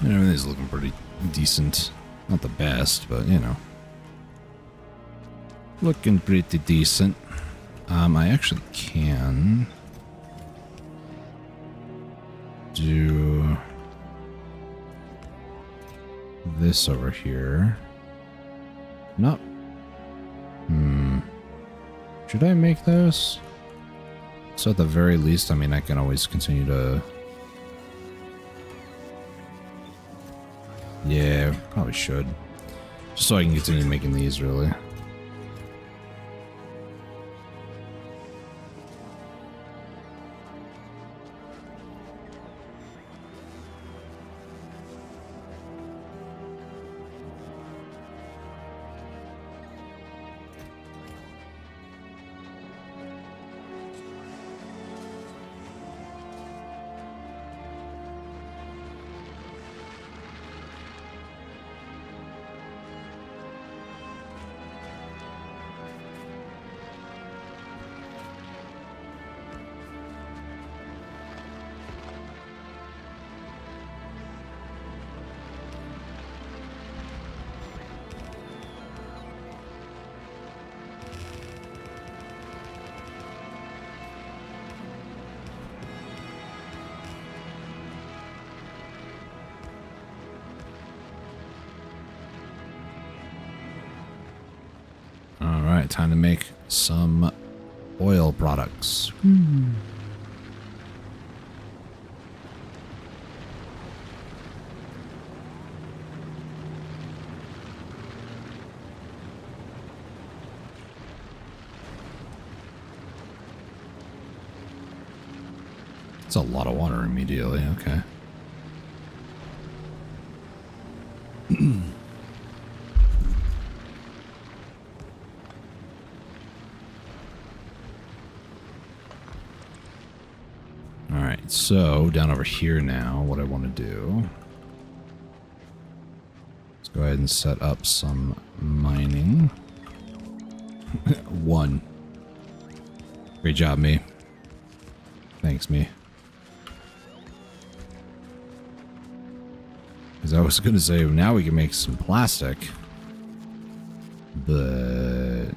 Everything's looking pretty decent. Not the best, but you know. Looking pretty decent. I actually can do this over here. No. Should I make those? So at the very least, I mean, I can always continue to... Yeah, probably should. Just so I can continue making these, really. right, time to make some oil products. It's a lot of water immediately. Okay. All right, so down over here now, what I want to do, let's go ahead and set up some mining. One. Great job, me. Thanks, me. Because I was going to say, now we can make some plastic. But...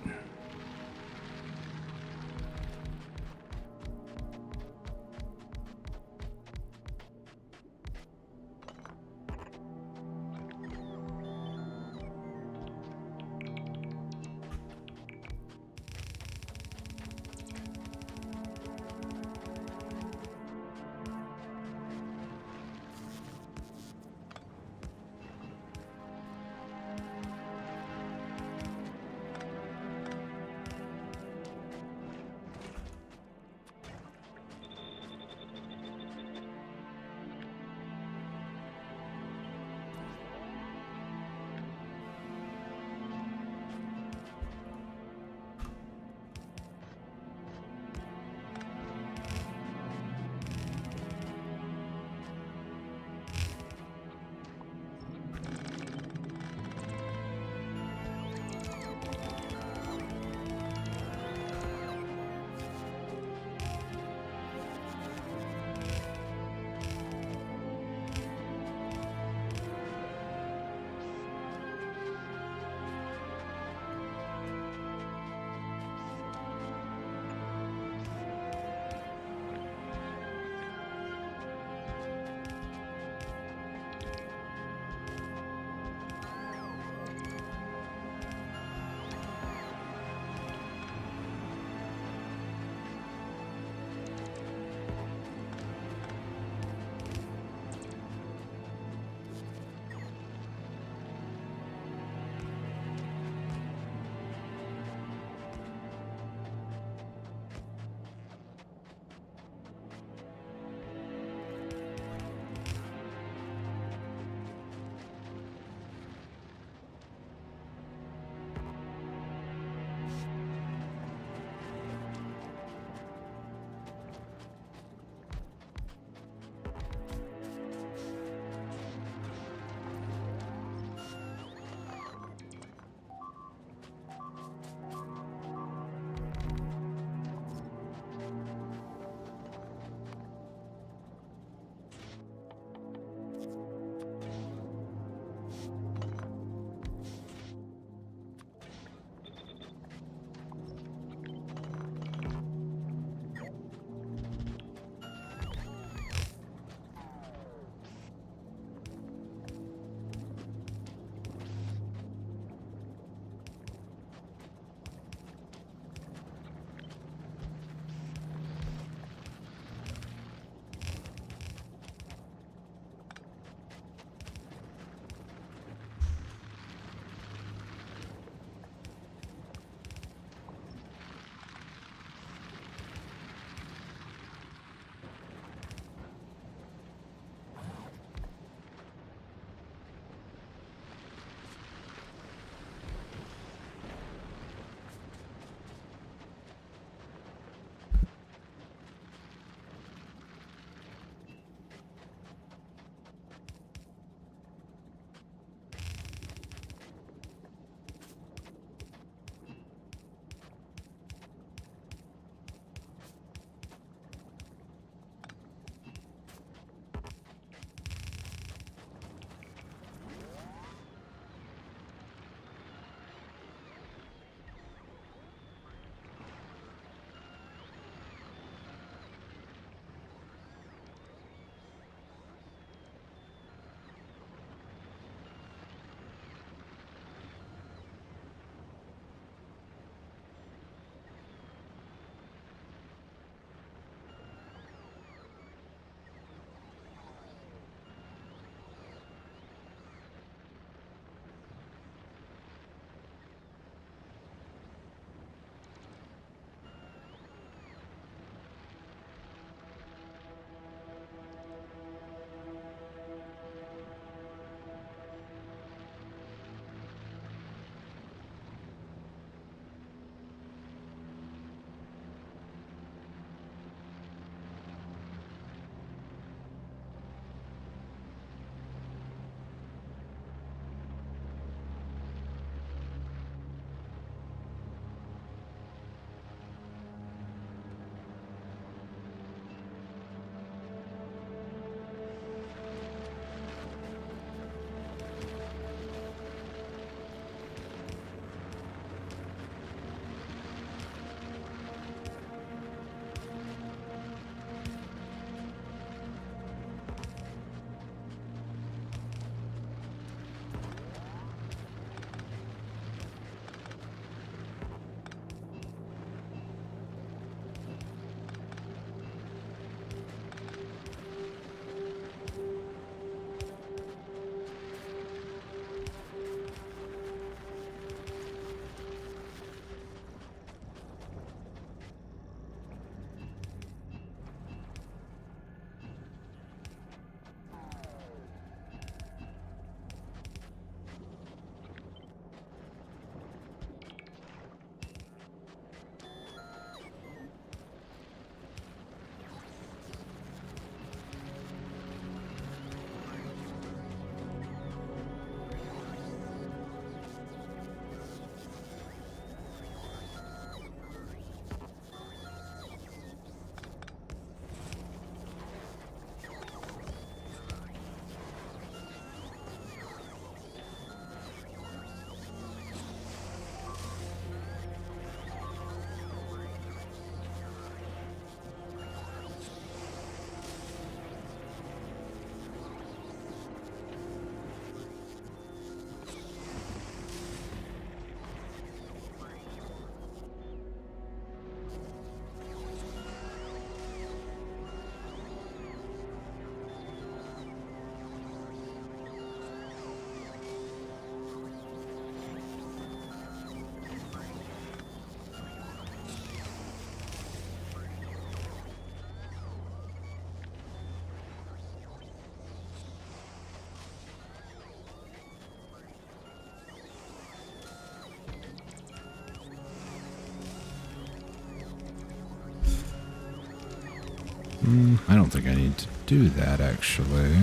I don't think I need to do that, actually.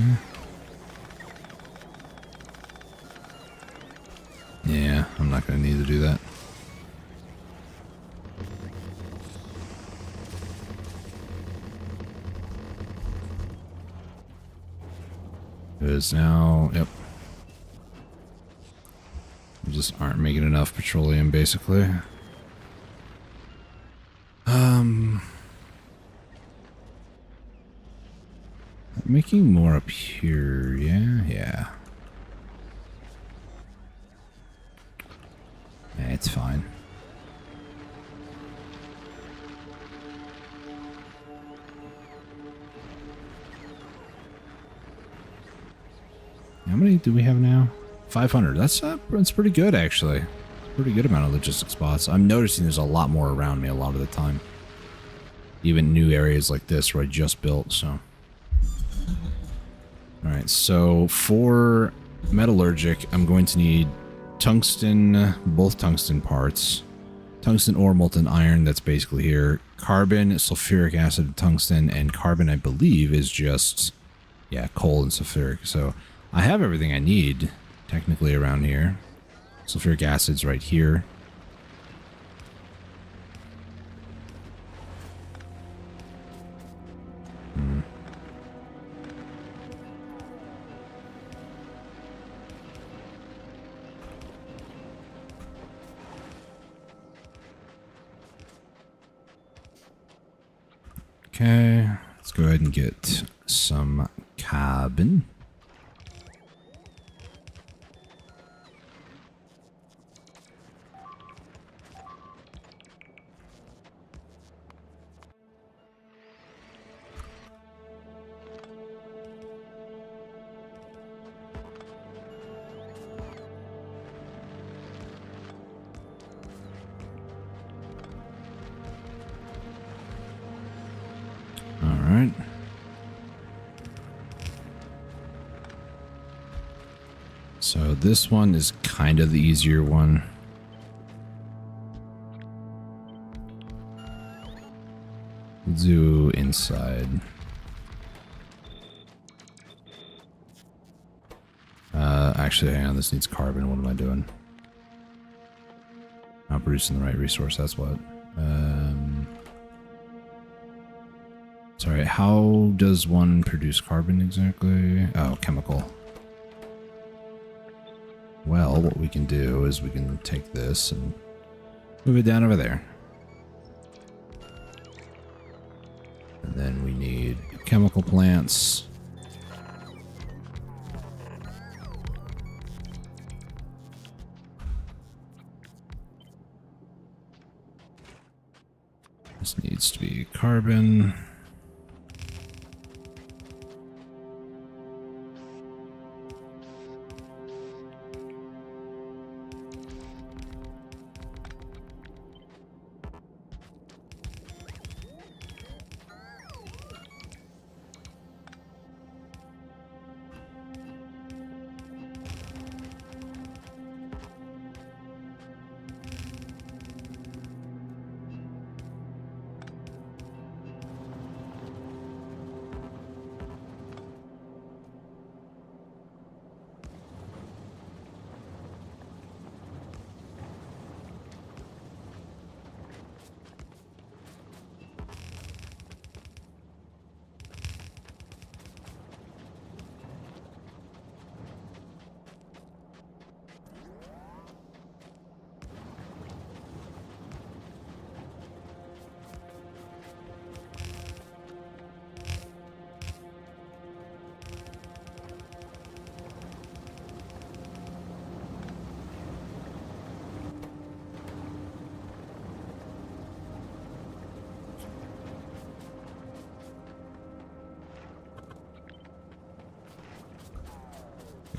Yeah, I'm not going to need to do that. It is now, yep. We just aren't making enough petroleum, basically. Making more up here, yeah. It's fine. How many do we have now? 500. That's pretty good, actually. Pretty good amount of logistic spots. I'm noticing there's a lot more around me a lot of the time. Even new areas like this where I just built, so. Alright, so for metallurgic, I'm going to need tungsten, both tungsten parts. Tungsten ore, molten iron, that's basically here. Carbon, sulfuric acid, tungsten, and carbon, I believe, is just, yeah, coal and sulfuric. So I have everything I need, technically, around here. Sulfuric acid's right here. Okay, let's go ahead and get some carbon. Alright. So this one is kind of the easier one. We'll do inside. Actually, hang on, this needs carbon. What am I doing? Not producing the right resource, that's what. Sorry, how does one produce carbon exactly? Oh, chemical. Well, what we can do is we can take this and move it down over there. And then we need chemical plants. This needs to be carbon.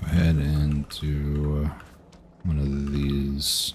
Head into one of these.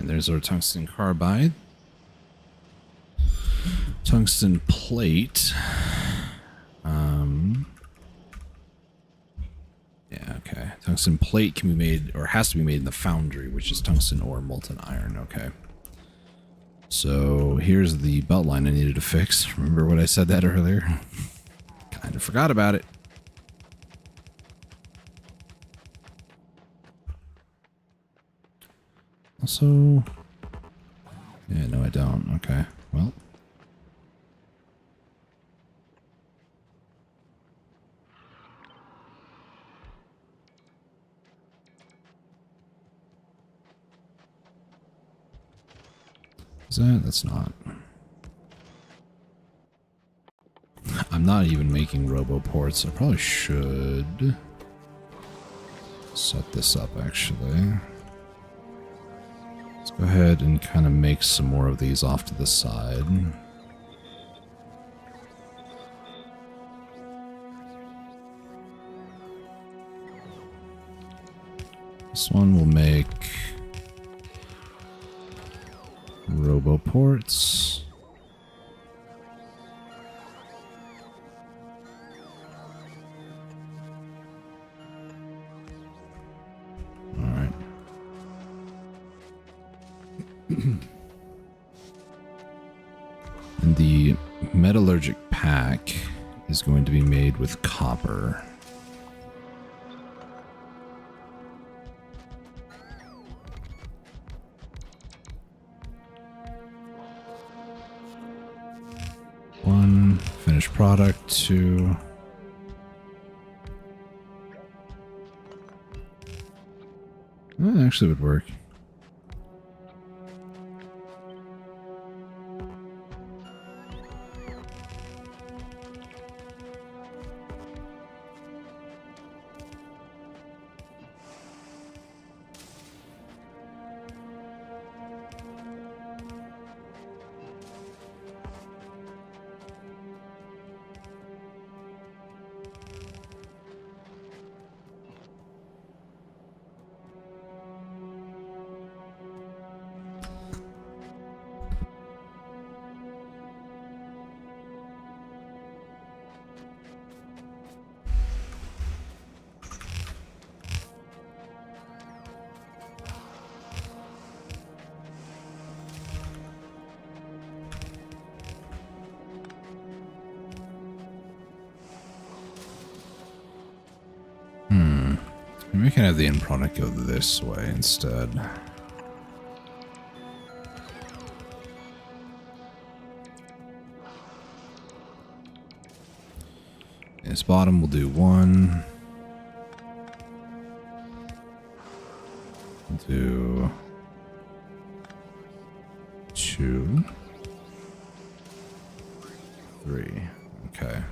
Alright, there's our tungsten carbide. Tungsten plate. Yeah, okay. Tungsten plate can be made, or has to be made in the foundry, which is tungsten ore, molten iron. Okay. So here's the belt line I needed to fix. Remember what I said that earlier? Kind of forgot about it. Also, yeah, no, I don't. Okay, well. Is that? That's not. I'm not even making robo ports. I probably should set this up, actually. Let's go ahead and kind of make some more of these off to the side. This one will make robo ports. All right. And the metallurgic pack is going to be made with copper. One finished product, two. That actually would work. We can have the end product go this way instead. This bottom will do one. Do two. Three. Okay.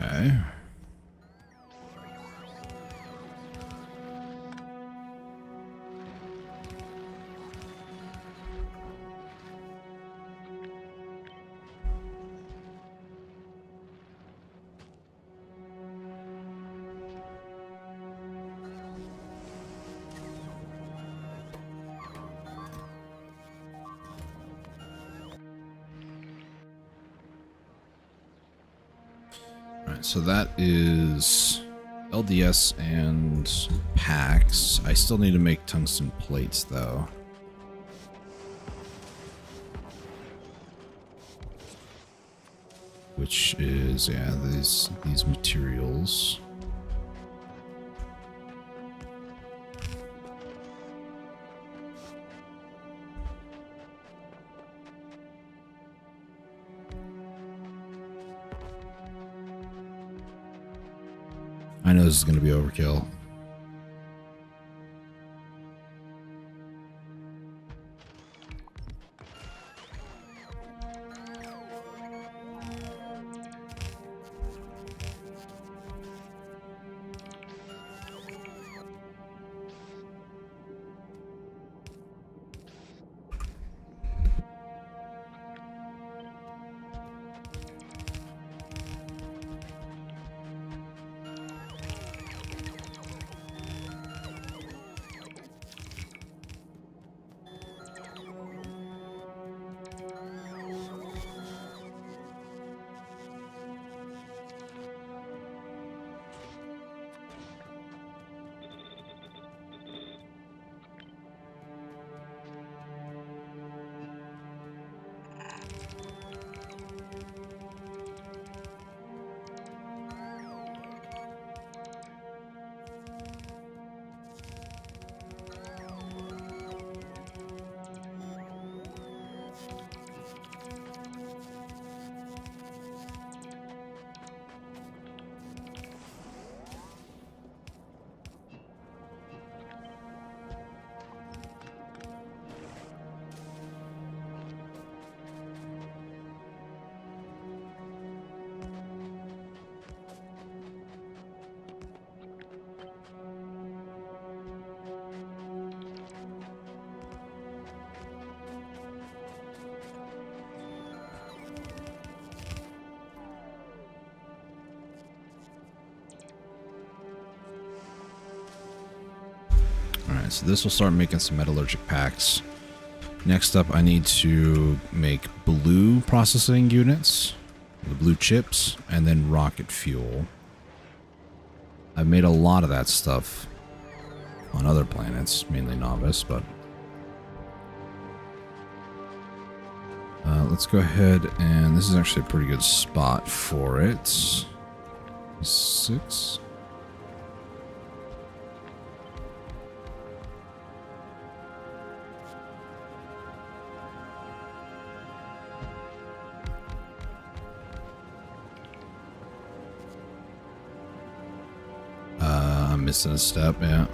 Okay. Alright, so that is LDS and packs. I still need to make tungsten plates, though. Which is, yeah, these materials. I know this is going to be overkill. Alright, so this will start making some metallurgic packs. Next up, I need to make blue processing units, the blue chips, and then rocket fuel. I've made a lot of that stuff on other planets, mainly Novice, but let's go ahead, and this is actually a pretty good spot for it. 6. I'm missing a step, yeah.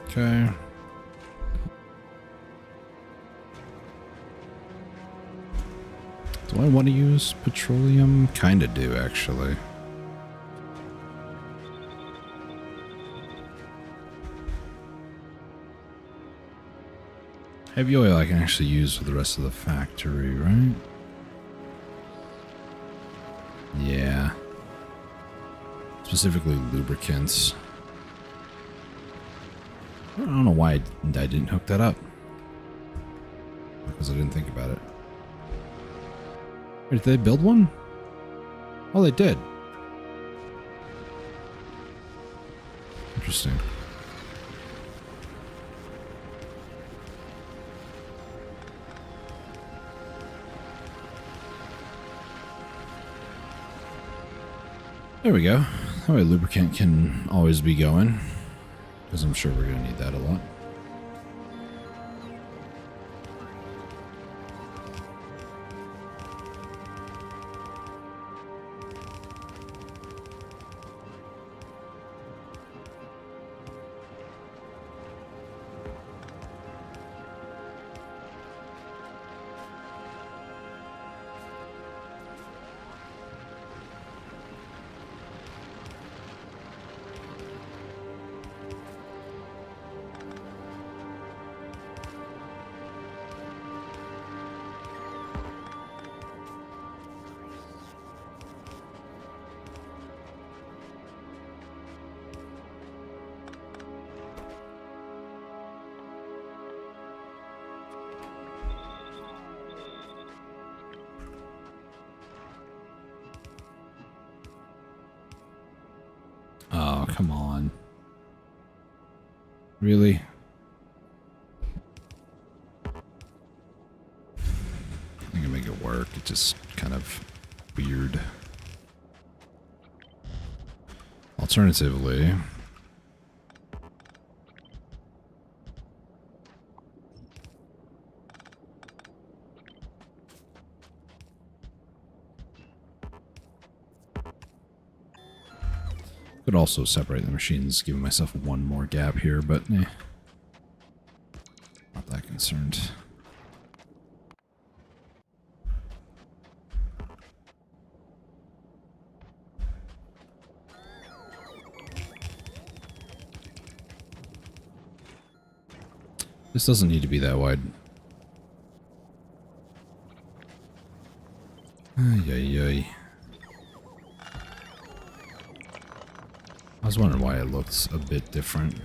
Okay. Do I want to use petroleum? Kinda do, actually. Heavy oil I can actually use for the rest of the factory, right? Yeah. Specifically lubricants. I don't know why I didn't hook that up. Because I didn't think about it. Wait, did they build one? Oh, they did. Interesting. There we go. That way lubricant can always be going. Because I'm sure we're going to need that a lot. come on. Really? I can make it work. It's just kind of weird. Alternatively, could also separate the machines, giving myself one more gap here, but not that concerned. This doesn't need to be that wide. Ay, ay, ay. I was wondering why it looks a bit different.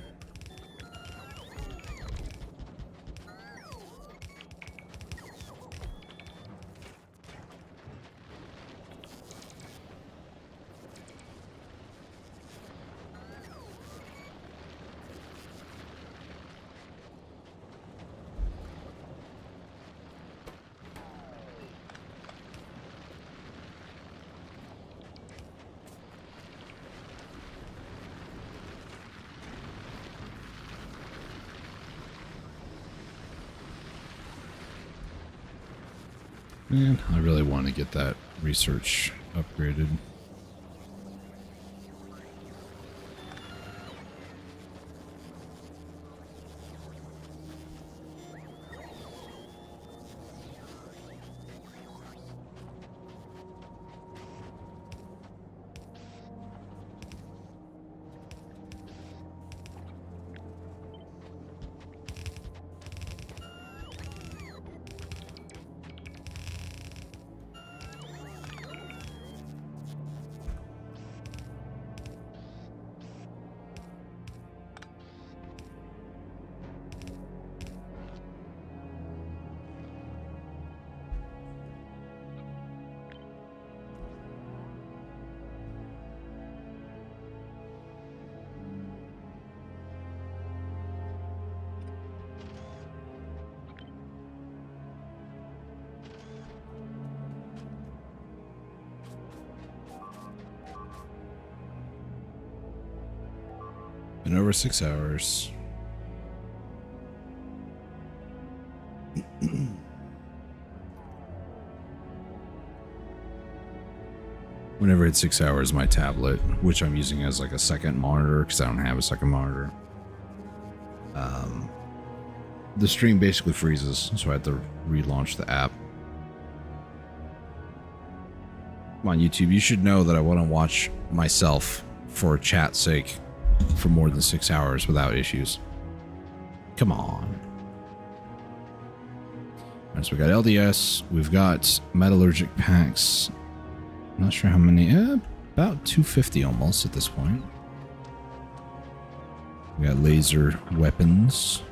Man, I really want to get that research upgraded. Been over 6 hours. Whenever it's 6 hours, my tablet, which I'm using as like a second monitor because I don't have a second monitor, the stream basically freezes, so I had to relaunch the app. Come on, YouTube, you should know that I want to watch myself for chat's sake for more than 6 hours without issues. Come on. Alright, so we got LDS, we've got metallurgic packs. Not sure how many, about 250 almost at this point. We got laser weapons.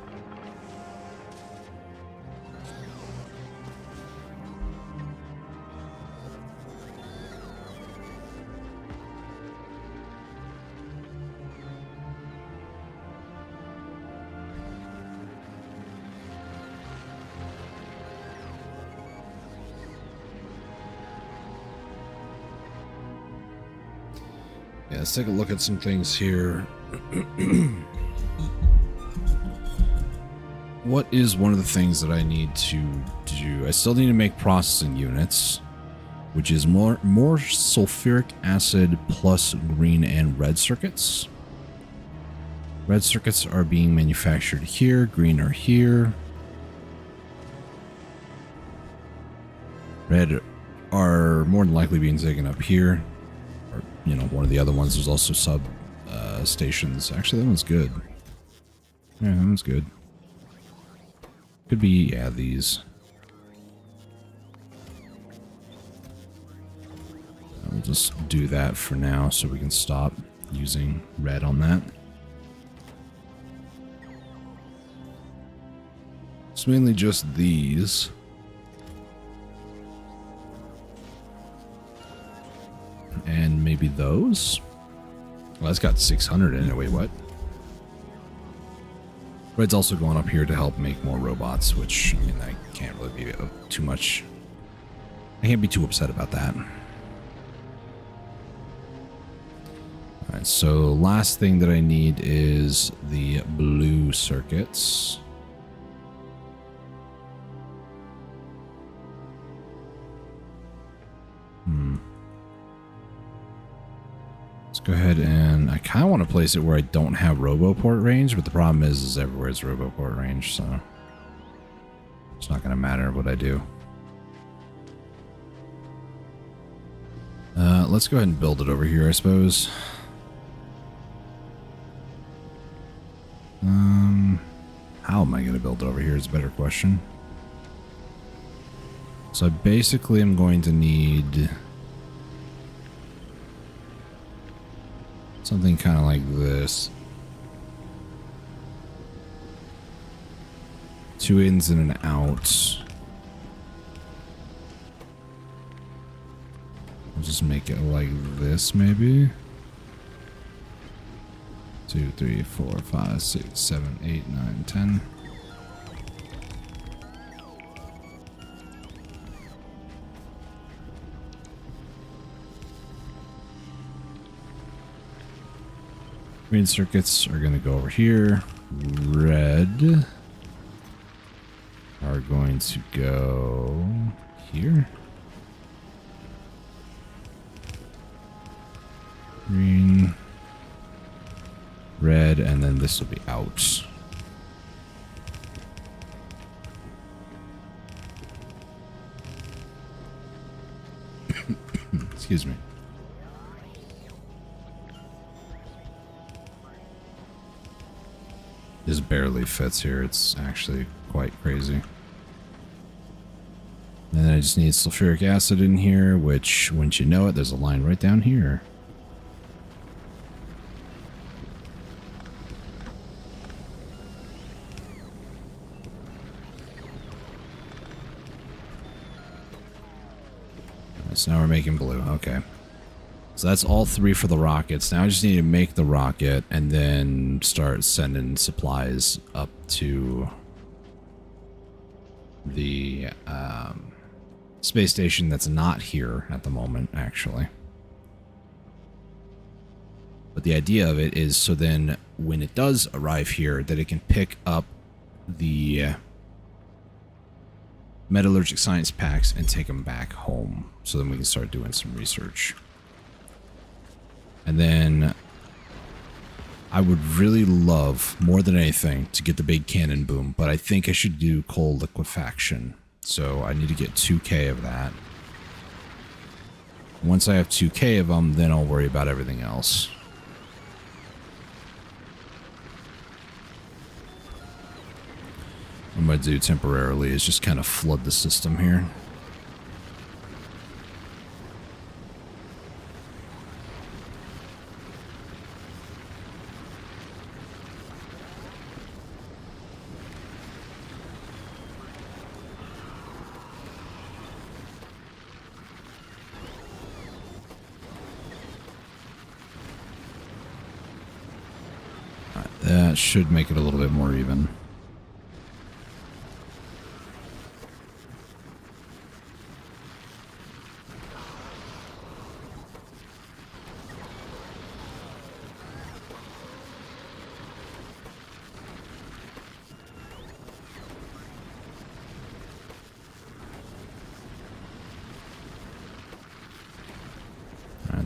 Yeah, let's take a look at some things here. What is one of the things that I need to do? I still need to make processing units, which is more sulfuric acid plus green and red circuits. Red circuits are being manufactured here, green are here. Red are more than likely being taken up here. Or, you know, one of the other ones. There's also sub stations. Actually, that one's good. Yeah, that one's good. Could be, yeah, these. We'll just do that for now so we can stop using red on that. It's mainly just these. And maybe those? Well, that's got 600 in it. Wait, what? Red's also going up here to help make more robots, which, I mean, I can't really be too much. I can't be too upset about that. Alright, so last thing that I need is the blue circuits. Let's go ahead and I kind of want to place it where I don't have RoboPort range, but the problem is everywhere it's RoboPort range, so it's not going to matter what I do. Let's go ahead and build it over here, I suppose. How am I going to build it over here is a better question. So I basically am going to need something kind of like this. 2 ins and an out. I'll just make it like this, maybe. 2, 3, 4, 5, 6, 7, 8, 9, 10. Green circuits are going to go over here. Red are going to go here. Green, red, and then this will be out. Excuse me. This barely fits here. It's actually quite crazy. And then I just need sulfuric acid in here, which, once you know it, there's a line right down here. So now we're making blue. Okay. So that's all 3 for the rockets. Now I just need to make the rocket and then start sending supplies up to the space station that's not here at the moment, actually. But the idea of it is so then when it does arrive here, that it can pick up the metallurgic science packs and take them back home. So then we can start doing some research. And then I would really love, more than anything, to get the big cannon boom, but I think I should do coal liquefaction. So I need to get 2K of that. Once I have 2K of them, then I'll worry about everything else. What I'm going to do temporarily is just kind of flood the system here. Alright, that should make it a little bit more even.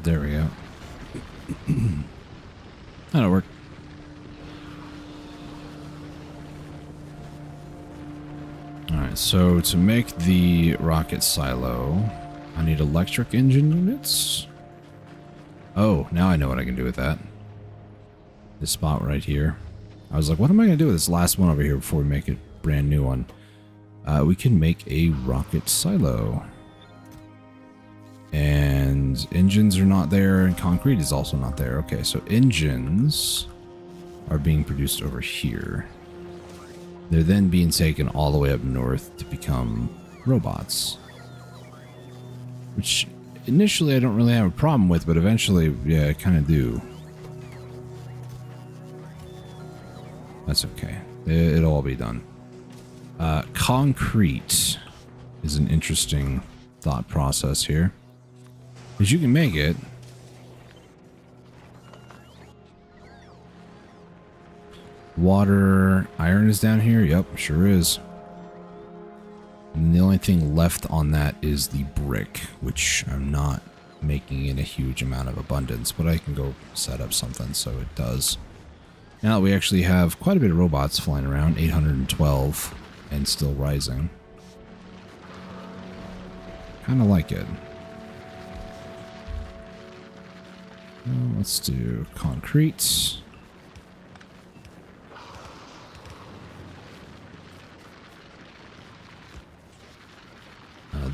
There we go. That'll work. Alright, so to make the rocket silo, I need electric engine units. Oh, now I know what I can do with that. This spot right here. I was like, what am I going to do with this last one over here before we make a brand new one? We can make a rocket silo. And engines are not there, and concrete is also not there. Okay, so engines are being produced over here. They're then being taken all the way up north to become robots. Which initially I don't really have a problem with, but eventually, yeah, I kind of do. That's okay. It'll all be done. Concrete is an interesting thought process here. Because you can make it. Water, iron is down here. Yep, sure is. And the only thing left on that is the brick, which I'm not making in a huge amount of abundance, but I can go set up something so it does. Now that we actually have quite a bit of robots flying around, 812, and still rising. Kind of like it. Let's do concrete.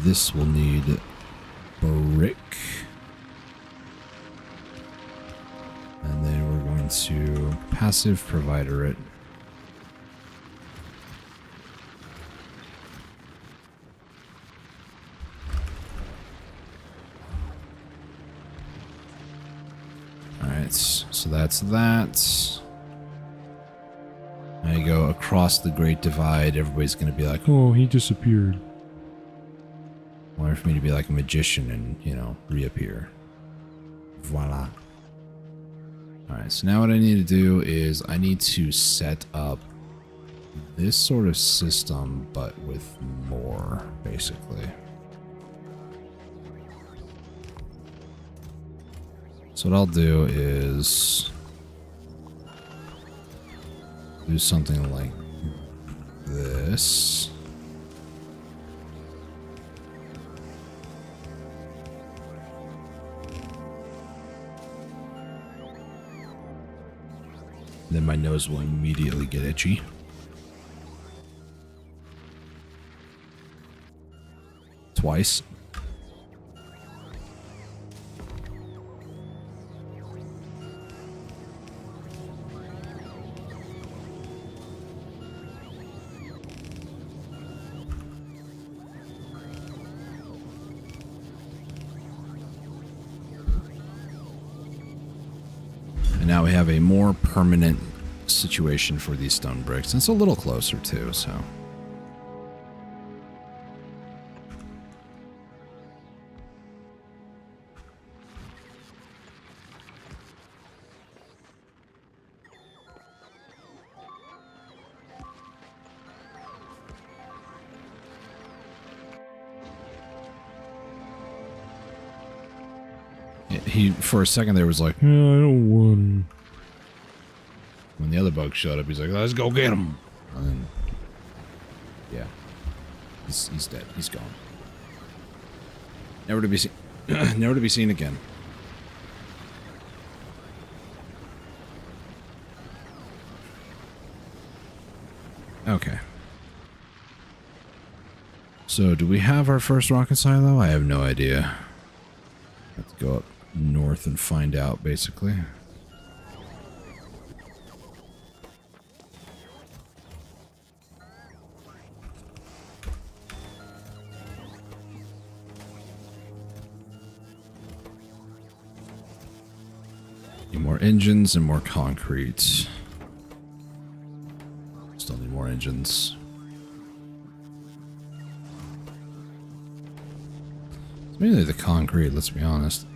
This will need brick. And then we're going to passive provider it. Alright, so that's that. Now you go across the Great Divide, everybody's going to be like, oh, he disappeared. Or for me to be like a magician and, you know, reappear. Voila. Alright, so now what I need to do is I need to set up this sort of system, but with more, basically. So what I'll do is do something like this. Then my nose will immediately get itchy. Twice. And now we have a more permanent situation for these stone bricks. And it's a little closer too, so. He, for a second there, was like, yeah, I don't want. When the other bug showed up, he's like, let's go get him. And then, yeah, he's dead. He's gone. Never to be seen. Never to be seen again. Okay. So, do we have our first rocket silo? I have no idea. Let's go up north and find out, basically. Need more engines and more concrete. Still need more engines. It's mainly the concrete, let's be honest.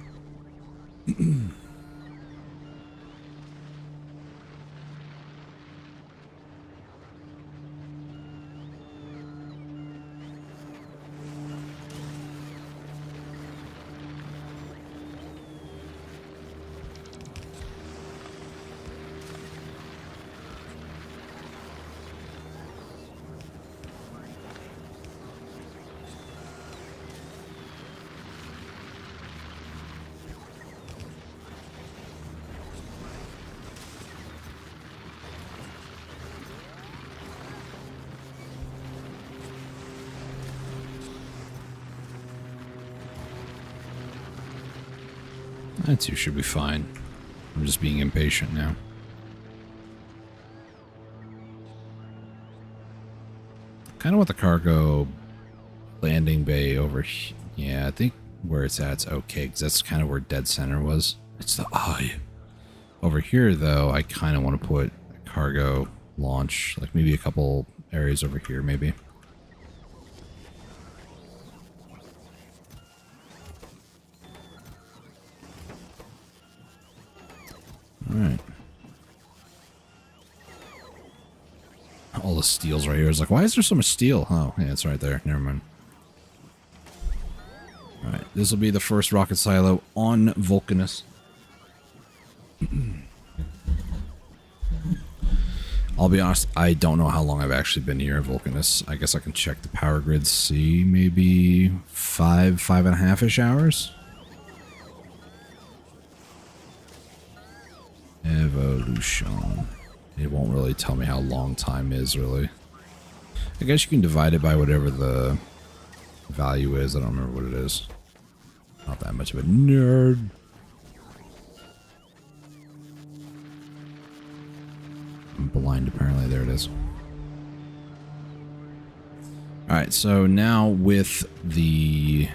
That too should be fine. I'm just being impatient now. Kind of want the cargo landing bay over here. Yeah, I think where it's at's okay, because that's kind of where dead center was. It's the eye. Over here, though, I kind of want to put a cargo launch. Like maybe a couple areas over here, maybe. Alright. All the steel's right here. It's like, why is there so much steel? Oh, yeah, it's right there. Never mind. Alright, this will be the first rocket silo on Vulcanus. I'll be honest, I don't know how long I've actually been here at Vulcanus. I guess I can check the power grid, see, maybe 5.5-ish hours? Evolution. It won't really tell me how long time is, really. I guess you can divide it by whatever the value is. I don't remember what it is. Not that much of a nerd. I'm blind, apparently. There it is. Alright, so now with the...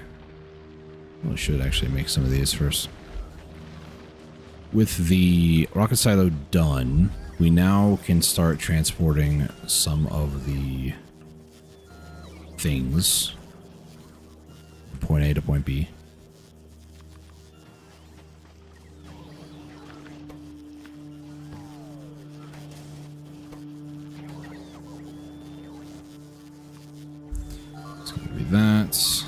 Well, I should actually make some of these first. With the rocket silo done, we now can start transporting some of the things from point A to point B. It's going to be that.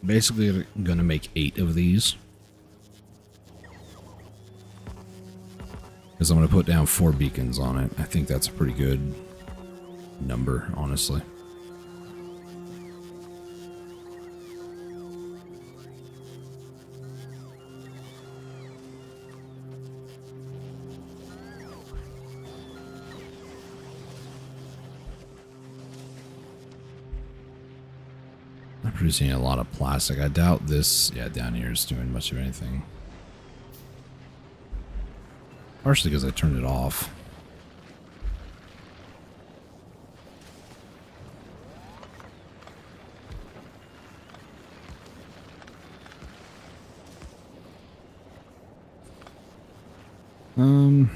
Basically, I'm going to make 8 of these. Because I'm going to put down 4 beacons on it. I think that's a pretty good number, honestly. Producing a lot of plastic. I doubt this, yeah, down here is doing much of anything. Partially because I turned it off. I'll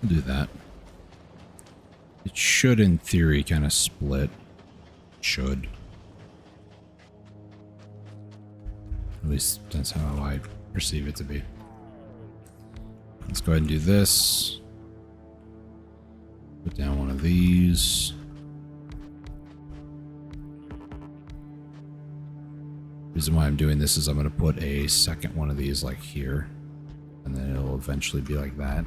do that. It should, in theory, kind of split. Should. At least that's how I perceive it to be. Let's go ahead and do this. Put down one of these. The reason why I'm doing this is I'm going to put a second one of these like here. And then it'll eventually be like that.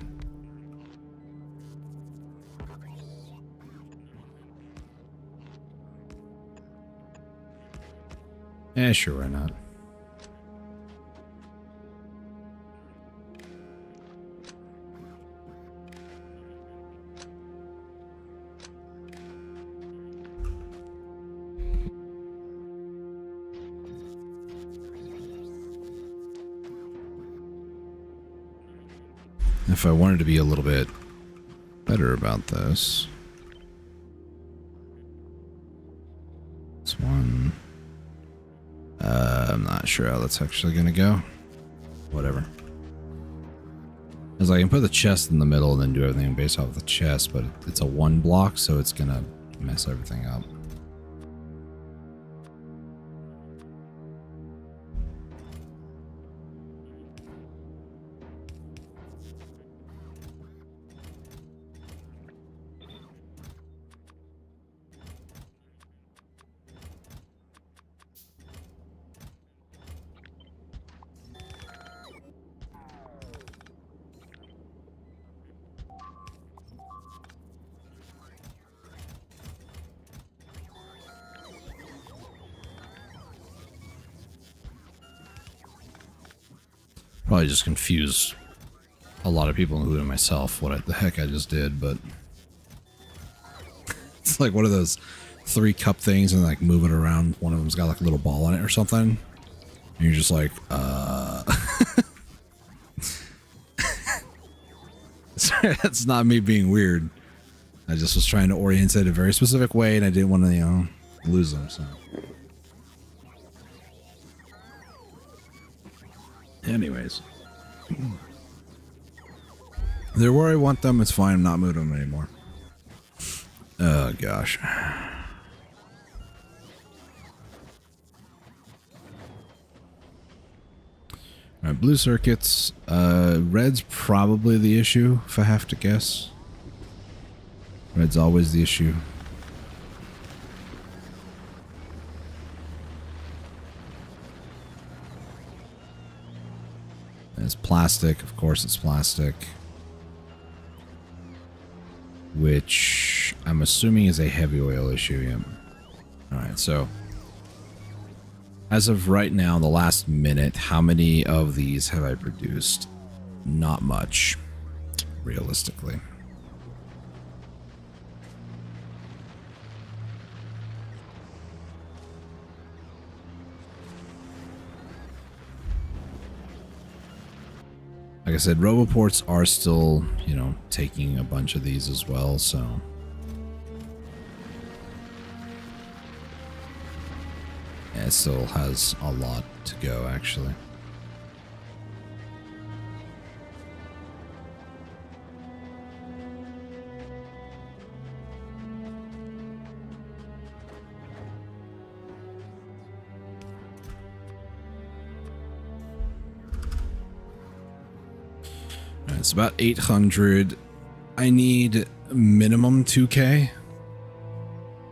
Yeah, sure, why not? If I wanted to be a little bit better about this. This one. I'm not sure how that's actually going to go. Whatever. Because I can put the chest in the middle and then do everything based off the chest, but it's a 1 block, so it's going to mess everything up. Probably just confuse a lot of people, including myself, what the heck I just did, but it's like one of those 3 cup things and like move it around. One of them's got like a little ball on it or something. And you're just like, That's not me being weird. I just was trying to orient it a very specific way, and I didn't want to, you know, lose them. So, anyways, they're where I want them. It's fine. I'm not moving them anymore. Oh gosh. All right, blue circuits. Red's probably the issue, if I have to guess. Red's always the issue. And it's plastic. Of course it's plastic. Which I'm assuming is a heavy oil issue, yeah. Alright, so as of right now, the last minute, how many of these have I produced? Not much, realistically. Like I said, Roboports are still, you know, taking a bunch of these as well, so. Yeah, it still has a lot to go, actually. It's about 800. I need minimum 2K.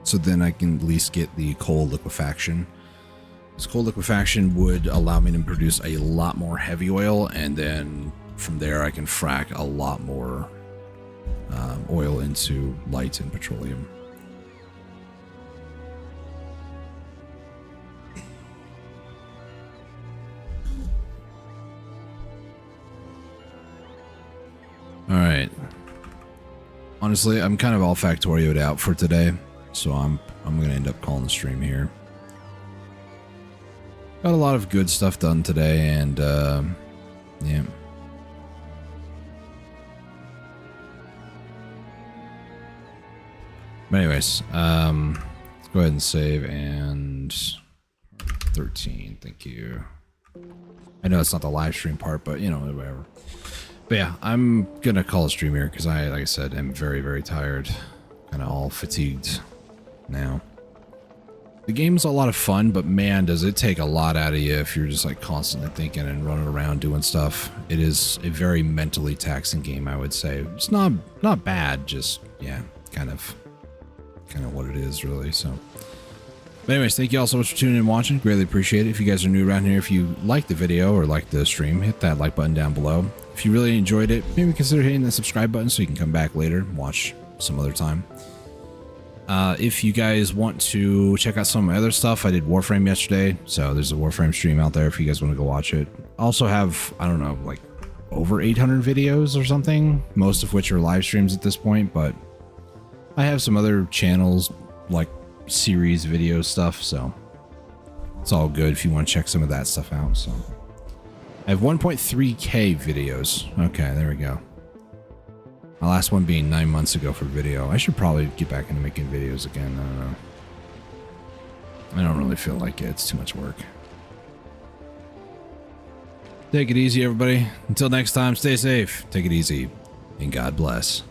So then I can at least get the coal liquefaction. This coal liquefaction would allow me to produce a lot more heavy oil, and then from there I can frack a lot more oil into light and petroleum. Alright. Honestly, I'm kind of all Factorio'd out for today, so I'm gonna end up calling the stream here. Got a lot of good stuff done today, and yeah. But anyways, let's go ahead and save, and 13, thank you. I know it's not the live stream part, but you know, whatever. But yeah, I'm gonna call a stream here because like I said, am very, very tired. Kind of all fatigued now. The game's a lot of fun, but man, does it take a lot out of you if you're just like constantly thinking and running around doing stuff. It is a very mentally taxing game, I would say. It's not bad, just yeah, kind of what it is, really. So, but anyways, thank you all so much for tuning in and watching. Greatly appreciate it. If you guys are new around here, if you like the video or like the stream, hit that like button down below. If you really enjoyed it, maybe consider hitting the subscribe button so you can come back later and watch some other time. If you guys want to check out some of my other stuff, I did Warframe yesterday, so there's a Warframe stream out there if you guys want to go watch it. I also have, I don't know, like over 800 videos or something, most of which are live streams at this point, but I have some other channels like series video stuff, so it's all good if you want to check some of that stuff out. So I have 1.3k videos. Okay, there we go. My last one being 9 months ago for video. I should probably get back into making videos again. I don't know. I don't really feel like it. It's too much work. Take it easy, everybody. Until next time, stay safe, take it easy, and God bless.